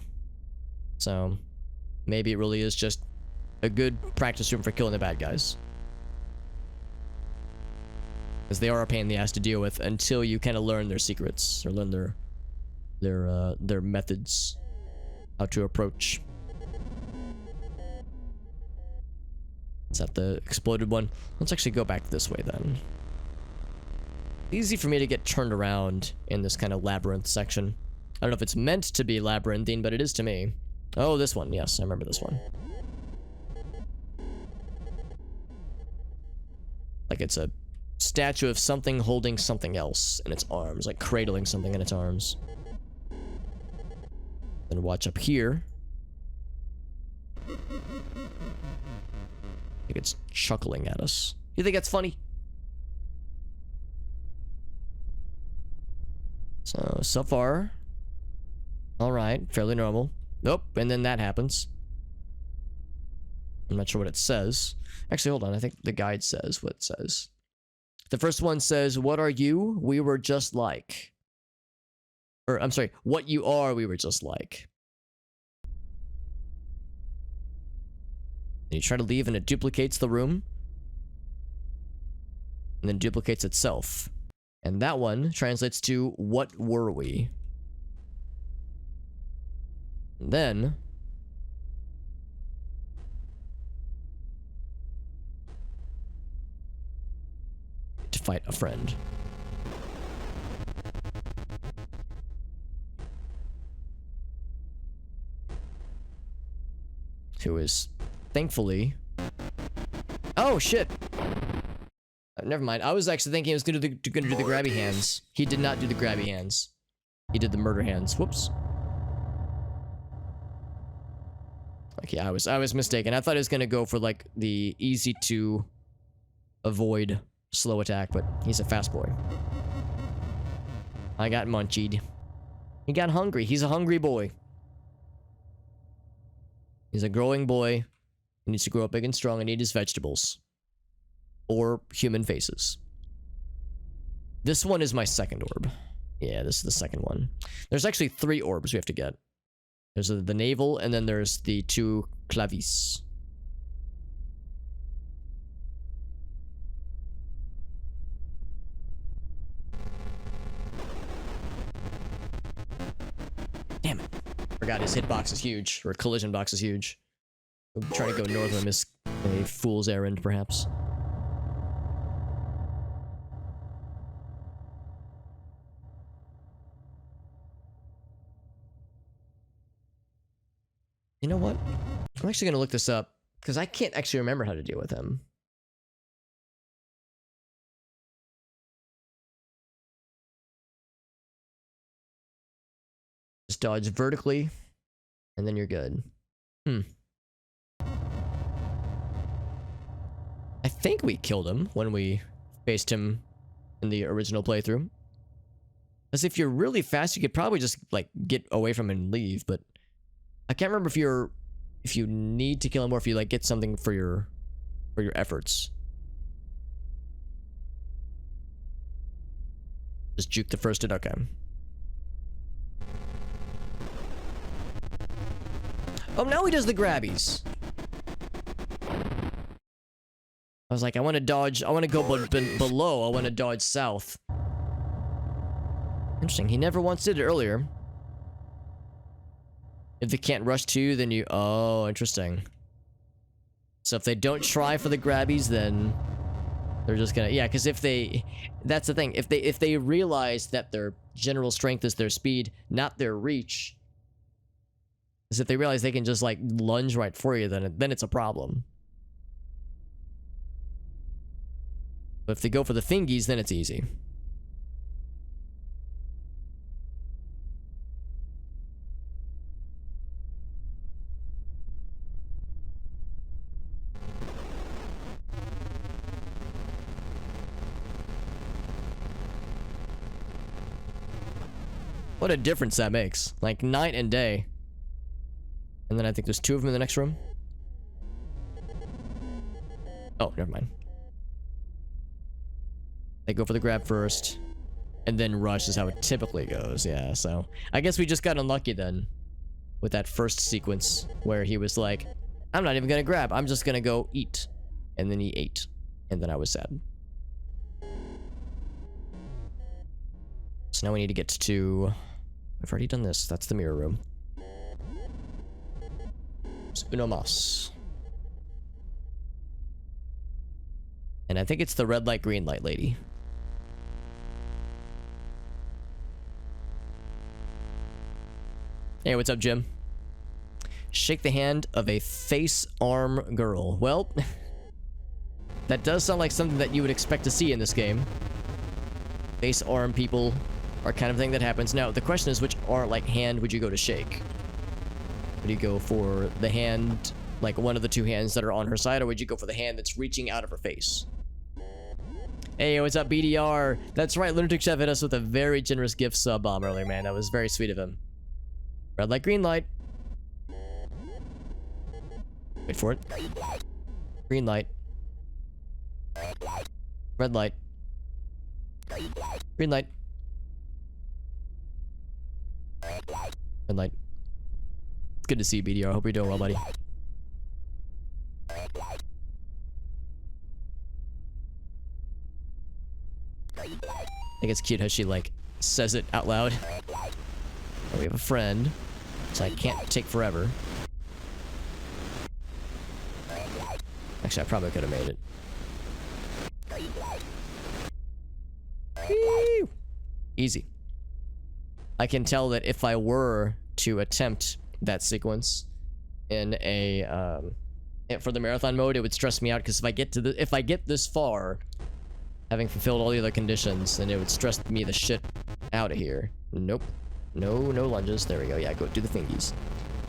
So, maybe it really is just a good practice room for killing the bad guys. Because they are a pain in the ass to deal with until you kind of learn their secrets, or learn their methods, how to approach. Is that the exploded one? Let's actually go back this way then. Easy for me to get turned around in this kind of labyrinth section. I don't know if it's meant to be labyrinthine, but it is to me. Oh, this one. Yes, I remember this one. Like it's a statue of something holding something else in its arms, like cradling something in its arms. Then watch up here. I think it's chuckling at us. You think that's funny? So far, all right, fairly normal. Nope, and then that happens. I'm not sure what it says. Actually, hold on, I think the guide says what it says. The first one says, "What are you? We were just like." Or, I'm sorry, "What you are, we were just like." And you try to leave and it duplicates the room. And then duplicates itself. And that one translates to, "What were we?" And then to fight a friend. Who is thankfully... Oh shit! never mind. I was actually thinking he was gonna do the grabby hands. He did not do the grabby hands. He did the murder hands. Whoops. Okay, I was mistaken. I thought he was gonna go for like the easy to avoid slow attack, but he's a fast boy. I got munchied. He got hungry. He's a hungry boy. He's a growing boy. He needs to grow up big and strong and eat his vegetables. Or human faces. This one is my second orb. Yeah, this is the second one. There's actually 3 orbs we have to get. There's the navel, and then there's the 2 clavis. Damn it. Forgot his hitbox is huge, or collision box is huge. I'm trying to go north of him is a fool's errand, perhaps. You know what? I'm actually gonna look this up, because I can't actually remember how to deal with him. Just dodge vertically, and then you're good. I think we killed him when we faced him in the original playthrough. Because if you're really fast, you could probably just, like, get away from him and leave, but I can't remember if you need to kill him or if you, like, get something for your efforts. Just juke the first hit, okay. Oh, now he does the grabbies. I was like, I want to dodge. I want to go below. I want to dodge south. Interesting. He never once did it earlier. If they can't rush to you, then you... Oh, interesting. So if they don't try for the grabbies, then they're just gonna... Yeah, because if they... That's the thing. If they realize that their general strength is their speed, not their reach... Is if they realize they can just, like, lunge right for you, then it's a problem. But if they go for the fingies, then it's easy. What a difference that makes. Like, night and day. And then I think there's 2 of them in the next room. Oh, never mind. They go for the grab first, and then rush is how it typically goes, yeah, so... I guess we just got unlucky then, with that first sequence, where he was like, I'm not even gonna grab, I'm just gonna go eat. And then he ate, and then I was sad. So now we need to get to... I've already done this, that's the mirror room. Uno mas. And I think it's the red light, green light lady. Hey, what's up, Jim? Shake the hand of a face arm girl. Well, that does sound like something that you would expect to see in this game. Face arm people are kind of thing that happens. Now, the question is, which hand would you go to shake? Would you go for the hand, like one of the 2 hands that are on her side, or would you go for the hand that's reaching out of her face? Hey, what's up, BDR? That's right, Lunatic Chef hit us with a very generous gift sub bomb earlier, man. That was very sweet of him. Red light, green light. Wait for it. Green light. Red light. Green light. Red light. It's good to see you, BDR. I hope you're doing well, buddy. I think it's cute how she, like, says it out loud. Oh, we have a friend, so I can't take forever. Actually, I probably could have made it. Whee! Easy. I can tell that if I were to attempt that sequence in a for the marathon mode, it would stress me out, because if I get this far, having fulfilled all the other conditions, and it would stress me the shit out of here. Nope. No lunges. There we go. Yeah, go do the thingies.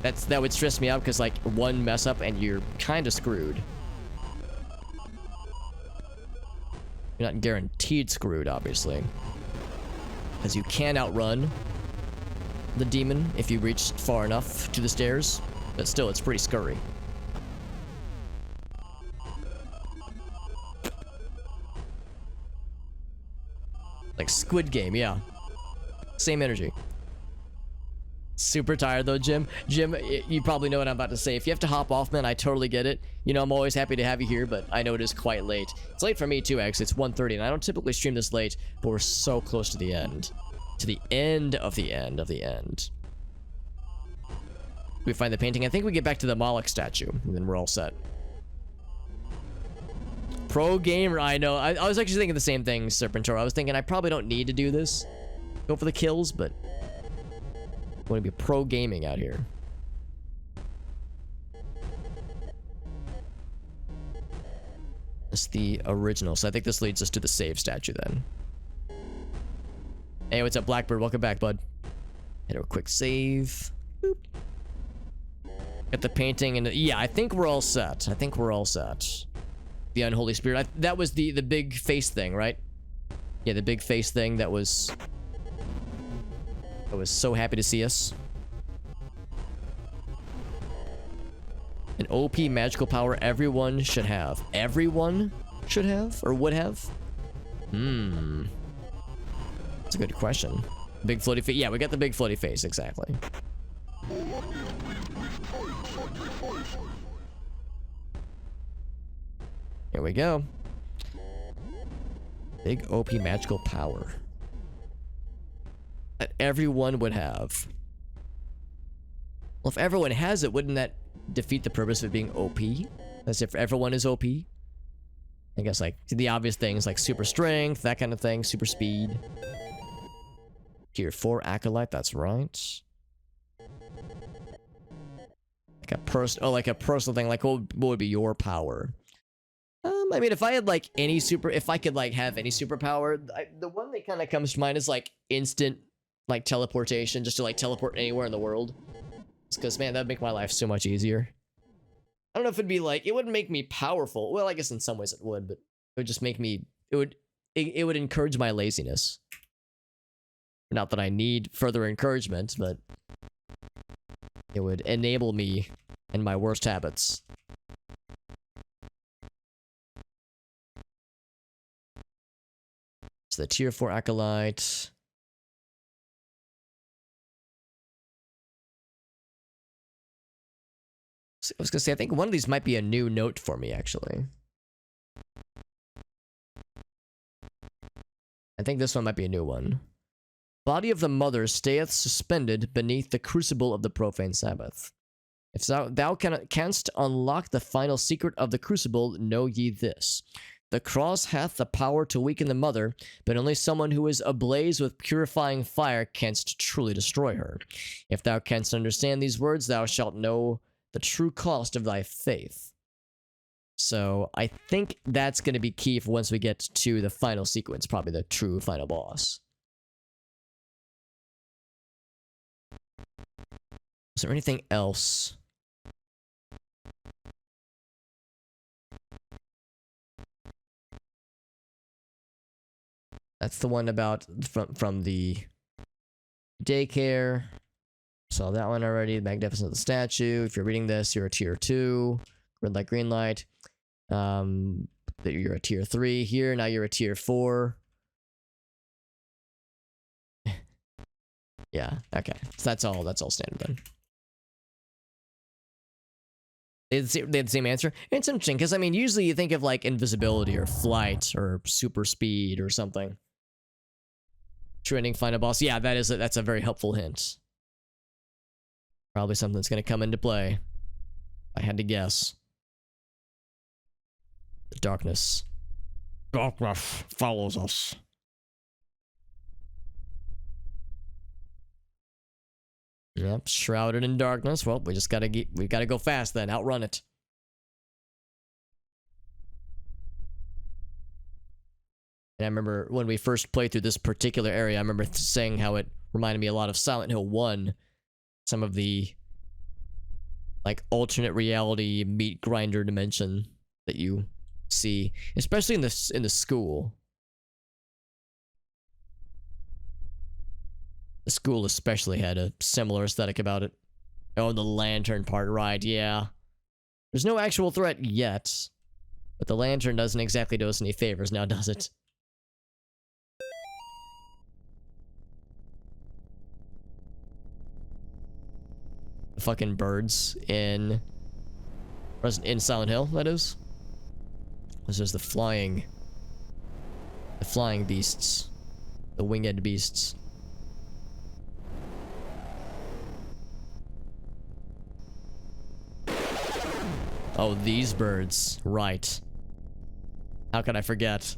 That would stress me out because, like, one mess up and you're kind of screwed. You're not guaranteed screwed, obviously. Because you can outrun the demon if you reach far enough to the stairs. But still, it's pretty scurry. Like Squid Game, yeah. Same energy. Super tired though, Jim. Jim, you probably know what I'm about to say. If you have to hop off, man, I totally get it. You know, I'm always happy to have you here, but I know it is quite late. It's late for me too, actually. It's 1:30, and I don't typically stream this late, but we're so close to the end. To the end of the end of the end. We find the painting. I think we get back to the Moloch statue, and then we're all set. Pro gamer, I know. I was actually thinking the same thing, Serpentor. I was thinking I probably don't need to do this. Go for the kills, but I want to be pro gaming out here. It's the original, so I think this leads us to the save statue then. Hey, what's up, Blackbird? Welcome back, bud. Hit a quick save. Boop. Got the painting, and yeah, I think we're all set. I think we're all set. The Unholy Spirit. That was the big face thing, right? Yeah, the big face thing that was... I was so happy to see us. An OP magical power everyone should have. Everyone should have? Or would have? That's a good question. Big floaty face. Yeah, we got the big floaty face, exactly. Here we go. Big OP magical power that everyone would have. Well, if everyone has it, wouldn't that defeat the purpose of it being OP? As if everyone is OP? I guess, like, the obvious things like super strength, that kind of thing, super speed. Tier 4 acolyte, that's right. Like a personal thing, like what would be your power? I mean, if I had like any if I could like have any superpower, the one that kind of comes to mind is like instant like teleportation, just to like teleport anywhere in the world. It's because, man, that'd make my life so much easier. I don't know if it'd be like, it wouldn't make me powerful. Well, I guess in some ways it would, but it would just make me, it would encourage my laziness. Not that I need further encouragement, but it would enable me in my worst habits. So the tier 4 acolyte. I was gonna say, I think one of these might be a new note for me, actually. I think this one might be a new one. Body of the mother stayeth suspended beneath the crucible of the profane Sabbath. If thou canst unlock the final secret of the crucible, know ye this. The cross hath the power to weaken the mother, but only someone who is ablaze with purifying fire canst truly destroy her. If thou canst understand these words, thou shalt know the true cost of thy faith. So I think that's going to be key for once we get to the final sequence, probably the true final boss. Is there anything else? That's the one about from the daycare. Saw that one already. Magnificent of the statue. If you're reading this, you're a tier 2. Red light, green light. You're a tier 3 here. Now you're a tier 4. Yeah. Okay. So that's all standard then. They had the same answer. It's interesting because, I mean, usually you think of like invisibility or flight or super speed or something. Trending final boss. Yeah, that's a very helpful hint. Probably something that's going to come into play. I had to guess. The darkness. Darkness follows us. Yep, shrouded in darkness. Well, we gotta go fast then. Outrun it. And I remember when we first played through this particular area, I remember saying how it reminded me a lot of Silent Hill 1. Some of the, like, alternate reality meat grinder dimension that you see, especially in the school. The school especially had a similar aesthetic about it. Oh, the lantern part, right, yeah. There's no actual threat yet, but the lantern doesn't exactly do us any favors now, does it? The fucking birds in Silent Hill, that is. This is the flying beasts. The winged beasts. Oh, these birds. Right. How could I forget?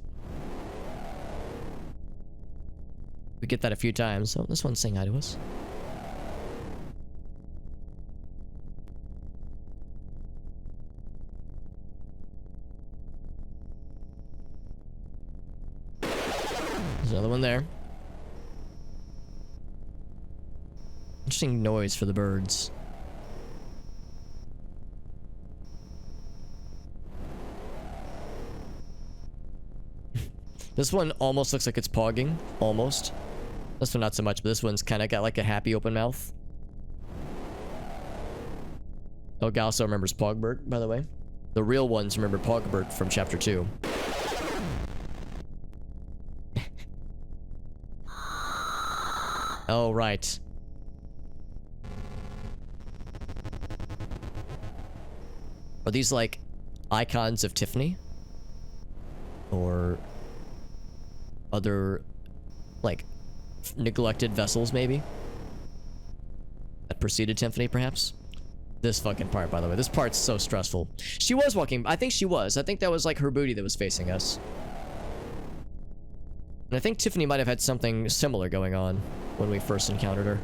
We get that a few times. Oh, this one's saying hi to us. There's another one there. Interesting noise for the birds. This one almost looks like it's pogging. Almost. This one not so much, but this one's kind of got like a happy open mouth. Oh, Gal also remembers Pogbert, by the way. The real ones remember Pogbert from chapter 2. Oh, right. Are these like icons of Tiffany? Or other, like, neglected vessels, maybe? That preceded Tiffany, perhaps? This fucking part, by the way. This part's so stressful. She was walking. I think she was. I think that was, like, her booty that was facing us. And I think Tiffany might have had something similar going on when we first encountered her.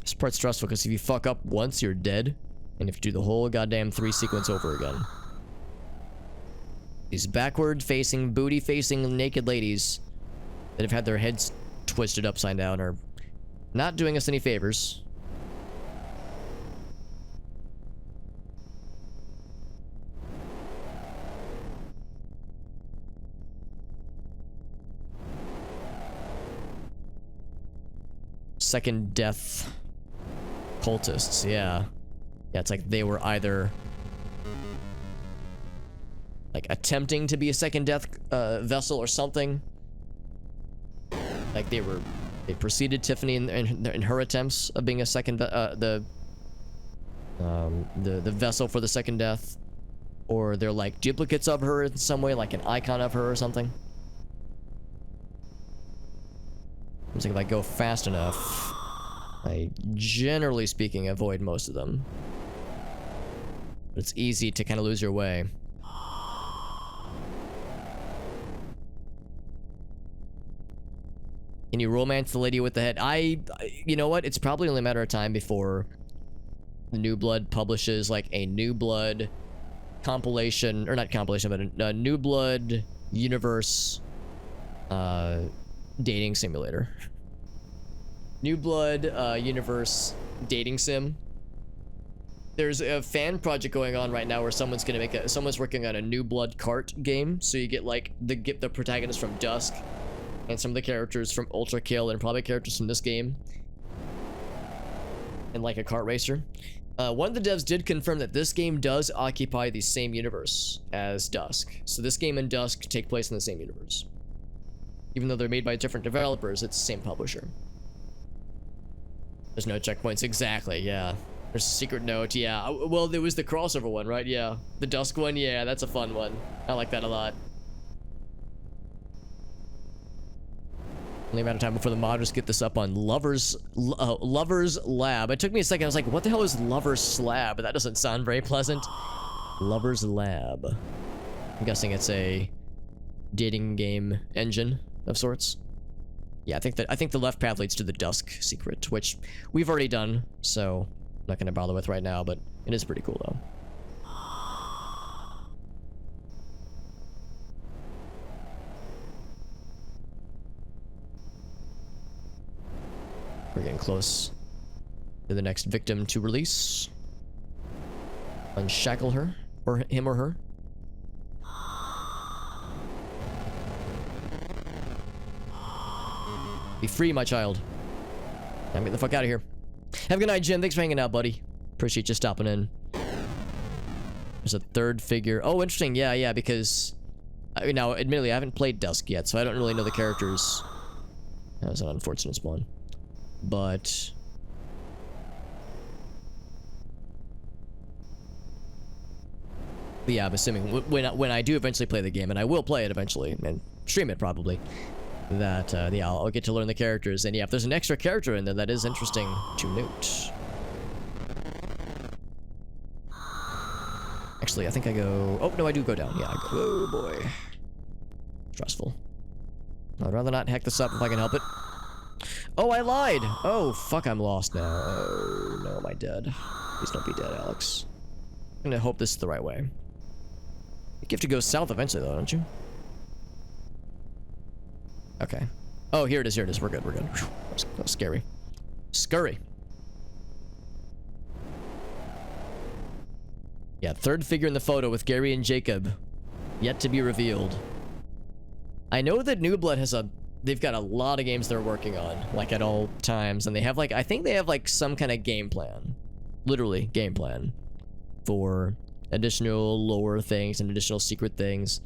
This part's stressful because if you fuck up once, you're dead. And if you do the whole goddamn 3 sequence over again. These backward-facing, booty-facing naked ladies that have had their heads twisted upside down are not doing us any favors. Second death cultists, yeah. Yeah, it's like they were either like attempting to be a second death vessel or something. Like they preceded Tiffany in her attempts of being a second the vessel for the second death, or they're like duplicates of her in some way, like an icon of her or something. Seems like if I go fast enough, I generally speaking avoid most of them. But it's easy to kind of lose your way. Can you romance the lady with the head? You know what? It's probably only a matter of time before New Blood publishes like a New Blood compilation, or not compilation, but a New Blood universe dating simulator. New Blood universe dating sim. There's a fan project going on right now where someone's working on a New Blood cart game, so you get like the protagonist from Dusk and some of the characters from Ultra Kill and probably characters from this game and like a kart racer. One of the devs did confirm that this game does occupy the same universe as Dusk, so this game and Dusk take place in the same universe. Even though they're made by different developers, it's the same publisher. There's no checkpoints, exactly, yeah. There's a secret note, yeah. Well, there was the crossover one, right? Yeah. The Dusk one, yeah, that's a fun one. I like that a lot. Only a matter of time before the modders get this up on Lover's Lab. It took me a second. I was like, what the hell is Lover's Slab? That doesn't sound very pleasant. Lover's Lab. I'm guessing it's a dating game engine of sorts. Yeah, I think the left path leads to the Dusk secret, which we've already done, so I'm not gonna bother with right now, but it is pretty cool though. close to the next victim to release. Unshackle her, or him or her. Be free, my child. Now get the fuck out of here. Have a good night, Jim. Thanks for hanging out, buddy. Appreciate you stopping in. There's a third figure. Oh, interesting. Yeah, because... now, admittedly, I haven't played Dusk yet, so I don't really know the characters. That was an unfortunate spawn. But... yeah, I'm assuming when I do eventually play the game, and I will play it eventually, and stream it probably, that, yeah, I'll get to learn the characters. And yeah, if there's an extra character in there, that is interesting to note. Actually, I think I go... oh, no, I do go down. Yeah, I go... oh, boy. Stressful. I'd rather not hack this up if I can help it. Oh, I lied! Oh, fuck, I'm lost now. Oh, no, am I dead? Please don't be dead, Alex. I'm gonna hope this is the right way. You have to go south eventually, though, don't you? Okay. Oh, here it is, here it is. We're good, we're good. Whew, that was scary. Scurry. Yeah, third figure in the photo with Gary and Jacob. Yet to be revealed. I know that New Blood has they've got a lot of games they're working on, like at all times, and they have like, I think they have like some kind of game plan. Literally, game plan. For additional lore things and additional secret things.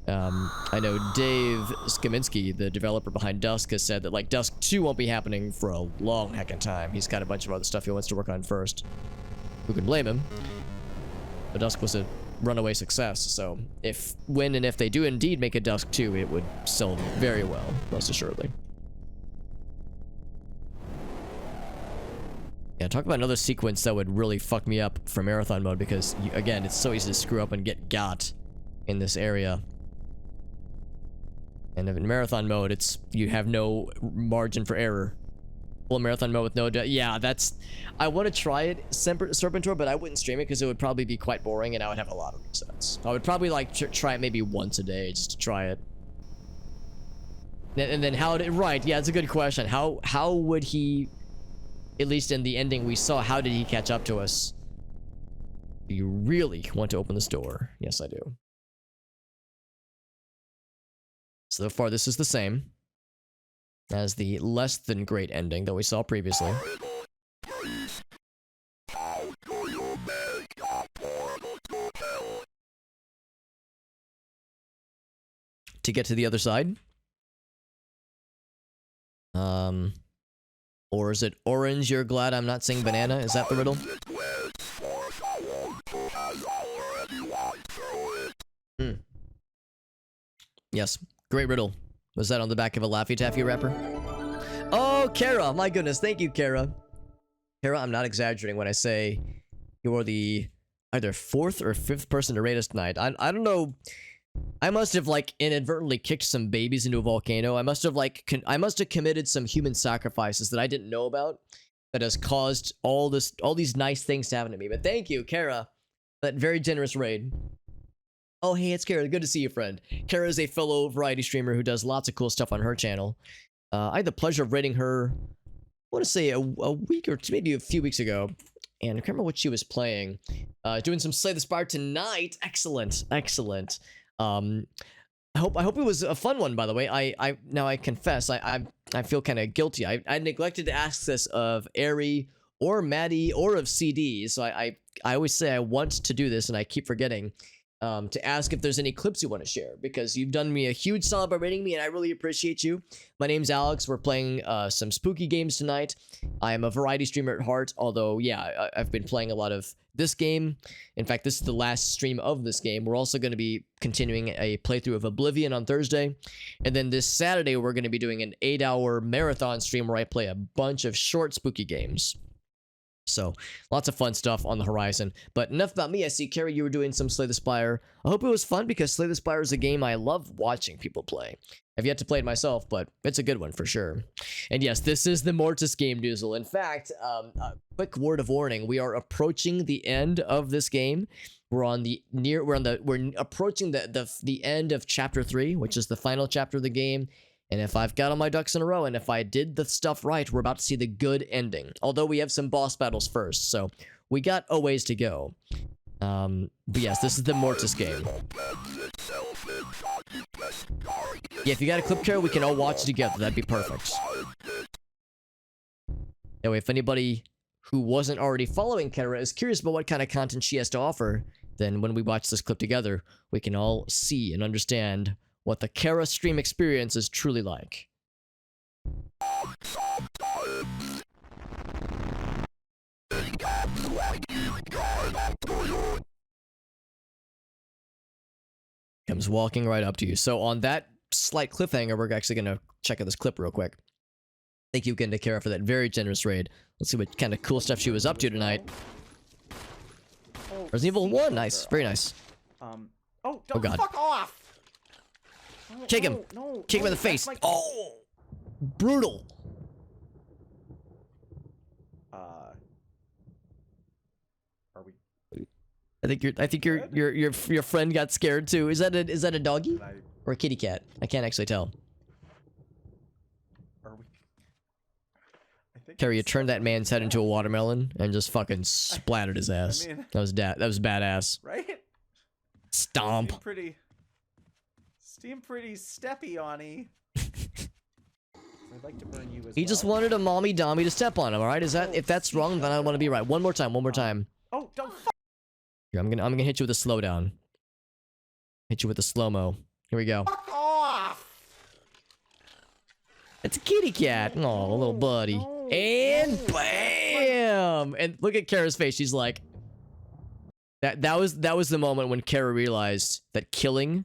I know Dave Skaminski, the developer behind Dusk, has said that like Dusk 2 won't be happening for a long heckin' time. He's got a bunch of other stuff he wants to work on first. Who can blame him? But Dusk was a runaway success, so when and if they do indeed make a Dusk 2, it would sell very well, most assuredly. Yeah, talk about another sequence that would really fuck me up for marathon mode, because, again, it's so easy to screw up and get got in this area. And in marathon mode, you have no margin for error. Full marathon mode with no... yeah, that's... I want to try it, Serpentor, but I wouldn't stream it because it would probably be quite boring and I would have a lot of resets. I would probably, like, try it maybe once a day just to try it. And then how... right, yeah, it's a good question. How would he... at least in the ending we saw, how did he catch up to us? Do you really want to open this door? Yes, I do. So far, this is the same as the less than great ending that we saw previously. To get to the other side? Or is it orange, you're glad I'm not saying banana? Is that the riddle? Yes. Great riddle. Was that on the back of a Laffy Taffy wrapper? Oh, Kara! My goodness, thank you, Kara. Kara, I'm not exaggerating when I say you're the either 4th or 5th person to rate us tonight. I don't know. I must have, like, inadvertently kicked some babies into a volcano. I must have, like, committed some human sacrifices that I didn't know about that has caused all these nice things to happen to me. But thank you, Kara, for that very generous raid. Oh, hey, it's Kara. Good to see you, friend. Kara is a fellow variety streamer who does lots of cool stuff on her channel. I had the pleasure of raiding her, I want to say a week or maybe a few weeks ago. And I can't remember what she was playing. Doing some Slay the Spire tonight. Excellent, excellent. I hope it was a fun one, by the way. Now I confess, I feel kind of guilty. I neglected to ask this of Ari or Maddie or of CD. So I always say I want to do this and I keep forgetting. To ask if there's any clips you want to share, because you've done me a huge solid by rating me and I really appreciate you. My name's Alex. We're playing some spooky games tonight. I am a variety streamer at heart, although, yeah, I've been playing a lot of this game. In fact, this is the last stream of this game. We're also going to be continuing a playthrough of Oblivion on Thursday. And then this Saturday, we're going to be doing an 8-hour marathon stream where I play a bunch of short spooky games. So, lots of fun stuff on the horizon. But enough about me. I see, Carrie, you were doing some Slay the Spire. I hope it was fun, because Slay the Spire is a game I love watching people play. I've yet to play it myself, but it's a good one for sure. And yes, this is the Mortis game, Doozle. In fact, a quick word of warning. We are approaching the end of this game. We're approaching the end of chapter 3, which is the final chapter of the game. And if I've got all my ducks in a row, and if I did the stuff right, we're about to see the good ending. Although we have some boss battles first, so we got a ways to go. But yes, this is the Mortis game. Yeah, if you got a clip, Kara, we can all watch together. That'd be perfect. That way, if anybody who wasn't already following Kara is curious about what kind of content she has to offer, then when we watch this clip together, we can all see and understand what the Kara stream experience is truly like. Comes walking right up to you. So on that slight cliffhanger, we're actually going to check out this clip real quick. Thank you again to Kara for that very generous raid. Let's see what kind of cool stuff she was up to tonight. Resident Evil 1, nice, very nice. Oh God. Fuck off! Kick him! Kick him in the face! Oh! Brutal! Are we? I think your friend got scared too. Is that a doggy? Or a kitty cat? I can't actually tell. Are we? Carrie, you turned that man's head into a watermelon and just fucking splattered his ass. I mean, that was badass. Right? Stomp. Seem pretty steppy on-y. I'd like to burn you as He just wanted a mommy dommy to step on him, alright? Is that, if that's wrong, then I want to be right. One more time. Oh, don't fuck! Here, I'm gonna hit you with a slowdown. Hit you with a slow-mo. Here we go. Fuck off! It's a kitty cat. Oh, little buddy. And bam! And look at Kara's face. She's like, that was the moment when Kara realized that killing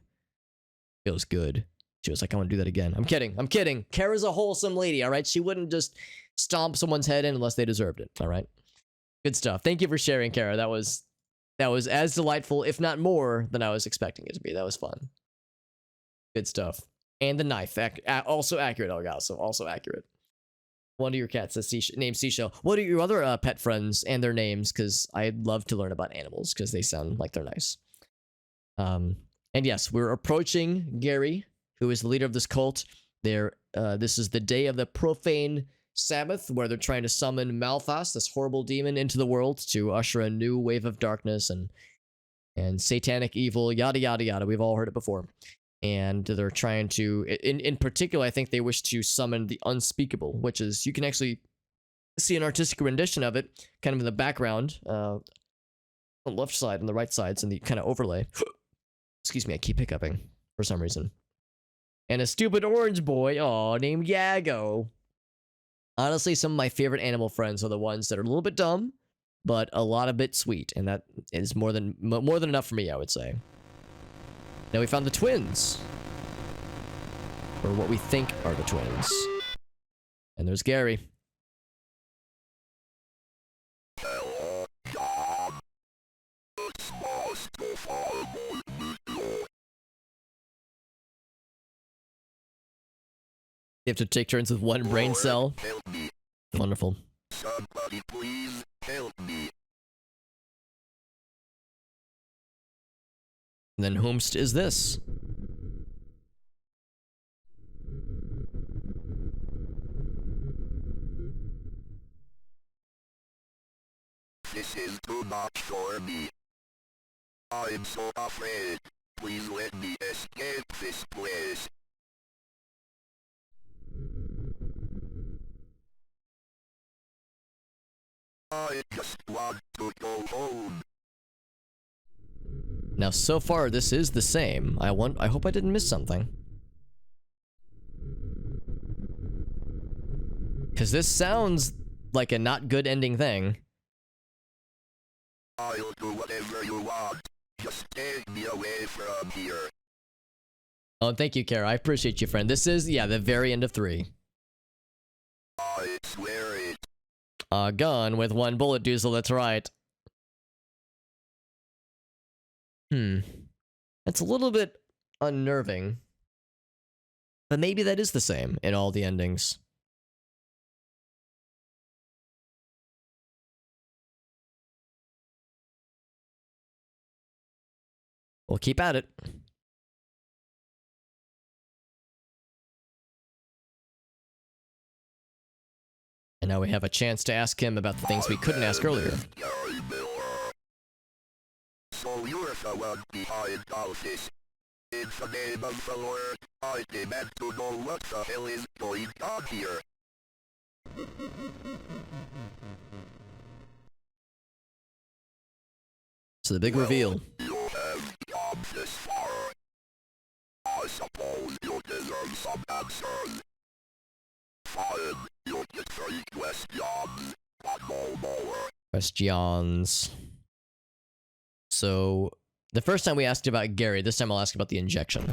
feels good. She was like, I want to do that again. I'm kidding. Kara's a wholesome lady, all right? She wouldn't just stomp someone's head in unless they deserved it, all right? Good stuff. Thank you for sharing, Kara. That was as delightful, if not more, than I was expecting it to be. That was fun. Good stuff. And the knife, also accurate, Elgaso, also accurate. One of your cats is named Seashell. What are your other pet friends and their names? Because I'd love to learn about animals, because they sound like they're nice. And yes, we're approaching Gary, who is the leader of this cult. This is the day of the profane Sabbath, where they're trying to summon Malthus, this horrible demon, into the world to usher a new wave of darkness and satanic evil, yada yada yada. We've all heard it before. And they're trying to, in particular, I think they wish to summon the unspeakable, which is, you can actually see an artistic rendition of it, kind of in the background, on the left side and the right sides, and the kind of overlay. Excuse me, I keep hiccuping for some reason. And a stupid orange boy, named Yago. Honestly, some of my favorite animal friends are the ones that are a little bit dumb, but a lot of bit sweet, and that is more than enough for me, I would say. Now we found the twins, or what we think are the twins. And there's Gary. You have to take turns with one brain cell. Wonderful. Somebody please help me. And then whomst is this? This is too much for me. I'm so afraid. Please let me escape this place. I just want to go home. Now, so far, this is the same. I hope I didn't miss something. Because this sounds like a not good ending thing. I'll do whatever you want. Just take me away from here. Oh, thank you, Kara. I appreciate you, friend. This is, yeah, the very end of 3. I swear it. A gun with 1 bullet, Doozle, that's right. That's a little bit unnerving. But maybe that is the same in all the endings. We'll keep at it. And now we have a chance to ask him about the things we couldn't ask earlier. Gary Miller. So you're the one behind all this. In the name of the Lord, I demand to know what the hell is going on here. So the big reveal. You have come this far. I suppose you deserve some answers. Fine, you get 3 questions, but no more. Questions. So, the first time we asked about Gary, this time I'll ask about the injection.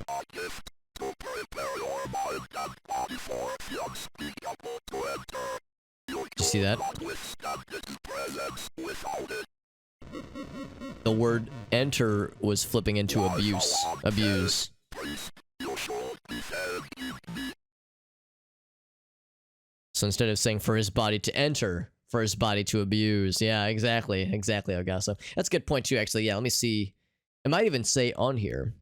A gift to prepare your mind and body for the unspeakable to enter. You see that? cannot withstand its presence without it. The word enter was flipping into abuse. Abuse. Priest, you should be thanking me. So instead of saying for his body to enter, for his body to abuse. Yeah, exactly. Exactly, Augusto. That's a good point too, actually. Yeah, let me see. It might even say on here.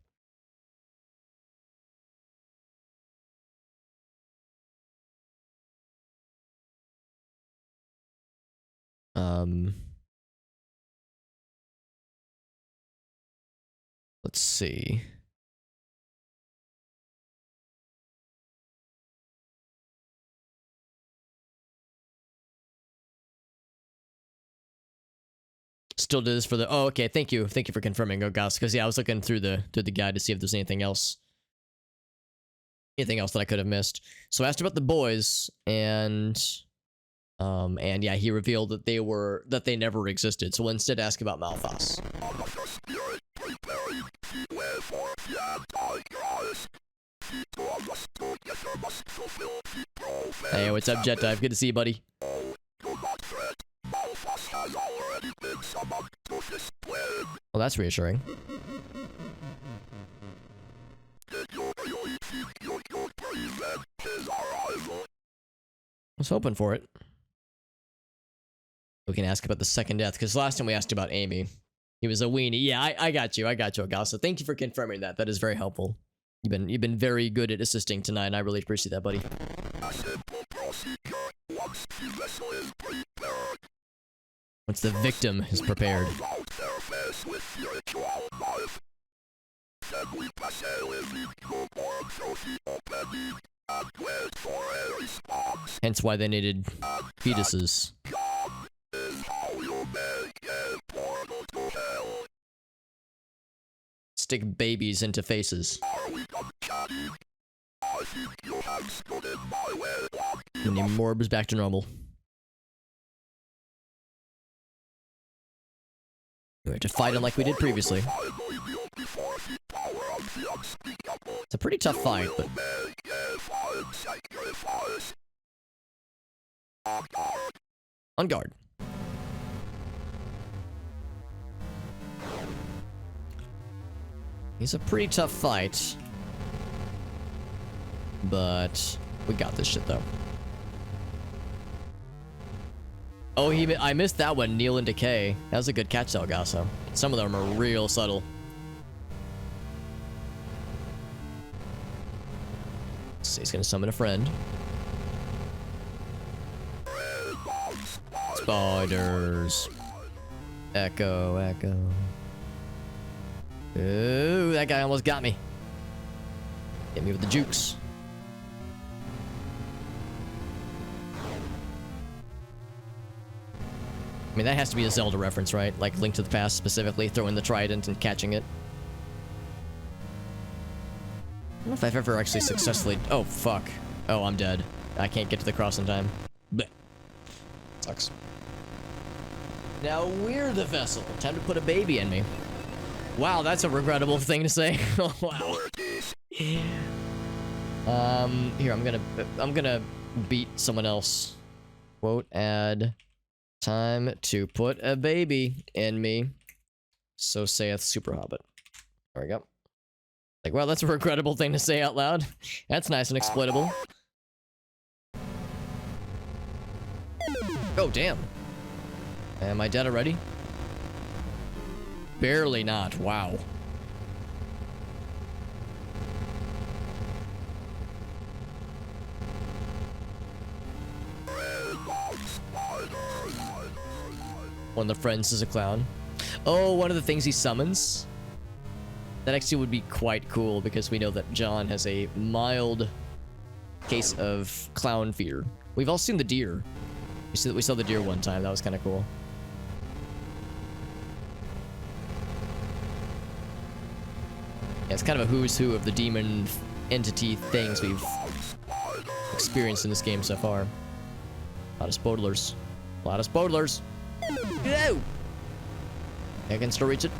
Let's see. Still do this for the. Oh, okay. Thank you for confirming, Augusto. Because yeah, I was looking through the guide to see if there's anything else that I could have missed. So I asked about the boys, and yeah, he revealed that they never existed. So we'll instead ask about Malphas. Hey, what's up, Jet Dive? Good to see you, buddy. Well, that's reassuring. I was hoping for it. We can ask about the second death, because last time we asked about Amy. He was a weenie. Yeah, I got you, Augusto. Thank you for confirming that. That is very helpful. You've been very good at assisting tonight, and I really appreciate that, buddy. Once the victim is prepared. Hence why they needed fetuses. Stick babies into faces. And he morbs back to normal. We have to fight him like we did previously. It's a pretty tough fight, but... On guard. He's a pretty tough fight. But we got this shit, though. Oh, I missed that one, Kneel and Decay. That was a good catch, Elgaso. Some of them are real subtle. So he's gonna summon a friend. Spiders. Echo. Ooh, that guy almost got me. Hit me with the jukes. I mean, that has to be a Zelda reference, right? Like Link to the Past specifically, throwing the trident and catching it. I don't know if I've ever actually successfully... Oh, fuck. Oh, I'm dead. I can't get to the cross in time. Blech. Sucks. Now we're the vessel. Time to put a baby in me. Wow, that's a regrettable thing to say. Oh, wow. Here, I'm gonna beat someone else. Quote, add... Time to put a baby in me. So saith Super Hobbit. There we go. Like, well, that's a regrettable thing to say out loud. That's nice and exploitable. Oh, damn. Am I dead already? Barely not. Wow. One of the friends is a clown. Oh, one of the things he summons? That actually would be quite cool because we know that John has a mild case of clown fear. We've all seen the deer. We saw the deer one time. That was kind of cool. Yeah, it's kind of a who's who of the demon entity things we've experienced in this game so far. A lot of spoilers. A lot of spoilers. No! I can still reach it.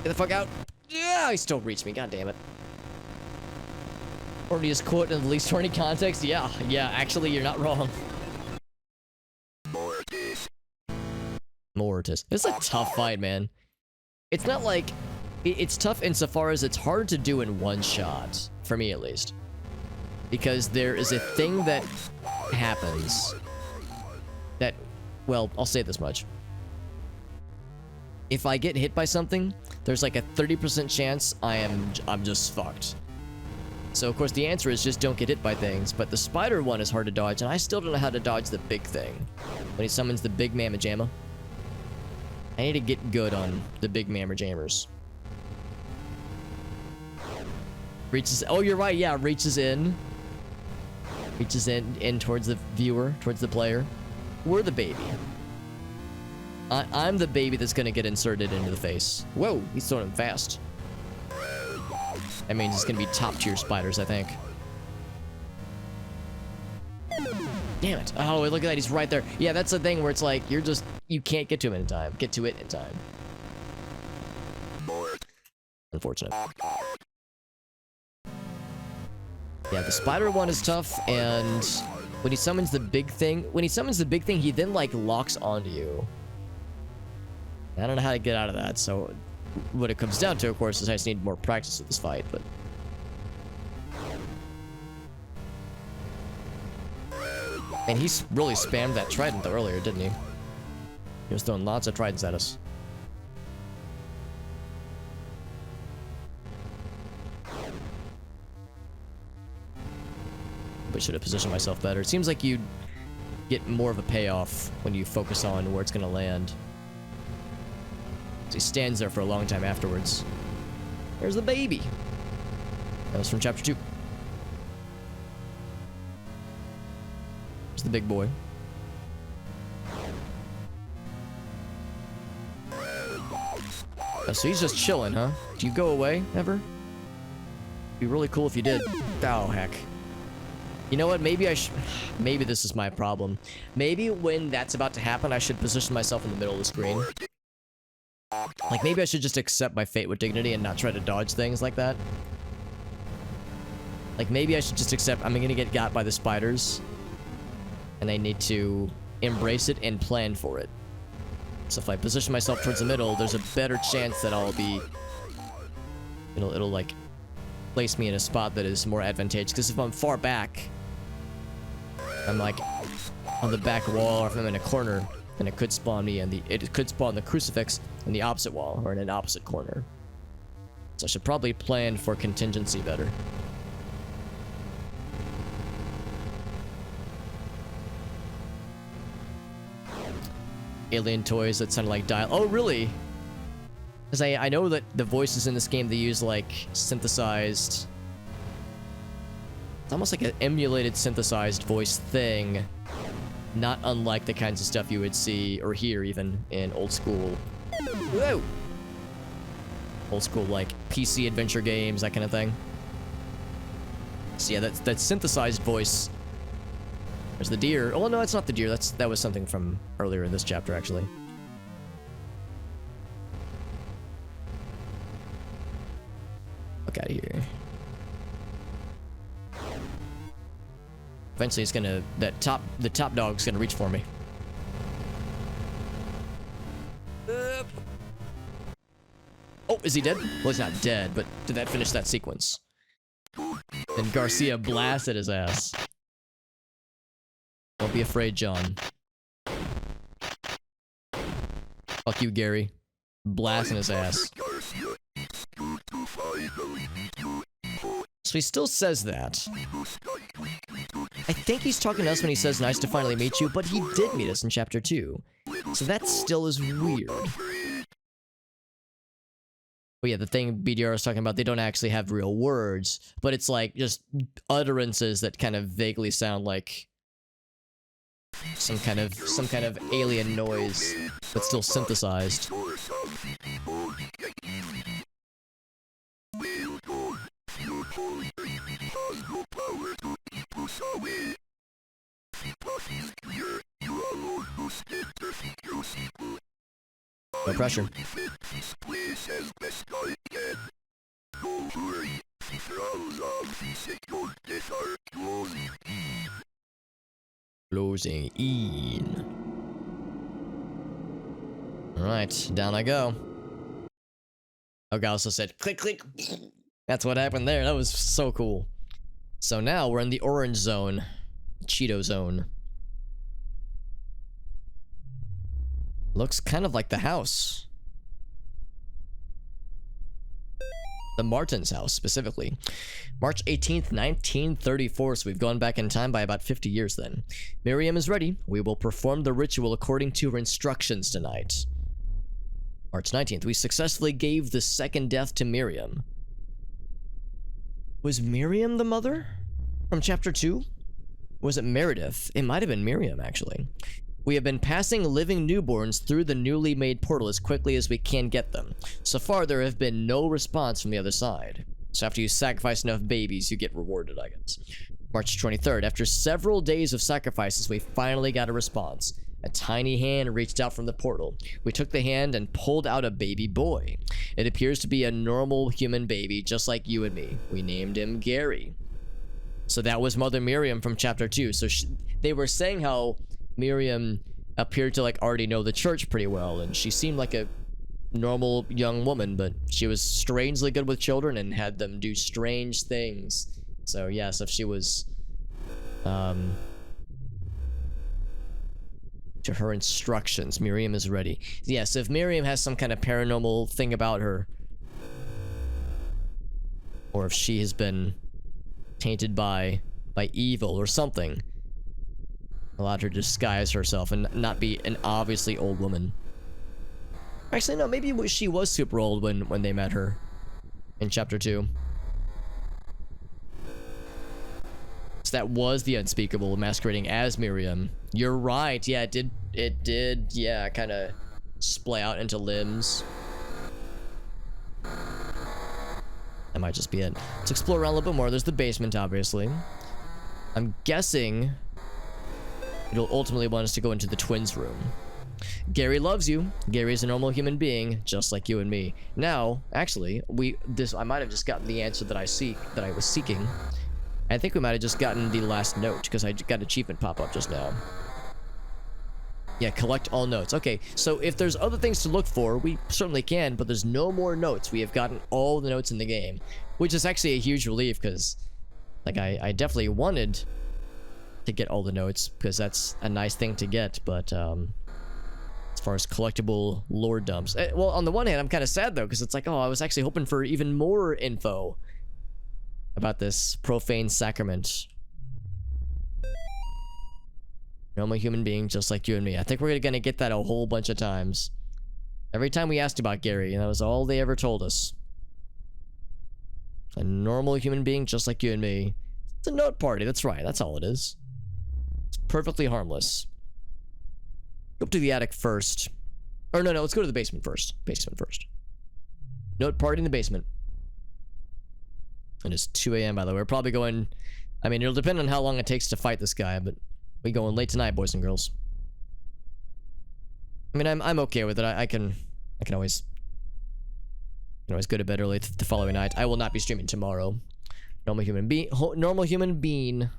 Get the fuck out. Yeah, he still reached me. God damn it. Or he just quote in the least horny context. Yeah, actually, you're not wrong. Mortis. It's a tough fight, man. It's not like... It's tough insofar as it's hard to do in one shot. For me, at least. Because there is a thing that happens that... Well, I'll say this much. If I get hit by something, there's like a 30% chance I'm just fucked. So, of course, the answer is just don't get hit by things. But the spider one is hard to dodge, and I still don't know how to dodge the big thing. When he summons the big mamma jamma. I need to get good on the big mamma jammers. Reaches... Oh, you're right. Yeah, reaches in. Reaches in towards the viewer, towards the player. We're the baby. I'm the baby that's gonna get inserted into the face. Whoa, he's throwing him fast. That means it's gonna be top tier spiders, I think. Damn it. Oh, look at that. He's right there. Yeah, that's the thing where it's like, you can't get to him in time. Get to it in time. Unfortunate. Yeah, the spider one is tough, and when he summons the big thing, he then, like, locks onto you. I don't know how to get out of that, so what it comes down to, of course, is I just need more practice with this fight, but... And he's really spammed that trident earlier, didn't he? He was throwing lots of tridents at us. But should have positioned myself better. It seems like you get more of a payoff when you focus on where it's gonna land. So he stands there for a long time afterwards. There's the baby. That was from chapter 2. There's the big boy. Oh, so he's just chilling, huh? Do you go away, ever? It'd be really cool if you did. Oh, heck. You know what? Maybe maybe this is my problem. Maybe when that's about to happen, I should position myself in the middle of the screen. Like, maybe I should just accept my fate with dignity and not try to dodge things like that. Like, maybe I should just accept I'm gonna get got by the spiders. And I need to embrace it and plan for it. So if I position myself towards the middle, there's a better chance that I'll be... It'll like, place me in a spot that is more advantageous. Because if I'm far back, I'm like on the back wall, or if I'm in a corner, then it could spawn me in it could spawn the crucifix in the opposite wall, or in an opposite corner. So I should probably plan for contingency better. Alien toys that sound like dial. Oh, really? Because I know that the voices in this game, they use like synthesized... It's almost like an emulated synthesized voice thing. Not unlike the kinds of stuff you would see, or hear even, in old school... Whoa! Old school, like, PC adventure games, that kind of thing. So yeah, that synthesized voice... There's the deer. Oh, no, it's not the deer. That was something from earlier in this chapter, actually. Look out of here. Eventually, it's gonna... the top dog's gonna reach for me. Oh, is he dead? Well, he's not dead, but did that finish that sequence? And Garcia blasted his ass. Don't be afraid, John. Fuck you, Gary. Blasting his ass. So he still says that. I think he's talking to us when he says nice to finally meet you, but he did meet us in chapter 2. So that still is weird. But yeah, the thing BDR is talking about, they don't actually have real words, but it's like just utterances that kind of vaguely sound like some kind of alien noise, but still synthesized. No pressure. Closing in. Alright, down I go. Oh, God also said, click, click. That's what happened there. That was so cool. So now we're in the orange zone. Cheeto zone. Looks kind of like the house. The Martins' house, specifically. March 18th, 1934, so we've gone back in time by about 50 years then. Miriam is ready. We will perform the ritual according to her instructions tonight. March 19th, we successfully gave the second death to Miriam. Was Miriam the mother? From chapter 2? Was it Meredith? It might have been Miriam, actually. We have been passing living newborns through the newly made portal as quickly as we can get them. So far, there have been no response from the other side. So after you sacrifice enough babies, you get rewarded, I guess. March 23rd, after several days of sacrifices, we finally got a response. A tiny hand reached out from the portal. We took the hand and pulled out a baby boy. It appears to be a normal human baby, just like you and me. We named him Gary. So that was Mother Miriam from chapter 2. So they were saying how Miriam appeared to like already know the church pretty well, and she seemed like a normal young woman, but she was strangely good with children and had them do strange things. So yes, if she was to her instructions, Miriam is ready. Yes, if Miriam has some kind of paranormal thing about her, or if she has been tainted by evil or something, allowed her to disguise herself and not be an obviously old woman. Actually, no, maybe she was super old when they met her in chapter 2. So that was the unspeakable masquerading as Miriam. You're right. Yeah, it did, yeah, kind of splay out into limbs. That might just be it. Let's explore around a little bit more. There's the basement, obviously. I'm guessing it'll ultimately want us to go into the twins' room. Gary loves you. Gary's a normal human being, just like you and me. Now, actually, I might have just gotten the answer that I was seeking. I think we might have just gotten the last note, because I got an achievement pop up just now. Yeah, collect all notes. Okay, so if there's other things to look for, we certainly can, but there's no more notes. We have gotten all the notes in the game, which is actually a huge relief, because like I definitely wanted to get all the notes, because that's a nice thing to get, but as far as collectible lore dumps, well, on the one hand, I'm kind of sad though, because it's like, oh, I was actually hoping for even more info about this profane sacrament. Normal human being, just like you and me. I think we're gonna get that a whole bunch of times. Every time we asked about Gary, and that was all they ever told us. A normal human being, just like you and me. It's a note party, that's right, that's all it is. It's perfectly harmless. Go up to the attic first. Or no, let's go to the basement first. Basement first. Note party in the basement. It is 2 a.m. by the way. We're probably going... I mean, it'll depend on how long it takes to fight this guy, but we going late tonight, boys and girls. I mean, I'm okay with it. I can always go to bed early the following night. I will not be streaming tomorrow. Normal human being.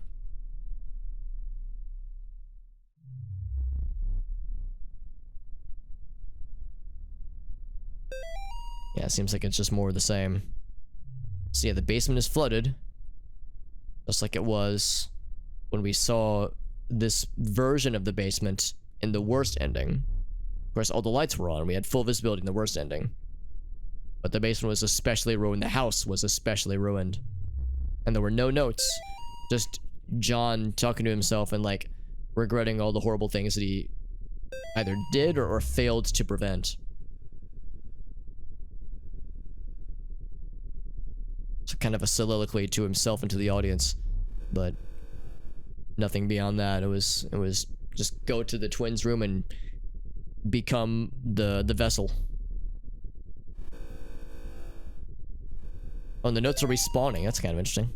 Yeah, it seems like it's just more of the same. So yeah, the basement is flooded. Just like it was when we saw this version of the basement in the worst ending. Of course, all the lights were on. We had full visibility in the worst ending. But the basement was especially ruined. The house was especially ruined. And there were no notes. Just John talking to himself and, like, regretting all the horrible things that he either did or failed to prevent. So kind of a soliloquy to himself and to the audience, but nothing beyond that. It was just go to the twins' room and become the vessel. Oh, and the notes are respawning. That's kind of interesting.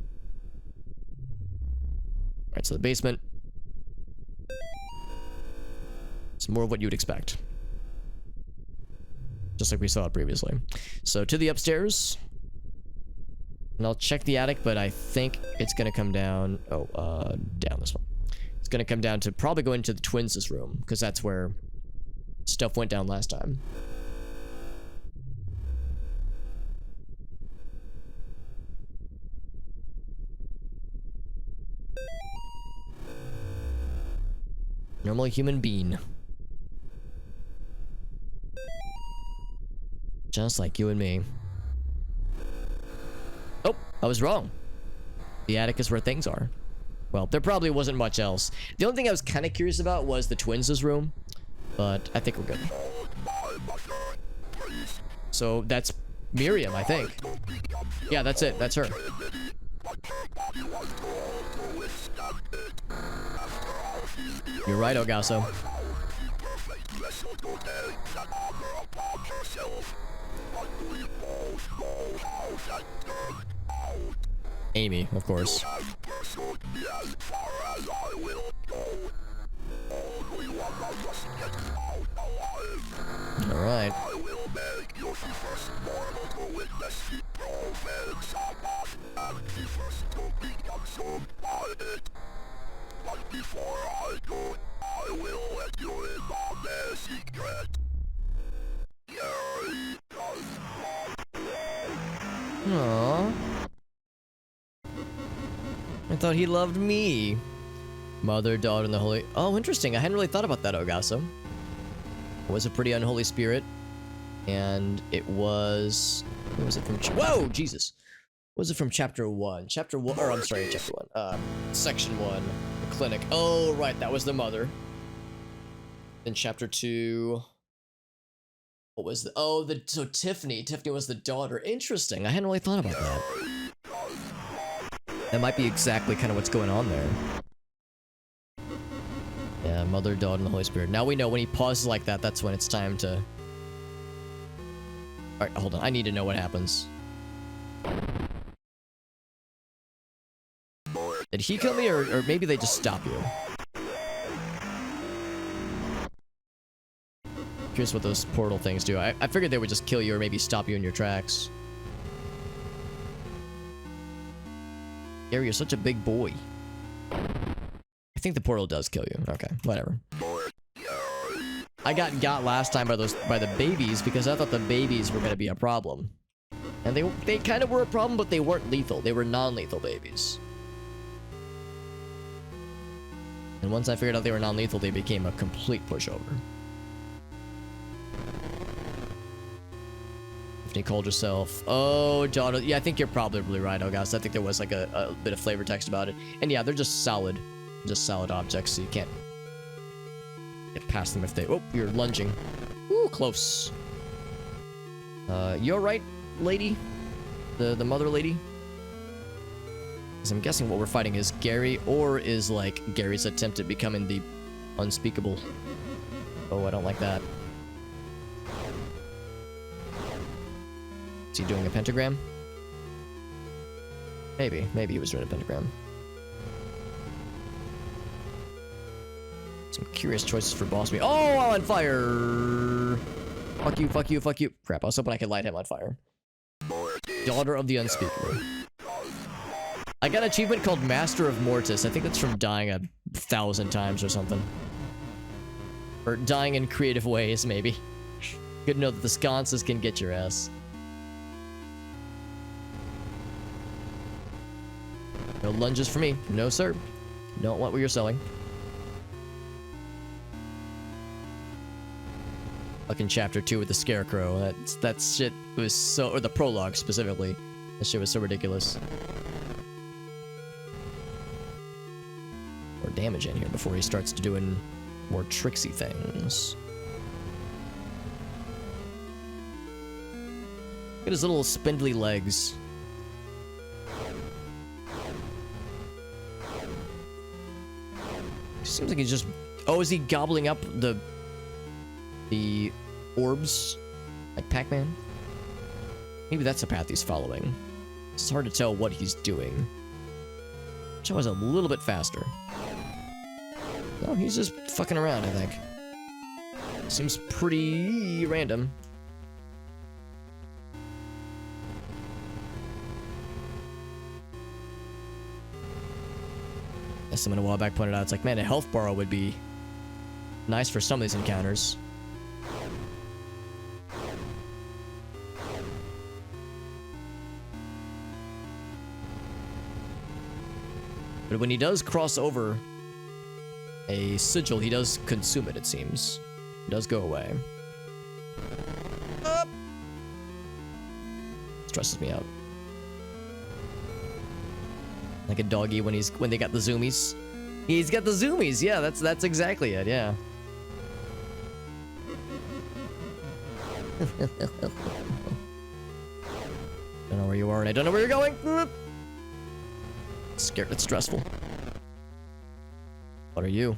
Alright, so the basement. It's more of what you would expect. Just like we saw it previously. So to the upstairs. And I'll check the attic, but I think it's gonna come down. Oh, down this one. It's gonna come down to probably go into the twins' room, because that's where stuff went down last time. Normal human being. Just like you and me. Oh, I was wrong. The attic is where things are. Well, there probably wasn't much else. The only thing I was kind of curious about was the twins' room. But I think we're good. So that's Miriam, I think. Yeah, that's it. That's her. You're right, Ogasso. Amy, of course. Alright. Aww. I thought he loved me. Mother, daughter, and the holy... Oh, interesting. I hadn't really thought about that, Ogasso. It was a pretty unholy spirit. And it was... What was it from... Whoa! Jesus! What was it from chapter 1? Chapter 1... Or, I'm sorry, chapter 1. Section 1. The clinic. Oh, right. That was the mother. Then chapter 2... What was the... Oh, so Tiffany. Tiffany was the daughter. Interesting. I hadn't really thought about that. That might be exactly kind of what's going on there. Yeah, Mother, Daughter, and the Holy Spirit. Now we know when he pauses like that, that's when it's time to... Alright, hold on. I need to know what happens. Did he kill me, or maybe they just stop you? Curious what those portal things do. I figured they would just kill you or maybe stop you in your tracks. Gary, you're such a big boy. I think the portal does kill you. Okay, whatever. I got last time by the babies because I thought the babies were gonna be a problem. And they kind of were a problem, but they weren't lethal. They were non-lethal babies. And once I figured out they were non-lethal, they became a complete pushover. Tiffany called herself, oh, daughter. Yeah, I think you're probably right, August. I think there was like a bit of flavor text about it. And yeah, they're just solid objects, so you can't get past them if they... Oh, you're lunging. Ooh, close. You alright, lady? The mother lady? Because I'm guessing what we're fighting is Gary, or is like Gary's attempt at becoming the unspeakable. Oh, I don't like that. Is he doing a pentagram? Maybe he was doing a pentagram. Some curious choices for boss me. Oh, I'm on fire! Fuck you, fuck you, fuck you. Crap, I was hoping I could light him on fire. Daughter of the Unspeakable. I got an achievement called Master of Mortis. I think that's from dying 1,000 times or something. Or dying in creative ways, maybe. Good to know that the sconces can get your ass. No lunges for me. No, sir. Don't want what you're selling. Fucking chapter 2 with the scarecrow. That shit was so... Or the prologue, specifically. That shit was so ridiculous. More damage in here before he starts doing more tricksy things. Look at his little spindly legs. Seems like he's just... Oh, is he gobbling up the orbs? Like Pac-Man? Maybe that's the path he's following. It's hard to tell what he's doing. Wish I was a little bit faster. No, he's just fucking around, I think. Seems pretty random. As someone a while back pointed out, it's like, man, a health bar would be nice for some of these encounters. But when he does cross over a sigil, he does consume it, it seems. It does go away. Up! Stresses me out. Like a doggy when they got the zoomies. He's got the zoomies, yeah, that's exactly it, yeah. Don't know where you are and I don't know where you're going. Scared, it's stressful. What are you?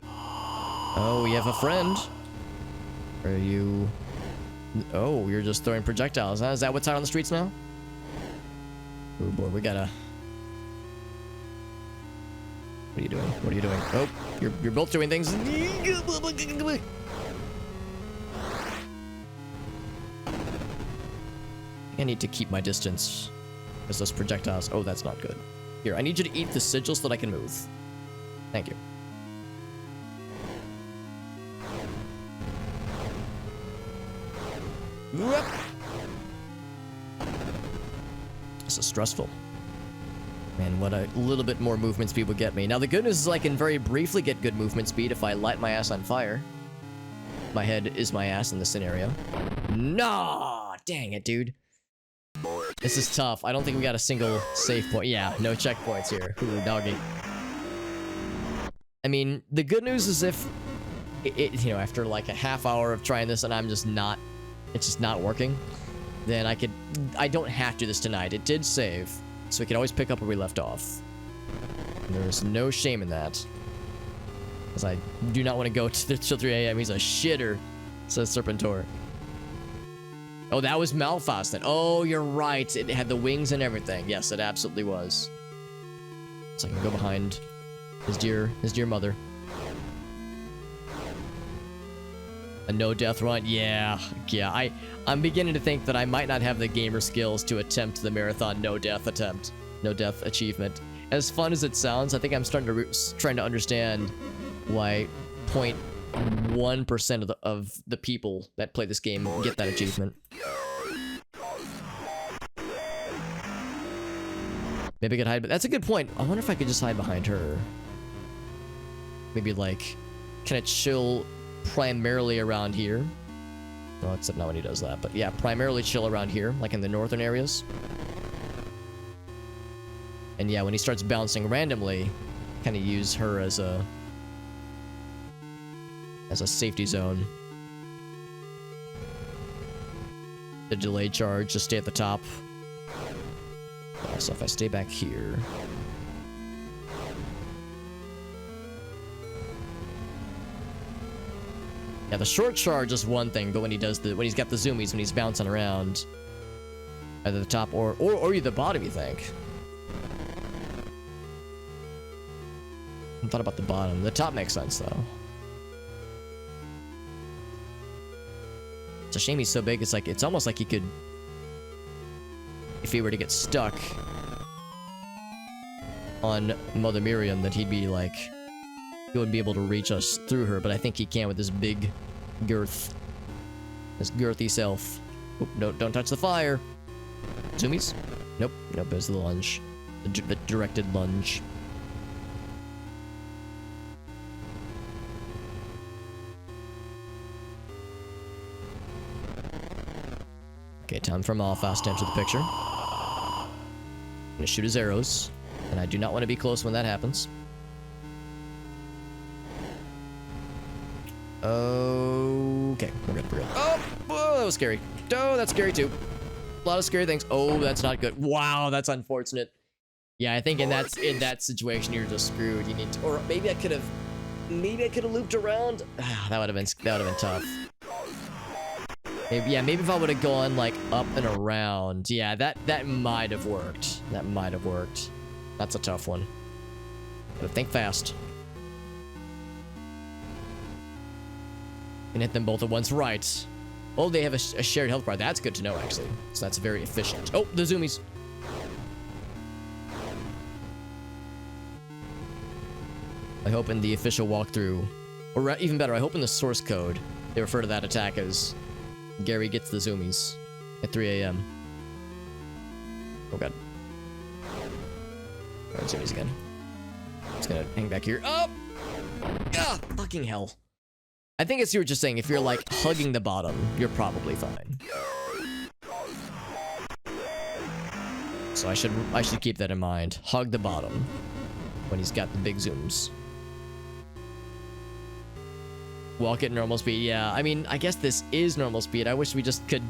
Oh, we have a friend. Are you... Oh, you're just throwing projectiles, huh? Is that what's out on the streets now? Oh boy, we gotta... What are you doing? What are you doing? Oh, you're both doing things. I need to keep my distance. Because those projectiles... Oh, that's not good. Here, I need you to eat the sigil so that I can move. Thank you. This is stressful. Man, what a little bit more movement speed would get me. Now, the good news is I can very briefly get good movement speed if I light my ass on fire. My head is my ass in this scenario. Nah! Dang it, dude. This is tough. I don't think we got a single save point. Yeah, no checkpoints here. Ooh, doggy. I mean, the good news is if... you know, after like a half hour of trying this and I'm just not... It's just not working, then I don't have to do this tonight. It did save, so we can always pick up where we left off. And there's no shame in that. Because I do not want to go till 3 a.m. He's a shitter, says Serpentor. Oh, that was Malphas then. Oh, you're right. It had the wings and everything. Yes, it absolutely was. So I can go behind his dear mother. A no-death run? Yeah. I'm beginning to think that I might not have the gamer skills to attempt the marathon no-death attempt. No-death achievement. As fun as it sounds, I think I'm starting to understand why 0.1% of the people that play this game get that achievement. Maybe I could hide, but that's a good point. I wonder if I could just hide behind her. Maybe like, can it chill primarily around here? No, except not when he does that, but yeah, primarily chill around here, like in the northern areas. And yeah, when he starts bouncing randomly, kind of use her as a safety zone. The delayed charge, just stay at the top. Yeah, so if I stay back here... Yeah, the short charge is one thing, but when he's got the zoomies, when he's bouncing around, either the top or the bottom, you think. I thought about the bottom. The top makes sense though. It's a shame he's so big. It's like it's almost like he could, if he were to get stuck on Mother Miriam, that he'd be like. He wouldn't be able to reach us through her, but I think he can with this big girth. This girthy self. Oop, no, don't touch the fire. Zoomies? Nope, nope, there's the lunge. The directed lunge. Okay, time for Malphas to enter the picture. I'm gonna shoot his arrows, and I do not want to be close when that happens. Okay, we're good, we're good. Oh! that was scary. Oh, that's scary too. A lot of scary things. Oh, that's not good. Wow, that's unfortunate. Yeah, I think in that situation you're just screwed. You need to, or maybe I could have looped around. That would have been tough. Maybe if I would have gone like up and around. Yeah, that might have worked. That might have worked. That's a tough one. Gotta think fast. And hit them both at once. Right. Oh, they have a shared health bar. That's good to know, actually. So that's very efficient. Oh, the zoomies. I hope in the official walkthrough, or even better, I hope in the source code, they refer to that attack as Gary gets the zoomies at 3 a.m. Oh, God. Alright, zoomies again. Just gonna hang back here. Oh! Ah! Fucking hell. I think it's you were just saying, if you're like hugging the bottom, you're probably fine. So I should keep that in mind. Hug the bottom when he's got the big zooms. Walk at normal speed. Yeah, I mean, I guess this is normal speed. I wish we just could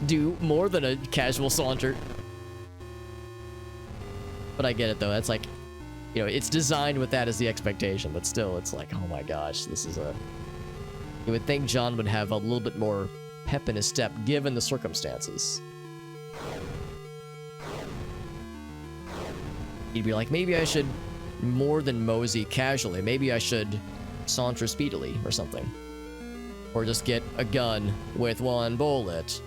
do more than a casual saunter. But I get it though. That's like, you know, it's designed with that as the expectation, but still, it's like, oh my gosh, this is a... You would think John would have a little bit more pep in his step, given the circumstances. He'd be like, maybe I should more than mosey casually. Maybe I should saunter speedily or something. Or just get a gun with one bullet.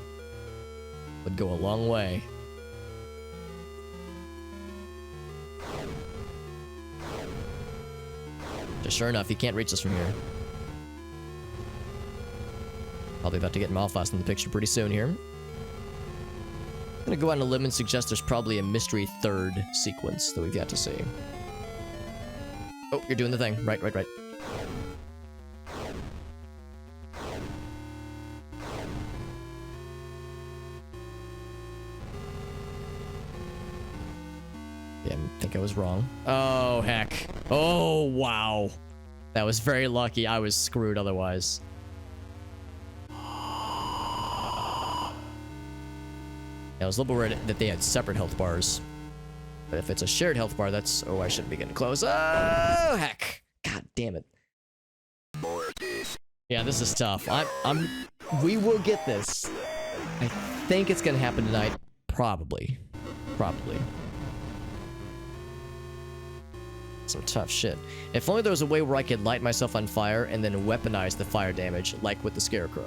Would go a long way. Just sure enough, he can't reach us from here. Probably about to get Malphas in the picture pretty soon here. I'm gonna go out on a limb and suggest there's probably a mystery third sequence that we've got to see. Oh, you're doing the thing. Right. Yeah, I think I was wrong. Oh, heck. Oh, wow. That was very lucky. I was screwed otherwise. I was a little worried that they had separate health bars. But if it's a shared health bar, that's... Oh, I shouldn't be getting close. Oh, heck. God damn it. Yeah, this is tough. We will get this. I think it's gonna happen tonight. Probably. Some tough shit. If only there was a way where I could light myself on fire and then weaponize the fire damage, like with the Scarecrow.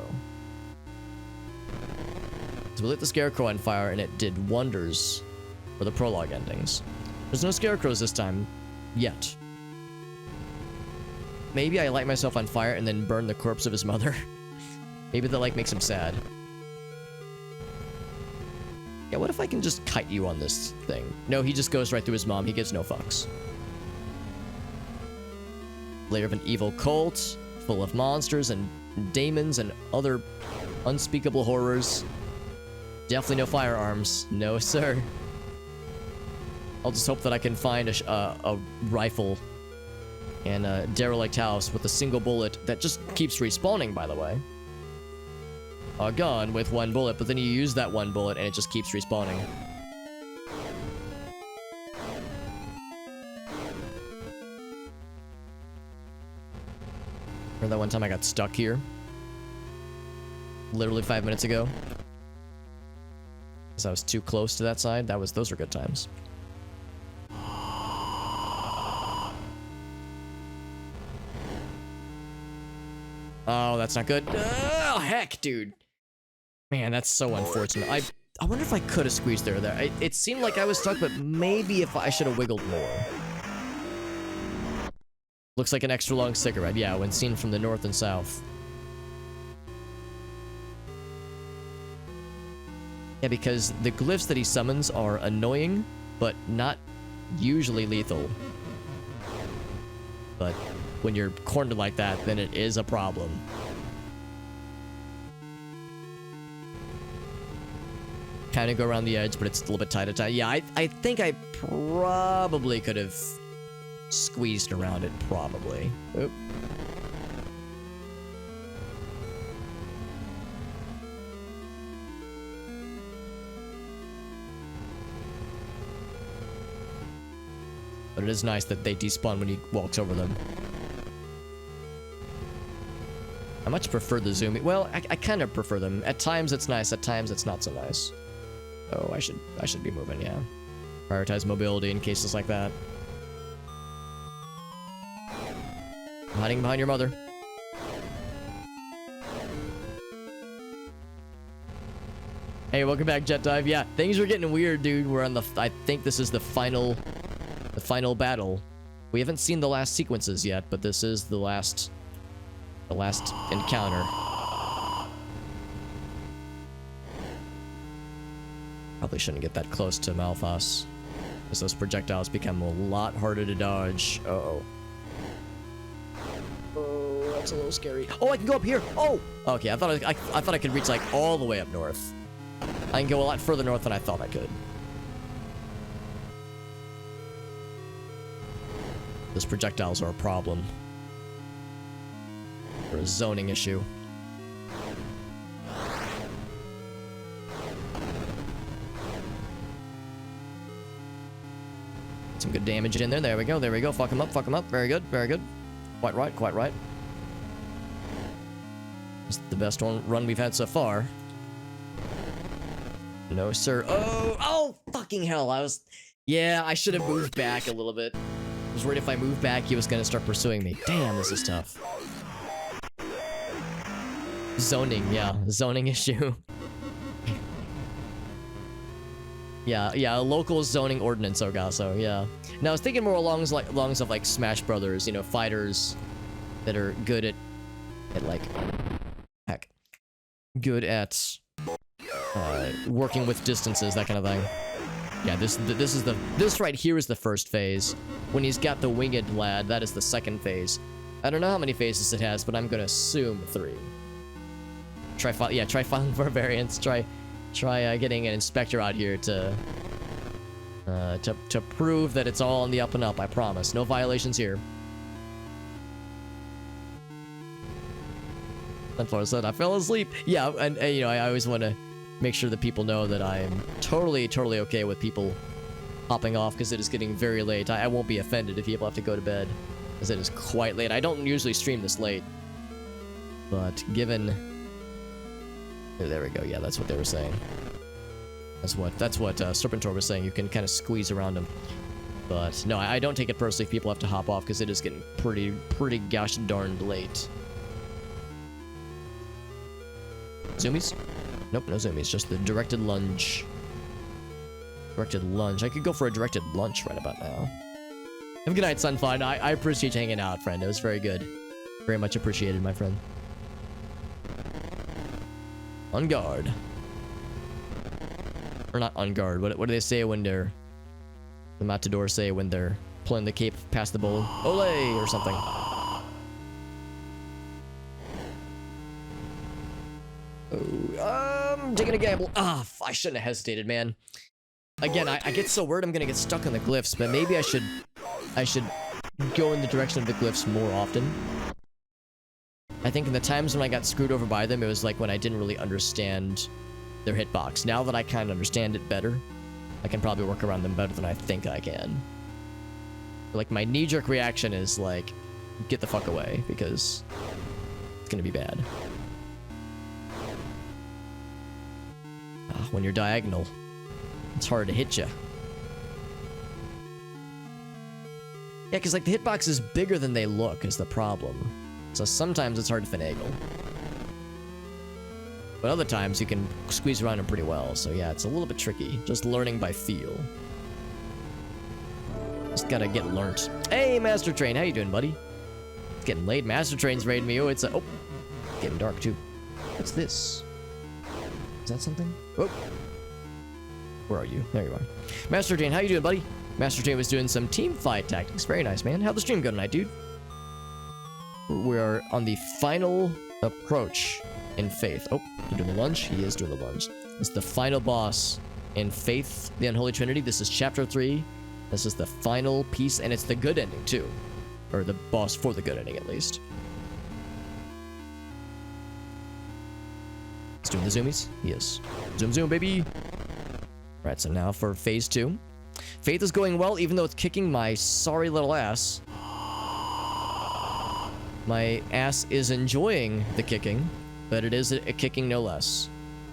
So we lit the Scarecrow on fire and it did wonders for the prologue endings. There's no Scarecrows this time. Yet. Maybe I light myself on fire and then burn the corpse of his mother. Maybe that, like, makes him sad. Yeah, what if I can just kite you on this thing? No, he just goes right through his mom. He gives no fucks. Lair of an evil cult, full of monsters and demons and other unspeakable horrors. Definitely no firearms. No, sir. I'll just hope that I can find a rifle and a derelict house with a single bullet that just keeps respawning, by the way. A gun with one bullet, but then you use that one bullet and it just keeps respawning. Remember that one time I got stuck here? Literally 5 minutes ago? Because I was too close to that side. Those were good times. Oh, that's not good. Oh, heck, dude. Man, that's so unfortunate. I wonder if I could have squeezed through there. It seemed like I was stuck, but maybe if I should have wiggled more. Looks like an extra long cigarette. Yeah, when seen from the north and south. Yeah, because the glyphs that he summons are annoying, but not usually lethal. But when you're cornered like that, then it is a problem. Kind of go around the edge, but it's a little bit tight at time. Yeah, I think I probably could have squeezed around it, probably. Oop. But it is nice that they despawn when he walks over them. I much prefer the zoom. Well, I kind of prefer them. At times it's nice, at times it's not so nice. Oh, I should be moving, yeah. Prioritize mobility in cases like that. I'm hiding behind your mother. Hey, welcome back, Jet Dive. Yeah, things are getting weird, dude. We're on the... I think this is the final battle. We haven't seen the last sequences yet, but this is the last encounter. Probably shouldn't get that close to Malphas, because those projectiles become a lot harder to dodge. Uh-oh. Oh, that's a little scary. Oh, I can go up here. Oh, okay. I thought I could reach like all the way up north. I can go a lot further north than I thought I could. Those projectiles are a problem. Or a zoning issue. Some good damage in there. There we go. There we go. Fuck him up. Fuck him up. Very good. Very good. Quite right. Quite right. It's the best run we've had so far. No, sir. Oh, fucking hell. Yeah, I should have moved back a little bit. I was worried if I moved back, he was going to start pursuing me. Damn, this is tough. Zoning, yeah. Zoning issue. yeah, a local zoning ordinance, Ogaso, yeah. Now, I was thinking more along of like Smash Brothers, you know, fighters that are good at like... Heck. Good at... working with distances, that kind of thing. Yeah, this right here is the first phase. When he's got the winged lad, that is the second phase. I don't know how many phases it has, but I'm gonna assume 3. Try filing for variants. Try getting an inspector out here to prove that it's all on the up and up. I promise, no violations here. Sunflower said, "I fell asleep." Yeah, and you know, I always want to make sure that people know that I am totally okay with people hopping off because it is getting very late. I won't be offended if people have to go to bed, because it is quite late. I don't usually stream this late, but given... Oh, there we go. Yeah, that's what they were saying. That's what Serpentor was saying. You can kind of squeeze around them. But no, I don't take it personally if people have to hop off, because it is getting pretty gosh darned late. Zoomies? Nope, no zoomies, just the directed lunge. Directed lunge. I could go for a directed lunge right about now. Have a good night, Sunfly. I appreciate you hanging out, friend. It was very good. Very much appreciated, my friend. On guard. Or not on guard. What do they say when they're... The matadors say when they're pulling the cape past the bowl? Ole! Or something. Oh, taking a gamble. Ah, I shouldn't have hesitated, man. Again, I get so worried I'm gonna get stuck on the glyphs, but maybe I should go in the direction of the glyphs more often. I think in the times when I got screwed over by them, it was like when I didn't really understand their hitbox. Now that I kind of understand it better, I can probably work around them better than I think I can. Like, my knee-jerk reaction is like, get the fuck away, because it's gonna be bad. When you're diagonal, it's hard to hit you. Yeah, because like the hitbox is bigger than they look is the problem. So sometimes it's hard to finagle. But other times you can squeeze around them pretty well. So yeah, it's a little bit tricky. Just learning by feel. Just gotta get learnt. Hey, Master Train, how you doing, buddy? It's getting late. Master Train's raiding me. Oh, it's a... Oh, getting dark too. What's this? Is that something? Oh. Where are you? There you are. Master Train, how you doing, buddy? Master Train was doing some team fight tactics. Very nice, man. How'd the stream go tonight, dude? We are on the final approach in Faith. Oh, you doing the lunge? He is doing the lunge. It's the final boss in Faith, the Unholy Trinity. This is Chapter 3. This is the final piece, and it's the good ending, too. Or the boss for the good ending, at least. He's doing the zoomies? He is. Zoom, zoom, baby! Right, so now for Phase 2. Faith is going well, even though it's kicking my sorry little ass. My ass is enjoying the kicking, but it is a kicking no less.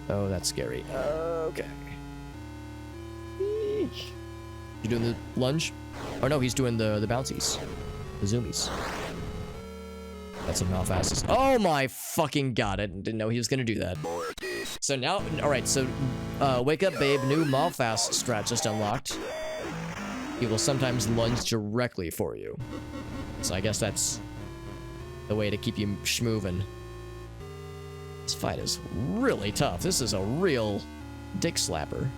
Oh, that's scary. Okay. You doing the lunge? Oh no, he's doing the bouncies. The zoomies. That's a Malfast. Oh my fucking god, I didn't know he was gonna do that. So now, alright, so wake up babe, new Malfast strat just unlocked. He will sometimes lunge directly for you. So I guess that's the way to keep you schmoving. This fight is really tough. This is a real dick slapper.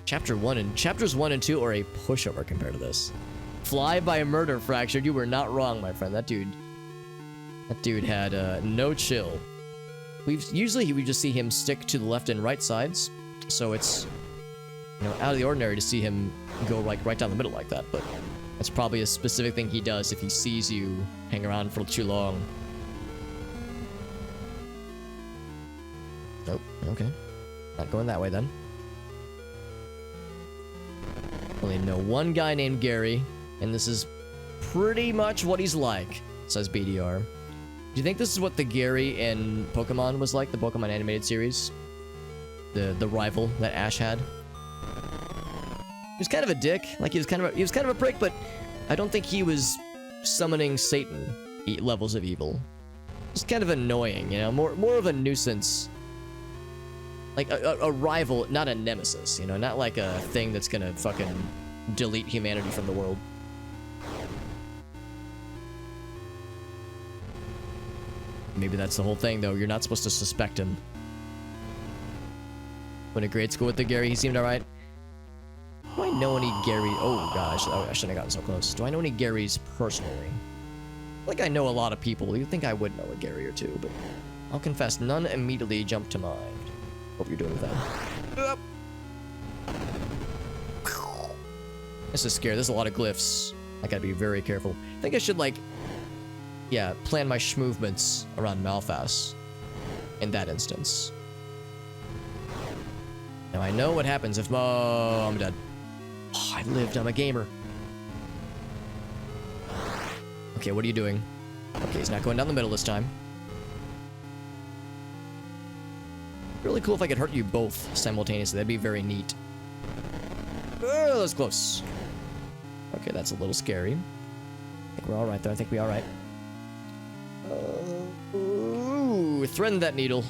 Chapters 1 and 2 are a pushover compared to this. Fly by murder fractured. You were not wrong, my friend. That dude had no chill. Usually we just see him stick to the left and right sides, so it's, you know, out of the ordinary to see him go like right down the middle like that. But that's probably a specific thing he does if he sees you hang around for too long. Nope. Okay. Not going that way then. Only know one guy named Gary, and this is pretty much what he's like, says BDR. Do you think this is what the Gary in Pokemon was like, the Pokemon animated series? The rival that Ash had? He was kind of a dick, like he was kind of a prick, but I don't think he was summoning Satan levels of evil. Just kind of annoying, you know, more of a nuisance. Like a rival, not a nemesis, you know, not like a thing that's gonna fucking delete humanity from the world. Maybe that's the whole thing, though. You're not supposed to suspect him. Went to grade school with the Gary. He seemed alright. Do I know any Gary? Oh, God. I shouldn't have gotten so close. Do I know any Garys personally? Like, I know a lot of people. You'd think I would know a Gary or two, but I'll confess, none immediately jumped to mind. Hope you're doing with that. This is scary. There's a lot of glyphs. I gotta be very careful. I think I should, like, yeah, plan my schmovements around Malfast in that instance. Now I know what happens if I'm dead. Oh, I lived. I'm a gamer. Okay, what are you doing? Okay, he's not going down the middle this time. Really cool if I could hurt you both simultaneously. That'd be very neat. Oh, that's close. Okay, that's a little scary. I think we're all right, though. I think we're all right. Ooh, threaten that needle.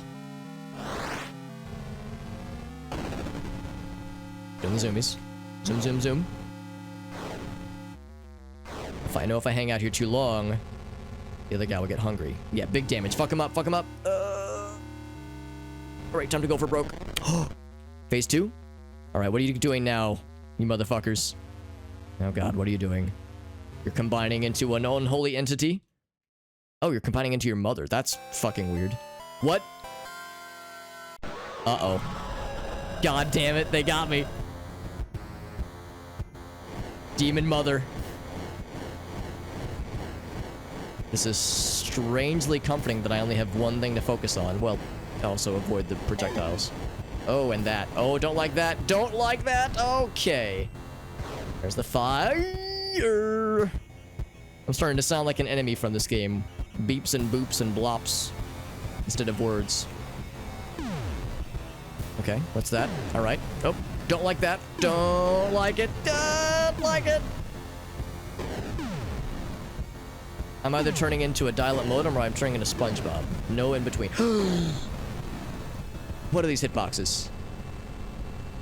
Doing the zoomies. Zoom, zoom, zoom. If I hang out here too long, the other guy will get hungry. Yeah, big damage. Fuck him up, fuck him up. Alright, time to go for broke. Phase 2? Alright, what are you doing now, you motherfuckers? Oh god, what are you doing? You're combining into an unholy entity? Oh, you're combining into your mother. That's fucking weird. What? Uh-oh. God damn it, they got me. Demon mother. This is strangely comforting that I only have one thing to focus on. Well, also avoid the projectiles. Oh, and that. Oh, don't like that. Don't like that. Okay. There's the fire. I'm starting to sound like an enemy from this game. Beeps and boops and blops instead of words. Okay, what's that? All right. Oh, don't like that. Don't like it. Don't like it. I'm either turning into a dial-up modem or I'm turning into SpongeBob. No in between. What are these hitboxes?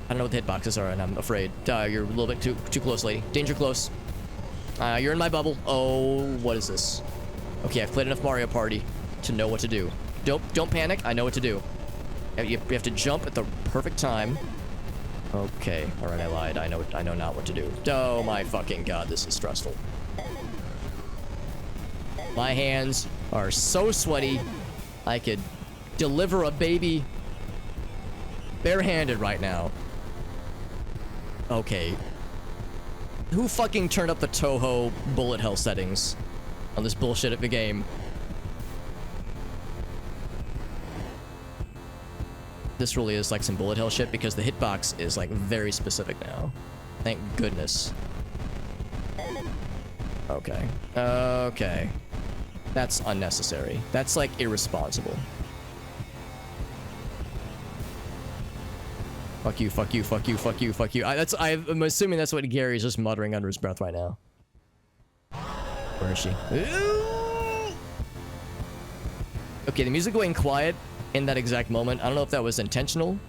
I don't know what the hitboxes are, and I'm afraid. You're a little bit too close, lady. Danger close. You're in my bubble. Oh, what is this? Okay, I've played enough Mario Party to know what to do. Don't panic. I know what to do. You have to jump at the perfect time. Okay, all right, I lied. I know not what to do. Oh my fucking god, this is stressful. My hands are so sweaty, I could deliver a baby barehanded right now. Okay. Who fucking turned up the Toho bullet hell settings on this bullshit of the game? this really is like some bullet hell shit because the hitbox is like very specific now. Thank goodness. Okay. Okay. That's unnecessary. That's like irresponsible. Fuck you, fuck you, fuck you, fuck you, fuck you. I'm assuming that's what Gary's just muttering under his breath right now. Where is she? Okay, the music going quiet in that exact moment. I don't know if that was intentional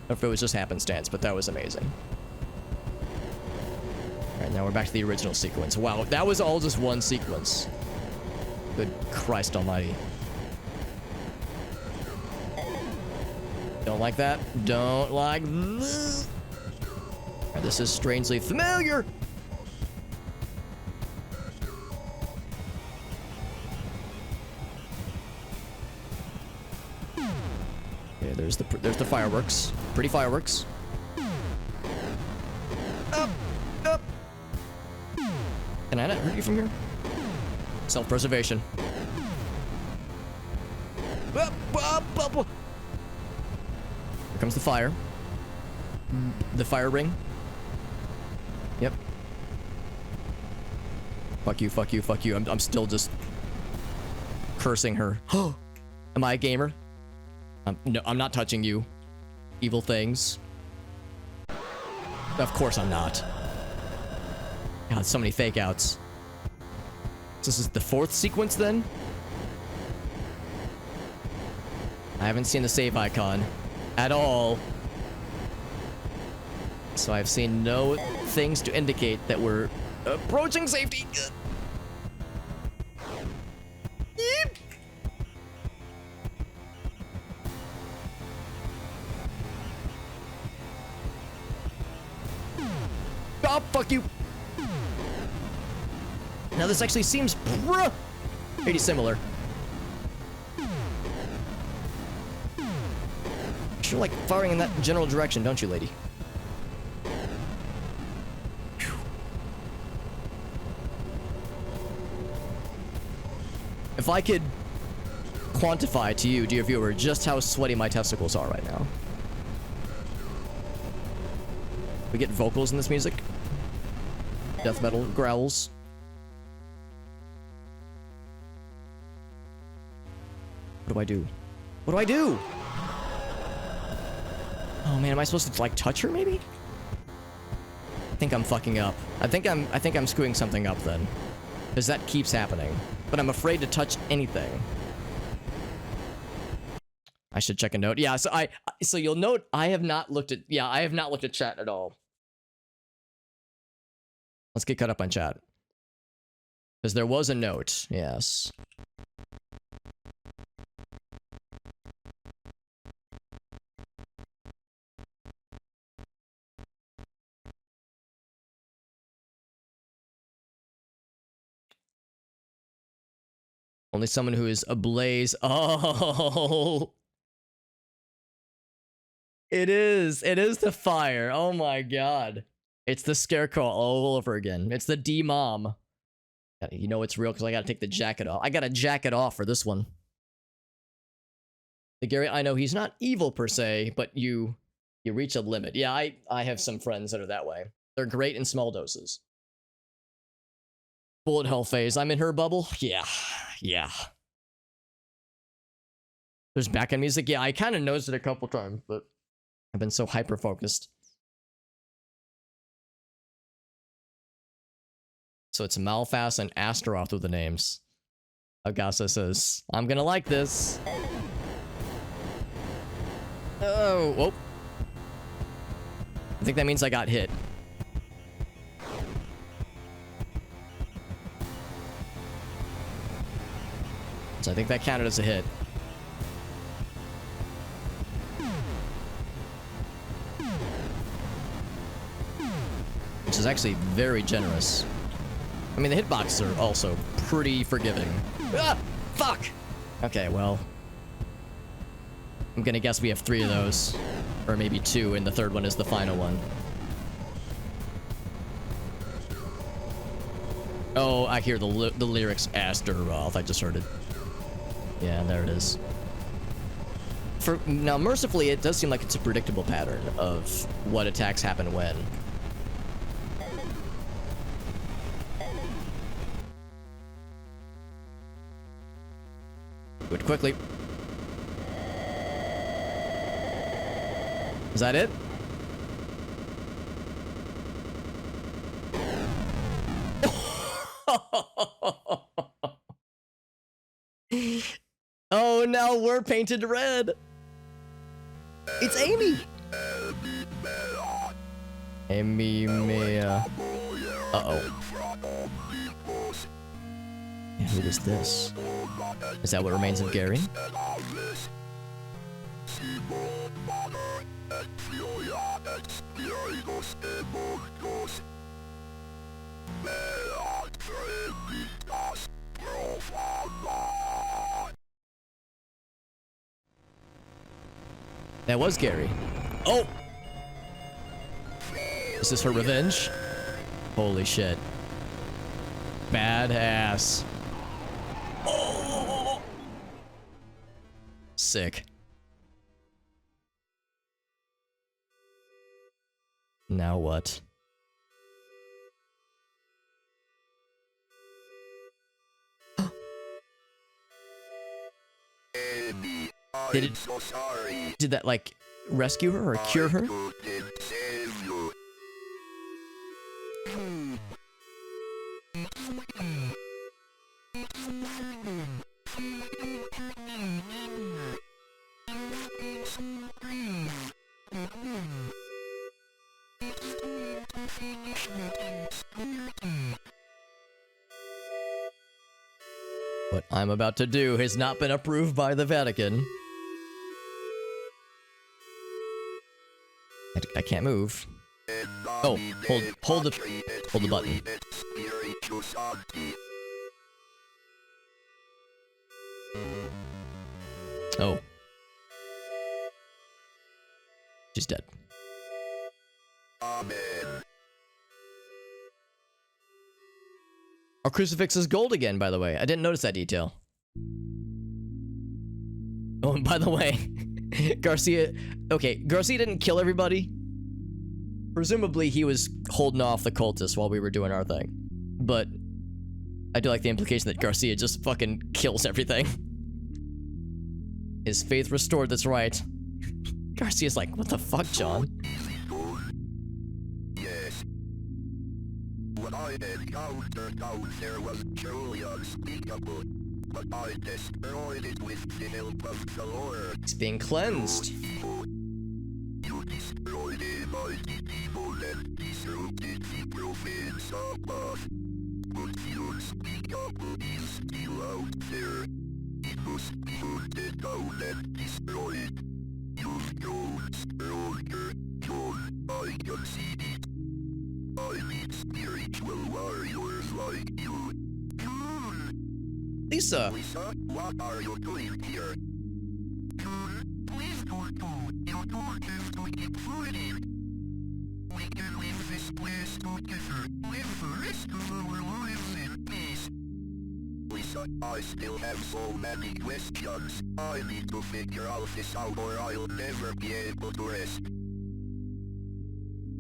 or if it was just happenstance, but that was amazing. Alright, now we're back to the original sequence. Wow, that was all just one sequence. Good Christ almighty. Don't like that. Don't like this. Right, this is strangely familiar. Okay, there's the fireworks. Pretty fireworks. Up, up. Can I not hurt you from here? Self-preservation. Up, up, up, up. Here comes the fire. The fire ring. Yep. Fuck you, fuck you, fuck you. I'm still just cursing her. Am I a gamer? No, I'm not touching you. Evil things. Of course I'm not. God, so many fake outs. This is the fourth sequence then? I haven't seen the save icon at all. So I've seen no things to indicate that we're approaching safety. Yeep. Oh, fuck you. Now this actually seems pretty similar. You're like firing in that general direction, don't you, lady? Whew. If I could quantify to you, dear viewer, just how sweaty my testicles are right now. We get vocals in this music. Death metal growls. What do I do? What do I do? Oh man, am I supposed to like touch her maybe? I think I'm fucking up. I think I'm screwing something up then. Because that keeps happening. But I'm afraid to touch anything. I should check a note. Yeah, so you'll note I have not looked at chat at all. Let's get caught up on chat. Because there was a note, yes. Only someone who is ablaze. Oh. It is the fire. Oh my god. It's the scarecrow all over again. It's the D-mom. You know it's real because I gotta take the jacket off. I got a jacket off for this one. The Gary, I know he's not evil per se, but you reach a limit. Yeah, I have some friends that are that way. They're great in small doses. Bullet hell phase. I'm in her bubble. Yeah. There's backend music. Yeah, I kind of noticed it a couple times, but I've been so hyper focused. So it's Malphas and Astaroth with the names. Agasa says, I'm gonna like this. Oh, whoa. I think that means I got hit. So I think that counted as a hit. Which is actually very generous. I mean, the hitboxes are also pretty forgiving. Ah! Fuck! Okay, well. I'm gonna guess we have 3 of those. Or maybe 2, and the third one is the final one. Oh, I hear the lyrics Astaroth. I just heard it. Yeah, there it is. now, mercifully, it does seem like it's a predictable pattern of what attacks happen when. Do it quickly. Is that it? Oh, now we're painted red. It's Amy. Amy Mia. Uh-oh. Yeah, who is this? Is that what remains of Gary? That was Gary. Oh! Is this her revenge? Holy shit. Badass. Oh! Sick. Now what? Amy, Did I'm it- so sorry. Did that, like, rescue her or cure her? I couldn't save you. What I'm about to do has not been approved by the Vatican. I can't move. Oh, hold the button. Oh. She's dead. Amen. Our crucifix is gold again, by the way. I didn't notice that detail. Oh, and by the way, Garcia... Okay, Garcia didn't kill everybody. Presumably, he was holding off the cultists while we were doing our thing. But I do like the implication that Garcia just fucking kills everything. His faith restored, that's right. Garcia's like, what the fuck, John? Yes. What I encountered out there was truly unspeakable, but I destroyed it with the help of the Lord. It's being cleansed. You destroyed a mighty people and disrupted the province of us. But the unspeakable is still out there. It must be hunted down and destroyed. You've grown stronger, John. I can see it. I need spiritual warriors like you. Lisa. Lisa, what are you doing here? Please don't go. You don't have to keep fighting. We can leave this place together. Live the rest of our lives in peace. Lisa, I still have so many questions. I need to figure out this out or I'll never be able to rest.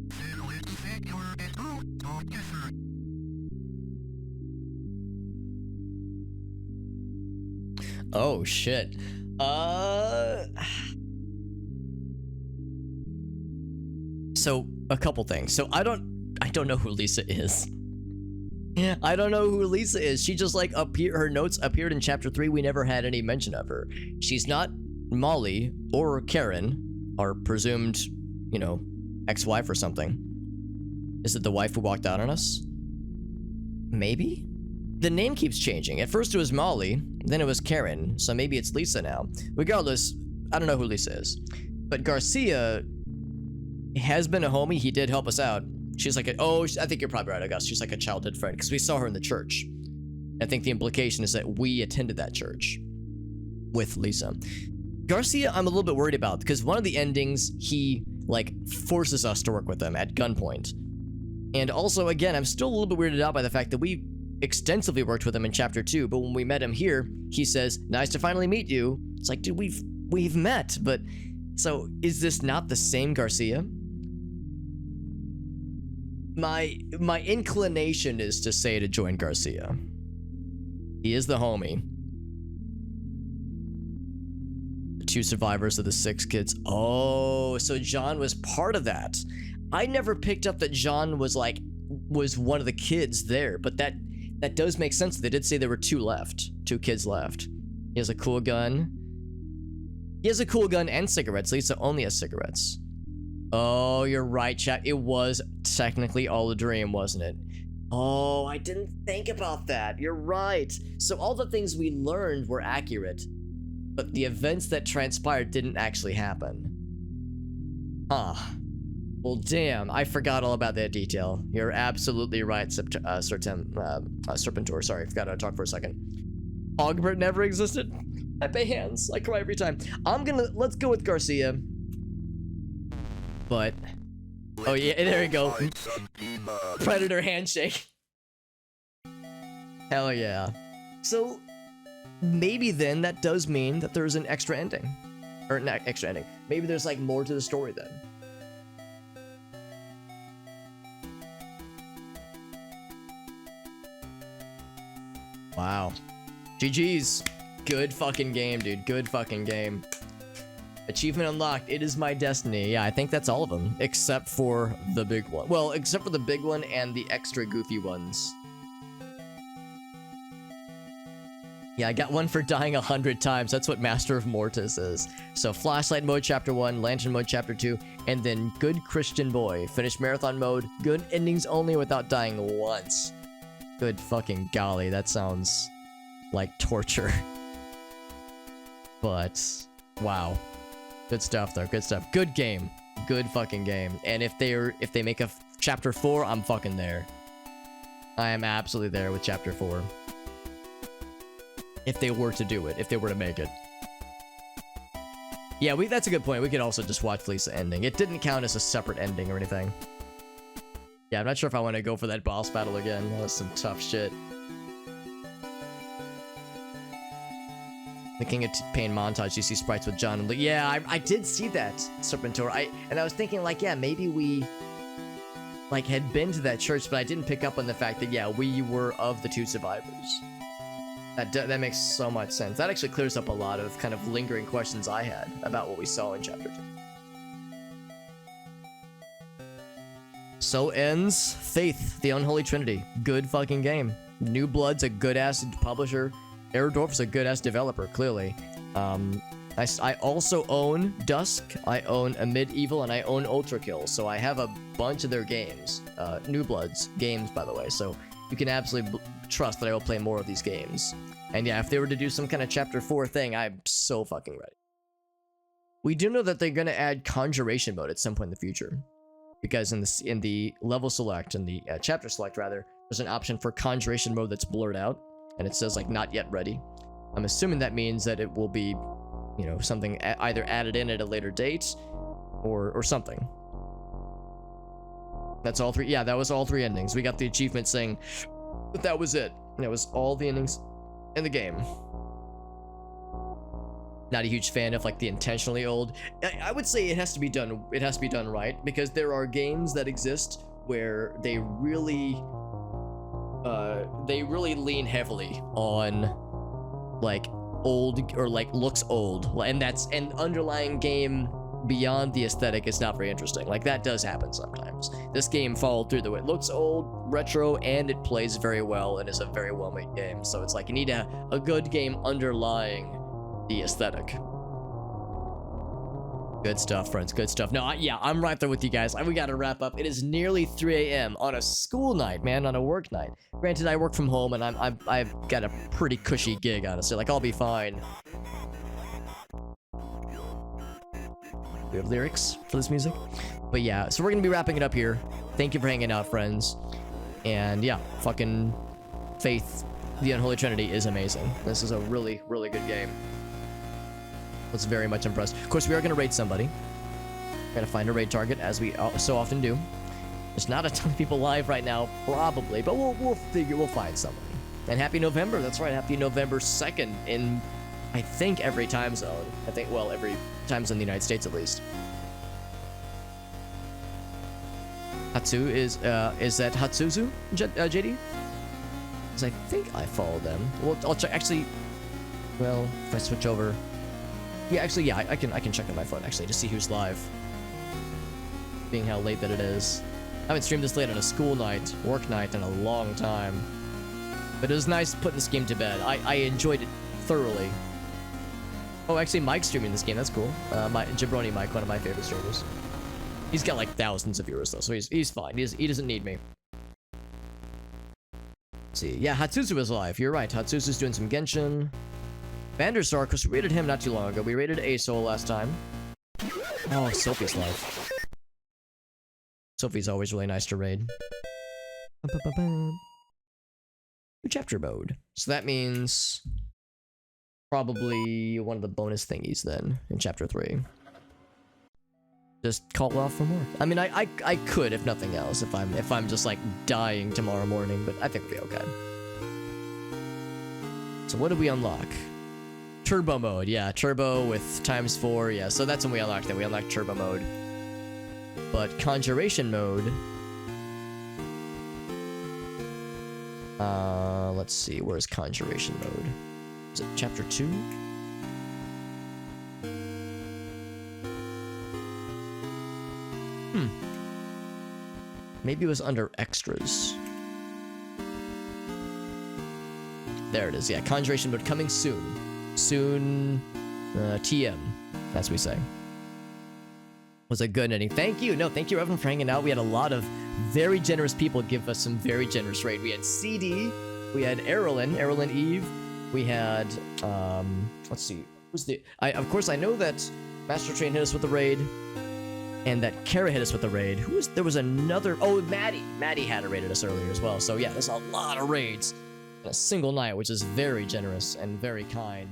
Then let's figure it out together. Oh, shit. So, a couple things. So, I don't know who Lisa is. I don't know who Lisa is. She just, like, her notes appeared in chapter 3. We never had any mention of her. She's not Molly or Karen, our presumed, you know, ex-wife or something. Is it the wife who walked out on us? Maybe? The name keeps changing. At first it was Molly, then it was Karen, so maybe it's Lisa now. Regardless, I don't know who Lisa is. But Garcia has been a homie. He did help us out. She's like, I think you're probably right, I guess. She's like a childhood friend, because we saw her in the church. I think the implication is that we attended that church with Lisa. Garcia, I'm a little bit worried about, because one of the endings, he, like, forces us to work with him at gunpoint. And also, again, I'm still a little bit weirded out by the fact that we extensively worked with him in chapter 2, but when we met him here, he says, nice to finally meet you. It's like, dude, we've we've met, but so is this not the same Garcia? My inclination is to say to join Garcia. He is the homie. The 2 survivors of the 6 kids. Oh, so John was part of that. I never picked up that John was one of the kids there, but that does make sense. They did say there were 2 kids left. He has a cool gun. He has a cool gun and cigarettes. Lisa only has cigarettes. Oh, you're right, chat. It was technically all a dream, wasn't it? Oh, I didn't think about that. You're right. So all the things we learned were accurate, but the events that transpired didn't actually happen. Ah. Well, damn, I forgot all about that detail. You're absolutely right, Serpentor. Sorry, forgot how to talk for a second. Ogbert never existed? I pay hands. I cry every time. Let's go with Garcia. But, oh yeah, there you go. Predator handshake. Hell yeah. So, maybe then that does mean that there's an extra ending. Or not extra ending. Maybe there's like more to the story then. Wow. GG's. Good fucking game, dude. Good fucking game. Achievement unlocked. It is my destiny. Yeah, I think that's all of them. Except for the big one. Well, except for the big one and the extra goofy ones. Yeah, I got one for dying 100 times. That's what Master of Mortis is. So, Flashlight mode chapter 1, Lantern mode chapter 2, and then Good Christian Boy. Finish marathon mode. Good endings only without dying once. Good fucking golly. That sounds like torture. But, wow. Good stuff though, good stuff. Good game. Good fucking game. And if they make a chapter 4, I'm fucking there. I am absolutely there with chapter 4. If they were to do it, if they were to make it. Yeah, that's a good point. We could also just watch Lisa ending. It didn't count as a separate ending or anything. Yeah, I'm not sure if I want to go for that boss battle again. That was some tough shit. The King of Pain montage, you see sprites with John and Luke. Yeah, I did see that, Serpentor. And I was thinking, like, yeah, maybe we, like, had been to that church, but I didn't pick up on the fact that, yeah, we were of the 2 survivors. That makes so much sense. That actually clears up a lot of kind of lingering questions I had about what we saw in chapter 2. So ends Faith, the Unholy Trinity. Good fucking game. New Blood's a good-ass publisher. Airdorf's a good-ass developer, clearly. I also own Dusk, I own A Medieval, and I own Ultra Kill, so I have a bunch of their games. New Blood's games, by the way, so you can absolutely trust that I will play more of these games. And yeah, if they were to do some kind of Chapter 4 thing, I'm so fucking ready. We do know that they're going to add Conjuration mode at some point in the future. Because in the level select, in the chapter select, rather, there's an option for Conjuration mode that's blurred out. And it says, like, not yet ready. I'm assuming that means that it will be, you know, something either added in at a later date or something. That's all 3. Yeah, that was all 3 endings. We got the achievement saying that that was it. And that was all the endings in the game. Not a huge fan of, like, the intentionally old. I would say it has to be done. It has to be done right, because there are games that exist where they really lean heavily on, like, old, or like looks old, and underlying game beyond the aesthetic is not very interesting. Like, that does happen sometimes. This game followed through the way it looks old, retro, and it plays very well and is a very well-made game. So it's like you need a good game underlying the aesthetic. Good stuff, friends. Good stuff. No, yeah, I'm right there with you guys. We gotta wrap up. It is nearly 3 a.m. on a school night, man, on a work night. Granted, I work from home, and I've got a pretty cushy gig, honestly. Like, I'll be fine. We have lyrics for this music. But yeah, so we're gonna be wrapping it up here. Thank you for hanging out, friends. And yeah, fucking Faith, the Unholy Trinity is amazing. This is a really, really good game. Was very much impressed. Of course, we are going to raid somebody. We're going to find a raid target, as we so often do. There's not a ton of people live right now, probably, but we'll find somebody. And happy November. That's right, happy November 2nd in I think every time zone. I think, well, every time zone in the United States at least. Hatsu is that Hatsuzu, JD? Because I think I follow them. Well, I'll check. Actually, well, if I switch over, yeah, actually, yeah, I can check on my phone actually to see who's live. Being how late that it is, I haven't streamed this late on a school night, work night in a long time. But it was nice putting this game to bed. I enjoyed it thoroughly. Oh, actually, Mike's streaming this game. That's cool. Jabroni Mike, one of my favorite streamers. He's got like thousands of viewers though, so he's fine. He doesn't need me. Let's see, yeah, Hatsuzu is live. You're right. Hatsuzu's doing some Genshin. Vanderstar, because we raided him not too long ago. We raided Asol last time. Oh, Sophie's live. Sophie's always really nice to raid. New chapter mode. So that means probably one of the bonus thingies then in chapter 3. Just call off from work. I mean, I could if nothing else if I'm just like dying tomorrow morning, but I think we'll be okay. So what did we unlock? Turbo mode, yeah, turbo with ×4, yeah. So that's when we unlocked it. We unlocked turbo mode. But conjuration mode. Let's see. Where's conjuration mode? Is it chapter 2? Maybe it was under extras. There it is. Yeah, conjuration mode coming soon. Soon, TM, as we say. Was a good ending. Thank you. No, thank you everyone for hanging out. We had a lot of very generous people give us some very generous raid. We had CD, we had Errolyn Eve, we had let's see, who's the of course I know that Master Train hit us with the raid, and that Kara hit us with the raid. There was another, oh, Maddie had raided us earlier as well. So yeah, there's a lot of raids in a single night, which is very generous and very kind.